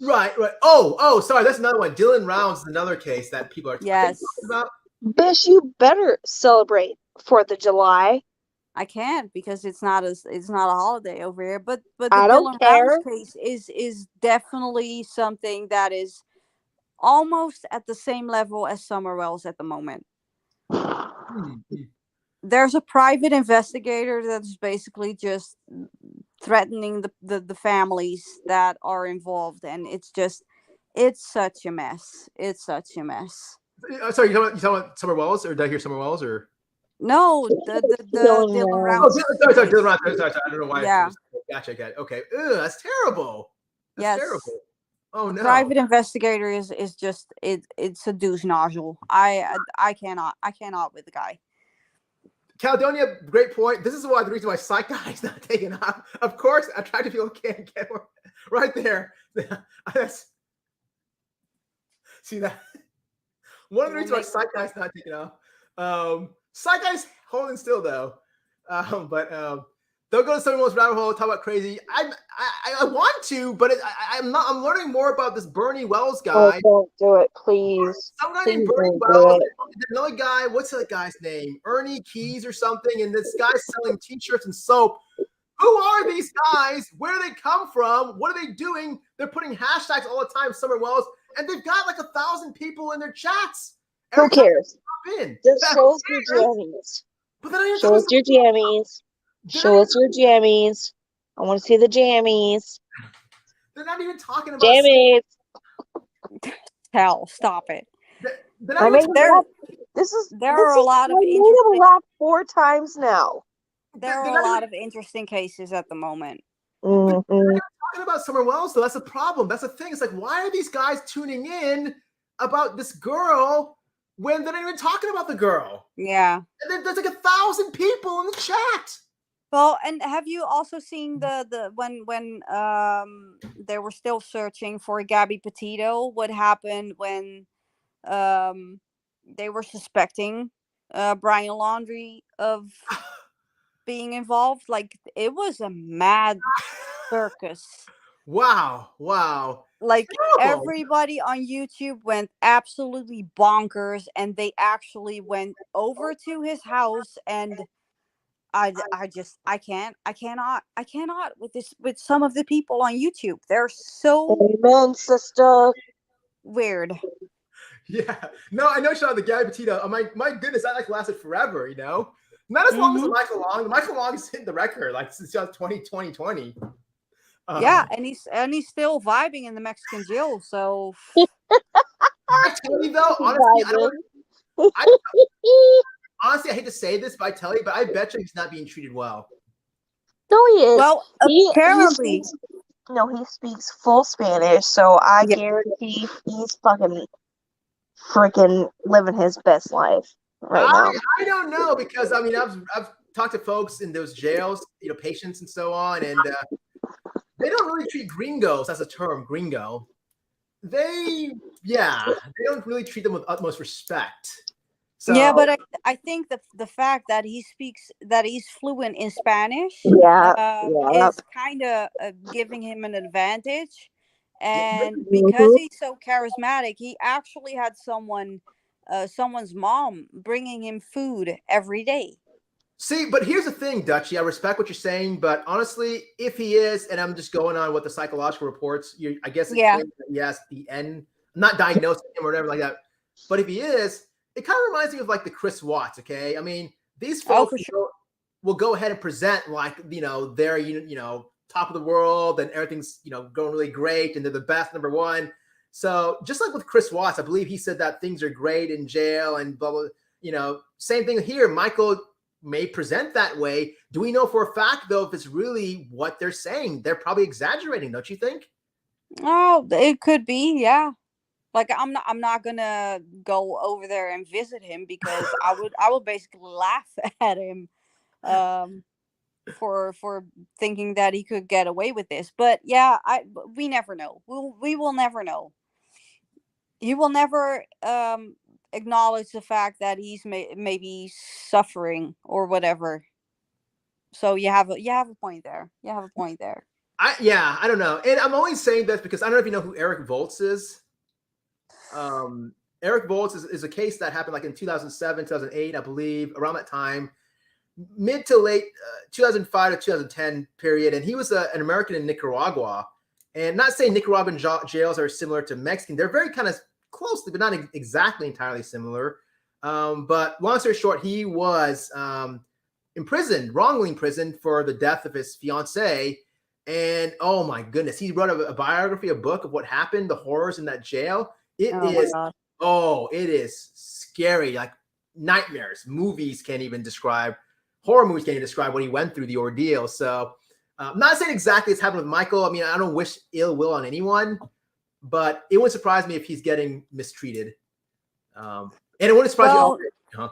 Right. Oh, sorry, that's another one. Dylan Rounds is another case that people are talking about. Bish, you better celebrate 4th of July. I can't because it's not a holiday over here. But the I don't Dylan care. Rounds case is definitely something that is almost at the same level as Summerwell's at the moment. There's a private investigator that's basically just threatening the families that are involved, and it's such a mess. It's such a mess. Sorry, you talking about Summer Wells, or did I hear Summer Wells, or no, the Dylan Rounds. Oh, sorry, Dylan Rounds. Sorry, I don't know why. Yeah. Gotcha. Okay. Ugh, that's terrible. That's terrible. Oh no. Private investigator is just it's a douche nozzle. I cannot with the guy. Caledonia, great point. This is the reason why Psych Guy is not taken off. Of course, attractive people can't get more. Right there. See that? One of the reasons why Psych Guy's not taken off. Psych Guy's holding still though. But don't go to someone's rabbit hole. Talk about crazy. I want to, but I'm not. I'm learning more about this Bernie Wells guy. Oh, don't do it, please. Some guy named Bernie Wells. Another guy. What's that guy's name? Ernie Keys or something. And this guy's selling T-shirts and soap. Who are these guys? Where do they come from? What are they doing? They're putting hashtags all the time. Summer Wells, and they've got like 1,000 people in their chats. Who cares? Just show us your jammies. But then show us your jammies. Show us your jammies. I want to see the jammies. They're not even talking about jammies. Hell, stop it. I mean, there are a lot of. I made him laugh 4 times now. There are a lot of interesting cases at the moment. They're talking about Summer Wells, though. That's a problem. That's the thing. It's like, why are these guys tuning in about this girl when they're not even talking about the girl? Yeah. And there's like 1,000 people in the chat. Well, and have you also seen the when they were still searching for Gabby Petito? What happened when they were suspecting Brian Laundrie of being involved. Like, it was a mad circus. Wow. Wow. Like, Terrible. everybody on YouTube went absolutely bonkers, and they actually went over to his house, and I cannot with this, with some of the people on YouTube. They're so Amen, sister. weird. Yeah. No, I know, Sean, the Gabby Petito. Oh, my goodness, that like lasted forever, you know? Not as long as the Mhm. Michael Long. The Michael Long is hitting the record like since 2020. Yeah, and he's still vibing in the Mexican jail. So I tell you though, honestly, honestly, I hate to say this, but I tell you, but I bet you he's not being treated well. No, he is. well, He apparently, speaks, no, he speaks full Spanish, so I Yeah. guarantee he's fucking freaking living his best life right now. I don't know, because I mean I've talked to folks in those jails, you know, patients and so on, and they don't really treat gringos. That's a term, gringo. They don't really treat them with utmost respect. So yeah, but I think the fact that he's fluent in Spanish Yeah. is kind of giving him an advantage, and Mhm. because he's so charismatic, he actually had someone's mom bringing him food every day. see, but here's the thing, Dutchie. I respect what you're saying, but honestly, if he is, and I'm just going on what the psychological reports, I guess it Yeah. claims that he has the N, I'm not diagnosing him or whatever like that. But if he is, it kind of reminds me of like the Chris Watts. Okay, I mean, these Oh, folks for sure. will go ahead and present like, you know, they're top of the world and everything's, you know, going really great and they're the best, number one. So just like with Chris Watts, I believe he said that things are great in jail and blah blah. You know, same thing here. Michael may present that way. Do we know for a fact though if it's really what they're saying? They're probably exaggerating, don't you think? Oh, it could be, yeah. Like, I'm not gonna go over there and visit him, because I would basically laugh at him for thinking that he could get away with this. But yeah, we never know. We will never know. He will never acknowledge the fact that he's maybe suffering or whatever. So you have a point there. You have a point there. I don't know. And I'm only saying this because I don't know if you know who Eric Voltz is. Eric Voltz is a case that happened like in 2007, 2008, I believe, around that time, mid to late 2005 to 2010 period. And he was an American in Nicaragua. And not saying Nicaraguan jails are similar to Mexican. They're very kind of closely, but not exactly entirely similar. But long story short, he was imprisoned, wrongly imprisoned for the death of his fiancee. And oh my goodness, he wrote a biography, a book of what happened, the horrors in that jail. It is scary, like nightmares. Movies can't even describe, horror movies can't even describe what he went through, the ordeal. So I'm not saying exactly it's happened with Michael. I mean, I don't wish ill will on anyone, but it wouldn't surprise me if he's getting mistreated. And it wouldn't surprise me. Huh?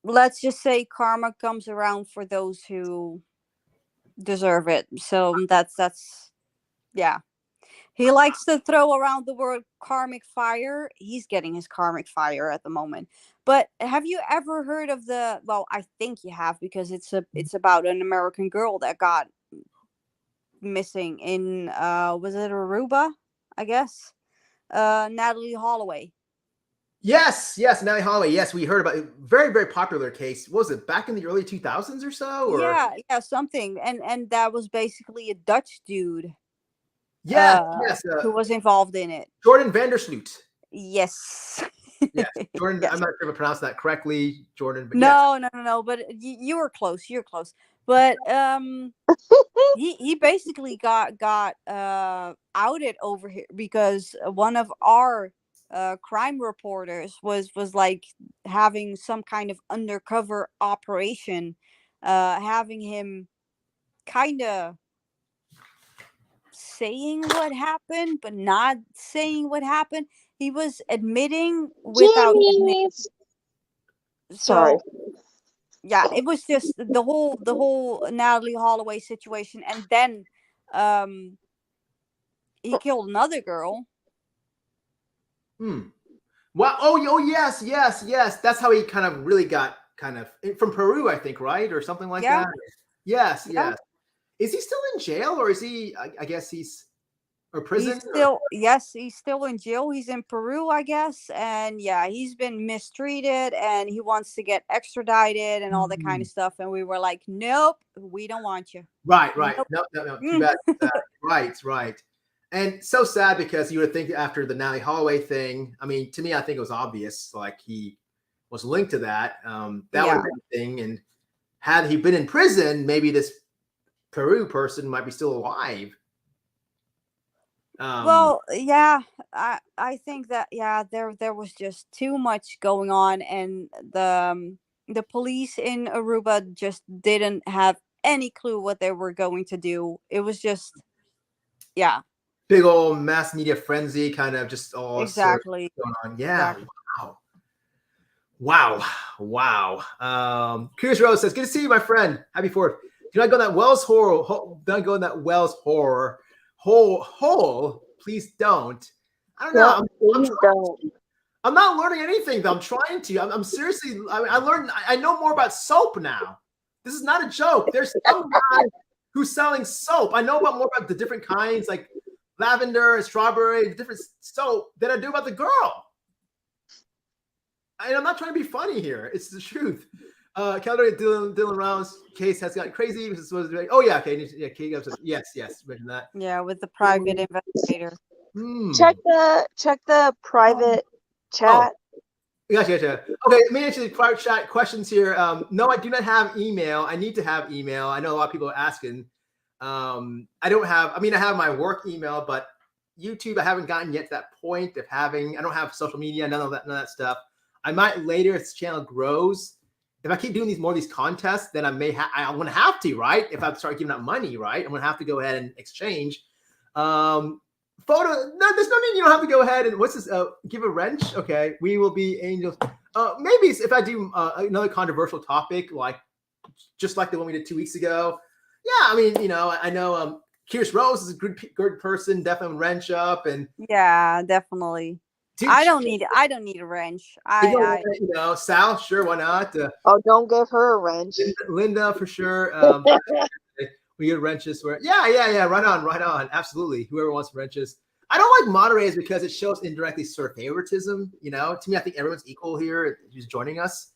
Let's just say karma comes around for those who deserve it. So that's yeah. He likes to throw around the word karmic fire. He's getting his karmic fire at the moment. But have you ever heard of well, I think you have, because it's about an American girl that got missing in was it Aruba, I guess? Natalie Holloway. Yes, Nellie Holloway. Yes, we heard about it. Very, very popular case. What was it, back in the early 2000s or so? Or Yeah, something. And that was basically a Dutch dude yes, who was involved in it. Jordan Vandersloot. Yes. Yes, Jordan. Yes. I'm not sure if I pronounced that correctly, Jordan. But No. But you were close. You're close. But he basically got outed over here because one of our crime reporters was like having some kind of undercover operation, having him kind of saying what happened but not saying what happened. He was admitting without admitting. Sorry. So yeah, it was just the whole Natalie Holloway situation, and then he killed another girl. Well, Wow. Oh, yes, yes, yes. That's how he kind of really got kind of from Peru, I think, right? Or something like Yeah, that. Yes, yeah. yes. Is he still in jail or is he, I guess he's, or prison? He's still, yes, he's still in jail. He's in Peru, I guess. And yeah, he's been mistreated and he wants to get extradited and all that kind of stuff. And we were like, nope, we don't want you. Right, right. Nope. No, no, no. Too bad. Right, right. And so sad because you would think after the Natalie Holloway thing, I mean, to me, I think it was obvious, like he was linked to that. That would Yeah. have been a thing. And had he been in prison, maybe this Peru person might be still alive. Well, yeah, I think that, yeah, there was just too much going on, and the police in Aruba just didn't have any clue what they were going to do. It was just, yeah, big old mass media frenzy, kind of just all exactly. going on. Yeah. Exactly. Wow. Curious Rose says, "Good to see you, my friend. Happy 4th. Do not go in that Wells horror. Don't go in that Wells horror hole. Please don't." I don't know. Please don't. I'm not learning anything, though. I'm trying to. I'm seriously. I learned. I know more about soap now. This is not a joke. There's some guy who's selling soap. I know more about the different kinds, like lavender and strawberry, the different soap, than I do about the girl. And I'm not trying to be funny here. It's the truth. Caledonia Dylan Round's case has gotten crazy. Oh yeah, okay, yeah, yes, mention that. Yeah, with the private investigator. Check the private chat. Gotcha. Okay, let me answer the private chat questions here. No, I do not have email. I need to have email. I know a lot of people are asking. I don't have. I mean, I have my work email, but YouTube, I haven't gotten yet to that point of having. I don't have social media, none of that stuff. I might later as the channel grows. If I keep doing more of these contests, then I may I'm gonna have to, right? If I start giving out money, right? I'm gonna have to go ahead and exchange. Photo. No, there's no need. You don't have to go ahead and what's this? Give a wrench. Okay, we will be angels. Maybe if I do another controversial topic, like just like the one we did 2 weeks ago. Yeah, I mean, I know Curious Rose is a good person. Definitely wrench up and Yeah, definitely. Dude, I don't need a wrench. Sal, sure, why not? Don't give her a wrench. Linda, for sure. We get wrenches for yeah. Right on. Absolutely. Whoever wants wrenches. I don't like moderators because it shows indirectly sort of favoritism. To me, I think everyone's equal here who's joining us.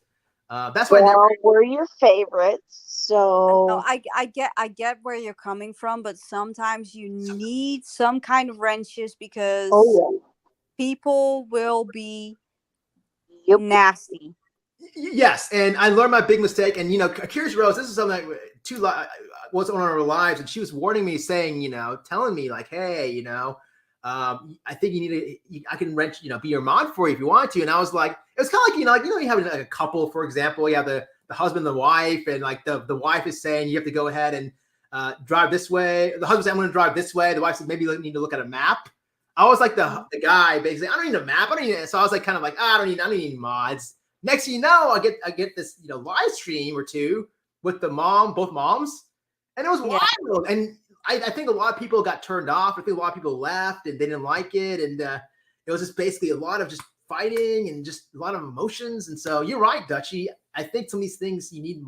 That's why we're your favorites. So no, I get where you're coming from, but sometimes you need some kind of wrenches because people will be nasty. Yes, and I learned my big mistake. And Curious Rose, this is something that was on our lives, and she was warning me, saying, telling me like, hey, I think you need to. I can wrench, be your mod for you if you want to. And I was like, it was kind of like you have like a couple, for example, you have the husband and the wife, and like the wife is saying you have to go ahead and drive this way. The husband said, I'm going to drive this way. The wife said, maybe you need to look at a map. I was like the guy basically. I don't need a map. I don't need it. So I was like kind of like I don't need any mods. Next thing you know, I get this live stream or two with both moms, and it was wild. And I think a lot of people got turned off. I think a lot of people left and they didn't like it, and it was just basically a lot of just fighting and just a lot of emotions. And so you're right, Dutchie. I think some of these things you need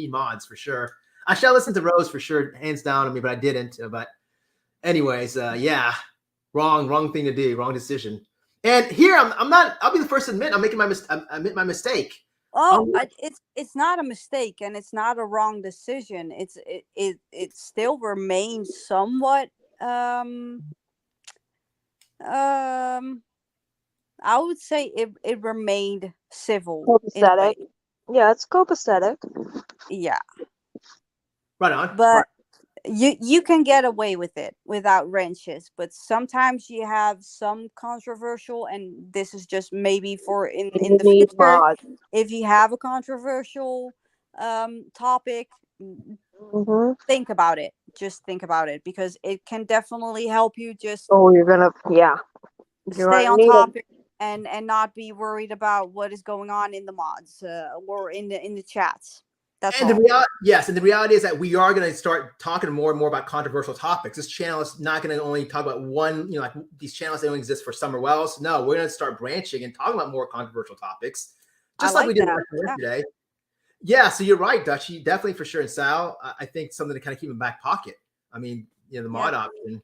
mods for sure. I should have listened to Rose for sure, hands down on me, but I didn't. But anyways, yeah. Wrong thing to do. Wrong decision. And here I'm not. I'll be the first to admit I admit my mistake. Oh, it's not a mistake, and it's not a wrong decision. It still remains somewhat. I would say it remained civil. Copacetic. Yeah, it's copacetic. Yeah. Right on. But. You can get away with it without wrenches, but sometimes you have some controversial, and this is just maybe for in the future. If you have a controversial topic, think about it. Just think about it, because it can definitely help you just stay on topic and not be worried about what is going on in the mods or in the chats. That's And the all. reality, yes, and the reality is that we are going to start talking more and more about controversial topics. This channel is not going to only talk about one, like these channels that don't exist for Summer Wells. No, we're going to start branching and talking about more controversial topics, I just like we like did that. Yeah. today. Yeah, so you're right, Dutchie, definitely for sure. And Sal, I think something to kind of keep in back pocket. I mean, the mod option,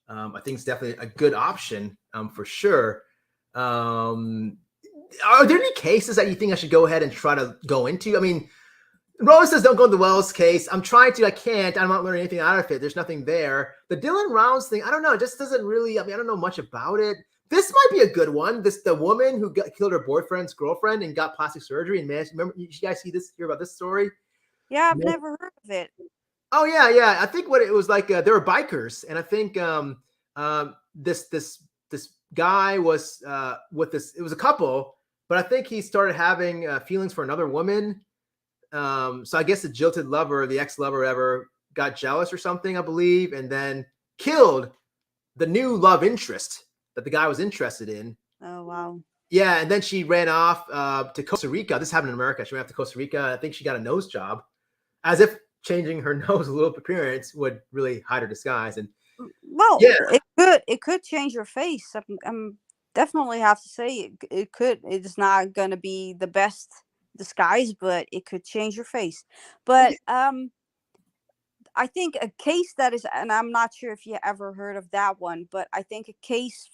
I think is definitely a good option for sure. Are there any cases that you think I should go ahead and try to go into? I mean, Rose says don't go to the Wells case. I'm trying to. I can't. I'm not learning anything out of it. There's nothing there. The Dylan Rounds thing, I don't know. It just doesn't really, I don't know much about it. This might be a good one. The woman who killed her boyfriend's girlfriend and got plastic surgery and managed. Remember, you guys hear about this story? Yeah, I've never heard of it. Oh yeah. I think what it was like, there were bikers, and I think this guy was with this. It was a couple, but I think he started having feelings for another woman. So I guess the jilted lover, the ex-lover, whatever, got jealous or something, I believe, and then killed the new love interest that the guy was interested in. Oh wow. Yeah, and then she ran off to Costa Rica. This happened in America. She ran off to Costa Rica. I think she got a nose job, as if changing her nose a little appearance would really hide her disguise. And Well, yeah, it could change your face. I'm definitely have to say it could. It's not gonna be the best disguise, but it could change your face. But I think a case that is, and I'm not sure if you ever heard of that one, but I think a case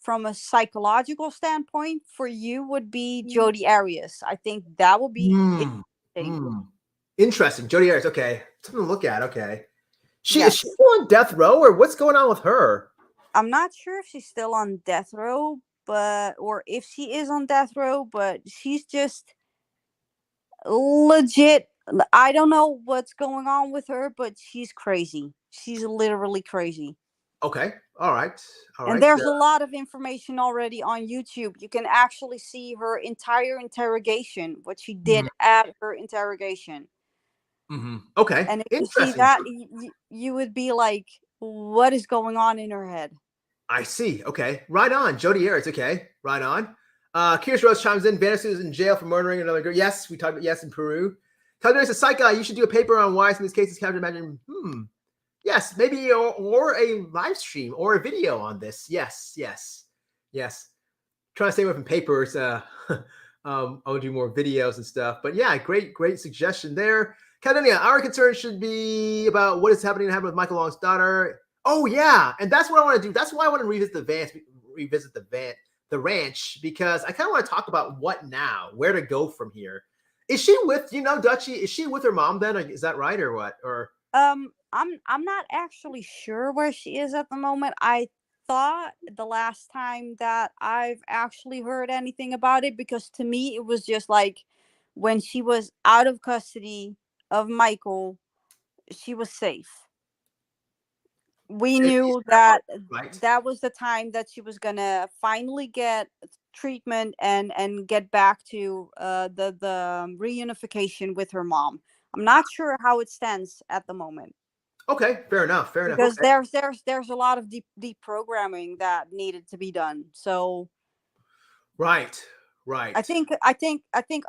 from a psychological standpoint for you would be Jodi Arias. I think that would be interesting. Interesting. Jodi Arias. Okay, something to look at. Okay, Yes. is she still on death row, or what's going on with her? I'm not sure if she's still on death row, or if she is on death row, but she's just legit. I don't know what's going on with her, but she's crazy. She's literally crazy. Okay. All right. And there's a lot of information already on YouTube. You can actually see her entire interrogation, what she did at her interrogation. Okay. And if you see that, you would be like, what is going on in her head? I see. Okay. Right on. Jodi Arias. Okay. Right on. Kirish Rose chimes in. Vanessa is in jail for murdering another girl. Yes, we talked about yes in Peru. Calgary says, Psych guy, you should do a paper on why some of these cases capture imagine. Yes, maybe or a live stream or a video on this. Yes. Trying to stay away from papers. I'll do more videos and stuff. But yeah, great suggestion there. Caledonia, our concern should be about what is happening with Michael Long's daughter. Oh yeah, and that's what I want to do. That's why I want to revisit the ranch, because I kind of want to talk about what now, where to go from here. Is she with Dutchie? Is she with her mom then? Is that right or what? Or I'm not actually sure where she is at the moment. I thought the last time that I've actually heard anything about it, because to me it was just like when she was out of custody of Michael, she was safe. We knew that that was the time that she was gonna finally get treatment and get back to the reunification with her mom. I'm not sure how it stands at the moment. Okay, fair enough. Because okay. there's a lot of deep programming that needed to be done. So right. I think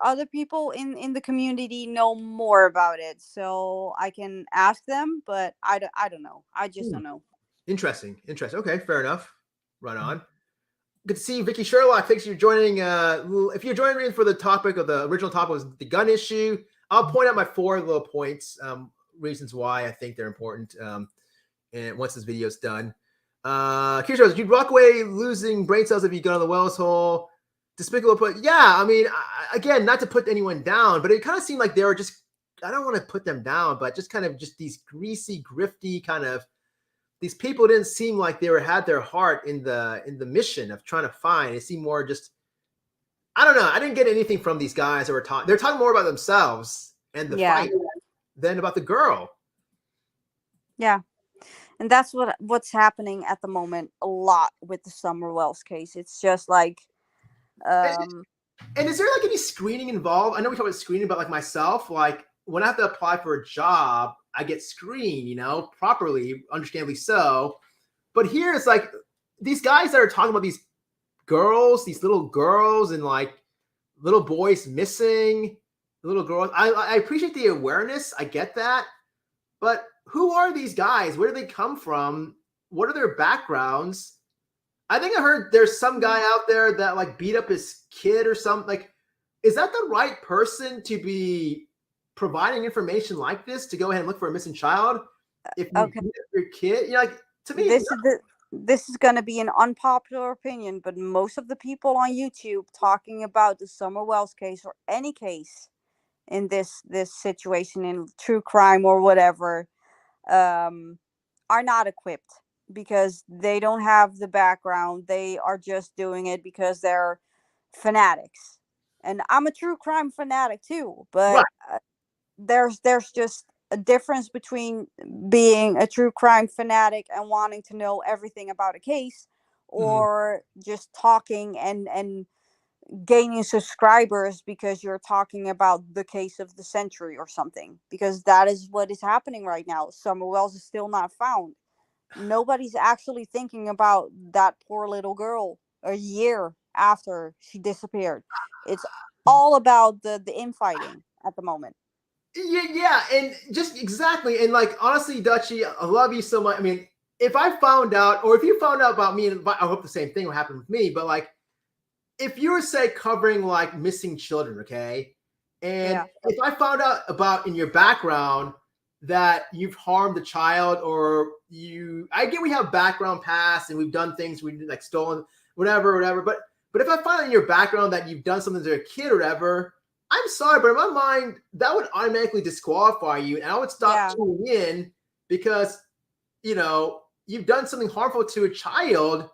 other people in the community know more about it, so I can ask them, but I don't know. I just don't know. Interesting. Okay, fair enough. Right on. Good to see you, Vicky Sherlock. Thanks for joining. If you're joining me for the topic of the original topic was the gun issue, I'll point out my 4 little points, reasons why I think they're important. And once this video is done, Keisha, you'd walk away losing brain cells if you go to the Wells hole. Despicable, but yeah, I mean, again, not to put anyone down, but it kind of seemed like they were just, I don't want to put them down, but just kind of just these greasy, grifty kind of, these people didn't seem like they had their heart in the mission of trying to find. It seemed more just, I don't know. I didn't get anything from these guys that were talking. They're talking more about themselves and the fight than about the girl. Yeah. And that's what's happening at the moment a lot with the Summer Wells case. It's just like, and is there like any screening involved? I know we talk about screening, but like myself, like when I have to apply for a job, I get screened, properly, understandably so. But here it's like these guys that are talking about these girls, these little girls and like little boys missing. The little girls. I appreciate the awareness. I get that. But who are these guys? Where do they come from? What are their backgrounds? I think I heard there's some guy out there that like beat up his kid or something. Like, is that the right person to be providing information like this to go ahead and look for a missing child? If you Okay. beat up your kid, like to me, This is going to be an unpopular opinion, but most of the people on YouTube talking about the Summer Wells case or any case in this situation in true crime or whatever are not equipped because they don't have the background. They are just doing it because they're fanatics. And I'm a true crime fanatic too, right. but there's just a difference between being a true crime fanatic and wanting to know everything about a case or just talking and gaining subscribers because you're talking about the case of the century or something, because that is what is happening right now. Summer Wells is still not found. Nobody's actually thinking about that poor little girl a year after she disappeared. It's all about the infighting at the moment. Yeah, and just exactly, and like honestly, Dutchie, I love you so much. I mean, if I found out, or if you found out about me, and I hope the same thing will happen with me, but like if you were say covering like missing children, okay, and if I found out about in your background that you've harmed a child or I get we have background past and we've done things we like stolen, whatever, but if I find out in your background that you've done something to a kid or whatever, I'm sorry, but in my mind that would automatically disqualify you, and I would stop tuning in because you've done something harmful to a child.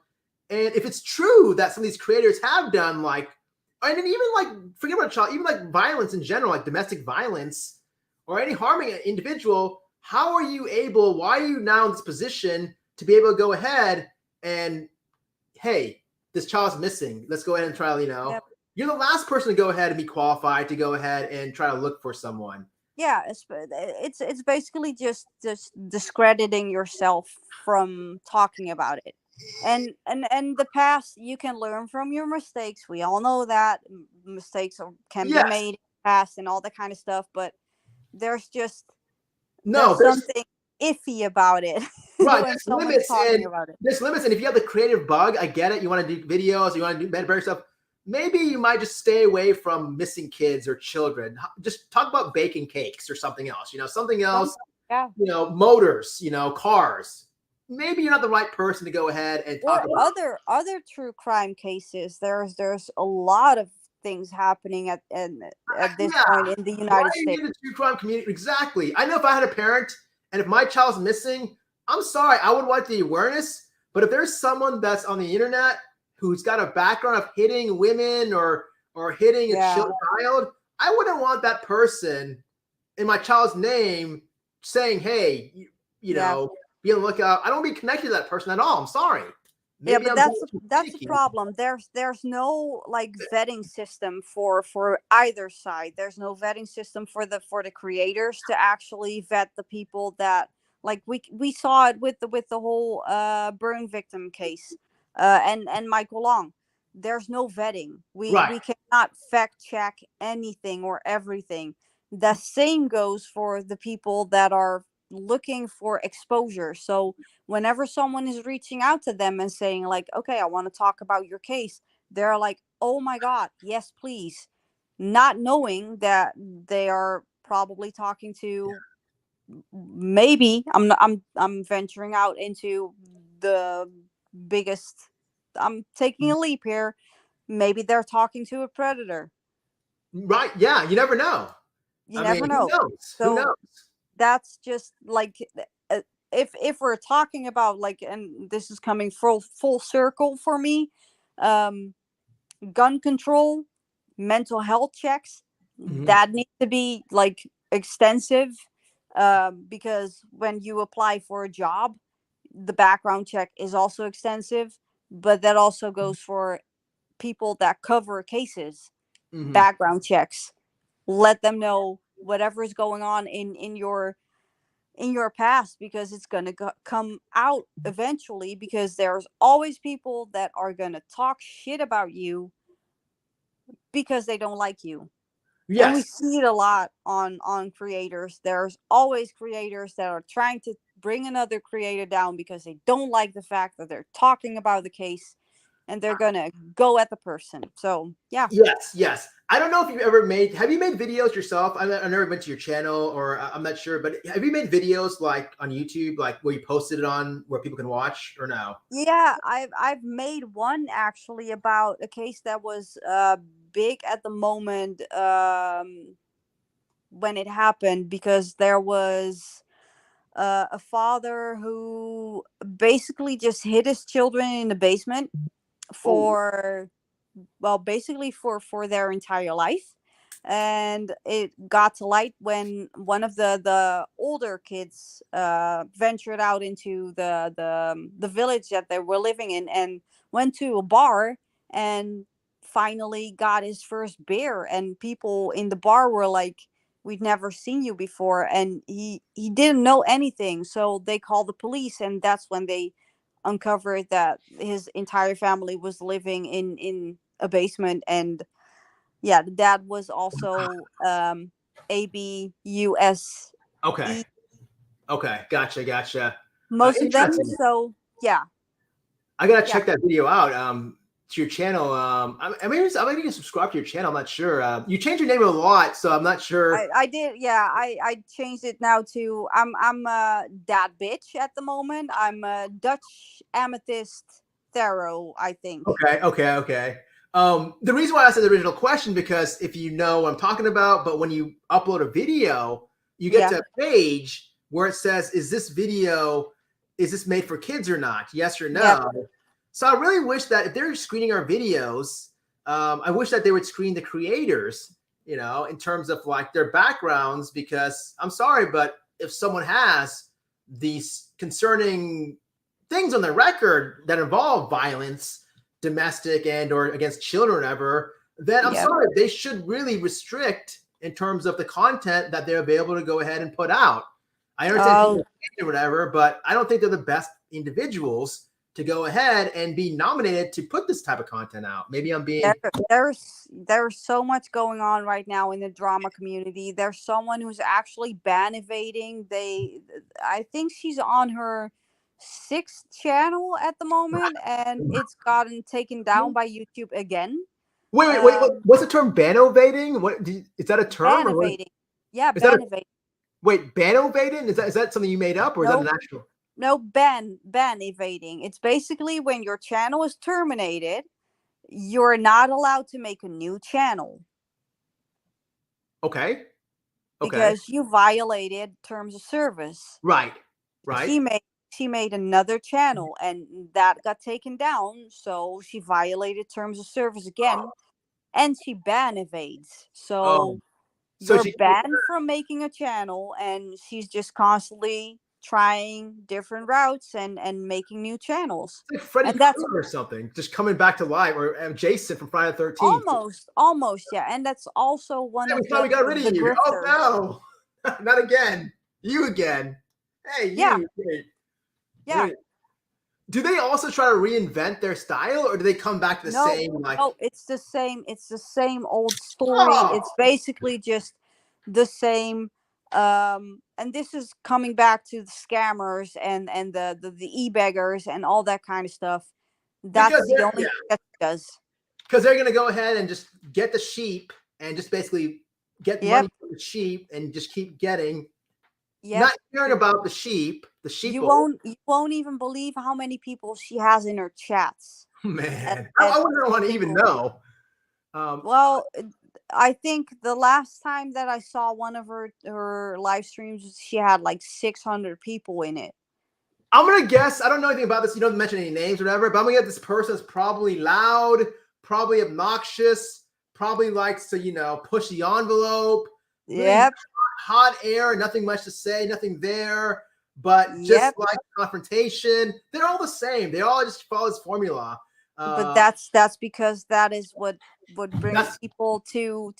And if it's true that some of these creators have done and even like, forget about a child, even like violence in general, like domestic violence or any harming an individual, why are you now in this position to be able to go ahead and, hey, this child's missing. Let's go ahead and try, you're the last person to go ahead and be qualified to go ahead and try to look for someone. Yeah, it's basically just discrediting yourself from talking about it. And the past, you can learn from your mistakes. We all know that mistakes can be made in the past and all that kind of stuff, but there's something iffy about it. Right, when someone's talking about it. There's limits, and if you have the creative bug, I get it. You want to do videos, you want to do better stuff. Maybe you might just stay away from missing kids or children. Just talk about baking cakes or something else. Something else. Yeah. Motors. Cars. Maybe you're not the right person to go ahead and talk about other true crime cases. There's a lot of things happening at this point in the United States. In the true crime community, exactly. I know if I had a parent and if my child's missing, I'm sorry, I would want the awareness. But if there's someone that's on the internet who's got a background of hitting women or hitting a child, I wouldn't want that person in my child's name saying, hey, you know, be on the lookout. I don't want to be connected to that person at all. I'm sorry. Maybe but that's the problem. There's no like vetting system for either side. There's no vetting system for the creators to actually vet the people that, like, we saw it with the whole burn victim case and Michael Long. There's no vetting. We cannot fact check anything or everything. The same goes for the people that are looking for exposure. So whenever someone is reaching out to them and saying like, okay, I want to talk about your case, they're like, oh my God, yes, please. Not knowing that they are probably talking to, maybe I'm venturing out into the biggest, I'm taking a leap here. Maybe they're talking to a predator. Right. Yeah. You never know. You never know. Who knows? So who knows? That's just like, if we're talking about like, and this is coming full circle for me, gun control, mental health checks, that need to be like extensive, because when you apply for a job, the background check is also extensive, but that also goes for people that cover cases. Background checks, let them know whatever is going on in your past, because it's going to come out eventually, because there's always people that are going to talk shit about you because they don't like you. And we Yes. see it a lot on creators. There's always creators that are trying to bring another creator down because they don't like the fact that they're talking about the case, and they're gonna go at the person. So yeah. Yes. I don't know if have you made videos yourself? I never went to your channel, or I'm not sure, but have you made videos like on YouTube, like where you posted it on where people can watch, or no? Yeah, I've made one actually about a case that was big at the moment, when it happened, because there was a father who basically just hid his children in the basement Oh, for, well, basically for their entire life. And it got to light when one of the older kids ventured out into the village that they were living in, and went to a bar, and finally got his first beer. And people in the bar were like, we've never seen you before. And he didn't know anything, so they called the police, and that's when they uncovered that his entire family was living in a basement. And yeah, the dad was also ABUSE, okay. Gotcha. most of them. Interesting. So yeah. I gotta Yeah, check that video out. To your channel. I mean, I might even subscribe to your channel. I'm not sure. You changed your name a lot, so I'm not sure. I did. Yeah, I changed it now to, I'm that bitch at the moment. I'm Dutch Amethyst Tarot, I think. Okay. The reason why I said the original question, because if you know what I'm talking about, but when you upload a video, you get Yeah. to a page where it says, is this made for kids or not? Yes or no? Yep. So I really wish that if they're screening our videos, I wish that they would screen the creators, in terms of like their backgrounds, because I'm sorry, but if someone has these concerning things on their record that involve violence, domestic and or against children or whatever, then I'm Yep. sorry, they should really restrict in terms of the content that they're able to go ahead and put out. I understand Oh, people or whatever, but I don't think they're the best individuals to go ahead and be nominated to put this type of content out. Maybe I'm being there's so much going on right now in the drama community. There's someone who's actually ban evading. I think she's on her 6th channel at the moment, and it's gotten taken down by YouTube again. wait. What's the term ban-evading? Is that a term Ban or what? evading. Yeah, Is that ban evading. wait, ban-evading? Is that something you made up, or is that Nope. an actual? No, ban evading. It's basically when your channel is terminated, you're not allowed to make a new channel Okay. because you violated terms of service. Right. She made another channel, and that got taken down, so she violated terms of service again, and she ban evades. Oh, So so you're she banned from making a channel, and she's just constantly trying different routes and making new channels. like Freddy And that's Krueger or something, just coming back to life, or Jason from Friday the 13th. almost, yeah. And that's also one Hey, of we finally got rid the of you. grifters. Oh no, not again. You again. Hey, Yeah. you. Wait. Yeah. Do they also try to reinvent their style, or do they come back to the same like? No, it's the same old story. Oh, It's basically just the same. And this is coming back to the scammers and the e-beggars and all that kind of stuff. That's because the only thing that she does. because they're gonna go ahead and just get the sheep and just basically get money from the sheep and just keep getting. Yep. Not caring about the sheep. The sheep. You won't even believe how many people she has in her chats. Man, I wouldn't want to even know. Well, I think the last time that I saw one of her live streams, she had like 600 people in it. I'm gonna guess. I don't know anything about this. You don't mention any names or whatever, but I'm gonna get this person is probably loud, probably obnoxious, probably likes to push the envelope. Really Yep. hot air, nothing much to say, nothing there, but just like confrontation. They're all the same. They all just follow this formula. But that's because that is what brings people to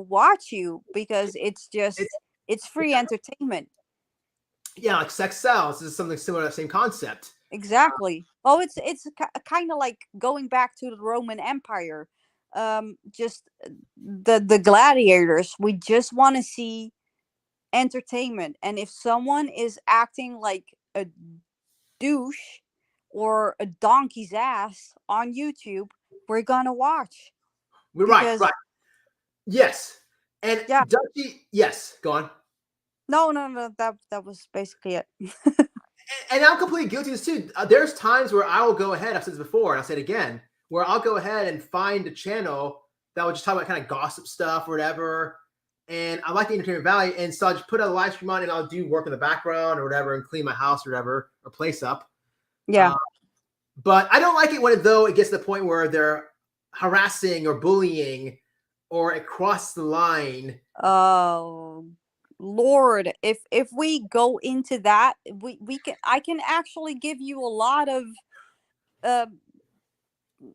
watch you, because it's free entertainment. Yeah, like sex sells. This is something similar, same concept. Exactly. Well, it's kind of like going back to the Roman Empire. just the gladiators. We just want to see entertainment, and if someone is acting like a douche or a donkey's ass on YouTube, we're gonna watch. Right, Because right. Yes. And yeah, Dutchie, yes, go on. no, that was basically it. And I'm completely guilty of this too. There's times where I will go ahead, I've said this before, and I'll say it again, where I'll go ahead and find a channel that will just talk about kind of gossip stuff or whatever. And I like the entertainment value. And so I'll just put a live stream on and I'll do work in the background or whatever and clean my house or whatever, or place up. Yeah. But I don't like it when though it gets to the point where they're harassing or bullying or it crosses the line. Oh Lord, if we go into that, I can actually give you a lot of uh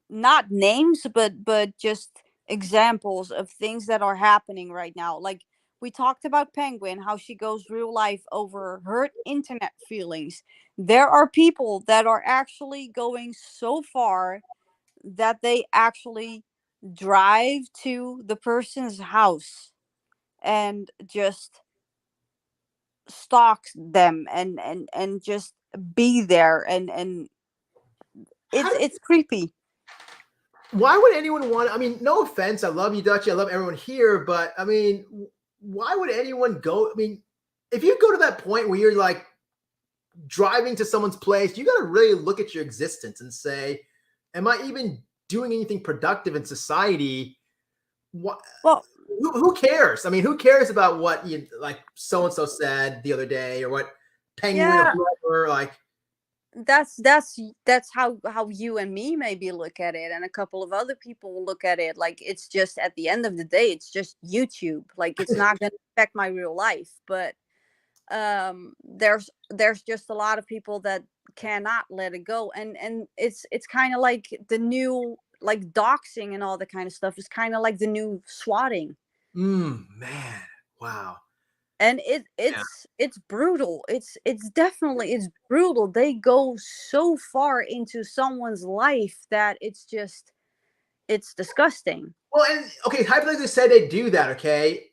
not names, but just examples of things that are happening right now. Like we talked about Penguin, how she goes real life over her internet feelings. There are people that are actually going so far that they actually drive to the person's house and just stalk them and just be there, and it's creepy. Why would anyone want? I mean, no offense, I love you, Dutchie. I love everyone here, but I mean, why would anyone go? I mean, if you go to that point where you're like driving to someone's place, you got to really look at your existence and say, "Am I even doing anything productive in society?" What? Well, Who cares? I mean, who cares about what you like so and so said the other day or what Penguin yeah, or whoever like? that's how you and me maybe look at it, and a couple of other people will look at it like it's just, at the end of the day, it's just YouTube. Like it's not going to affect my real life. But there's just a lot of people that cannot let it go, and it's kind of like the new, like doxing and all the kind of stuff is kind of like the new swatting. Man, wow. And Yeah. it's brutal. It's definitely, it's brutal. They go so far into someone's life that it's disgusting. Well, and okay, hypothetically say they do that, okay,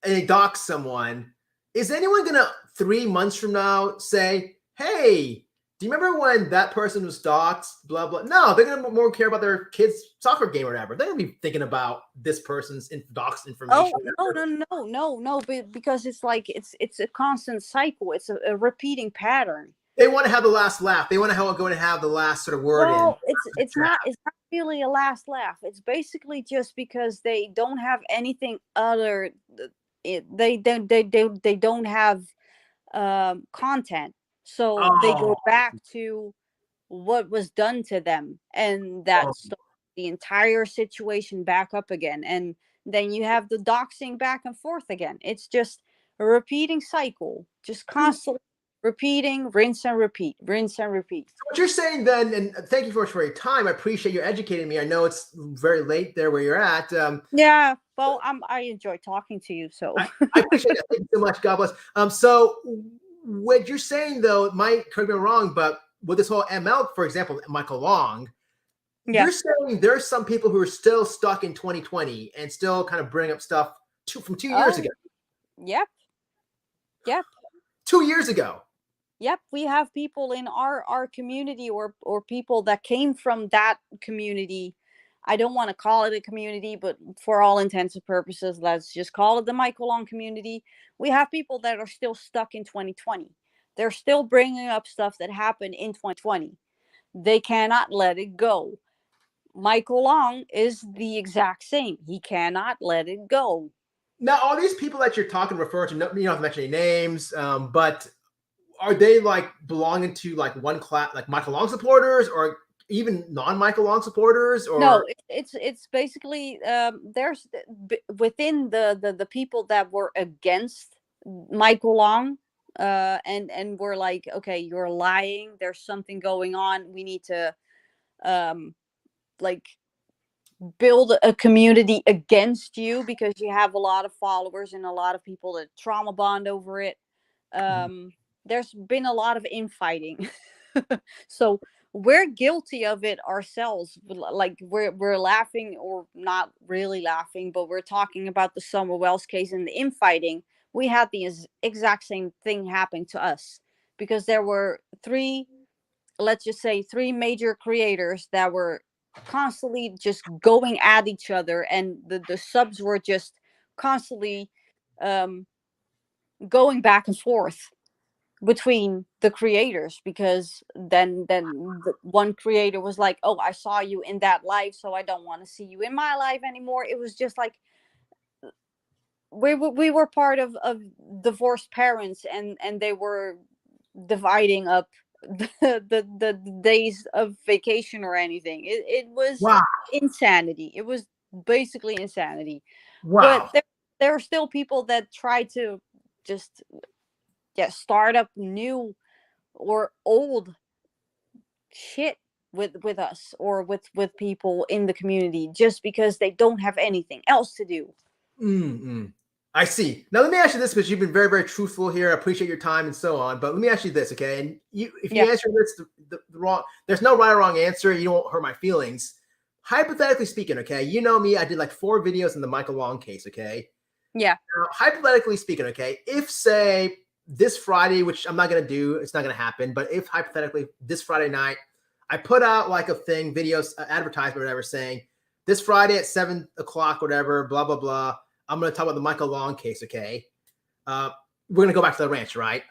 and they dox someone. Is anyone gonna 3 months from now say, "Hey, do you remember when that person was doxed?" Blah blah. No, they're gonna more care about their kid's soccer game or whatever. They're gonna be thinking about this person's doxed information. Oh no, because it's like it's a constant cycle. It's a repeating pattern. They want to have the last laugh. They want to go and have the last sort of word in. Well, it's not really a last laugh. It's basically just because they don't have anything other. They don't have content, so they Oh, go back to what was done to them, and that starts the entire situation back up again, and then you have the doxing back and forth again. It's just a repeating cycle, just constantly repeating, rinse and repeat, rinse and repeat. what you're saying then, and thank you for your time. I appreciate you educating me. I know it's very late there where you're at. Yeah, well, I enjoy talking to you, so I appreciate that. Thank you so much. God bless. So what you're saying though, it might correct me if I'm wrong, but with this whole ML, for example, Michael Long, yeah. you're saying there's some people who are still stuck in 2020 and still kind of bring up stuff from 2 years ago. Yep. 2 years ago. Yep, we have people in our community, or people that came from that community. I don't want to call it a community, but for all intents and purposes, let's just call it the Michael Long community. We have people that are still stuck in 2020. They're still bringing up stuff that happened in 2020. They cannot let it go. Michael Long is the exact same. He cannot let it go. Now, all these people that you're talking, referring to, you don't have to mention any names, but are they like belonging to like one class, like Michael Long supporters, or even non-Michael Long supporters? Or no, it's basically there's within the people that were against Michael Long, and we're like, okay, you're lying. There's something going on. We need to like build a community against you because you have a lot of followers and a lot of people that trauma bond over it. There's been a lot of infighting. So we're guilty of it ourselves. Like we're laughing, or not really laughing, but we're talking about the Summer Wells case and the infighting. We had the exact same thing happen to us, because there were three, let's just say, three major creators that were constantly just going at each other, and the subs were just constantly um going back and forth between the creators, because then the one creator was like, oh, I saw you in that live, so I don't want to see you in my life anymore. It was just like we were part of divorced parents, and they were dividing up the days of vacation or anything. It was Wow. insanity. It was basically insanity. But Wow. there are still people that try to just, yeah, start up new or old shit with us, or with people in the community, just because they don't have anything else to do. Mm-mm. I see. Now let me ask you this, because you've been very, very truthful here. I appreciate your time and so on. But let me ask you this, okay? And if you Yeah. answer this the wrong, there's no right or wrong answer. You won't hurt my feelings. Hypothetically speaking, okay, you know me, I did like 4 videos in the Michael Long case, okay? Yeah. Now, hypothetically speaking, okay, if say this Friday, which I'm not gonna do, it's not gonna happen, but if hypothetically this Friday night, I put out like a thing, videos, advertisement, whatever, saying this Friday at 7 o'clock, whatever, blah blah blah. I'm gonna talk about the Michael Long case, okay? We're gonna go back to the ranch, right?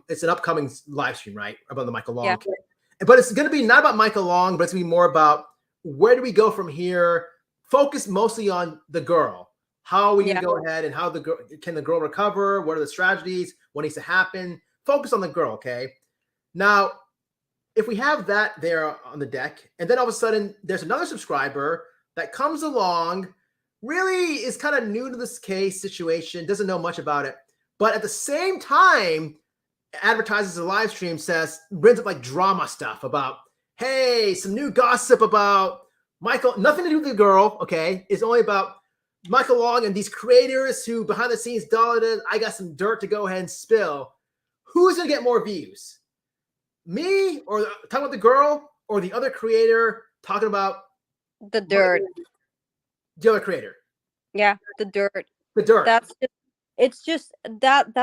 It's an upcoming live stream, right, about the Michael Long case. But it's gonna be not about Michael Long, but it's gonna be more about where do we go from here. Focus mostly on the girl. How are we going to go ahead, and how the girl, can the girl recover? What are the strategies? What needs to happen? Focus on the girl, okay? Now, if we have that there on the deck, and then all of a sudden there's another subscriber that comes along, really is kind of new to this case situation, doesn't know much about it, but at the same time, advertises a live stream, brings up like drama stuff about, hey, some new gossip about Michael, nothing to do with the girl, okay? It's only about Michael Long and these creators who behind the scenes dollared, I got some dirt to go ahead and spill. Who's gonna get more views? Me, or talking about the girl, or the other creator talking about the dirt? The other creator. Yeah, the dirt. The dirt. That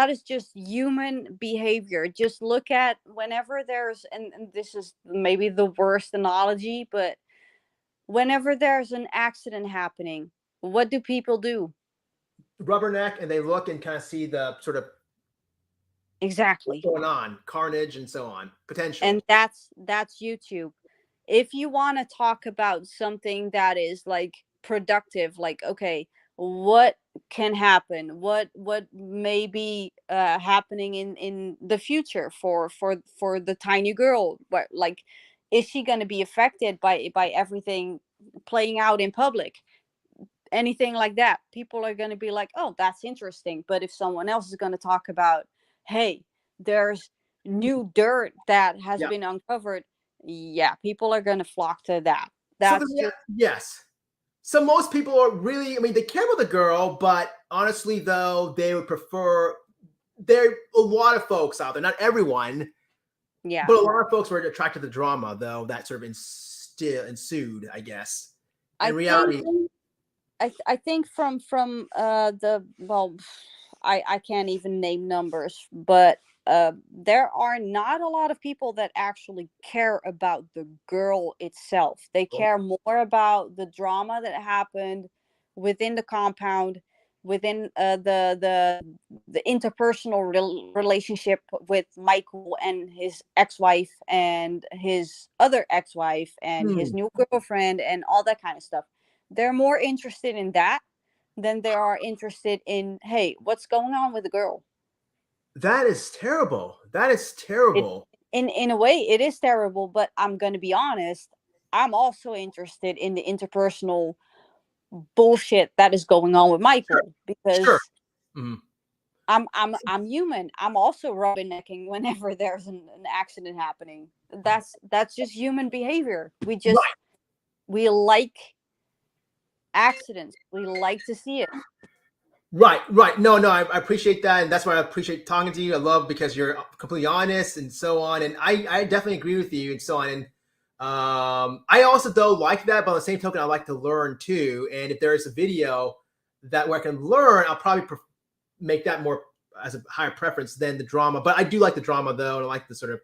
is just human behavior. Just look at whenever there's, and this is maybe the worst analogy, but whenever there's an accident happening, what do people do? Rubberneck, and they look and kind of see the sort of exactly what's going on, carnage and so on, potential. And that's YouTube. If you want to talk about something that is like productive, like, okay, what can happen, what may be happening in the future for the tiny girl, what, like, is she going to be affected by everything playing out in public? Anything like that, people are going to be like, oh, that's interesting. But if someone else is going to talk about, hey, there's new dirt that has been uncovered, yeah, people are going to flock to that. That's so yes. So most people are really, I mean, they care about the girl, but honestly, though, they would prefer, there are a lot of folks out there, not everyone, yeah, but a lot of folks were attracted to the drama, though, that sort of ensued, I guess. In reality, I think from the, well, I can't even name numbers, but there are not a lot of people that actually care about the girl itself. They care more about the drama that happened within the compound, within the interpersonal relationship with Michael and his ex-wife and his other ex-wife and his new girlfriend and all that kind of stuff. They're more interested in that than they are interested in, hey, what's going on with the girl? That is terrible. That is terrible. In a way, it is terrible, but I'm going to be honest. I'm also interested in the interpersonal bullshit that is going on with Michael, because I'm human. I'm also rubbernecking whenever there's an accident happening. That's just human behavior. We like accidents. We like to see it. Right. No, I appreciate that. And that's why I appreciate talking to you. I love, because you're completely honest and so on. And I definitely agree with you and so on. And I also though like that, but on the same token, I like to learn too. And if there's a video that where I can learn, I'll probably make that more as a higher preference than the drama. But I do like the drama though, and I like the sort of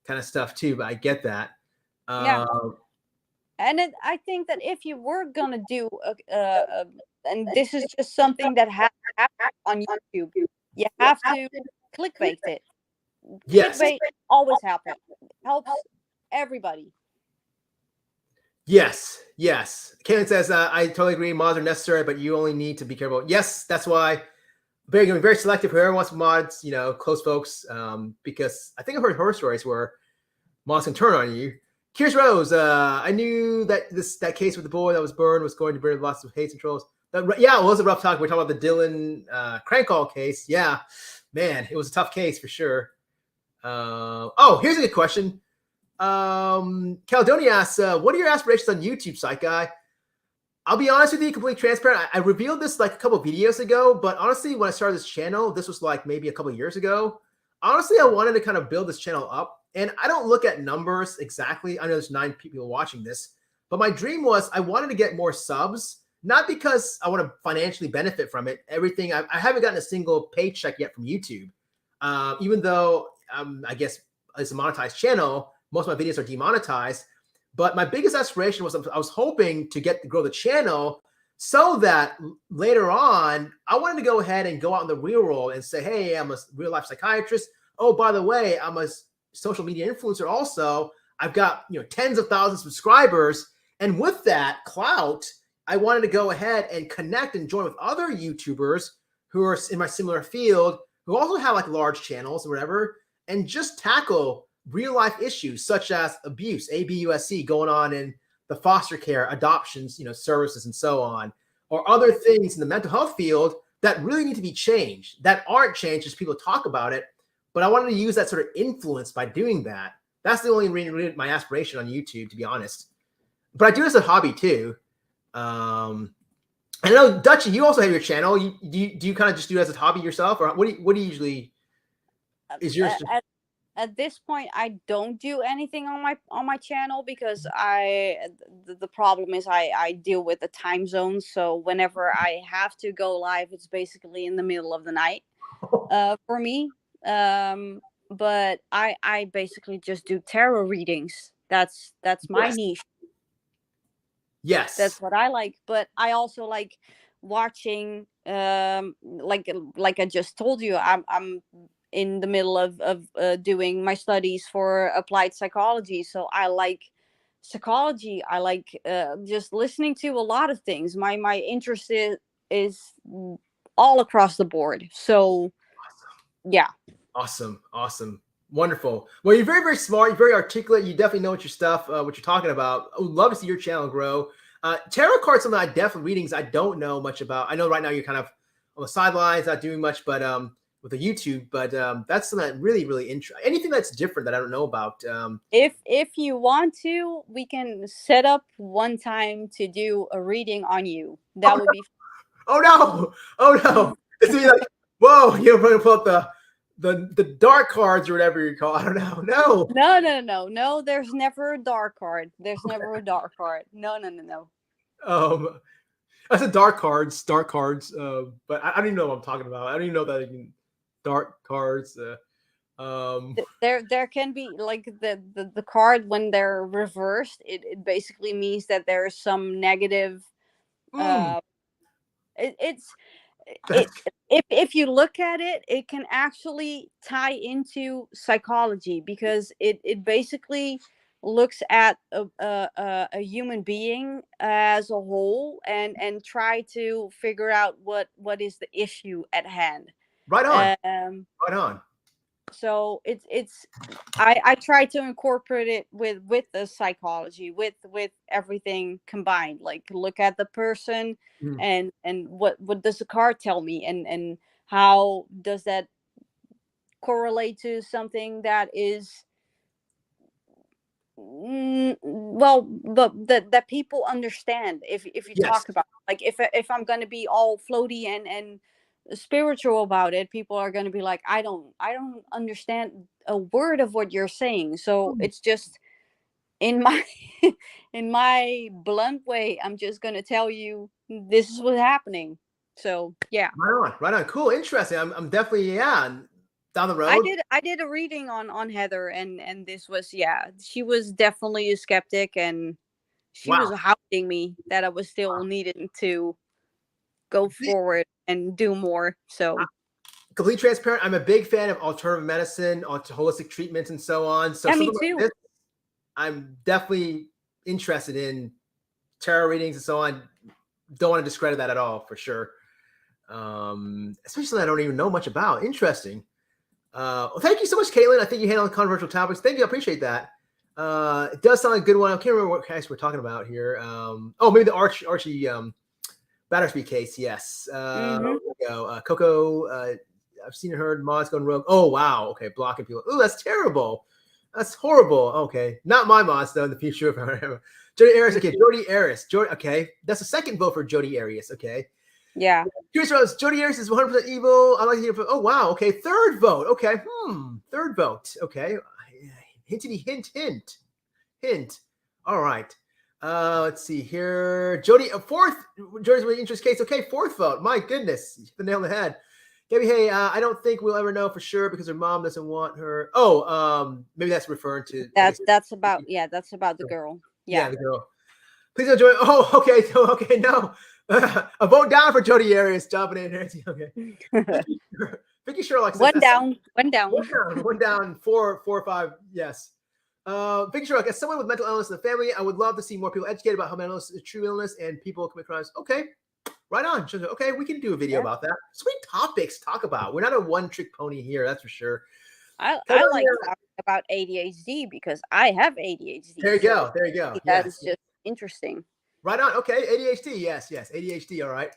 kind of stuff too. But I get that. Yeah. And I think that if you were gonna do, and this is just something that happens on YouTube, you have to clickbait it. Yes. Clickbait always happens. Helps everybody. Yes. Kaylin says, I totally agree. Mods are necessary, but you only need to be careful. Yes, that's why. Very selective. Whoever wants mods, close folks, because I think I've heard horror stories where mods can turn on you. Here's Rose. I knew that that case with the boy that was burned was going to bring lots of hate and trolls. It was a rough talk. We're talking about the Dylan Crankall case. Yeah, man, it was a tough case for sure. Here's a good question. Caledonia asks, what are your aspirations on YouTube, Psych Guy? I'll be honest with you, completely transparent. I revealed this like a couple of videos ago, but honestly, when I started this channel, this was like maybe a couple of years ago. Honestly, I wanted to kind of build this channel up. And I don't look at numbers exactly. I know there's 9 people watching this, but my dream was I wanted to get more subs, not because I want to financially benefit from it. Everything, I haven't gotten a single paycheck yet from YouTube. Even though I guess it's a monetized channel, most of my videos are demonetized. But my biggest aspiration was I was hoping to grow the channel so that later on, I wanted to go ahead and go out in the real world and say, hey, I'm a real life psychiatrist. Oh, by the way, I'm a social media influencer also. I've got tens of thousands of subscribers. And with that clout, I wanted to go ahead and connect and join with other YouTubers who are in my similar field, who also have like large channels or whatever, and just tackle real life issues such as abuse, ABUSC going on in the foster care, adoptions, services and so on, or other things in the mental health field that really need to be changed, that aren't changed as people talk about it. But I wanted to use that sort of influence by doing that. That's the only reason, my aspiration on YouTube, to be honest. But I do this as a hobby too. I know, Dutchy, you also have your channel. Do you kind of just do it as a hobby yourself, or what do you usually? Is yours? At this point, I don't do anything on my channel because the problem is I deal with the time zones. So whenever I have to go live, it's basically in the middle of the night for me. But I basically just do tarot readings. That's my niche. Yes, that's what I like. But I also like watching, like I just told you, I'm in the middle of doing my studies for applied psychology, so I like psychology. I like just listening to a lot of things. My interest is all across the board. So yeah. Awesome. Wonderful. Well, you're very, very smart. You're very articulate. You definitely know what your stuff, what you're talking about. I would love to see your channel grow. Tarot cards, something I definitely readings I don't know much about. I know right now you're kind of on the sidelines, not doing much, but with the YouTube. But that's something that really, really interesting. Anything that's different that I don't know about. If you want to, we can set up one time to do a reading on you. That would be. Oh no! It's like, whoa! You're going to pull up the dark cards or whatever you call it. I don't know. No. There's never a dark card. There's never a dark card. No. I said dark cards, but I don't even know what I'm talking about. I don't even know that I can dark cards. There can be like the card when they're reversed. It basically means that there's some negative. If you look at it, it can actually tie into psychology because it basically looks at a human being as a whole and try to figure out what is the issue at hand. Right on. So it's I try to incorporate it with the psychology, with everything combined. Like look at the person and what does the card tell me, and how does that correlate to something that is that people understand. If you talk about, like, if I'm going to be all floaty and spiritual about it, people are going to be like, I don't understand a word of what you're saying. So it's just in my in my blunt way, I'm just gonna tell you this is what's happening. So yeah. Right on. Cool, interesting. I'm definitely down the road. I did a reading on Heather, and this was, yeah, she was definitely a skeptic, and she was Wow. hounding me that I was still needing to go forward and do more. So Complete transparent. I'm a big fan of alternative medicine, holistic treatments, and so on. So yeah, me something too. like this, I'm definitely interested in tarot readings and so on. Don't want to discredit that at all, for sure. Especially I don't even know much about. Interesting. Well, thank you so much, Caitlin. I think you handled controversial topics. Thank you. I appreciate that. It does sound like a good one. I can't remember what case we're talking about here. Maybe the Archie Battersby case. Yes. There we go. Coco. I've seen her mods going rogue. Oh wow. Okay, blocking people. Oh, that's terrible. That's horrible. Okay, not my mods though. In the future, Jody Arias. Okay, Jody Arias. Okay, that's the second vote for Jody Arias. Okay. Yeah. Curious Rose, Jody Arias is 100% evil. I like to hear from. Oh wow. Okay, third vote. Okay. Third vote. Okay. Hint. All right. Let's see here. Jody, fourth. Jody's interest case. Okay, fourth vote. My goodness, you hit the nail on the head. Gabby, hey, I don't think we'll ever know for sure because her mom doesn't want her. Maybe that's referring to. That's about the girl. Yeah, the girl. Please don't join. Oh, okay. Okay, no. A vote down for Jody Arias jumping in here. Okay. Vicky Sherlock says one down. One down. Four or five. Yes. Vicky Sherlock, as someone with mental illness in the family, I would love to see more people educated about how mental illness is a true illness and people commit crimes. Okay. Right on. Okay, we can do a video about that. Sweet topics to talk about. We're not a one-trick pony here, that's for sure. I like talking about ADHD because I have ADHD. There you go. That's just interesting. Right on. Okay, ADHD. Yes. ADHD. All right.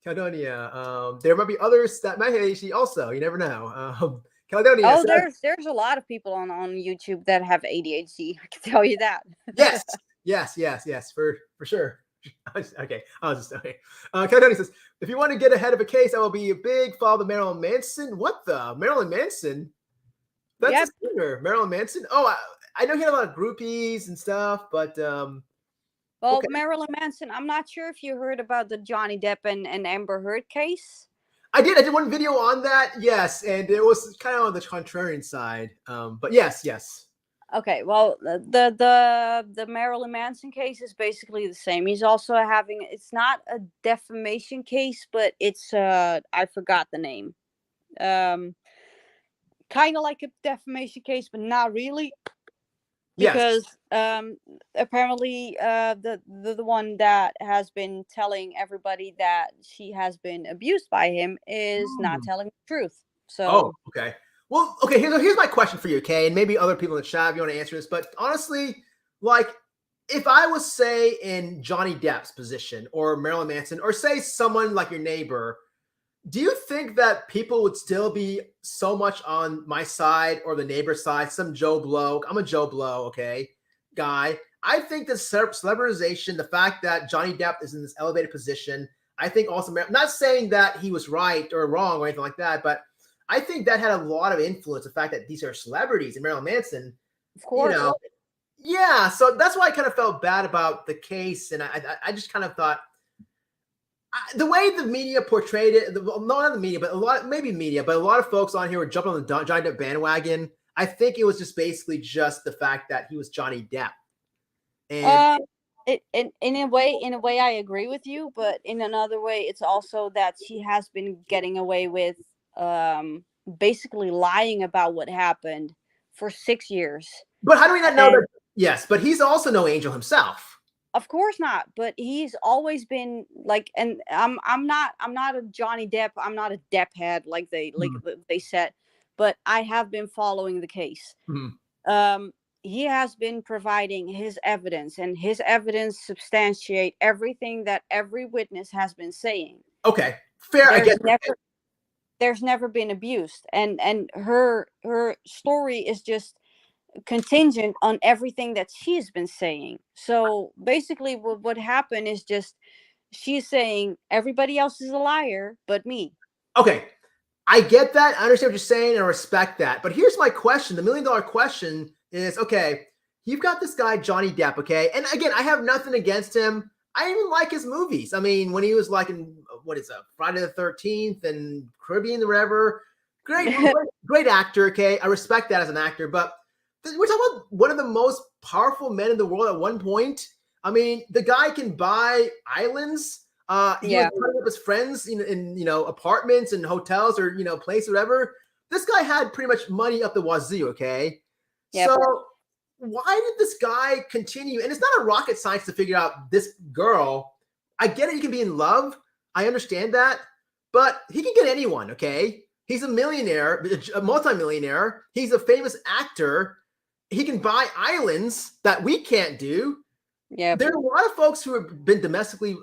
Caledonia. There might be others that might have ADHD also. You never know. Caledonia. Oh, there's a lot of people on YouTube that have ADHD. I can tell you that. Yes. For sure. Okay. Caledonia says, if you want to get ahead of a case, I will be a big follow Marilyn Manson. What the? Marilyn Manson? That's a singer, Marilyn Manson. Oh, I know he had a lot of groupies and stuff, but okay. Marilyn Manson, I'm not sure if you heard about the Johnny Depp and Amber Heard case. I did one video on that, yes, and it was kind of on the contrarian side. But yes. Okay, well, the Marilyn Manson case is basically the same. He's also having, it's not a defamation case, but it's I forgot the name. Kind of like a defamation case, but not really. Because apparently the one that has been telling everybody that she has been abused by him is not telling the truth. So okay. Well, okay, here's my question for you, Kay, and maybe other people in the chat if you want to answer this. But honestly, like, if I was, say, in Johnny Depp's position or Marilyn Manson, or say someone like your neighbor, do you think that people would still be so much on my side or the neighbor's side? Some Joe Blow. I'm a Joe Blow, okay, guy. I think the celebritization, the fact that Johnny Depp is in this elevated position, I think also, not saying that he was right or wrong or anything like that, but I think that had a lot of influence. The fact that these are celebrities and Marilyn Manson, of course, yeah. So that's why I kind of felt bad about the case, and I just kind of thought the way the media portrayed it. Not the media, but a lot of folks on here were jumping on the Johnny Depp bandwagon. I think it was just basically just the fact that he was Johnny Depp. And in a way, I agree with you, but in another way, it's also that she has been getting away with basically lying about what happened for 6 years. But how do we not know that? Yes, but he's also no angel himself. Of course not, but he's always been like, and I'm not a Johnny Depp. I'm not a Depp head like they said, but I have been following the case. He has been providing his evidence, and his evidence substantiate everything that every witness has been saying. Okay, fair. There's never been abused, and her story is just contingent on everything that she's been saying. So basically what happened is just she's saying everybody else is a liar but me. Okay, I get that. I understand what you're saying and I respect that. But here's my question. The $1 million question is, okay, you've got this guy, Johnny Depp, okay? And again, I have nothing against him. I even like his movies. I mean, when he was like in, what is it, Friday the 13th and Caribbean, whatever. Great actor, okay? I respect that as an actor, but we're talking about one of the most powerful men in the world at one point. I mean, the guy can buy islands. He was putting up his friends in apartments and hotels or place or whatever. This guy had pretty much money up the wazoo, okay? Yep. So why did this guy continue? And it's not a rocket science to figure out this girl. I get it, you can be in love. I understand that. But he can get anyone, okay? He's a millionaire, a multimillionaire. He's a famous actor. He can buy islands that we can't do. Yeah. There are a lot of folks who have been domestically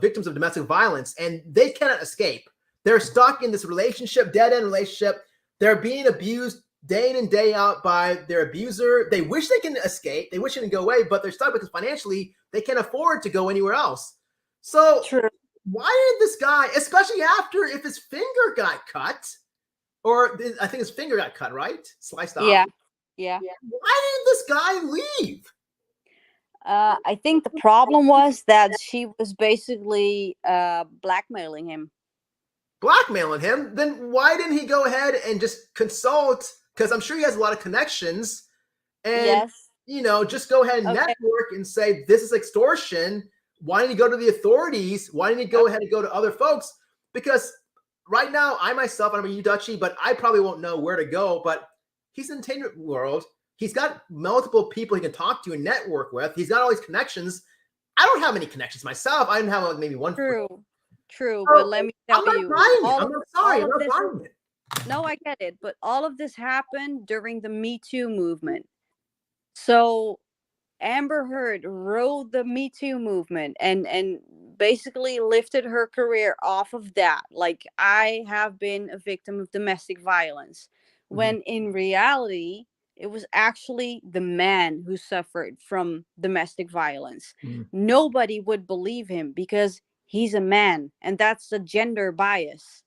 victims of domestic violence, and they cannot escape. They're stuck in this relationship, dead-end relationship. They're being abused day in and day out by their abuser. They wish they can escape. They wish it can go away, but they're stuck because financially they can't afford to go anywhere else. So True. why did this guy, especially after if his finger got cut, or I think his finger got cut, right? Sliced off. Yeah. Why did this guy leave? I think the problem was that she was basically blackmailing him. Blackmailing him? Then why didn't he go ahead and just consult? Because I'm sure he has a lot of connections. And, just go ahead and network and say, this is extortion. Why didn't he go to the authorities? Why didn't he go ahead and go to other folks? Because right now, I myself, I don't know you, Dutchie, but I probably won't know where to go. But he's in the entertainment world. He's got multiple people he can talk to and network with. He's got all these connections. I don't have any connections myself. I don't have like maybe one. True. But let me tell you. I'm not sorry. I'm not buying it. No, I get it. But all of this happened during the Me Too movement. So Amber Heard rode the Me Too movement and basically lifted her career off of that. Like, I have been a victim of domestic violence. When in reality, it was actually the man who suffered from domestic violence. Nobody would believe him because he's a man, and that's a gender bias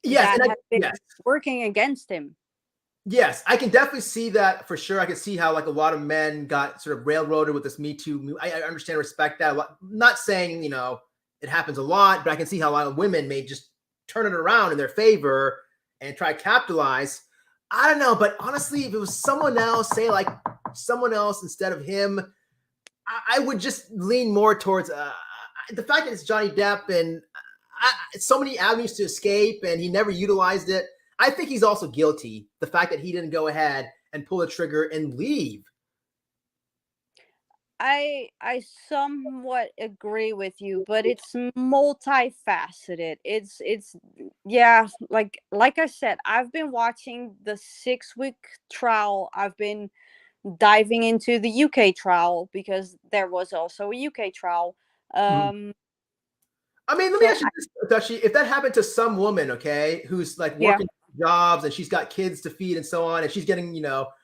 that has been working against him. Yes, I can definitely see that for sure. I can see how like a lot of men got sort of railroaded with this Me Too. I understand, respect that. Not saying, it happens a lot, but I can see how a lot of women may just turn it around in their favor and try to capitalize. I don't know, but honestly, if it was someone else, say like someone else instead of him, I would just lean more towards the fact that it's Johnny Depp and so many avenues to escape and he never utilized it. I think he's also guilty. The fact that he didn't go ahead and pull the trigger and leave. I somewhat agree with you, but it's multifaceted. It's like I said, I've been watching the 6-week trial. I've been diving into the UK trial because there was also a UK trial. I mean, let me ask you this, Dutchie. If that happened to some woman, okay, who's like working jobs and she's got kids to feed and so on, and she's getting,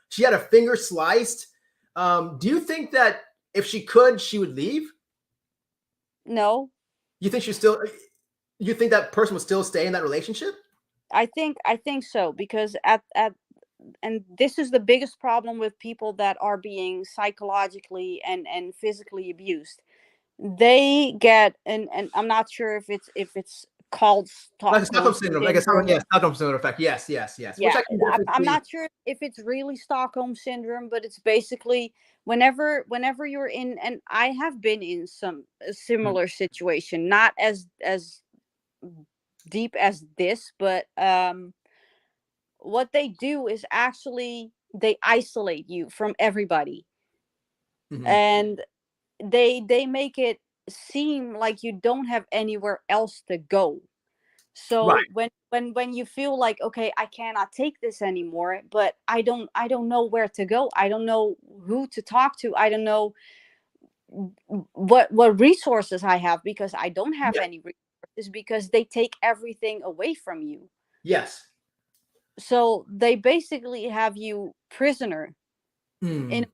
she had a finger sliced. Do you think that if she could, she would leave? No. You think you think that person would still stay in that relationship? I think so, because and this is the biggest problem with people that are being psychologically and physically abused. They get, and I'm not sure if it's called Stockholm syndrome. I guess, Stockholm syndrome effect. Yes. Yeah, Which I'm not sure if it's really Stockholm syndrome, but it's basically whenever you're in, and I have been in a similar situation, not as deep as this, but what they do is actually they isolate you from everybody, and they make it seem like you don't have anywhere else to go. So when you feel like, okay, I cannot take this anymore, but I don't know where to go. I don't know who to talk to. I don't know what resources I have, because I don't have any resources, because they take everything away from you. Yes. So they basically have you prisoner. I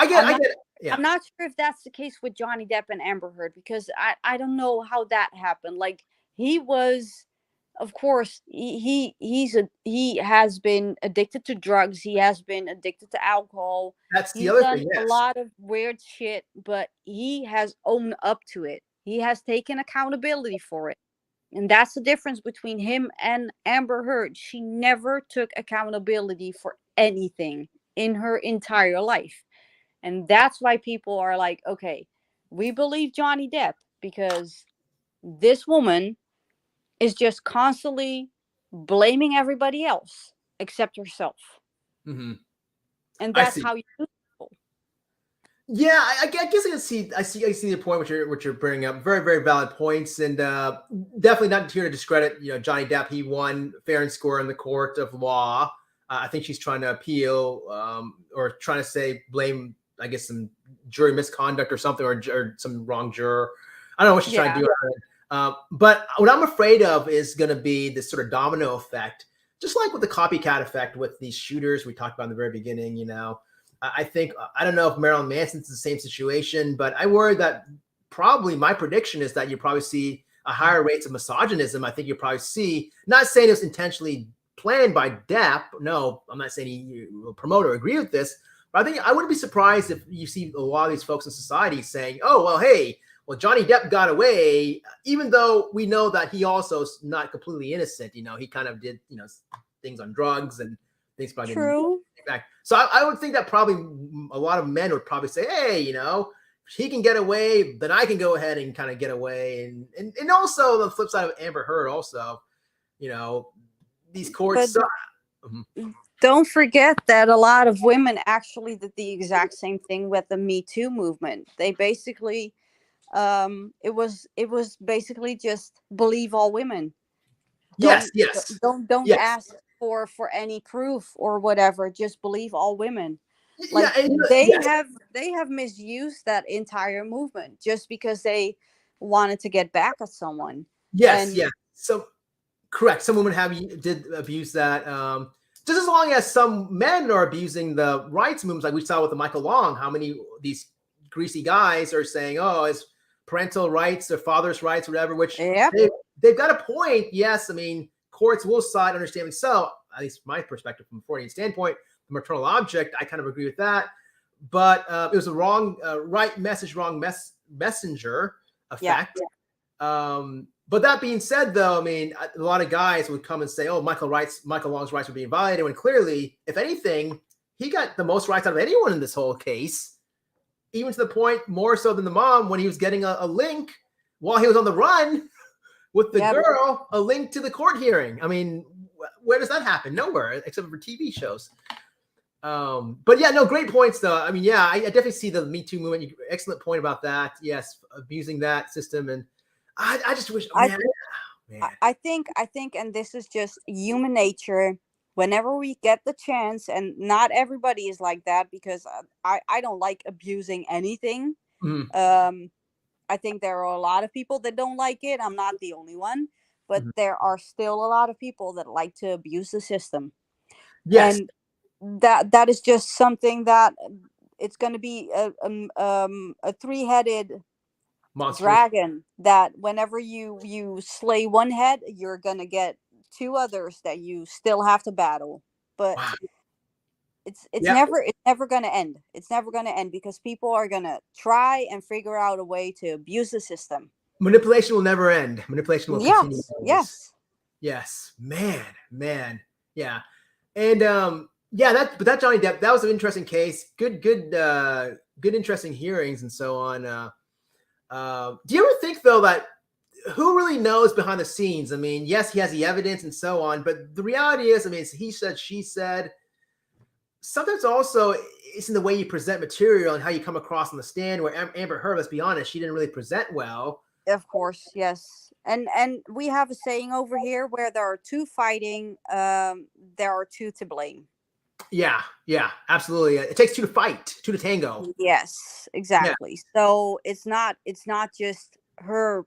get it. Yeah. I'm not sure if that's the case with Johnny Depp and Amber Heard, because I don't know how that happened. Like, he was of course, he has been addicted to drugs. He has been addicted to alcohol. That's the He's other done thing. a Yes. lot of weird shit, but he has owned up to it. He has taken accountability for it. And that's the difference between him and Amber Heard. She never took accountability for anything in her entire life. And that's why people are like, okay, we believe Johnny Depp because this woman is just constantly blaming everybody else except herself. Mm-hmm. And I that's see. how you do people. Yeah, I guess I see the point what you're bringing up. Very, very valid points, and definitely not here to discredit Johnny Depp. He won fair and square in the court of law. I think she's trying to appeal or trying to say blame, I guess, some jury misconduct or something, or some wrong juror. I don't know what she's trying to do. But what I'm afraid of is going to be this sort of domino effect, just like with the copycat effect with these shooters we talked about in the very beginning. I think, I don't know if Marilyn Manson's the same situation, but I worry that probably my prediction is that you probably see a higher rates of misogynism. I think you probably see, not saying it's intentionally planned by Depp. No, I'm not saying he will promote or agree with this, but I think I wouldn't be surprised if you see a lot of these folks in society saying, oh, well, hey, well, Johnny Depp got away, even though we know that he also is not completely innocent. He kind of did, things on drugs and things probably True. back. So I would think that probably a lot of men would probably say, hey, if he can get away, then I can go ahead and kind of get away. And also the flip side of Amber Heard also, these courts. Don't forget that a lot of women actually did the exact same thing with the Me Too movement. They basically, it was basically just believe all women. Yes. Don't ask for any proof or whatever. Just believe all women. Like they have misused that entire movement just because they wanted to get back at someone. Yes. So correct. Some women did abuse that. Just as long as some men are abusing the rights movements, like we saw with the Michael Long, how many these greasy guys are saying, oh, it's parental rights or father's rights, whatever, which they've got a point. Yes, I mean, courts will side, understandably so, at least from my perspective, from a Freudian standpoint, the maternal object, I kind of agree with that. But it was a wrong, right message, wrong messenger effect. But that being said, though, I mean, a lot of guys would come and say, oh, Michael Long's rights were being violated, when clearly, if anything, he got the most rights out of anyone in this whole case, even to the point more so than the mom when he was getting a link while he was on the run with the girl, a link to the court hearing. I mean, where does that happen? Nowhere, except for TV shows. But yeah, no, great points though. I mean, I definitely see the Me Too movement. Excellent point about that. Yes, abusing that system. And I just wish, man. I think, and this is just human nature. Whenever we get the chance, and not everybody is like that, because I don't like abusing anything. I think there are a lot of people that don't like it. I'm not the only one, but there are still a lot of people that like to abuse the system. Yes. And that is just something that it's going to be a three-headed monster dragon, that whenever you slay one head, you're going to get two others that you still have to battle. But it's never going to end. It's never going to end, because people are going to try and figure out a way to abuse the system. Manipulation will never end. Manipulation will continue. Yes. Man. Yeah. And but that Johnny Depp, that was an interesting case. Good interesting hearings and so on. Do you ever think though that who really knows behind the scenes? I mean, yes, he has the evidence and so on, but the reality is, I mean, it's he said, she said. Sometimes also it's in the way you present material and how you come across on the stand, where Amber Heard, let's be honest, she didn't really present well. Of course, yes. And we have a saying over here, where there are two fighting, there are two to blame. Yeah, absolutely. It takes two to fight, two to tango. Yes, exactly. Yeah. So it's not just her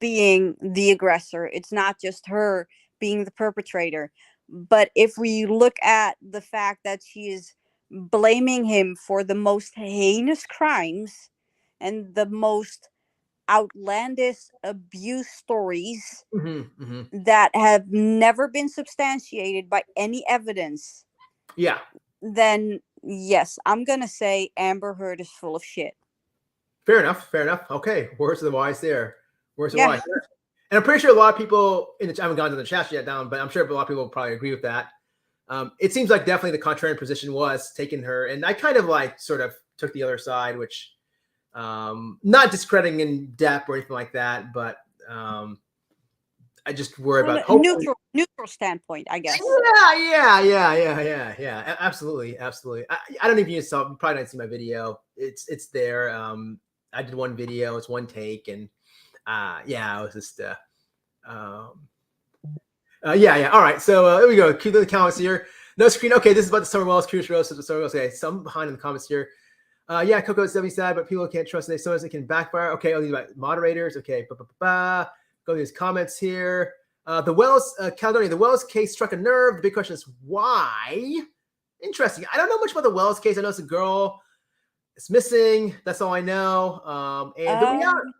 being the aggressor. It's not just her being the perpetrator. But if we look at the fact that she is blaming him for the most heinous crimes and the most outlandish abuse stories Mm-hmm. that have never been substantiated by any evidence, Yeah. then yes, I'm gonna say Amber Heard is full of shit. Fair enough. Fair enough. Okay. Words of the wise there. Words of the Yeah. wise. And I'm pretty sure a lot of people in the I haven't gone to the chat yet down, but I'm sure a lot of people will probably agree with that. It seems like definitely the contrarian position was taking her, and I kind of like sort of took the other side, which not discrediting in depth or anything like that, but I just worry about neutral standpoint, I guess. Yeah. Absolutely. I don't even use you probably don't see my video. It's there. I did one video. It's one take, and I was just All right. So there we go. Cue the comments here. No screen. Okay, this is about the Summer Wells Curious Rose. The Summer Wells. Okay, some behind in the comments here. Coco is definitely sad, but people can't trust it. Sometimes it can backfire. Okay, I'll leave about moderators. Okay, Go to these comments here. The Wells, Caledonia, the Wells case struck a nerve. The big question is why? Interesting. I don't know much about the Wells case. I know it's a girl. It's missing. That's all I know. And the reality.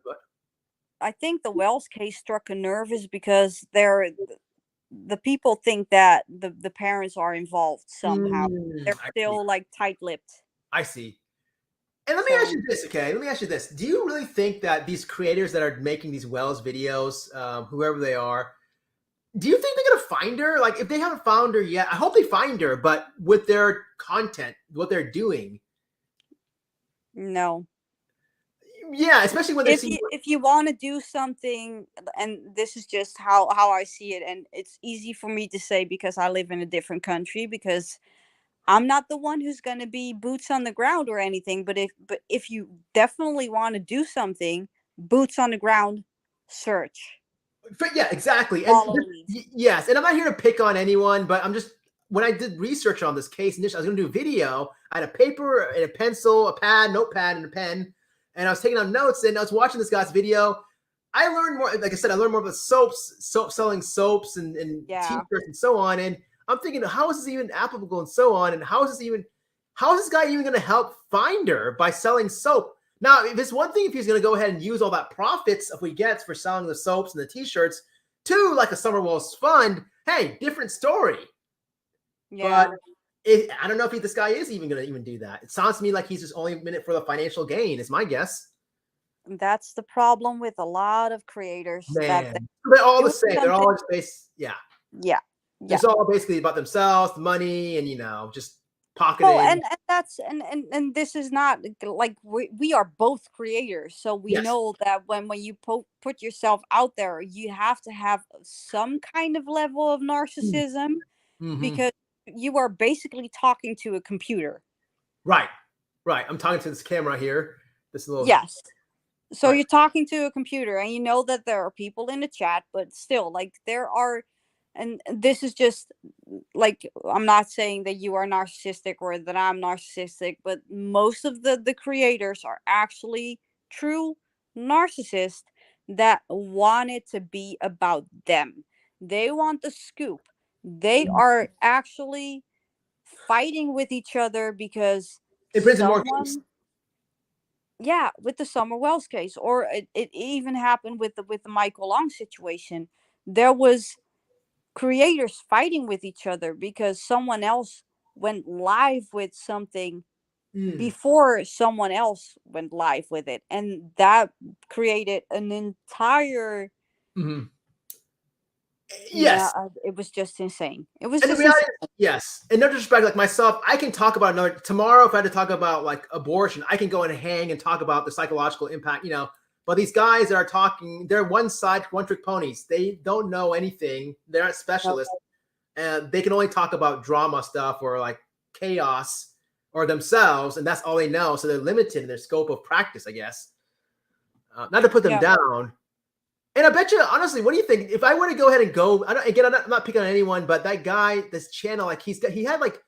I think the Wells case struck a nerve is because the people think that the parents are involved somehow. They're still like tight-lipped. I see. And let me ask you this, okay? Let me ask you this. Do you really think that these creators that are making these Wells videos, whoever they are, do you think they're going to find her? Like, if they haven't found her yet, I hope they find her, but with their content, what they're doing. No. Yeah, especially when if you want to do something, and this is just how I see it, and it's easy for me to say because I live in a different country, because I'm not the one who's going to be boots on the ground or anything, but if you definitely want to do something, boots on the ground, search. Yeah, exactly. And yes, and I'm not here to pick on anyone, but I'm just, when I did research on this case initially, I was going to do a video. I had a paper and a pencil, a pad, notepad, and a pen, and I was taking down notes, and I was watching this guy's video. I learned more, like I said, I learned more about selling soaps and t-shirts and so on, and I'm thinking, how is this even applicable and so on, and how is this guy even going to help find her by selling soap? Now, if it's one thing if he's going to go ahead and use all that profits if we get for selling the soaps and the t-shirts to like a Summer Wells fund, hey, different story. Yeah. But I don't know if this guy is even going to do that. It sounds to me like he's just only in it for the financial gain, is my guess. That's the problem with a lot of creators. Man, they're all the same. They're all just based, Yeah. It's all basically about themselves, the money, and just pocketing. And that's and this is not like we are both creators, so we know that when you put yourself out there, you have to have some kind of level of narcissism, because you are basically talking to a computer. Right. I'm talking to this camera here. This little So you're talking to a computer, and you know that there are people in the chat, but still, like, there are. And this is just like, I'm not saying that you are narcissistic or that I'm narcissistic, but most of the creators are actually true narcissists that want it to be about them. They want the scoop. They are actually fighting with each other because it brings more case. Yeah, with the Summer Wells case, or it even happened with the Michael Long situation. There was creators fighting with each other because someone else went live with something before someone else went live with it, and that created an entire it was just insane. It was just insane. Yes, and no disrespect, like myself, I can talk about another tomorrow. If I had to talk about like abortion, I can go and hang and talk about the psychological impact, But these guys that are talking, they're one trick ponies. They don't know anything. They're not specialists. And they can only talk about drama stuff or like chaos or themselves. And that's all they know. So they're limited in their scope of practice, I guess. Not to put them down. And I bet you, honestly, what do you think? If I were to go ahead and go, I'm not picking on anyone, but that guy, this channel, like he had like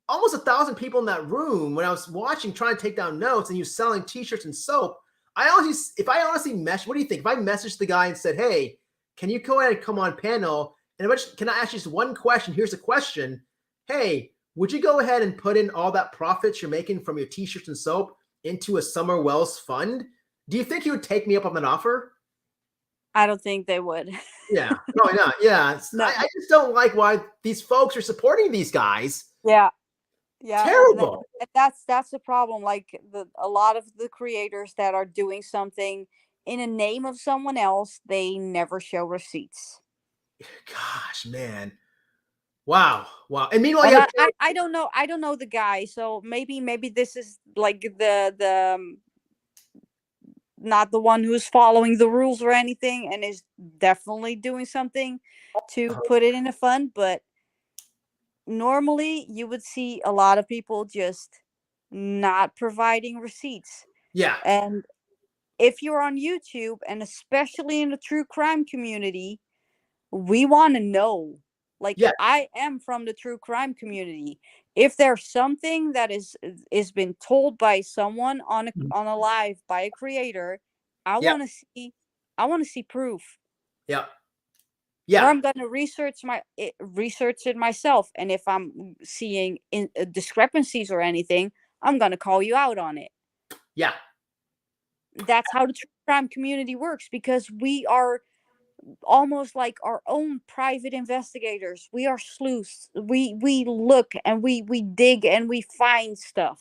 almost 1,000 people in that room when I was watching, trying to take down notes, and he was selling t-shirts and soap. If I honestly what do you think? If I messaged the guy and said, hey, can you go ahead and come on panel? And can I ask you just one question? Here's a question. Hey, would you go ahead and put in all that profits you're making from your t-shirts and soap into a Summer Wells fund? Do you think he would take me up on that offer? I don't think they would. Yeah, probably not. Yeah, No. I just don't like why these folks are supporting these guys. Yeah. Yeah, Terrible. and that's the problem. Like a lot of the creators that are doing something in the name of someone else, they never show receipts. Gosh, man. Wow. And meanwhile, And you have I don't know. I don't know the guy, so maybe this is like the not the one who's following the rules or anything, and is definitely doing something to put it in a fund. But normally, you would see a lot of people just not providing receipts. yeah, And if you're on YouTube, and especially in the true crime community, we want to know. Like, yeah, I am from the true crime community. If there's something that is been told by someone on a live by a creator, I yeah, want to see I want to see proof. yeah, Or yeah, I'm going to research it myself, and if I'm seeing discrepancies or anything, I'm going to call you out on it. yeah. That's how the true crime community works, because we are almost like our own private investigators. We are sleuths. We look and we dig and we find stuff.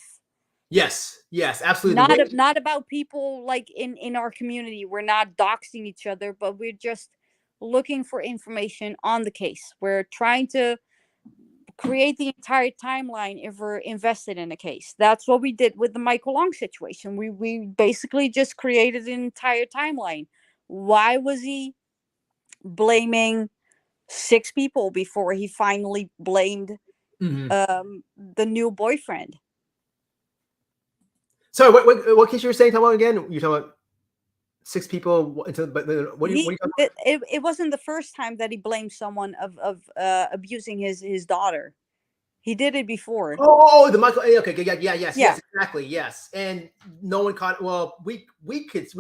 Yes, absolutely. Not about people like in our community. We're not doxing each other, but we're just looking for information on the case. We're trying to create the entire timeline if we're invested in a case. That's what we did with the Michael Long situation. We basically just created an entire timeline. Why was he blaming 6 people before he finally blamed Mhm. the new boyfriend? So what case you were saying? Talking about again? You're talking about 6 people into, but what are you talking about? It wasn't the first time that he blamed someone of abusing his daughter. He did it before. Oh, the Michael. Okay, yes, Yeah. exactly, yes. And no one caught. Well, we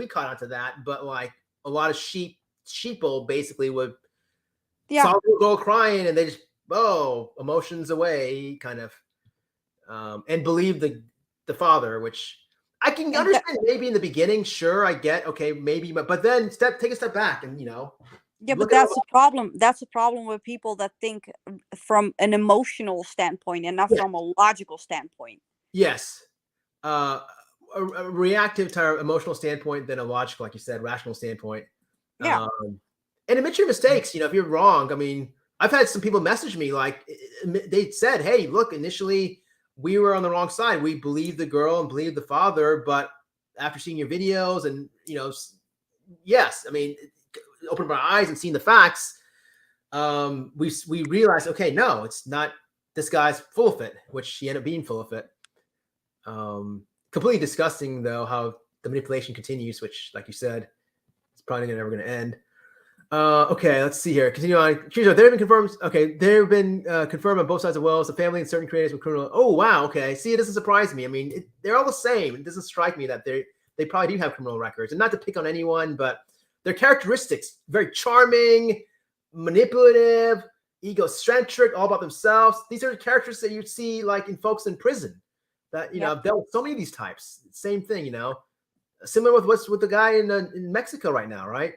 caught onto that, but like a lot of sheeple basically would saw a little girl crying and they just emotions away, kind of, and believe the father, which I can understand maybe in the beginning. Sure, I get, okay, maybe, but then take a step back and Yeah, but that's the problem. That's the problem with people that think from an emotional standpoint and not from a logical standpoint. Yes. A reactive to our emotional standpoint than a logical, like you said, rational standpoint. Yeah. And admit your mistakes. If you're wrong. I mean, I've had some people message me like they said, "Hey, look, initially we were on the wrong side. We believed the girl and believed the father, but after seeing your videos and yes, I mean, opened my eyes and seeing the facts, we realized, okay, no, it's not. This guy's full of it," which he ended up being full of it. Completely disgusting, though, how the manipulation continues, which, like you said, it's probably never going to end. Okay, let's see here. Continue on. There have been confirmed. Okay, there have been confirmed on both sides of Wells. The family and certain creators were criminal. Oh wow. Okay. See, it doesn't surprise me. I mean, they're all the same. It doesn't strike me that they probably do have criminal records, and not to pick on anyone, but their characteristics: very charming, manipulative, egocentric, all about themselves. These are the characters that you see like in folks in prison. That I've dealt with so many of these types. Same thing, similar with what's with the guy in Mexico right now, right?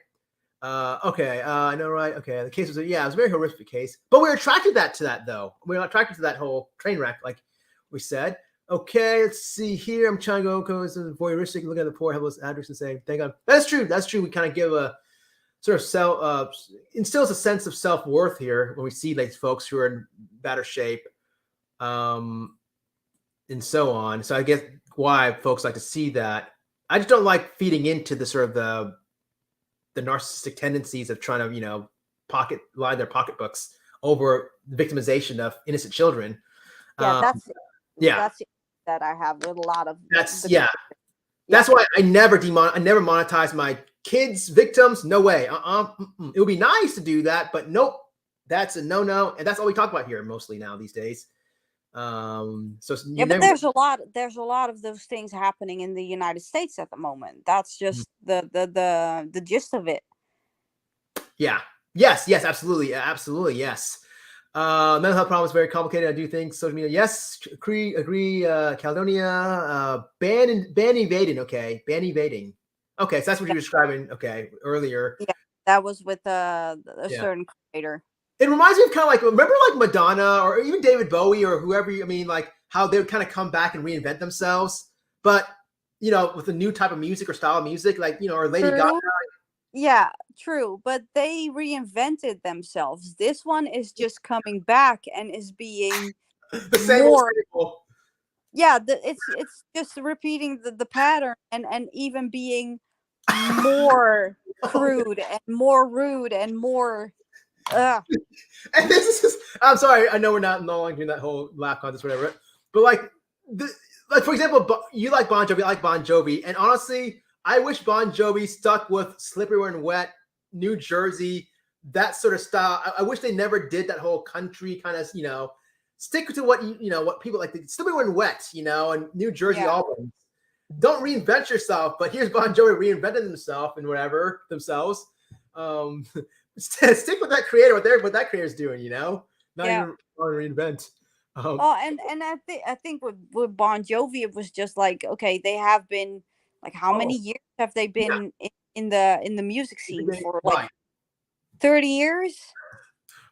Okay, I know, right? Okay, the case was it was a very horrific case, but we're attracted to that though. We're attracted to that whole train wreck, like we said. Okay, let's see here. I'm trying to go voyeuristic, look at the poor helpless actress and say, "Thank God." That's true. We kind of give a sort of instills a sense of self-worth here when we see like folks who are in better shape, and so on. So I guess why folks like to see that. I just don't like feeding into the sort of the narcissistic tendencies of trying to, line their pocketbooks over the victimization of innocent children. Yeah, that's that's that I have with a lot of. That's why I never monetize my kids' victims. No way. It would be nice to do that, but nope. That's a no, and that's all we talk about here mostly now these days. But there's a lot of those things happening in the United States at the moment. That's just the gist of it. Yeah. Yes, absolutely, yes. Mental health problem is very complicated. I do think social media. Yes, agree. Caledonia ban evading. Okay, ban evading. Okay, so that's what you were describing. Okay, earlier. Yeah, that was with a Yeah. certain creator. It reminds me of kind of like, remember like Madonna or even David Bowie or whoever. I mean, like how they would kind of come back and reinvent themselves, but with a new type of music or style of music, like or Lady Gaga. True. Yeah, true. But they reinvented themselves. This one is just coming back and is being The same old more. people. Yeah, it's just repeating the pattern and even being more crude and more rude and more. And this is, I'm sorry, I know we're not no longer doing that whole laugh contest, whatever. But like for example, you like Bon Jovi, I like Bon Jovi, and honestly, I wish Bon Jovi stuck with Slippery When Wet, New Jersey, that sort of style. I wish they never did that whole country kind of, stick to what what people like. Slippery When Wet, and New Jersey albums. Don't reinvent yourself, but here's Bon Jovi reinventing himself and whatever themselves. Stick with that creator, what that creator's doing, not even reinvent. And I think with Bon Jovi, it was just like, okay, they have been like, how many years have they been in the music scene for? Like 30 years.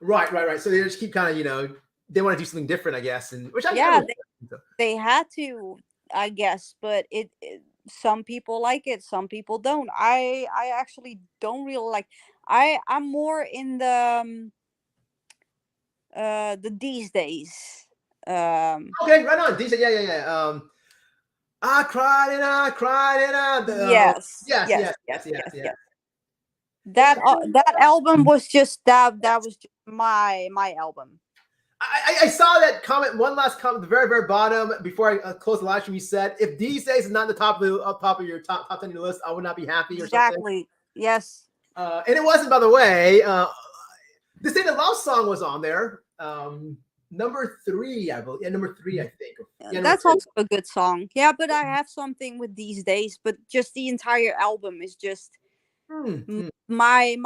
Right. So they just keep kind of they want to do something different, I guess, and which they had to, I guess, but it some people like it, some people don't. I actually don't really like. I'm more in the these days. Okay, right on. DJ, yeah. I cried and I cried and I. Yes. That album was just that was just my album. I saw that comment. One last comment at the very, very bottom before I close the live stream. You said, "If these days is not the top of your top 10 your list, I would not be happy." Or exactly. Something. Yes. And it wasn't, by the way. This Ain't a Love Song was on there. Number 3, I believe. Yeah, number 3, I think. Yeah, that's also a good song. Yeah, but I have something with These Days. But just the entire album is just my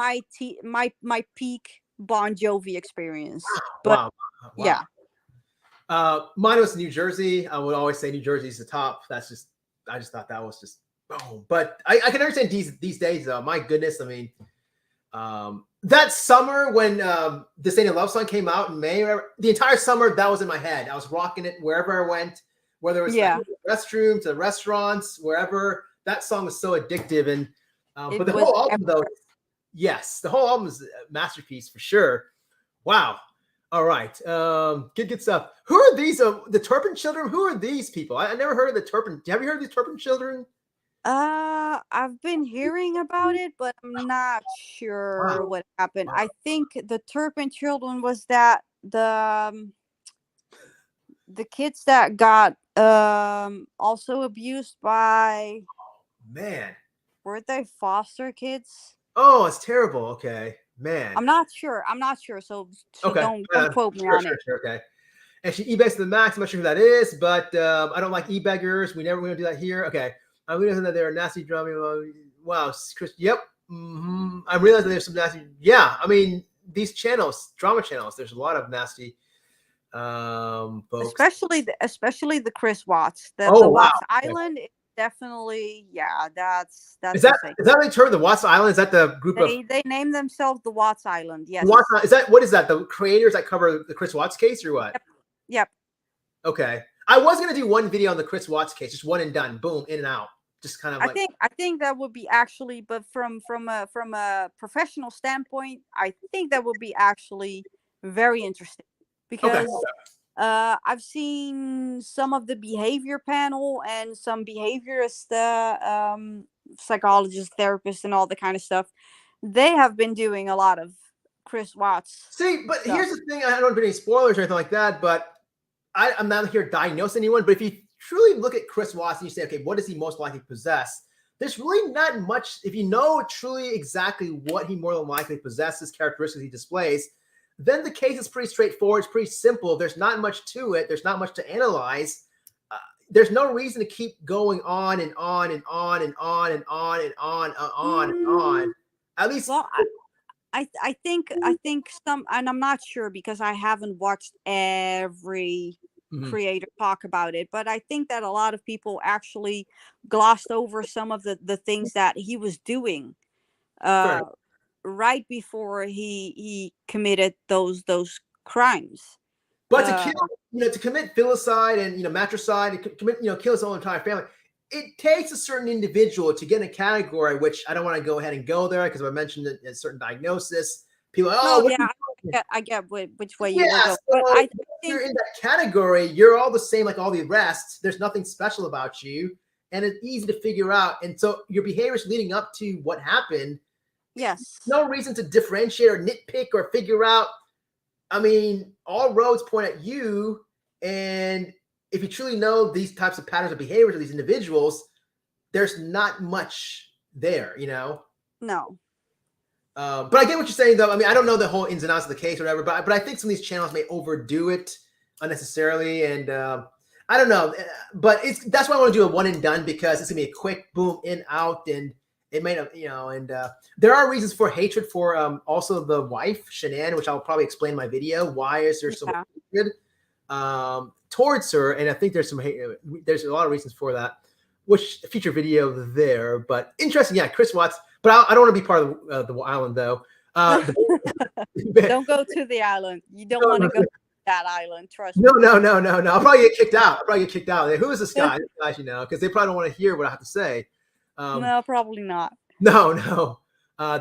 peak Bon Jovi experience. Wow. Yeah. Mine was New Jersey. I would always say New Jersey's the top. I just thought that was just boom. But I can understand these days though. My goodness, I mean, that summer when This Ain't a Love Song came out in May, the entire summer that was in my head. I was rocking it wherever I went, whether it was like the restroom to the restaurants, wherever. That song was so addictive, and but the whole album though, yes, the whole album is a masterpiece for sure. Wow. All right. Good stuff. Who are these? The Turpin Children? Who are these people? I never heard of the Turpin. Have you heard of these Turpin Children? I've been hearing about it, but I'm not sure what happened. I think the Turpin Children was that the kids that got also abused by. Man. Were they foster kids? Oh, it's terrible. Okay. Man. I'm not sure. So okay. Don't quote me on it. Sure. Okay. And she e-begs to the max. I'm not sure who that is, but I don't like e-beggars. We don't do that here. Okay. I realize that they're nasty drumming. Wow, Chris. Yep. Mm-hmm. I realize that there's some nasty. Yeah. I mean, these channels, drama channels, there's a lot of nasty folks. Especially the Chris Watts. The Watts Island is definitely, that's is that the term, the Watts Island? Is that the group they name themselves the Watts Island? Yes. What is that? The creators that cover the Chris Watts case or what? Yep. Okay. I was gonna do one video on the Chris Watts case, just one and done, boom, in and out. Just kind of like, I think that would be actually, but from a professional standpoint, I think that would be actually very interesting because I've seen some of the behavior panel and some behaviorist psychologists, therapists, and all the kind of stuff. They have been doing a lot of Chris Watts. See, but stuff. Here's the thing: I don't want to put any spoilers or anything like that, but I'm not here to diagnose anyone. But if you truly look at Chris Watts and you say, okay, what does he most likely possess? There's really not much. If you know truly exactly what he more than likely possesses, characteristics he displays, then the case is pretty straightforward. It's pretty simple. There's not much to it. There's not much to analyze. There's no reason to keep going on and on and on and on and on and on and on and on. At least, well, I think some, and I'm not sure because I haven't watched every creator talk about it, but I think that a lot of people actually glossed over some of the things that he was doing right before he committed those crimes. But to kill, to commit filicide and matricide and commit, kill his whole entire family, it takes a certain individual to get in a category, which I don't want to go ahead and go there because I mentioned a certain diagnosis. People, I get which way you were going. So but I if you're in that category, you're all the same like all the rest. There's nothing special about you, and it's easy to figure out. And so your behaviors leading up to what happened. Yes. No reason to differentiate or nitpick or figure out. I mean, all roads point at you, and if you truly know these types of patterns of behavior of these individuals, there's not much there, No. But I get what you're saying, though. I mean, I don't know the whole ins and outs of the case or whatever, but I think some of these channels may overdo it unnecessarily, and I don't know. But that's why I want to do a one and done, because it's gonna be a quick boom in out, and it may not, and there are reasons for hatred for also the wife Shanann, which I'll probably explain in my video. Why is there so much hatred towards her? And I think there's some hate. There's a lot of reasons for that, which future video there. But interesting, yeah, Chris Watts. But I don't want to be part of the island, though. Don't go to the island. You don't want to go to that island. Trust me. No. I'll probably get kicked out. Who is this guy? Because they probably don't want to hear what I have to say. No, probably not. No.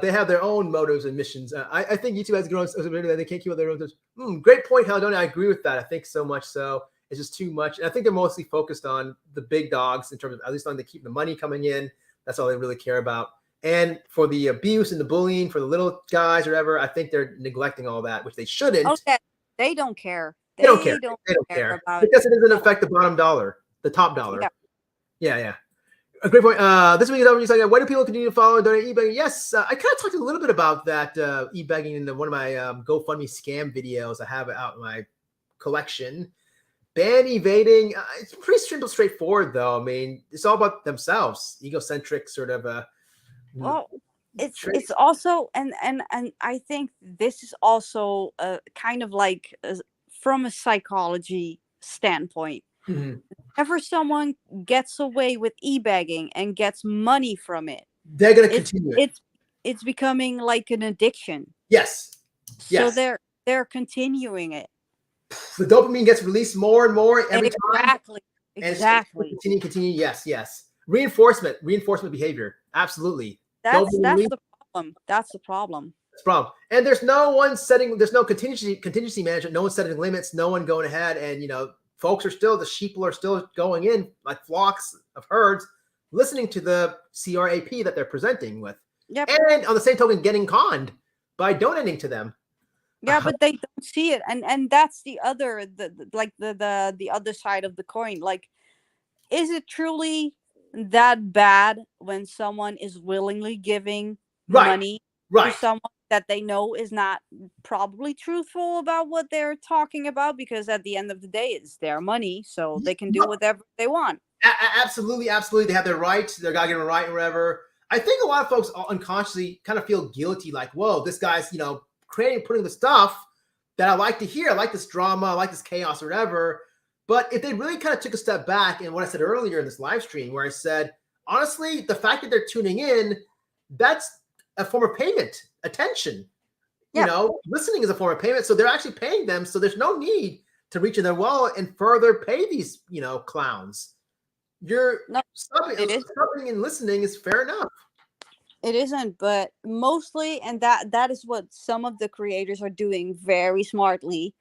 They have their own motives and missions. I think YouTube has grown so big that they can't keep up their own. Great point, Caledonia. I agree with that. I think so much so. It's just too much. And I think they're mostly focused on the big dogs in terms of at least on to keep the money coming in. That's all they really care about. And for the abuse and the bullying for the little guys or whatever, I think they're neglecting all that, which they shouldn't. Okay. They don't care. They don't care about because it doesn't affect the bottom dollar, the top dollar. Yeah. A great point. This week is over. Like, why do people continue to follow and donate e-begging? Yes, I kind of talked a little bit about that e-begging in one of my GoFundMe scam videos. I have it out in my collection. Ban evading. It's pretty simple, straightforward, though. I mean, it's all about themselves, egocentric sort of. Well, it's also and I think this is also kind of like from a psychology standpoint. Whenever someone gets away with e-begging and gets money from it, they're going to continue it. It's becoming like an addiction. Yes. So they're continuing it. The dopamine gets released more and more every time. Exactly. Continue. Yes. Reinforcement behavior. Absolutely. That's the problem. That's the problem. And there's no one setting. There's no contingency management. No one setting limits. No one going ahead and folks are still, the sheeple are still going in like flocks of herds, listening to the CRAP that they're presenting with. Yep. And on the same token, getting conned by donating to them. Yeah, but they don't see it, and that's the other, the other side of the coin. Like, is it truly that bad when someone is willingly giving money to someone that they know is not probably truthful about what they're talking about? Because at the end of the day, it's their money, so they can do whatever they want. Absolutely. They have their rights. They're got to get a right and whatever. I think a lot of folks unconsciously kind of feel guilty, like, whoa, this guy's, putting the stuff that I like to hear. I like this drama. I like this chaos or whatever. But if they really kind of took a step back, and what I said earlier in this live stream, where I said, honestly, the fact that they're tuning in, that's a form of payment, attention. Listening is a form of payment. So they're actually paying them. So there's no need to reach in their wallet and further pay these, clowns. Stopping and listening is fair enough. It isn't, but mostly, and that is what some of the creators are doing very smartly.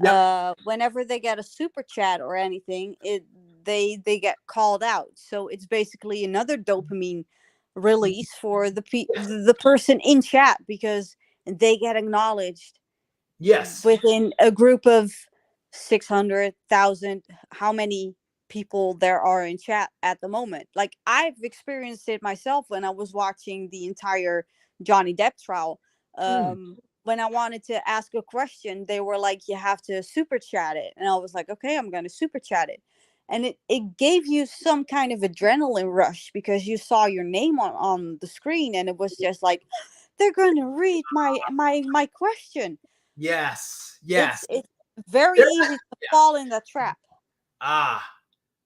Yep. Whenever they get a super chat or anything, they get called out. So it's basically another dopamine release for the person in chat, because they get acknowledged. Yes. Within a group of 600,000, how many people there are in chat at the moment. Like, I've experienced it myself when I was watching the entire Johnny Depp trial. When I wanted to ask a question, they were like, you have to super chat it. And I was like, okay, I'm going to super chat it. And it gave you some kind of adrenaline rush, because you saw your name on the screen, and it was just like, they're going to read my question. Yes. It's very easy to fall in that trap. Ah,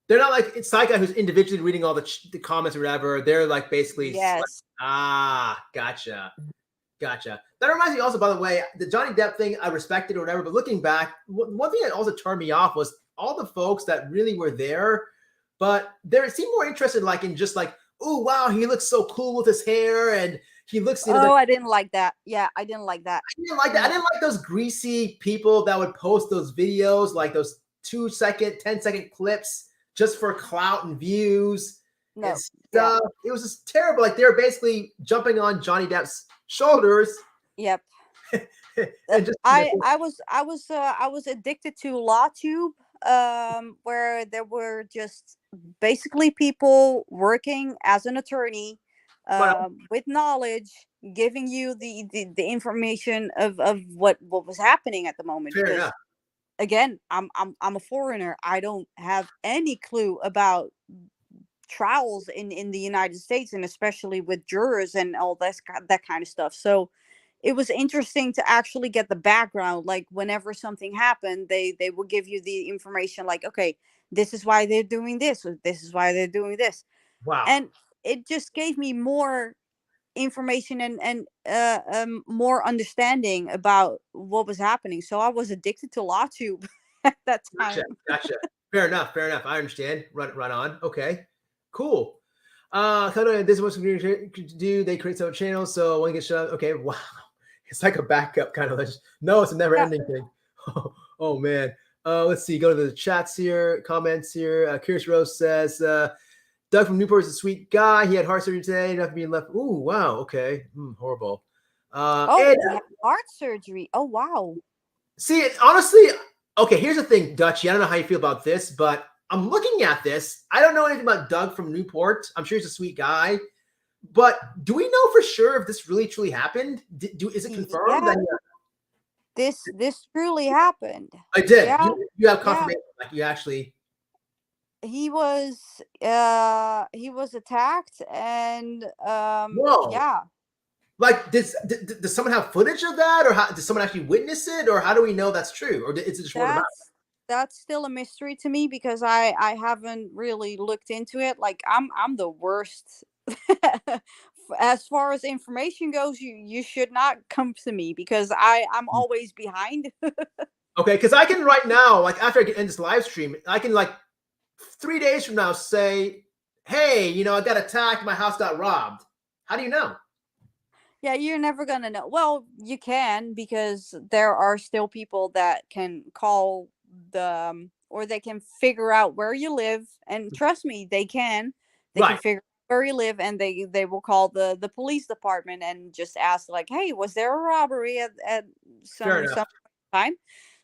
they're not like it's Side Guy who's individually reading all the comments or whatever. They're like basically Yes. gotcha. Gotcha. That reminds me also, by the way, the Johnny Depp thing, I respected or whatever, but looking back, one thing that also turned me off was all the folks that really were there, but they seemed more interested like in just like, oh, wow, he looks so cool with his hair and he looks, Oh, I didn't like that. Yeah, I didn't like that. I didn't like that. I didn't like those greasy people that would post those videos, like those 2-second, 10-second clips just for clout and views No. and stuff. It was just terrible. Like they were basically jumping on Johnny Depp's shoulders. Yep. And just, I was addicted to LawTube, where there were just basically people working as an attorney, with knowledge, giving you the information of what was happening at the moment. fair Because enough. again, I'm a foreigner. I don't have any clue about trials in the United States, and especially with jurors and all that kind of stuff. So it was interesting to actually get the background. Like whenever something happened, they will give you the information. Like, okay, this is why they're doing this, or this is why they're doing this, Wow. and it just gave me more information and more understanding about what was happening. So I was addicted to LawTube at that time. Gotcha. Fair enough. I understand. Run on. Okay. Cool. This is what we do. They create some channels, so one gets shut. Okay. Wow. It's like a backup kind of. No, it's a never ending thing. Oh man. Let's see. Go to the chats here, comments here. Curious Rose says, Doug from Newport is a sweet guy. He had heart surgery today. Not being left. Ooh, wow. Okay. Horrible. Oh, he had heart surgery. Oh, wow. See, honestly, okay, here's the thing, Dutchie. I don't know how you feel about this, but I'm looking at this. I don't know anything about Doug from Newport. I'm sure he's a sweet guy. But do we know for sure if this really truly happened? Is it confirmed? Yeah. That, this truly happened. I did. Yeah. You have confirmation. Yeah. Like you actually. He was attacked and Whoa. yeah. Like, does someone have footage of that, or does someone actually witness it, or how do we know that's true, or is it just word of mouth? That's still a mystery to me because I haven't really looked into it. Like I'm the worst as far as information goes. You should not come to me because I'm always behind. Okay, because I can right now, like after I get end this live stream, I can like 3 days from now say, hey, I got attacked, my house got robbed. How do you know? Yeah, you're never gonna know. Well, you can, because there are still people that can call or they can figure out where you live, and trust me, they can. They can figure out where you live, and they will call the police department and just ask like, hey, was there a robbery at some time?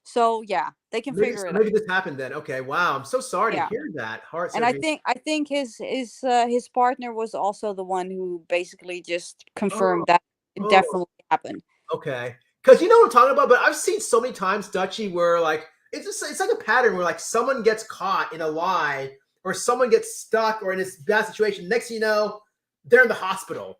So yeah, they can figure it out. Maybe this happened then. Okay, wow. I'm so sorry to hear that. Heart surgery. And I think his partner was also the one who basically just confirmed that it definitely happened. Okay, because you know what I'm talking about. But I've seen so many times, Dutchie, where like it's like a pattern where like someone gets caught in a lie, or someone gets stuck, or in this bad situation. Next thing you know, they're in the hospital.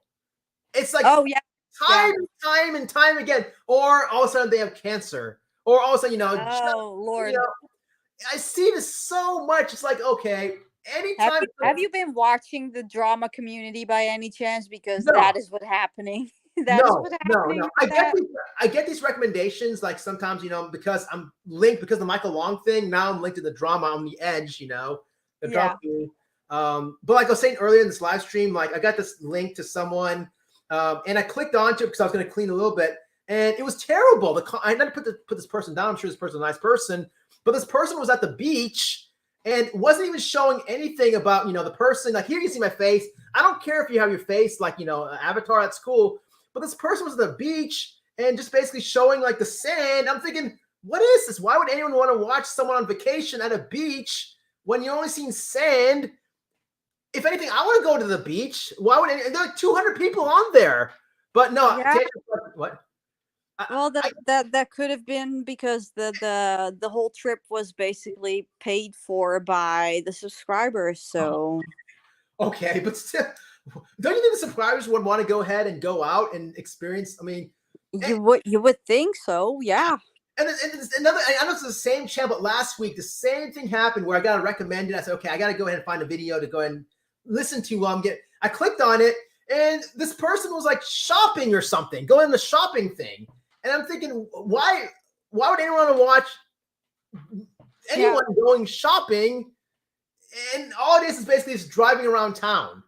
It's like time and time again, or all of a sudden they have cancer. Or all of a sudden, Lord. I see this so much. It's like, okay, anytime. Have you been watching the drama Community by any chance? Because that is what's happening. No. I get these recommendations, like sometimes, because I'm linked, because of the Michael Long thing, now I'm linked to the drama on the edge, the drama. But like I was saying earlier in this live stream, like I got this link to someone, and I clicked onto it because I was going to clean a little bit. And it was terrible. I had to put this person down. I'm sure this person's a nice person, but this person was at the beach and wasn't even showing anything about, the person. Like, here you see my face. I don't care if you have your face, like, an avatar, that's cool. But this person was at the beach and just basically showing like the sand. I'm thinking, what is this? Why would anyone want to watch someone on vacation at a beach when you're only seeing sand? If anything, I want to go to the beach. Why would there are like 200 people on there? But no, what? Well, that could have been because the whole trip was basically paid for by the subscribers. So okay, but still, don't you think the subscribers would want to go ahead and go out and experience? I mean, you would think so, yeah. And it's another, I know it's the same channel, but last week the same thing happened where I got recommended. I said, okay, I got to go ahead and find a video to go ahead and listen to while I'm getting. I clicked on it, and this person was like shopping or something, going on the shopping thing, and I'm thinking, why would anyone want to watch anyone going shopping? And all it is basically just driving around town,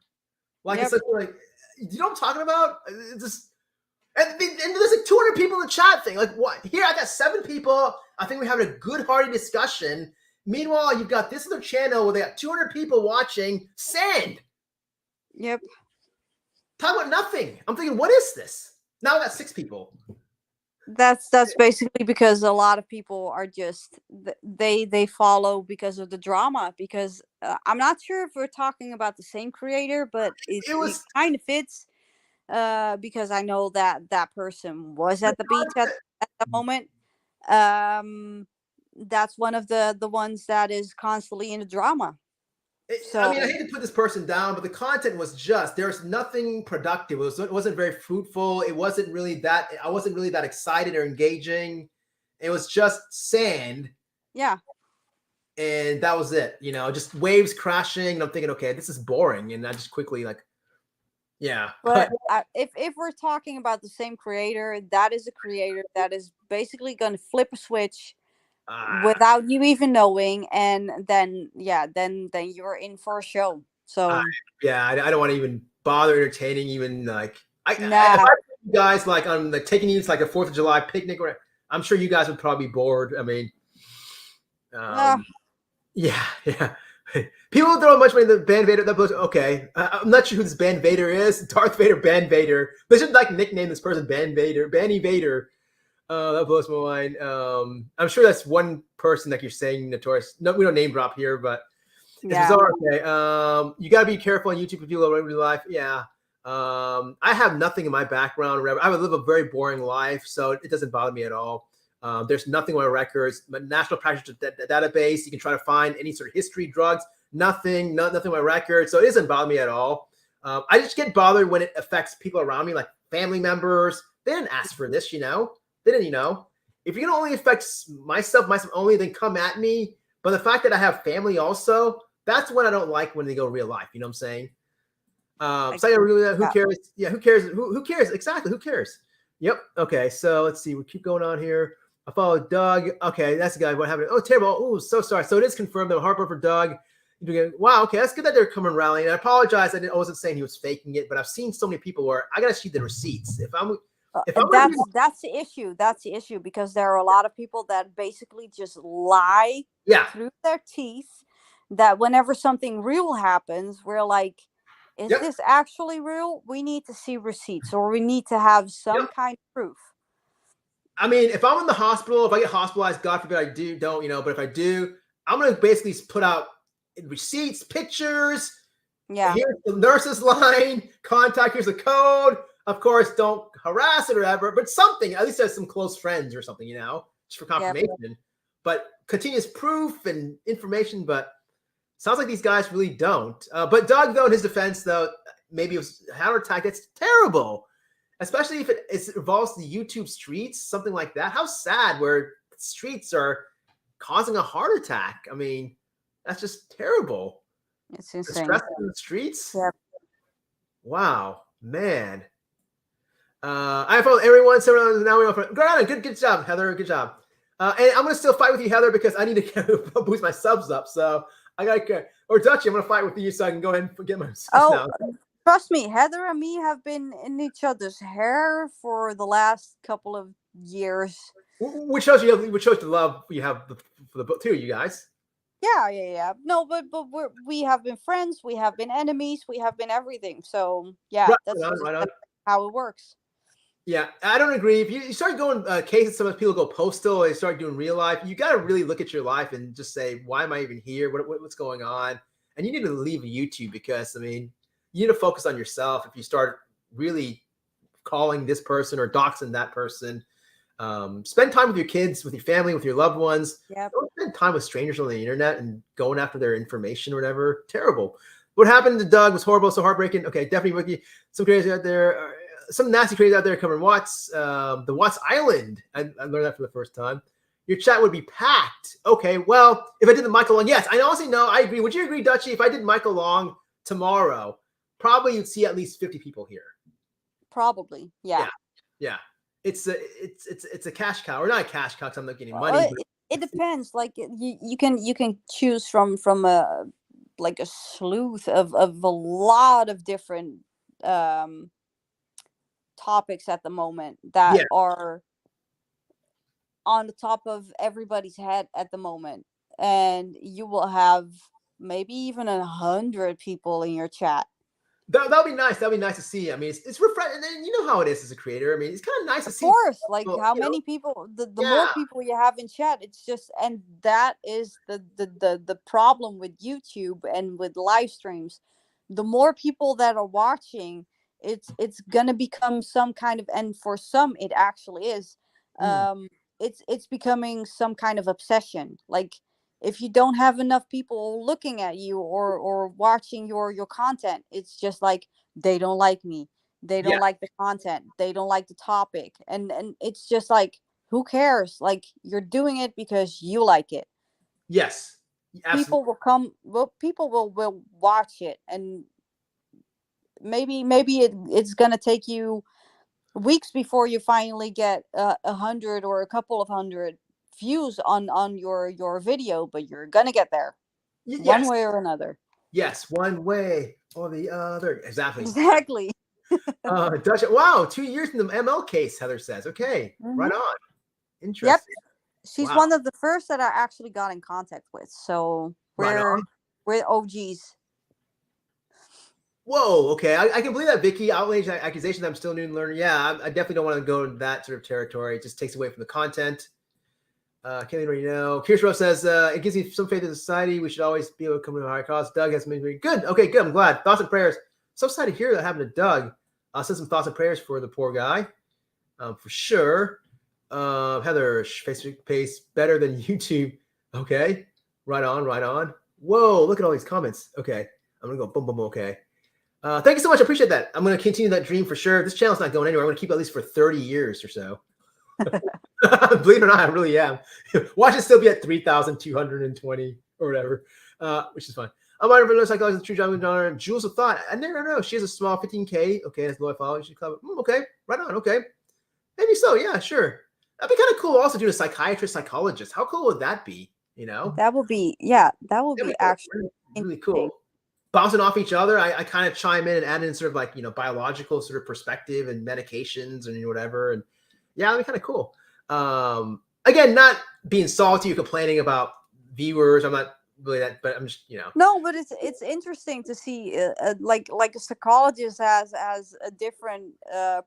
like it's like you know what I'm talking about? It's just. And there's like 200 people in the chat thing. Like, what? Here, I got 7 people. I think we're having a good-hearted discussion. Meanwhile, you've got this other channel where they got 200 people watching sand. Yep. Talk about nothing. I'm thinking, what is this? Now I got 6 people. That's basically because a lot of people are just they follow because of the drama. Because I'm not sure if we're talking about the same creator, but it kind of fits. Because I know that person was at the beach at the moment. That's one of the ones that is constantly in the drama. So I mean, I hate to put this person down, but the content was just, there's nothing productive. It wasn't very fruitful. It wasn't really that, I wasn't really that excited or engaging. It was just sand. Yeah. And that was it, you know, just waves crashing. And I'm thinking, okay, this is boring. And I just quickly but if we're talking about the same creator, that is a creator that is basically going to flip a switch without you even knowing, and then you're in for a show. So I don't want to even bother entertaining, even like if I you guys like on the taking you to like a 4th of July picnic, or I'm sure you guys would probably be bored. I mean, people throw much money in the Band Vader. That blows. Okay, I'm not sure who this Band Vader is. Darth Vader, Band Vader. They should like nickname this person Band Vader, Banny Vader. That blows my mind. I'm sure that's one person that you're saying notorious. No, we don't name drop here, but it's bizarre. Okay, you got to be careful on YouTube if you live real life. Yeah. I have nothing in my background. I live a very boring life, so it doesn't bother me at all. There's nothing on my records. My National Practice Database, you can try to find any sort of history, drugs, nothing on my record. So it doesn't bother me at all. I just get bothered when it affects people around me, like family members. They didn't ask for this, you know. They didn't, you know. If you're gonna only affect myself only, then come at me. But the fact that I have family also, that's when I don't like when they go real life. You know what I'm saying? Who cares? Yeah, who cares? Who cares? Exactly, who cares? Yep. Okay, so let's see. We keep going on here. I follow Doug. Okay, that's the guy. What happened? Oh, terrible. Oh, so sorry. So it is confirmed that heartburn for Doug. Wow. Okay, that's good that they're coming rallying. I apologize. I wasn't saying he was faking it, but I've seen so many people where I gotta see the receipts. That's the issue. That's the issue, because there are a lot of people that basically just lie through their teeth. That whenever something real happens, we're like, is this actually real? We need to see receipts, or we need to have some kind of proof. I mean, if I'm in the hospital, if I get hospitalized, God forbid I don't, you know, but if I do, I'm going to basically put out receipts, pictures. Yeah. Here's the nurse's line, contact, here's the code. Of course, don't harass it or whatever, but something, at least as some close friends or something, you know, just for confirmation. Yeah. But continuous proof and information, but sounds like these guys really don't. But Doug, though, in his defense, though, maybe it was a heart attack. That's terrible. Especially if it involves the YouTube streets, something like that. How sad where streets are causing a heart attack. I mean, that's just terrible. It's insane. The stress in the streets? Yeah. Wow, man. I follow everyone. So now we go on. Good job, Heather. Good job. And I'm going to still fight with you, Heather, because I need to boost my subs up. So I got to, or Dutchie, I'm going to fight with you so I can go ahead and get my subs now. Trust me, Heather and me have been in each other's hair for the last couple of years. Which shows the love you have for the book too, you guys. Yeah. No, but we have been friends, we have been enemies, we have been everything. So yeah, that's how it works. Yeah, I don't agree. If you start going cases, some people go postal, they start doing real life. You got to really look at your life and just say, why am I even here? What's going on? And you need to leave YouTube, because I mean, you need to focus on yourself. If you start really calling this person or doxing that person, spend time with your kids, with your family, with your loved ones. Yep. Don't spend time with strangers on the internet and going after their information or whatever. Terrible. What happened to Doug was horrible, so heartbreaking. Okay, definitely Wiki. Some crazy out there, some nasty crazy out there covering Watts, the Watts Island. I learned that for the first time. your chat would be packed. Okay, well, if I did the Michael Long, yes, I honestly know. I agree. Would you agree, Dutchie? If I did Michael Long tomorrow, probably you'd see at least 50 people here. Probably, yeah. Yeah. It's a cash cow, or not a cash cow, because I'm not getting money. It depends. Like you can choose from a like a sleuth of a lot of different topics at the moment that are on the top of everybody's head at the moment, and you will have maybe even 100 people in your chat. That'll be nice. That'll be nice to see. I mean, it's refreshing. And you know how it is as a creator. I mean, it's kind of nice to see. Of course, like people, how many people, the more people you have in chat, it's just, and that is the problem with YouTube and with live streams. The more people that are watching, it's gonna become some kind of, and for some it actually is, it's becoming some kind of obsession. Like if you don't have enough people looking at you or watching your content, it's just like they don't like me, they don't like the content, they don't like the topic, and it's just like, who cares? Like, you're doing it because you like it. Yes, absolutely. People will come, people will watch it, and maybe it's gonna take you weeks before you finally get 100 or a couple of hundred views on your video, but you're gonna get there one way or another. Yes, one way or the other. Exactly. Dutch, wow, 2 years in the ML case, Heather says. Okay, right on. Interesting. Yep. She's one of the first that I actually got in contact with. So we're OGs. Whoa, okay. I can believe that, Vicky. Outrage accusation that I'm still new and learner. Yeah, I definitely don't want to go into that sort of territory. It just takes away from the content. Kelly already know. Kirschrow says, it gives me some faith in society. We should always be able to come to a higher cause. Doug has been very good. Okay, good. I'm glad. Thoughts and prayers. So excited to hear that happened to Doug. I'll send some thoughts and prayers for the poor guy, for sure. Heather, Facebook pays better than YouTube. Okay, right on. Whoa, look at all these comments. Okay, I'm gonna go boom, boom, okay. Thank you so much. I appreciate that. I'm gonna continue that dream for sure. This channel's not going anywhere. I'm gonna keep it at least for 30 years or so. Believe it or not, I really am. Watch it still be at 3,220 or whatever, which is fine. I'm on everyone psychologist, true genre. Jules of Thought. I never know. She has a small 15K. Okay, that's low I follow. You should cover. Okay, right on. Okay, maybe so. Yeah, sure. That'd be kind of cool. Also, doing a psychiatrist, psychologist. How cool would that be? You know, that would be cool. Actually really cool. Bouncing off each other. I kind of chime in and add in sort of like, you know, biological sort of perspective and medications and whatever. And yeah, that'd be kind of cool. Again, not being salty or complaining about viewers. I'm not really that, but I'm just, you know. No, but it's interesting to see like a psychologist has a different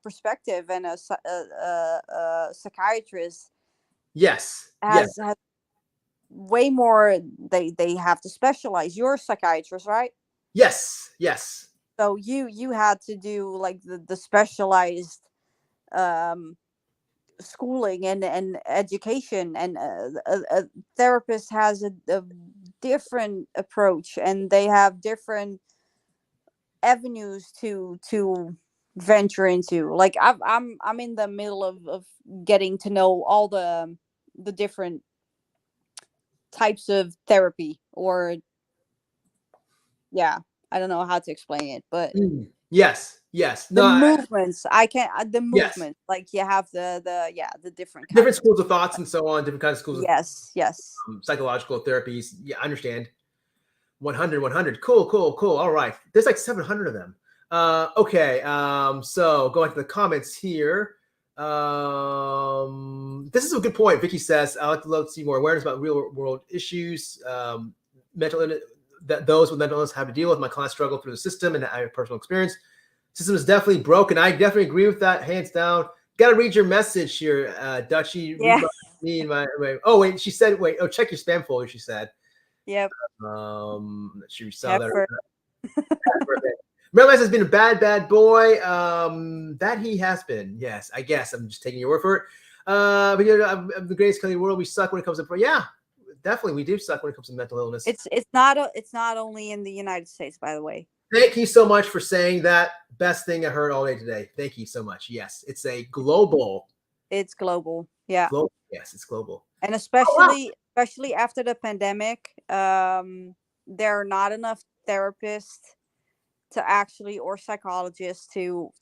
perspective, and a psychiatrist has way more. They have to specialize. You're a psychiatrist, right? Yes. So you had to do like the specialized schooling and education, and a therapist has a different approach, and they have different avenues to venture into. Like I'm in the middle of getting to know all the different types of therapy, or I don't know how to explain it, but yes. The movements. I can't. The movements. Like you have the different schools of thoughts and so on. Different kinds of schools. Yes. Psychological therapies. Yeah, I understand. 100. Cool. All right. There's like 700 of them. Okay. So going to the comments here. This is a good point. Vicky says, I like to love to see more awareness about real world issues. That those with mental illness have to deal with. My clients struggle through the system, and I have personal experience. System is definitely broken. I definitely agree with that, hands down. Got to read your message here, Dutchie. Yeah. Me and my. Oh wait, she said. Wait. Oh, check your spam folder. She said. Yep. She saw that. Merlin has been a bad boy. That he has been. Yes, I guess I'm just taking your word for it. But I'm the greatest country in the world. We suck when it comes to definitely we do suck when it comes to mental illness. It's not only in the United States, by the way. Thank you so much for saying that. Best thing I heard all day today. Thank you so much. Yes, it's a global It's global. Yeah. Global. Yes, it's global. And Oh, wow. especially after the pandemic, there are not enough therapists to actually, or psychologists to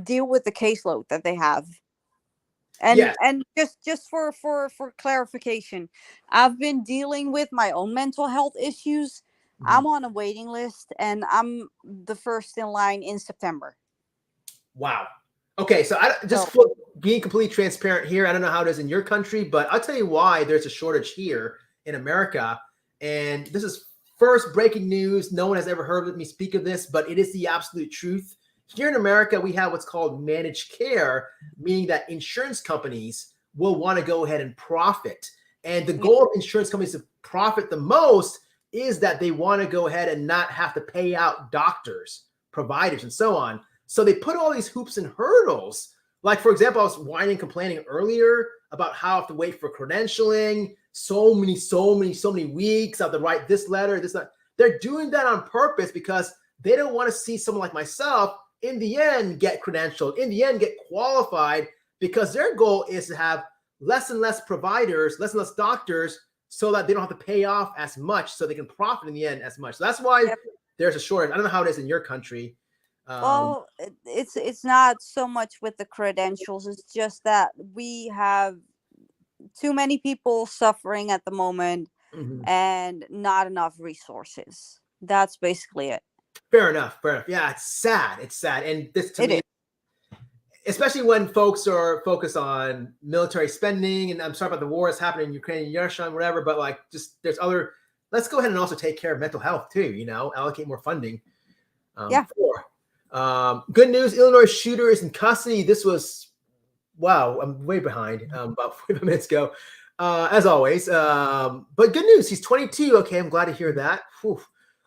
deal with the caseload that they have. Yes. And just for clarification, I've been dealing with my own mental health issues. I'm on a waiting list, and I'm the first in line in September. Wow. Okay, so just So, for being completely transparent here, I don't know how it is in your country, but I'll tell you why there's a shortage here in America. And this is first breaking news. No one has ever heard me speak of this, but it is the absolute truth. Here in America, we have what's called managed care, meaning that insurance companies will want to go ahead and profit. And the goal of insurance companies to profit the most is that they want to go ahead and not have to pay out doctors, providers, and so on. So they put all these hoops and hurdles. Like, for example, I was whining, complaining earlier about how I have to wait for credentialing, so many weeks. I have to write this letter, this, that. They're doing that on purpose because they don't want to see someone like myself in the end get credentialed, in the end get qualified, because their goal is to have less and less providers, less and less doctors, so that they don't have to pay off as much, so they can profit in the end as much. So that's why there's a shortage. I don't know how it is in your country. Well, it's not so much with the credentials. It's just that we have too many people suffering at the moment, and not enough resources. That's basically it. Fair enough. Yeah, it's sad. And this, to me, especially when folks are focused on military spending, and I'm sorry about the war that's happening in Ukraine and Russia and whatever, but like, just there's other, let's go ahead and also take care of mental health too, allocate more funding. Good news, Illinois shooter is in custody. This was, wow, I'm way behind, about 45 minutes ago, as always. But good news, he's 22. Okay, I'm glad to hear that. Whew.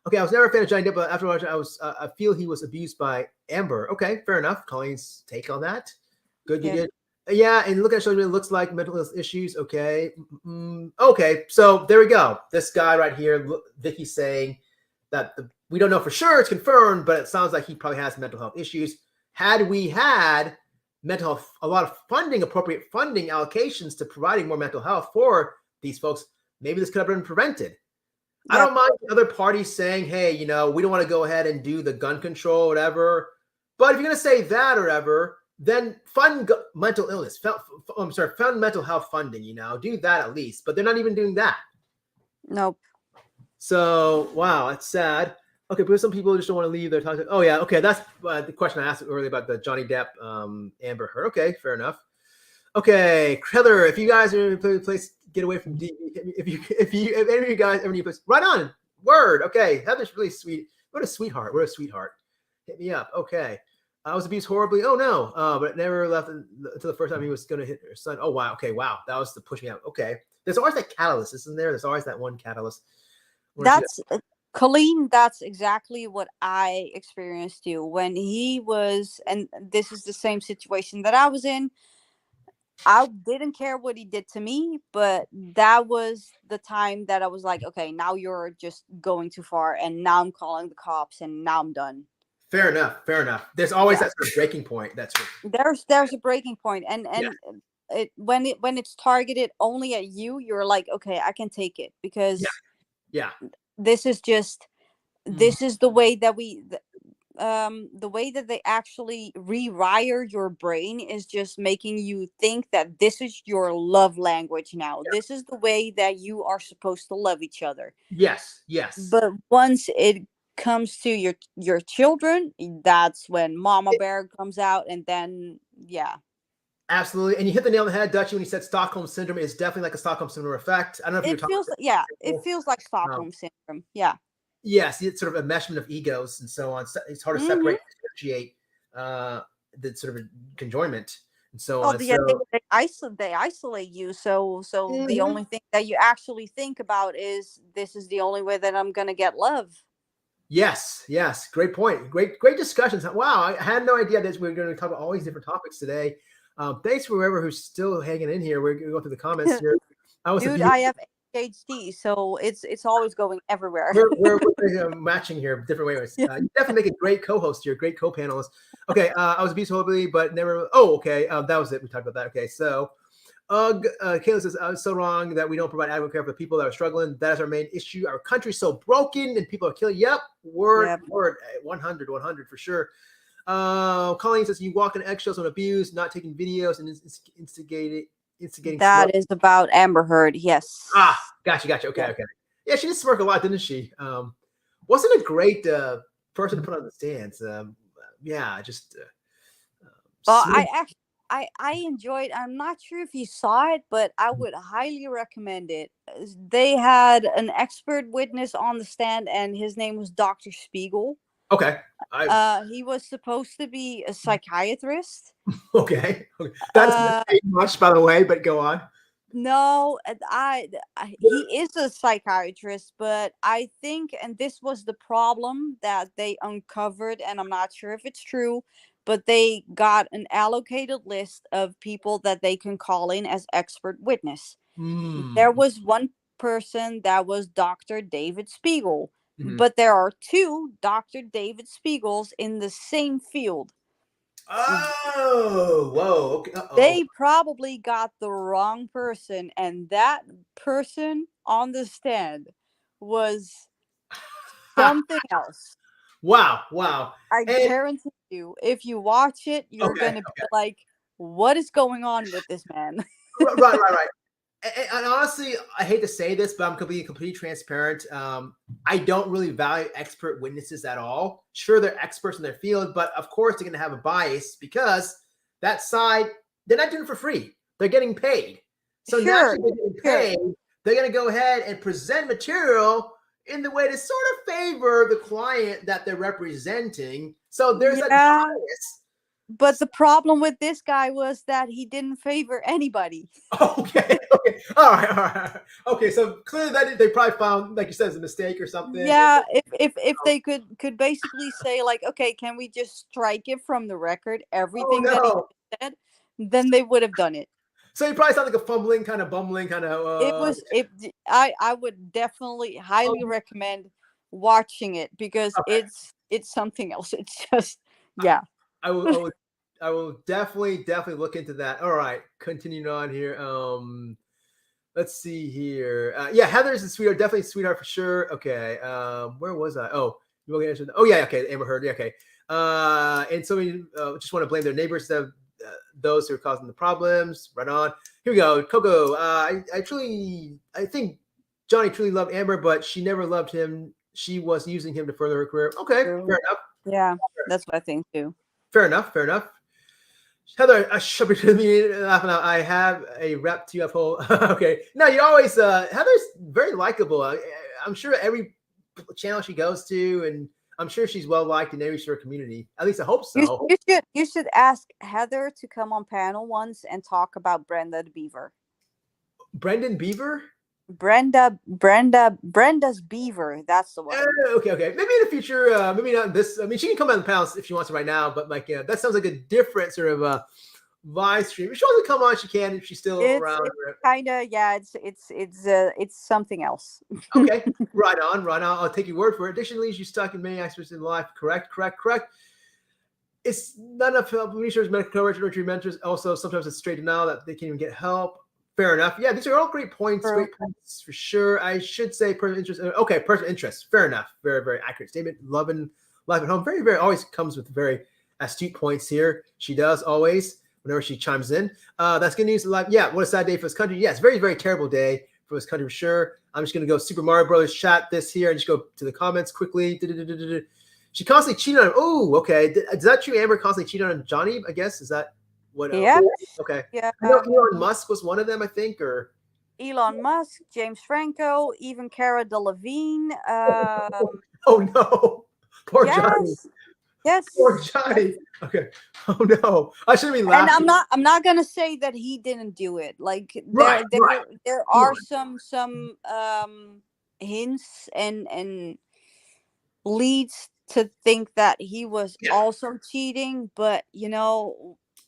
Okay, I was never a fan of Johnny Depp, but afterwards, I feel he was abused by Amber. Okay, fair enough. Colleen's take on that. Good. Yeah, and look at it, it looks like mental health issues. Okay. Okay, so there we go. This guy right here, Vicky's saying that we don't know for sure, it's confirmed, but it sounds like he probably has mental health issues. Had we had mental health, a lot of funding, appropriate funding allocations to providing more mental health for these folks, maybe this could have been prevented. I don't mind the other parties saying, hey, we don't want to go ahead and do the gun control, whatever. But if you're going to say that or whatever, then fund mental illness. Fund mental health funding, do that at least. But they're not even doing that. Nope. So, wow, that's sad. Okay, but some people just don't want to leave their talk. Oh, yeah. Okay, that's the question I asked earlier about the Johnny Depp, Amber Heard. Okay, fair enough. Okay, Heather, if you guys are in a place, get away from DV. If any of you guys ever need a place, right on. Word. Okay, Heather's really sweet. What a sweetheart. Hit me up. Okay. I was abused horribly. Oh, no. But it never left until the first time he was going to hit her son. Oh, wow. Okay, wow. That was to push me out. Okay. There's always that catalyst, isn't there? There's always that one catalyst. That's Colleen, that's exactly what I experienced too. When he was, and this is the same situation that I was in, I didn't care what he did to me, but that was the time that I was like, okay, now you're just going too far, and now I'm calling the cops, and now I'm done. Fair enough. There's always that sort of breaking point. There's a breaking point, and when it's targeted only at you, you're like, okay, I can take it, because this is just this is the way that the way that they actually rewire your brain is just making you think that this is your love language now. This is the way that you are supposed to love each other. Yes. But once it comes to your children, that's when Mama Bear comes out, and then absolutely. And you hit the nail on the head, Dutchie, when you said Stockholm syndrome is definitely like a Stockholm syndrome effect. I don't know if it feels like Stockholm syndrome. Yes, it's sort of a enmeshment of egos and so on. It's hard to separate, differentiate the sort of conjoinment and so on. They isolate you. So the only thing that you actually think about is, this is the only way that I'm going to get love. Yes. Great point. Great discussions. Wow, I had no idea that we were going to talk about all these different topics today. Thanks for whoever who's still hanging in here. We're going to go through the comments here. Dude, I have PhD, so it's always going everywhere. We're matching here different ways. Yeah. You definitely make a great co-host here, great co-panelist. Okay, I was abused horribly, but never. Oh, okay, that was it. We talked about that. Okay, so Kayla says, I was so wrong that we don't provide adequate care for the people that are struggling. That is our main issue. Our country's so broken and people are killing. Yep, word, 100 for sure. Colleen says, you walk in eggshells on abuse, not taking videos and instigating. That is about Amber Heard. Yes. Gotcha. Okay. Yeah, she did smirk a lot, didn't she? Wasn't a great person to put on the stands. Yeah, just. Well, I enjoyed. I'm not sure if you saw it, but I would highly recommend it. They had an expert witness on the stand, and his name was Dr. Spiegel. Okay. He was supposed to be a psychiatrist. Okay. That's not much, by the way, but go on. No, he is a psychiatrist, but I think, and this was the problem that they uncovered, and I'm not sure if it's true, but they got an allocated list of people that they can call in as expert witness. There was one person that was Dr. David Spiegel, but there are two Dr. David Spiegels in the same field. Oh, whoa. Okay. They probably got the wrong person, and that person on the stand was something else. Wow. I guarantee you, if you watch it, you're going to be like, what is going on with this man? Right. And honestly, I hate to say this, but I'm completely transparent. I don't really value expert witnesses at all. Sure, they're experts in their field, but of course they're going to have a bias because that side, they're not doing it for free. They're getting paid. So naturally they're getting paid. They're going to go ahead and present material in the way to sort of favor the client that they're representing. So there's that bias. But the problem with this guy was that he didn't favor anybody. Okay. All right. Okay, so clearly that they probably found, like you said, it's a mistake or something. Yeah, if they could basically say, like, okay, can we just strike it from the record, everything that he said, then they would have done it. So you probably sound like a bumbling kind of. I would definitely highly recommend watching it because it's something else. It's just I will definitely look into that. All right, continuing on here. Let's see here. Heather's a sweetheart, definitely a sweetheart for sure. Okay. Where was I? Oh, you want to answer? Oh yeah, okay. Amber Heard. Yeah, okay. And so we just want to blame their neighbors, those who are causing the problems. Right on. Here we go. Coco. I think Johnny truly loved Amber, but she never loved him. She was using him to further her career. Okay, fair enough. Yeah, that's what I think too. Fair enough. Heather, laughing out. I have a rep to UFO. Okay. No, you always, Heather's very likable. I'm sure every channel she goes to, and I'm sure she's well liked in every sort of community. At least I hope so. You should ask Heather to come on panel once and talk about Brenda the Beaver. Brendan Beaver? Brenda's Beaver. That's the one. Okay. Maybe in the future, maybe not this. I mean, she can come on the panel if she wants to right now, but like, that sounds like a different sort of live stream. If she wants to come on, she can if she's still around. It's kind of, it's something else. Okay, right on. I'll take your word for it. Addiction leaves you stuck in many aspects in life. Correct. It's not enough help. Research, medical coverage, retreat mentors. Also, sometimes it's straight denial that they can't even get help. Fair enough. Yeah, these are all great points. Great points for sure. I should say personal interest. Okay, personal interest. Fair enough. Very, very accurate statement. Loving life at home. Very, very always comes with very astute points here. She does always whenever she chimes in. That's good news. Life. Yeah, what a sad day for this country. Yes, very, very terrible day for this country for sure. I'm just gonna go Super Mario Brothers chat this here and just go to the comments quickly. She constantly cheated on him. Oh, okay. Is that true? Amber constantly cheated on Johnny, I guess. Is that what? Yeah. Okay. Yeah. I know Elon Musk was one of them, I think, or Elon Musk, James Franco, even Cara Delevingne. Oh no. Poor Johnny. Yes. Poor Johnny. Okay. Oh no. I shouldn't be laughing. And I'm not gonna say that he didn't do it. Like there are some hints and leads to think that he was also cheating, but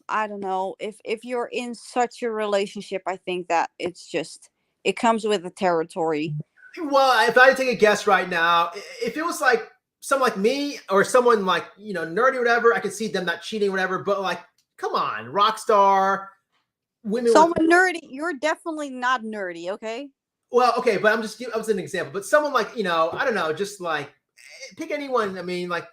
I don't know, if you're in such a relationship, I think that it's just it comes with the territory. Well, if I had to take a guess right now, if it was like someone like me or someone like, nerdy or whatever, I could see them not cheating or whatever. But like, come on, rock star, women. Someone nerdy, you're definitely not nerdy, okay? Well, okay, but I was an example. But someone like, I don't know, just like pick anyone. I mean, like,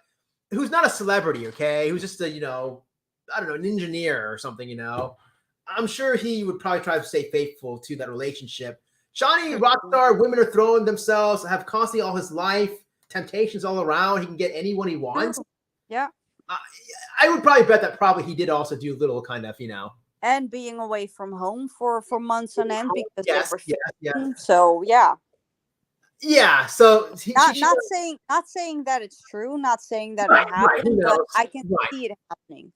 who's not a celebrity, okay? Who's just a, I don't know, an engineer or something, I'm sure he would probably try to stay faithful to that relationship. Johnny, rockstar, women are throwing themselves, have constantly all his life, temptations all around. He can get anyone he wants. Yeah. I would probably bet that probably he did also do a little kind of, And being away from home for months on end because yes, of yes. So yeah. Yeah. So not saying that it's true, not saying that it happened, but I can see it happening.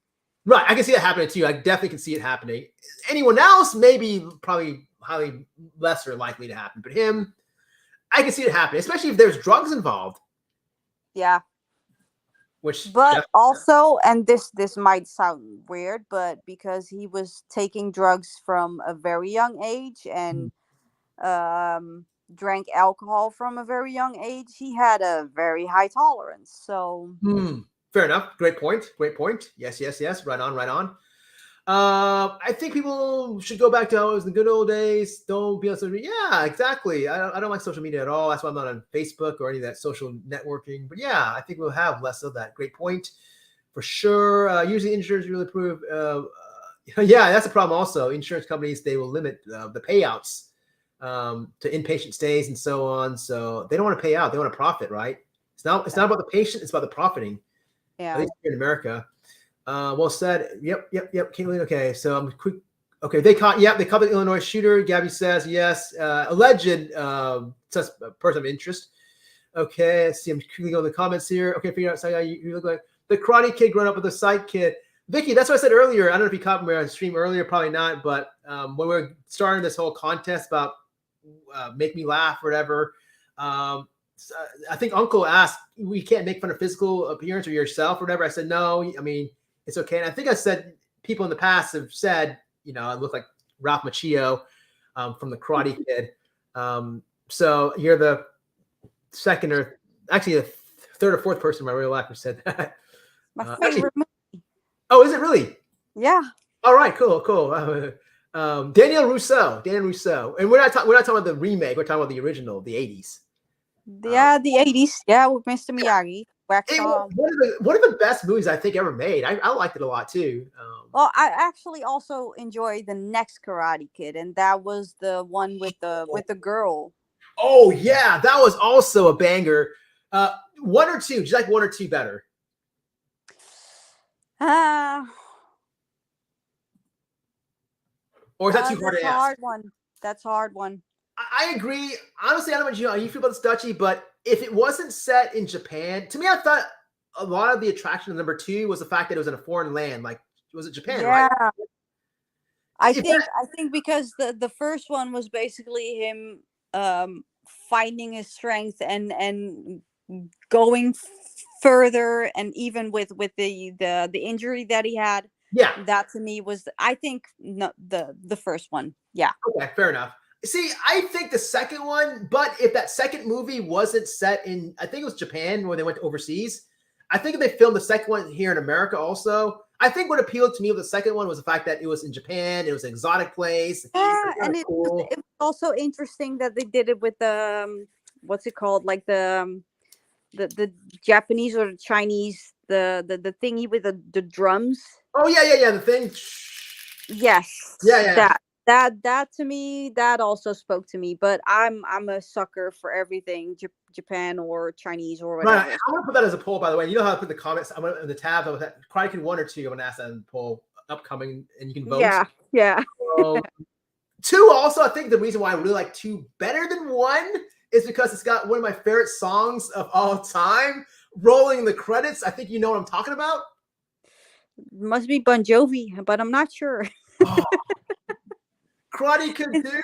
Right. I can see it happening too. I definitely can see it happening. Anyone else, maybe probably highly lesser likely to happen. But him, I can see it happening, especially if there's drugs involved. Yeah. But also, and this might sound weird, but because he was taking drugs from a very young age and drank alcohol from a very young age, he had a very high tolerance. So fair enough. Great point. Yes. Right on. I think people should go back to how it was in the good old days. Don't be on social media. Yeah, exactly. I don't like social media at all. That's why I'm not on Facebook or any of that social networking. But yeah, I think we'll have less of that. Great point, for sure. Usually insurance really prove. Yeah, that's a problem. Also, insurance companies, they will limit the payouts to inpatient stays and so on. So they don't want to pay out. They want to profit, right? It's not about the patient. It's about the profiting. Yeah. At least here in America. Well said. Yep. Caitlin. Okay, so I'm quick. Okay, they caught the Illinois shooter. Gabby says yes. Alleged person of interest. Okay, let's see. I'm quickly going to the comments here. Okay, figure out you look like the Karate Kid growing up with a sight kid. Vicky, that's what I said earlier. I don't know if you caught me on stream earlier, probably not. But when we were starting this whole contest about make me laugh or whatever, I think Uncle asked, we can't make fun of physical appearance or yourself or whatever. I said no. I mean, it's okay. And I think I said people in the past have said, I look like Ralph Macchio from the Karate Kid. So you're the second or actually the third or fourth person in my real life who said that. My favorite movie. Oh, is it really? Yeah. All right, cool. Daniel Rousseau. And we're not talking about the remake. We're talking about the original, the 80s. Yeah, the 80s. Yeah, with Mr. Miyagi. One of the best movies I think ever made. I liked it a lot too. Well, I actually also enjoyed the next Karate Kid, and that was the one with the girl. Oh yeah, that was also a banger. One or two? Do you like one or two better? Or is that too hard to ask? That's a hard one. I agree. Honestly, I don't know how you feel about this, Dutchie, but if it wasn't set in Japan, to me, I thought a lot of the attraction of number two was the fact that it was in a foreign land. Like, was it Japan, right? I think because the first one was basically him finding his strength and going further, and even with the injury that he had. Yeah, that to me was, I think, the first one. Yeah. Okay, fair enough. See, I think the second one, but if that second movie wasn't set in, I think it was Japan where they went overseas. I think if they filmed the second one here in America also, I think what appealed to me with the second one was the fact that it was in Japan. It was an exotic place. Yeah, and it was also interesting that they did it with the, what's it called? Like the Japanese or the Chinese, the thingy with the drums. Oh, yeah. The thing. Yes. Yeah. That to me, that also spoke to me. But I'm a sucker for everything Japan or Chinese or whatever. Right. I want to put that as a poll, by the way. You know how I put the comments? I'm in the tab. I was at Karate Kid 1 or 2. I'm gonna ask that in the poll upcoming, and you can vote. Yeah. So, 2 also. I think the reason why I really like 2 better than 1 is because it's got one of my favorite songs of all time rolling in the credits. I think you know what I'm talking about. Must be Bon Jovi, but I'm not sure. Oh. Karate Kid 2?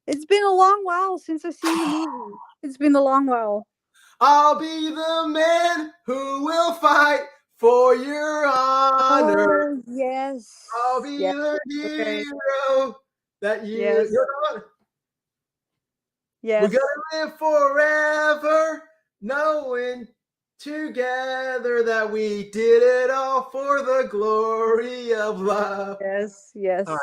It's been a long while since I've seen the movie. It's been a long while. I'll be the man who will fight for your honor. Oh, yes. I'll be the hero that you... Yes. Yes. We're gonna live forever, knowing together that we did it all for the glory of love. Yes. Yes. All right.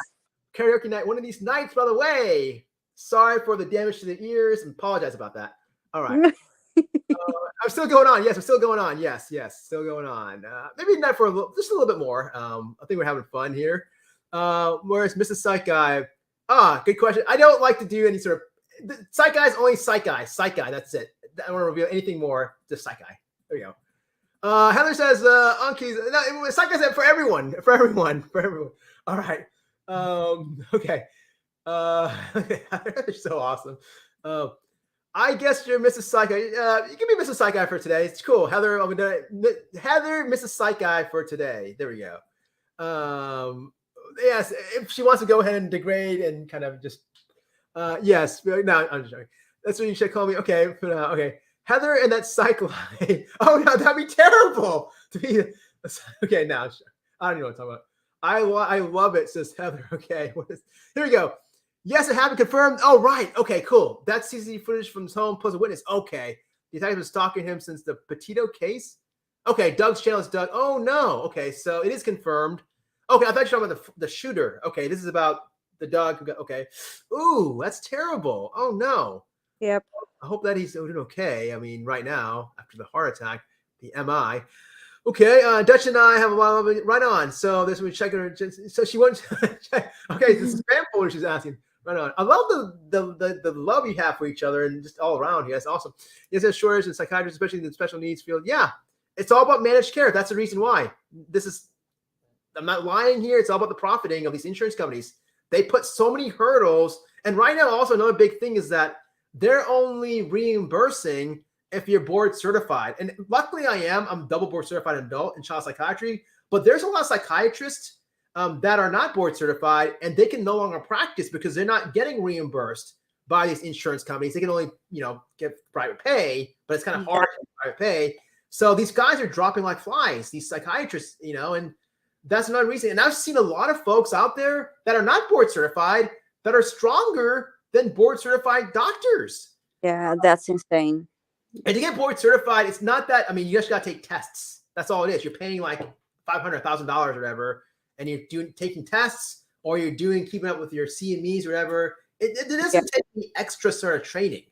Karaoke night, one of these nights, by the way. Sorry for the damage to the ears and apologize about that. All right. I'm still going on. Yes, I'm still going on. Yes, still going on. Maybe not for just a little bit more. I think we're having fun here. Whereas Mrs. Psych Guy, good question. I don't like to do any sort of Psych Guy is only Psych Guy. Psych Guy, that's it. I don't want to reveal anything more. Just Psych Guy. There you go. Heather says, Unkies. No, Psych Guy said for everyone. All right. Okay. They're so awesome. I guess you're Mrs. Psycho. You can be Mrs. Psych Guy for today. It's cool. Heather, Heather, Mrs. Psych Guy for today. There we go. Yes, if she wants to go ahead and degrade and kind of just, yes. No, I'm just joking. That's what you should call me. Okay, okay. Heather and that Psych Line. Oh no, that'd be terrible to be. Okay, now I don't know what I'm talking about. I love it, says Heather. Okay, here we go. Yes, it happened. Confirmed. Oh, right. Okay, cool. That's CCTV footage from his home plus a witness. Okay. The detective was stalking him since the Petito case. Okay, Doug's channel is Doug. Oh, no. Okay, so it is confirmed. Okay, I thought you were talking about the shooter. Okay, this is about the Doug. Okay. Ooh, that's terrible. Oh, no. Yep. I hope that he's doing okay. I mean, right now, after the heart attack, the MI. Okay, Dutch and I have a lot of it. Right on. So this would check her. So she wants. Okay, this is spam folder she's asking. Right on. I love the love you have for each other and just all around here. That's awesome. Yes, there's shortage in psychiatrists, especially in the special needs field. Yeah, it's all about managed care. That's the reason why. I'm not lying here. It's all about the profiting of these insurance companies. They put so many hurdles. And right now, also another big thing is that they're only reimbursing if you're board certified. And luckily I'm double board certified adult in child psychiatry, but there's a lot of psychiatrists that are not board certified, and they can no longer practice because they're not getting reimbursed by these insurance companies. They can only, get private pay, but it's kind of hard to get private pay. So these guys are dropping like flies, these psychiatrists, and that's another reason. And I've seen a lot of folks out there that are not board certified that are stronger than board certified doctors. Yeah, that's insane. And to get board certified, it's not that, you just got to take tests. That's all it is. You're paying like $500,000 or whatever, and you're taking tests, or you're keeping up with your CMEs or whatever. It doesn't take any extra sort of training.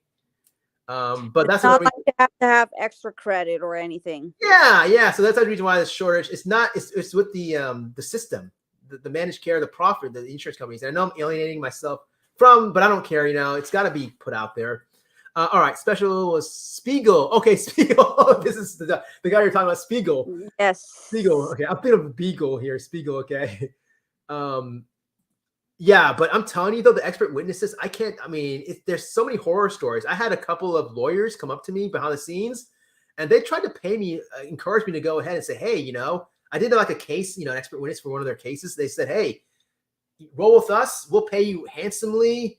But that's not like you have to have extra credit or anything. Yeah. So that's the reason why there's shortage. It's not. It's with the system, the managed care, the profit, the insurance companies. And I know I'm alienating myself but I don't care. It's got to be put out there. All right. Special was Spiegel. Okay, Spiegel. This is the guy you're talking about, Spiegel. Yes. Spiegel. Okay, I'm thinking of Beagle here. Spiegel. Okay. Yeah, but I'm telling you though, the expert witnesses, I can't. There's so many horror stories. I had a couple of lawyers come up to me behind the scenes, and they tried to pay me, encourage me to go ahead and say, hey, I did like a case, an expert witness for one of their cases. They said, hey, roll with us. We'll pay you handsomely.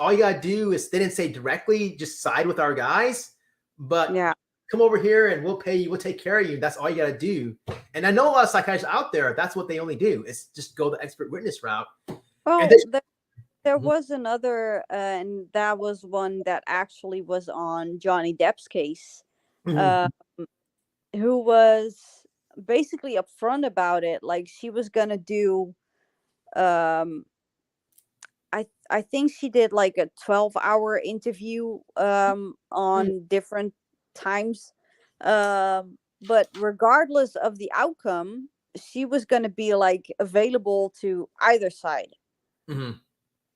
All you gotta do is, they didn't say directly, just side with our guys, but come over here and we'll pay you. We'll take care of you. That's all you gotta do. And I know a lot of psychiatrists out there, that's what they only do, is just go the expert witness route. Well, there was another, and that was one that actually was on Johnny Depp's case, who was basically upfront about it. Like, she was gonna do, I think she did like a 12-hour interview on different times, but regardless of the outcome, she was going to be like available to either side.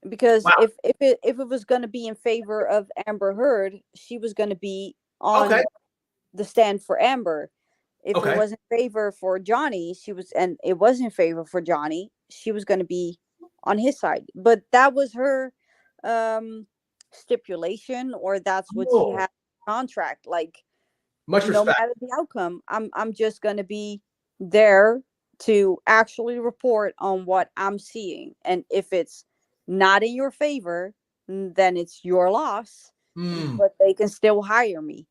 Because if it was going to be in favor of Amber Heard, she was going to be on the stand for Amber. If it was in favor for Johnny, and it was in favor for Johnny, she was going to be on his side. But that was her stipulation, or that's what she had in the contract. Like, no matter the outcome, I'm just going to be there to actually report on what I'm seeing. And if it's not in your favor, then it's your loss. But they can still hire me.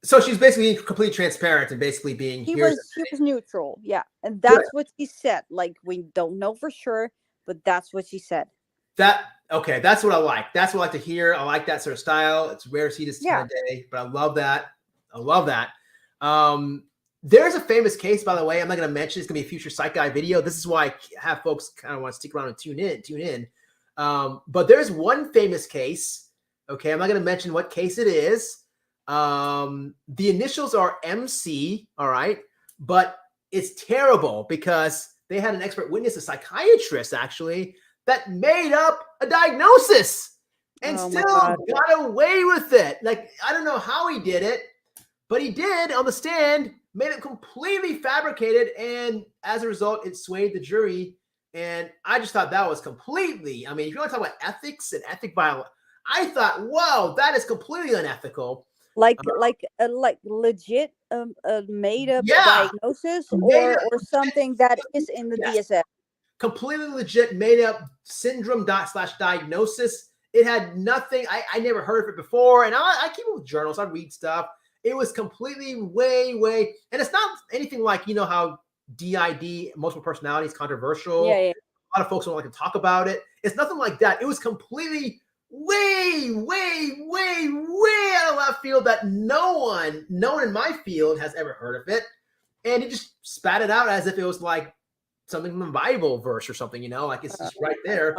So she's basically completely transparent and basically being. She was neutral, and that's what she said. Like, we don't know for sure, but that's what she said. Okay, that's what I like. That's what I like to hear. I like that sort of style. It's rare to see this kind of day, but I love that. I love that. There's a famous case, by the way. I'm not going to mention. It's going to be a future Psych Guy video. This is why I have folks kind of want to stick around and tune in. But there's one famous case. Okay, I'm not going to mention what case it is. The initials are MC. All right, but it's terrible because they had an expert witness, a psychiatrist, actually, that made up a diagnosis and still got away with it. Like, I don't know how he did it, but he did on the stand, made it completely fabricated, and as a result, it swayed the jury. And I just thought that was completely, I mean, if you want to talk about ethics and ethic violence, I thought, whoa, that is completely unethical. Like legit made up diagnosis or something that is in the DSM. Completely legit made up syndrome / diagnosis. It had nothing. I never heard of it before. And I keep it with journals. I read stuff. It was completely way. And it's not anything like, you know, how DID, multiple personality, is controversial. Yeah. A lot of folks don't like to talk about it. It's nothing like that. It was completely way out of left field that no one in my field has ever heard of it. And he just spat it out as if it was like something from a Bible verse or something, you know, like it's just right there.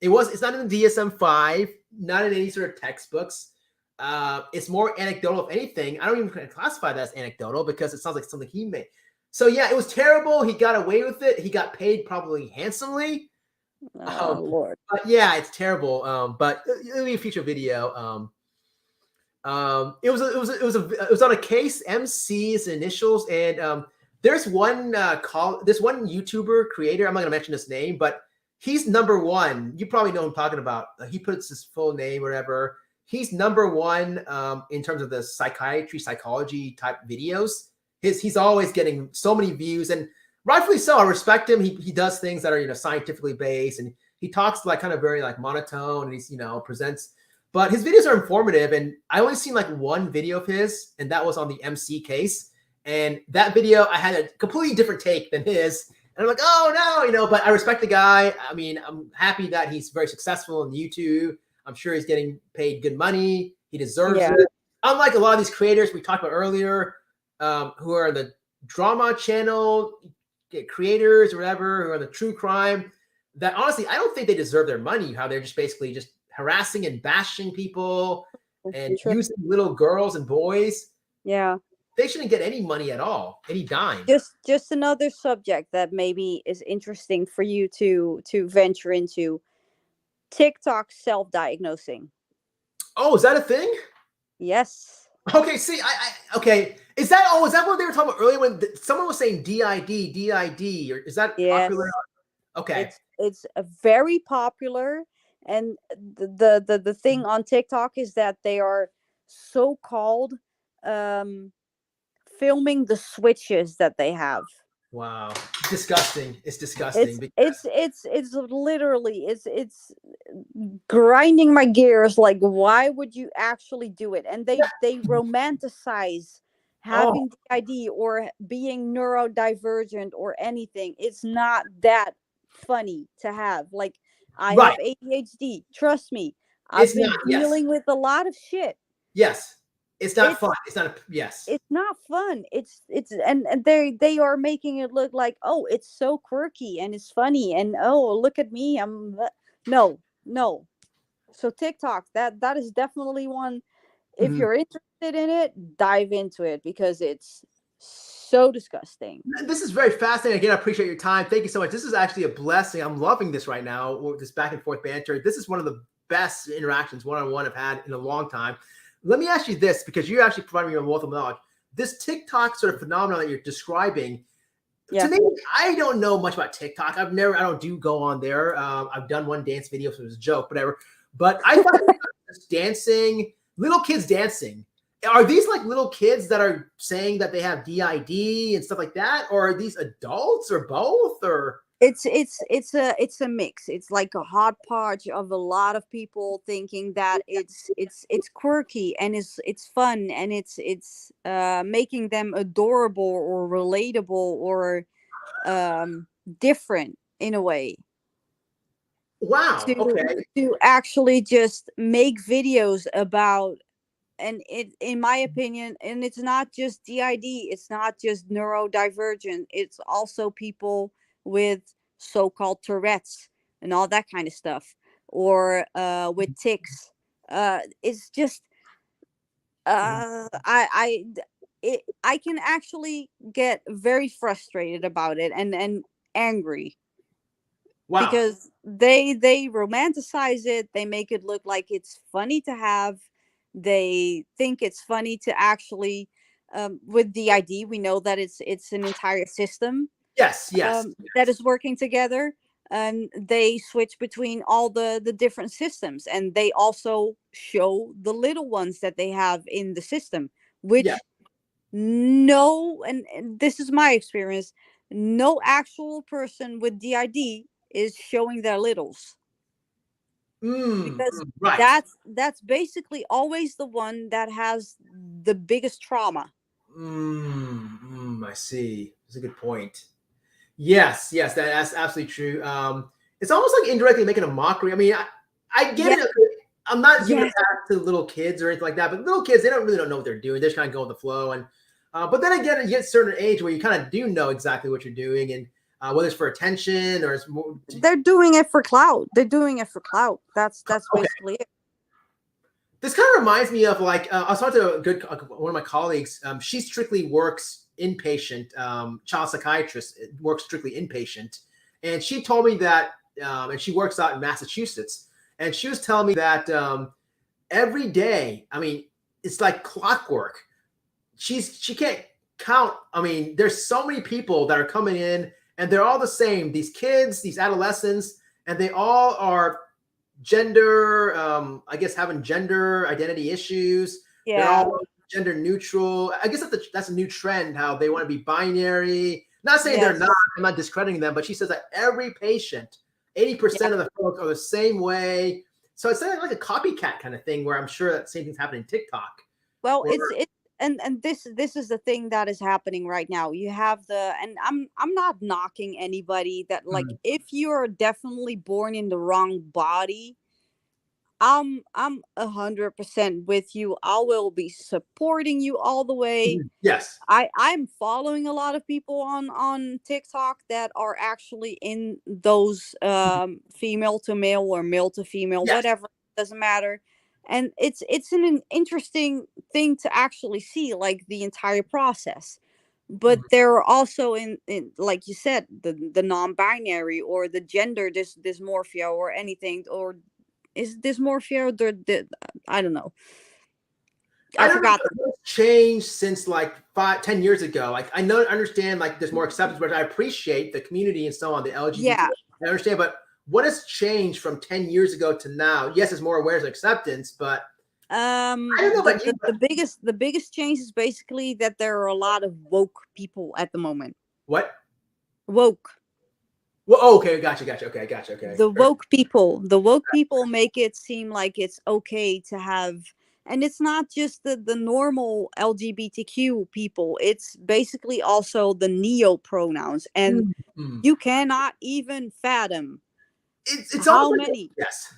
It's not in the DSM-5, not in any sort of textbooks. It's more anecdotal, if anything. I don't even classify that as anecdotal because it sounds like something he made. So yeah, it was terrible. He got away with it. He got paid probably handsomely. Lord. But yeah, it's terrible. But it'll be a future video. It was on a case. MC's initials, and there's one YouTuber creator. I'm not gonna mention his name, but he's number one. You probably know who I'm talking about. He puts his full name, whatever. He's number one in terms of the psychology type videos. He's always getting so many views, and rightfully so. I respect him. He does things that are, you know, scientifically based, and he talks like kind of very like monotone, and he's, you know, presents. But his videos are informative, and I only seen like one video of his, and that was on the MC case. And that video, I had a completely different take than his. And I'm like, oh no, you know, but I respect the guy. I mean, I'm happy that he's very successful in YouTube. I'm sure he's getting paid good money. He deserves it. Unlike a lot of these creators we talked about earlier, who are the drama channel creators or whatever, who are the true crime, that honestly, I don't think they deserve their money, how they're just basically just harassing and bashing people and using little girls and boys. Yeah. They shouldn't get any money at all, any dime. Just another subject that maybe is interesting for you to venture into. TikTok self-diagnosing. Oh, is that a thing? Yes. Okay, see, okay. Is that what they were talking about earlier when someone was saying DID, or is that popular? Okay. It's a very popular, and the thing on TikTok is that they are so-called filming the switches that they have. Wow, disgusting! It's disgusting. It's literally it's grinding my gears. Like, why would you actually do it? And they romanticize having DID or being neurodivergent or anything. It's not that funny to have. Like, I have ADHD. Trust me, I've been dealing with a lot of shit. Yes. It's not fun. It's not It's not fun. It's and they are making it look like, oh, it's so quirky and it's funny and oh, look at me. No. So TikTok, that is definitely one. If you're interested in it, dive into it because it's so disgusting. This is very fascinating. Again, I appreciate your time. Thank you so much. This is actually a blessing. I'm loving this right now. This back and forth banter. This is one of the best interactions one-on-one I've had in a long time. Let me ask you this, because you actually provided me your wealth of knowledge. This TikTok sort of phenomenon that you're describing, to me, I don't know much about TikTok. I don't go on there. I've done one dance video, so it was a joke, whatever. But I thought dancing, little kids dancing. Are these like little kids that are saying that they have DID and stuff like that? Or are these adults or both? Or it's a mix. It's like a hodgepodge of a lot of people thinking that it's quirky and it's fun and it's making them adorable or relatable or different in a way. Wow. Okay. to actually just make videos about, and it, in my opinion, and it's not just DID, it's not just neurodivergent, it's also people with so-called Tourette's and all that kind of stuff, or with tics. It's just I can actually get very frustrated about it, and angry, Wow. because they romanticize it, they make it look like it's funny to have, they think it's funny to actually, with the ID we know that it's an entire system, Yes. Yes. that is working together, and they switch between all the different systems, and they also show the little ones that they have in the system, Yeah. which no, and this is my experience, no actual person with DID is showing their littles, because Right. that's basically always the one that has the biggest trauma. I see. That's a good point. Yes, yes, that's absolutely true. It's almost like indirectly making a mockery. I mean, I get Yes, it. I'm not giving it yes, back to little kids or anything like that, but little kids, they don't know what they're doing. They're just kind of go with the flow. And but then again, you get a certain age where you kind of do know exactly what you're doing, and whether it's for attention or it's more. they're doing it for clout, they're doing it for clout, that's Okay. basically it. This kind of reminds me of like I was talking to one of my colleagues. She strictly works inpatient, child psychiatrist, works strictly inpatient, and she told me that, and she works out in Massachusetts, and she was telling me that every day, I mean, it's like clockwork. She can't count. I mean, there's so many people that are coming in, and they're all the same. These kids, these adolescents, and they all are gender, I guess having gender identity issues. They're Yeah, all gender neutral. I guess that's a new trend, how they want to be binary. Not saying they're yes. not, I'm not discrediting them, but she says that every patient, 80% of the folks are the same way. So it's like a copycat kind of thing, where I'm sure that same thing's happening in TikTok. Well, Or, it's and this is the thing that is happening right now. You have the, and I'm not knocking anybody that, like, mm, if you're definitely born in the wrong body, I'm 100% with you. I will be supporting you all the way. yes, I'm following a lot of people on TikTok that are actually in those female to male or male to female, yes. whatever, doesn't matter. And it's an interesting thing to actually see, like, the entire process. But there are also in like you said, the non-binary or the gender dysmorphia or anything, or is dysmorphia the I don't know. I I don't know forgot. what's changed since like 5, 10 years ago. Like I understand like there's more acceptance, but I appreciate the community and so on, the LGBT. Yeah. I understand, but what has changed from 10 years ago to now? Yes, it's more awareness and acceptance, but I don't know about you. The biggest change is basically that there are a lot of woke people at the moment. What? Woke. Well, oh, okay, gotcha. Okay, gotcha. Okay. The woke people make it seem like it's okay to have, and it's not just the normal LGBTQ people, it's basically also the neo pronouns, and Mm. you cannot even fathom It's how almost like many, yes.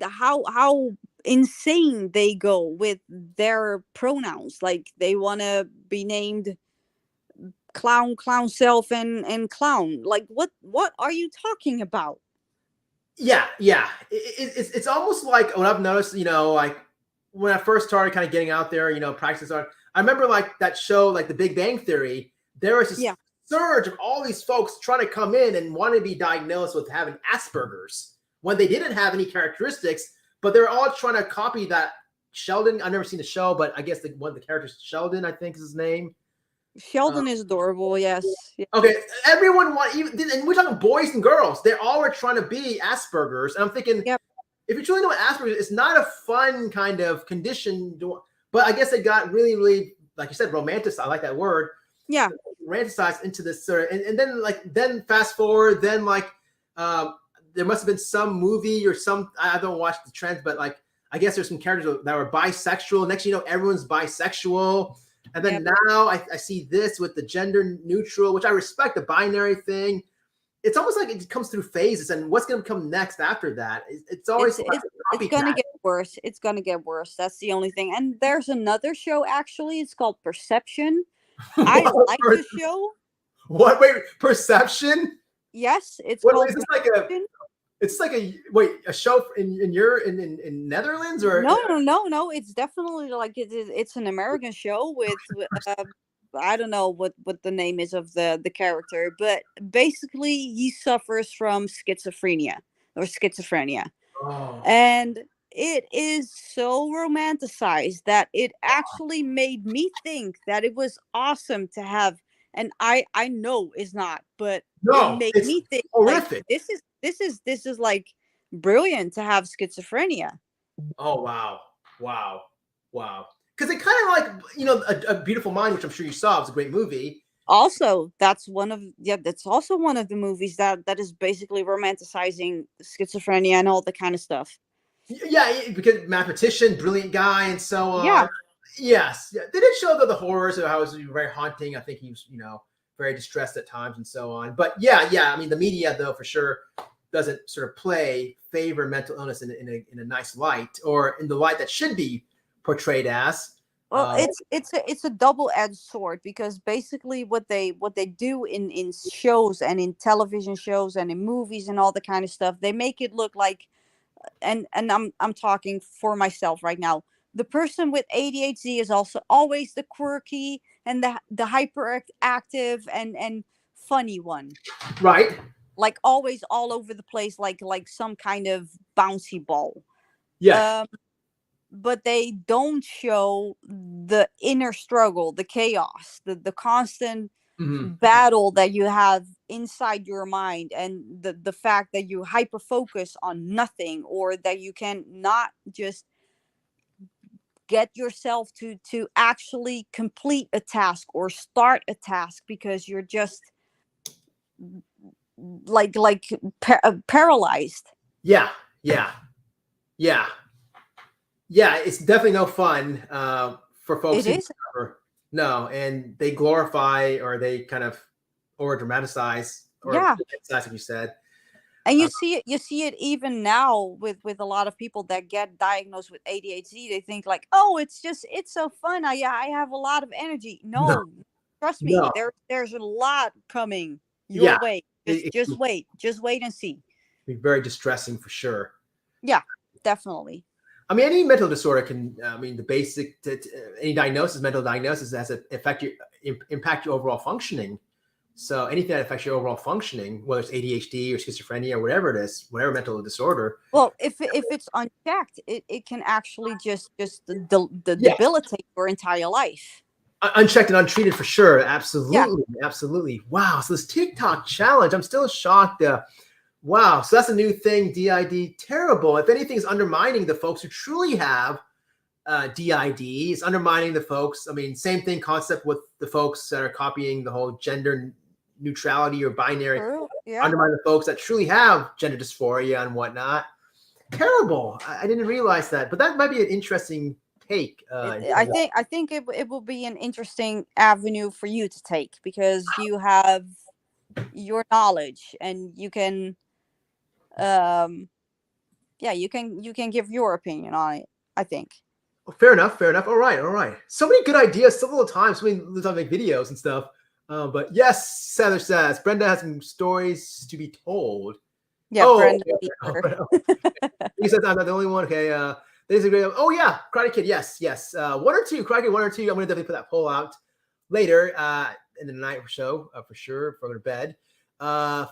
how insane they go with their pronouns, like they want to be named clown self and clown, like what are you talking about? Yeah. It's almost like what I've noticed, like when I first started kind of getting out there, practices art. I remember like that show, like The Big Bang Theory. There was this Yeah. surge of all these folks trying to come in and want to be diagnosed with having Asperger's when they didn't have any characteristics, but they're all trying to copy that Sheldon. I've never seen the show, but I guess one of the characters, Sheldon, I think is his name. Sheldon is adorable, yes. Yeah. Okay, everyone and we're talking boys and girls. They all are trying to be Asperger's, and I'm thinking, Yep. if you truly know what Asperger's is, it's not a fun kind of condition. But I guess it got really, really, like you said, romanticized. I like that word. Yeah. Romanticized into this sort of, and then fast forward, then there must have been some movie or some. I don't watch the trends, but like I guess there's some characters that were bisexual. Next, everyone's bisexual. And then now I see this with the gender neutral, which I respect, the binary thing. it's almost like it comes through phases, and what's going to come next after that? It's always It's gonna get worse. It's gonna get worse. That's the only thing. And there's another show actually. It's called Perception. I like the show. What? Wait, Perception? Yes, it's What, called is this like Perception. it's like a show in Netherlands or No. It's definitely like it's an American show with I don't know what the name is of the character, but basically he suffers from schizophrenia or schizophrenia. Oh. And it is so romanticized that it actually made me think that it was awesome to have, and I know it's not, but it No, made it's me think horrific. like this is like brilliant to have schizophrenia. Oh wow. Because it kind of like a Beautiful Mind, which I'm sure you saw. It was a great movie. Also, that's also one of the movies that is basically romanticizing schizophrenia and all the kind of stuff. Yeah, because mathematician, brilliant guy, and so on. Yeah. Yes, yeah. They did show the horrors of how it was very haunting. I think he was, very distressed at times and so on. But yeah. I mean, the media, though, for sure, doesn't sort of favor mental illness in a nice light, or in the light that should be portrayed as. Well, it's a double-edged sword, because basically what they do in shows and in television shows and in movies and all the kind of stuff, they make it look like, and I'm talking for myself right now. The person with ADHD is also always the quirky and the hyperactive and funny one. Right. Like always all over the place, like some kind of bouncy ball. Yes. But they don't show the inner struggle, the chaos, the constant battle that you have inside your mind, and the fact that you hyper focus on nothing, or that you can not just get yourself to actually complete a task or start a task, because you're just paralyzed. Yeah. It's definitely no fun for folks. It is. No, and they glorify, or they kind of over dramatize, or that's what you said. And you see it even now with a lot of people that get diagnosed with ADHD. They think like, oh, it's so fun. I have a lot of energy. No. Trust me, there's a lot coming your way. Just wait and see. It'd be very distressing for sure. Yeah, definitely. I mean, any mental disorder can. I mean, the basic any mental diagnosis has an impact your overall functioning. So anything that affects your overall functioning, whether it's ADHD or schizophrenia or whatever it is, whatever mental disorder. Well, if it's unchecked, it can actually just debilitate your entire life. Unchecked and untreated, for sure. Absolutely. Wow. So this TikTok challenge, I'm still shocked. Wow. So that's a new thing, DID. Terrible. If anything is undermining the folks who truly have DID, it's undermining the folks. I mean, same thing concept with the folks that are copying the whole gender neutrality or binary. Undermine the folks that truly have gender dysphoria and whatnot. Terrible. I didn't realize that, but that might be an interesting take. I think it will be an interesting avenue for you to take, because you have your knowledge and you can you can give your opinion on it, I think. Fair enough. All right. So many good ideas several times. We make videos and stuff. But yes, Heather says Brenda has some stories to be told. Yeah, Brenda. He says I'm not the only one. Okay. There's a great. Oh yeah, Karate Kid. Yes. One or two. Karate Kid 1 or 2. I'm gonna definitely put that poll out later in the night show for sure. Before I go to bed.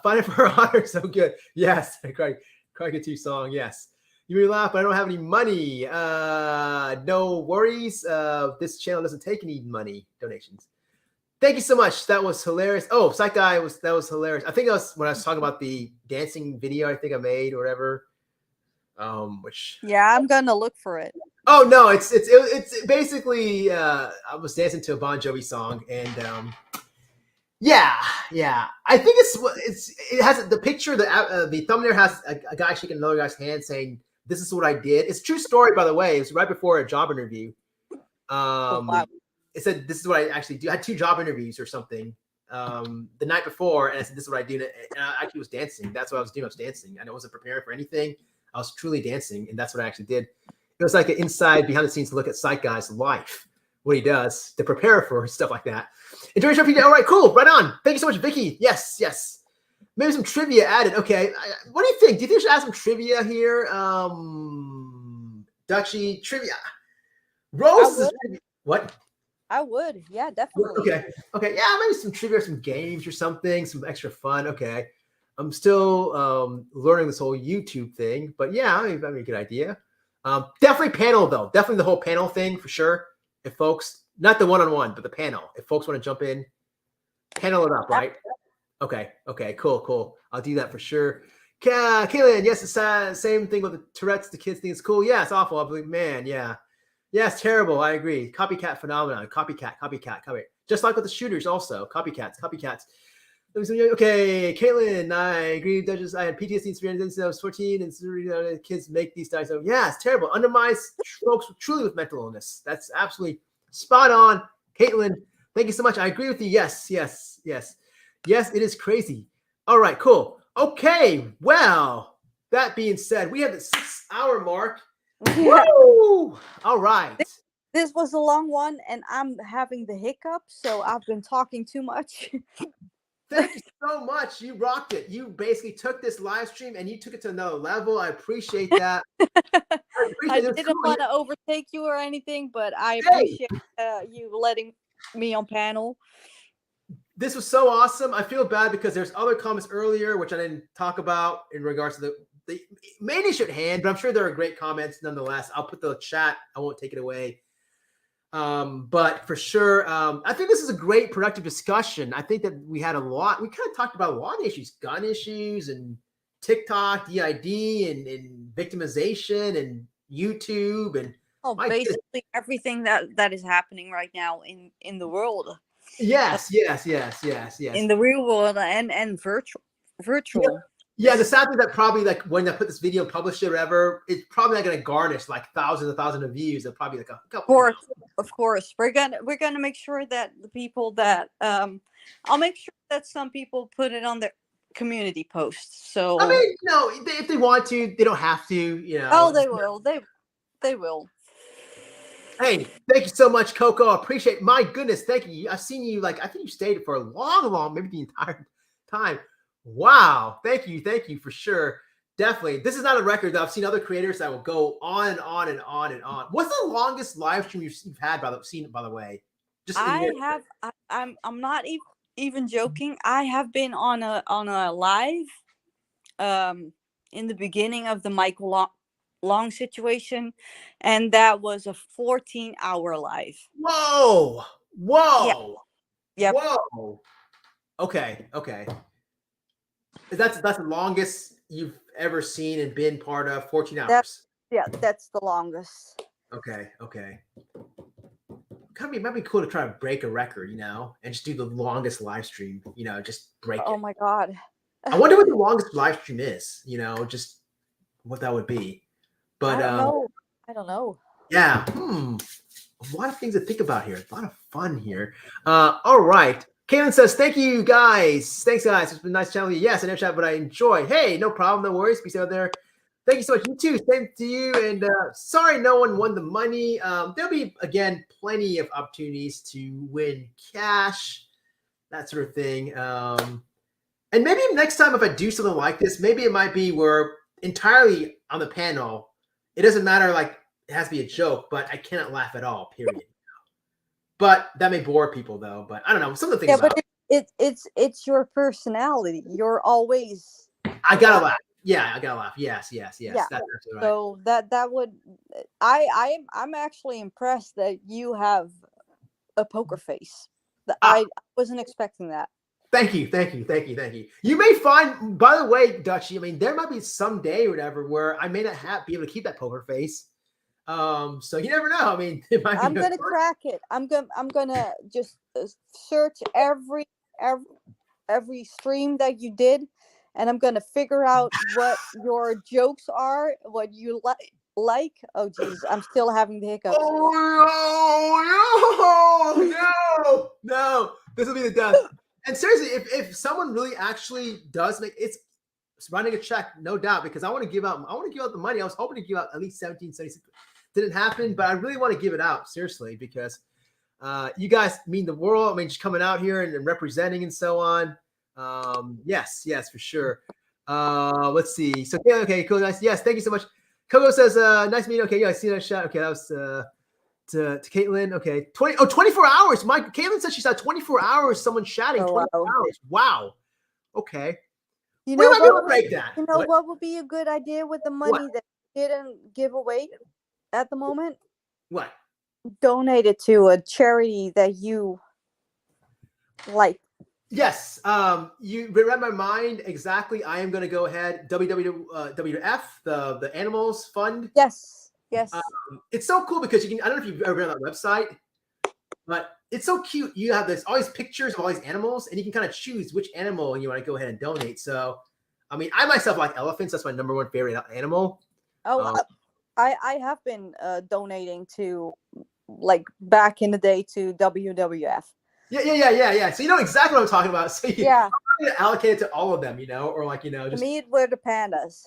Find it for honor. So good. Yes. Karate Kid 2 song. Yes. You may laugh, but I don't have any money. No worries. This channel doesn't take any money donations. Thank you so much. That was hilarious. Oh, Psych Guy that was hilarious. I think that was when I was talking about the dancing video I think I made or whatever. Which I'm gonna look for it. Oh no, it's basically I was dancing to a Bon Jovi song, and yeah. I think it has the picture. The thumbnail has a guy shaking another guy's hand saying, "This is what I did." It's a true story, by the way. It's right before a job interview. Wow. It said, "This is what I actually do." I had 2 job interviews or something. the night before, and I said, "This is what I do." And I actually was dancing. That's what I was doing. I was dancing, and I wasn't preparing for anything. I was truly dancing, and that's what I actually did. It was like an inside, behind the scenes look at Psych Guy's life, what he does to prepare for stuff like that. Enjoy your show. All right, cool, right on. Thank you so much, Vicky. Yes, yes. Maybe some trivia added. Okay, what do you think? Do you think we should add some trivia here? Dutchy trivia. Rose is what? I would. Yeah, definitely. Okay. Okay. Yeah, maybe some trivia, some games or something, some extra fun. Okay. I'm still learning this whole YouTube thing, but yeah, I mean, that'd be a good idea. Definitely panel though. Definitely the whole panel thing for sure. If folks, not the one-on-one, but the panel. If folks want to jump in, panel it up, right? Okay. Okay. Cool. Cool. I'll do that for sure. Kaylin, yes, it's same thing with the Tourette's. The kids think it's cool. Yeah, it's awful. I believe, man. Yeah. Yeah, it's terrible. I agree. Copycat phenomenon. Copycat. Just like with the shooters also. Copycats. Okay, Caitlin, I agree. I had PTSD experience since I was 14, and kids make these diets. So yeah, it's terrible. Undermines folks truly with mental illness. That's absolutely spot on. Caitlin, thank you so much. I agree with you. Yes, it is crazy. All right, cool. Okay, well, that being said, we have the 6-hour mark. Yeah. Woo! All right. This was a long one, and I'm having the hiccups, so I've been talking too much. Thank you so much. You rocked it. You basically took this live stream and you took it to another level. I appreciate that. I didn't want to overtake you or anything, but I appreciate you letting me on panel. This was so awesome. I feel bad because there's other comments earlier, which I didn't talk about in regards to the main issue at hand, but I'm sure there are great comments nonetheless. I'll put the chat. I won't take it away. But for sure, I think this is a great productive discussion. I think that we had we kind of talked about a lot of issues, gun issues and TikTok, DID and victimization and YouTube and basically everything that is happening right now in the world. Yes. In the real world and virtual. Yeah, the sad thing that probably like when I put this video and publish it or whatever, it's probably not going to garnish like thousands of views. They're probably like a couple. Of course, we're gonna make sure that the people that I'll make sure that some people put it on their community posts. So I mean, no, if they want to, they don't have to. You know. Oh, they will. They will. Hey, thank you so much, Coco. I appreciate it. My goodness, thank you. I've seen you I think you stayed for a long, maybe the entire time. Wow. Thank you for sure. Definitely. This is not a record that I've seen other creators that will go on and on and on and on. What's the longest live stream you've had by the way? Just I'm not even joking. I have been on a live in the beginning of the Michael Long situation, and that was a 14-hour live. Whoa. Yeah. Whoa. Okay. That's the longest you've ever seen and been part of, 14 hours. That's the longest. Okay. Might be cool to try to break a record, and just do the longest live stream, just break it. Oh my God. I wonder what the longest live stream is, just what that would be. But I don't know. Yeah. A lot of things to think about here. A lot of fun here. All right. Kaylin says, thank you, guys. Thanks, guys. It's been nice chatting with you. Yes, I never chat, but I enjoy. Hey, no problem. No worries. Peace out there. Thank you so much. You too. Same to you. And sorry no one won the money. There'll be, again, plenty of opportunities to win cash, that sort of thing. And maybe next time if I do something like this, maybe it might be where entirely on the panel, it doesn't matter, like, it has to be a joke, but I cannot laugh at all, period. But that may bore people, though. But I don't know. Some of the things. Yeah, but it's your personality. You're always. I gotta laugh. Yeah, I gotta laugh. Yes. Yeah. That's absolutely right. So that would. I'm actually impressed that you have a poker face. I wasn't expecting that. Thank you. You may find, by the way, Dutchy, I mean, there might be some day or whatever where I may not be able to keep that poker face. So you never know. I mean, I'm gonna crack it. I'm gonna just search every stream that you did, and I'm gonna figure out what your jokes are, what you like. Oh geez, I'm still having the hiccups. Oh no! This will be the death. And seriously, if someone really actually does make it's writing a check, no doubt, because I want to give out the money. I was hoping to give out at least 1776. Didn't happen, but I really want to give it out seriously because you guys mean the world. I mean, just coming out here and representing and so on. Yes, for sure. Let's see. So yeah, okay, cool, nice. Yes, thank you so much. Coco says, nice meeting. Okay, yeah, I see that shot. Okay, that was to Caitlin. Okay, 24 hours. Caitlin said she saw 24 hours someone chatting. 24 hours. Wow. Okay. You know what? Break that. You know what would be a good idea with the money that you didn't give away at the moment? What? Donate it to a charity that you like. Yes. You read my mind exactly. I am going to go ahead. WWF, the Animals Fund. Yes. It's so cool because you can. I don't know if you've ever been on that website, but it's so cute. You have all these pictures of all these animals, and you can kind of choose which animal you want to go ahead and donate. So, I mean, I myself like elephants. That's my number one favorite animal. Oh, I have been donating to, like, back in the day to WWF. Yeah. So you know exactly what I'm talking about. So I'm going to allocate it to all of them, or like, just. To me, it were the pandas.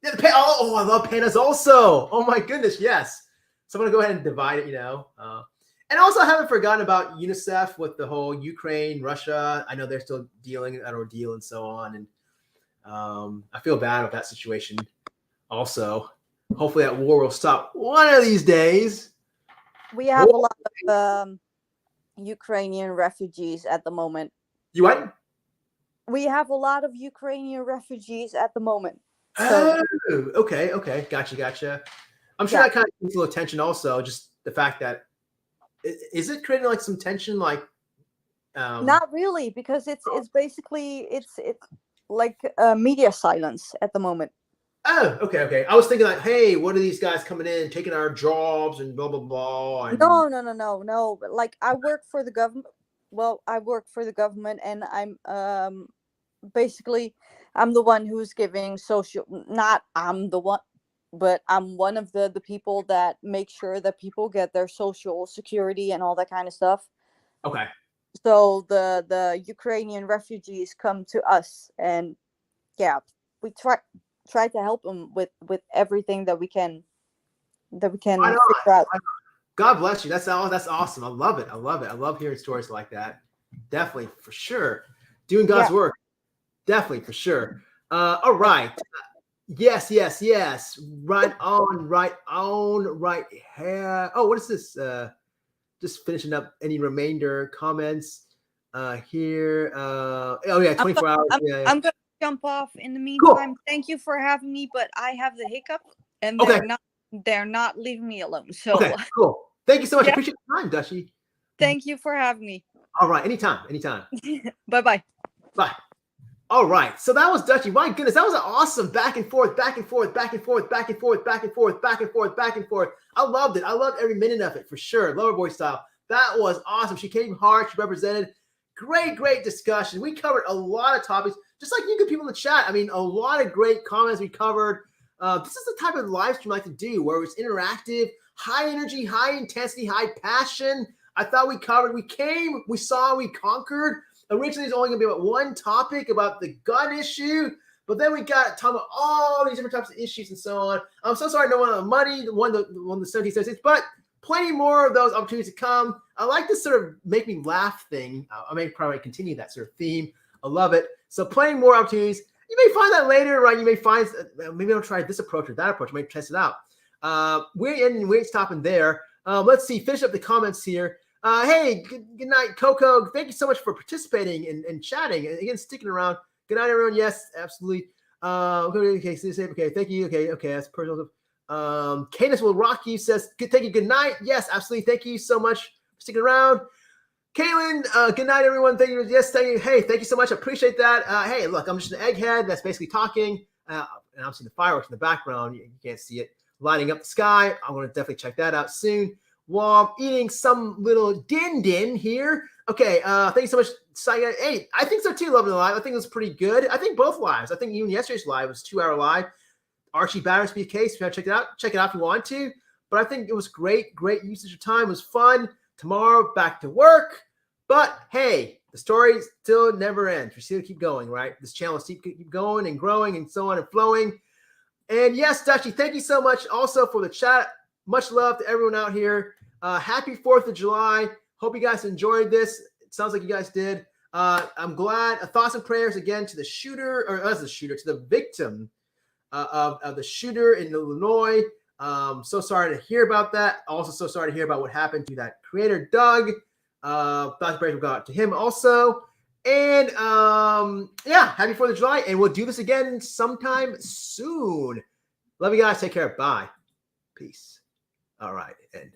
Yeah, I love pandas also. Oh my goodness, yes. So I'm going to go ahead and divide it, And also, I haven't forgotten about UNICEF with the whole Ukraine, Russia. I know they're still dealing an ordeal and so on. And I feel bad with that situation also. Hopefully that war will stop one of these days. We have a lot of Ukrainian refugees at the moment. You what? We have a lot of Ukrainian refugees at the moment. So. Oh, okay. Gotcha. I'm sure that kind of needs a little attention also. Just the fact that is it creating like some tension, like not really, because it's basically it's like media silence at the moment. Oh, okay. I was thinking like, hey, what are these guys coming in, taking our jobs and blah blah blah. And... No. Like I work for the government. Well, I work for the government, and I'm basically I'm the one who's giving social. Not I'm the one. But I'm one of the people that make sure that people get their social security and all that kind of stuff. Okay. So the Ukrainian refugees come to us, and we try to help them with everything that we can figure out. God bless you. That's awesome. I love it. I love hearing stories like that. Definitely, for sure. Doing God's work. Definitely, for sure. All right. Yes. Right here. Oh, what is this? Just finishing up any remainder comments here. 24 hours. I'm gonna jump off in the meantime. Cool. Thank you for having me, but I have the hiccup, and they're not leaving me alone. So okay, cool. Thank you so much. I appreciate your time, Dushy. Thank you for having me. All right, anytime. Bye. Bye. All right, so that was Dutchy. My goodness, that was an awesome back and forth. I loved it. I loved every minute of it for sure. Lover boy style. That was awesome. She came hard. She represented. Great discussion. We covered a lot of topics, just like you good people in the chat. I mean, a lot of great comments we covered. This is the type of live stream I like to do, where it's interactive, high energy, high intensity, high passion. I thought we covered. We came, we saw, we conquered. Originally, it's only going to be about one topic about the gun issue, but then we got talking about all these different types of issues and so on. I'm so sorry, no one on the money, the 1776, but plenty more of those opportunities to come. I like this sort of make me laugh thing. I may probably continue that sort of theme. I love it. So plenty more opportunities. You may find that later, right? You may find maybe I'll try this approach or that approach. I might test it out. We're stopping there. Let's see. Finish up the comments here. Hey, good night, Coco. Thank you so much for participating and chatting and again sticking around. Good night, everyone. Yes, absolutely. Okay, thank you. Okay, that's personal. Cadence will rock you says thank you. Good night. Yes, absolutely. Thank you so much for sticking around. Caitlin, good night, everyone. Thank you. Yes, thank you. Hey, thank you so much. I appreciate that. Hey, look, I'm just an egghead that's basically talking, and I'm seeing the fireworks in the background. You can't see it lighting up the sky. I'm going to definitely check that out soon. While I'm eating some little din here. Okay, thank you so much. Hey, I think so too, Loving the Live. I think it was pretty good. I think both lives. I think even yesterday's live was 2-hour live. Archie Battersby case. If you want to check it out, if you want to. But I think it was great usage of time. It was fun. Tomorrow, back to work. But hey, the story still never ends. We still keep going, right? This channel is keep going and growing and so on and flowing. And yes, Dutchie, thank you so much also for the chat. Much love to everyone out here. Happy 4th of July. Hope you guys enjoyed this. It sounds like you guys did. I'm glad. Thoughts and prayers again to the shooter, or to the victim of the shooter in Illinois. So sorry to hear about that. Also, so sorry to hear about what happened to that creator, Doug. Thoughts and prayers go out to him also. And yeah, happy 4th of July. And we'll do this again sometime soon. Love you guys. Take care. Bye. Peace. All right. And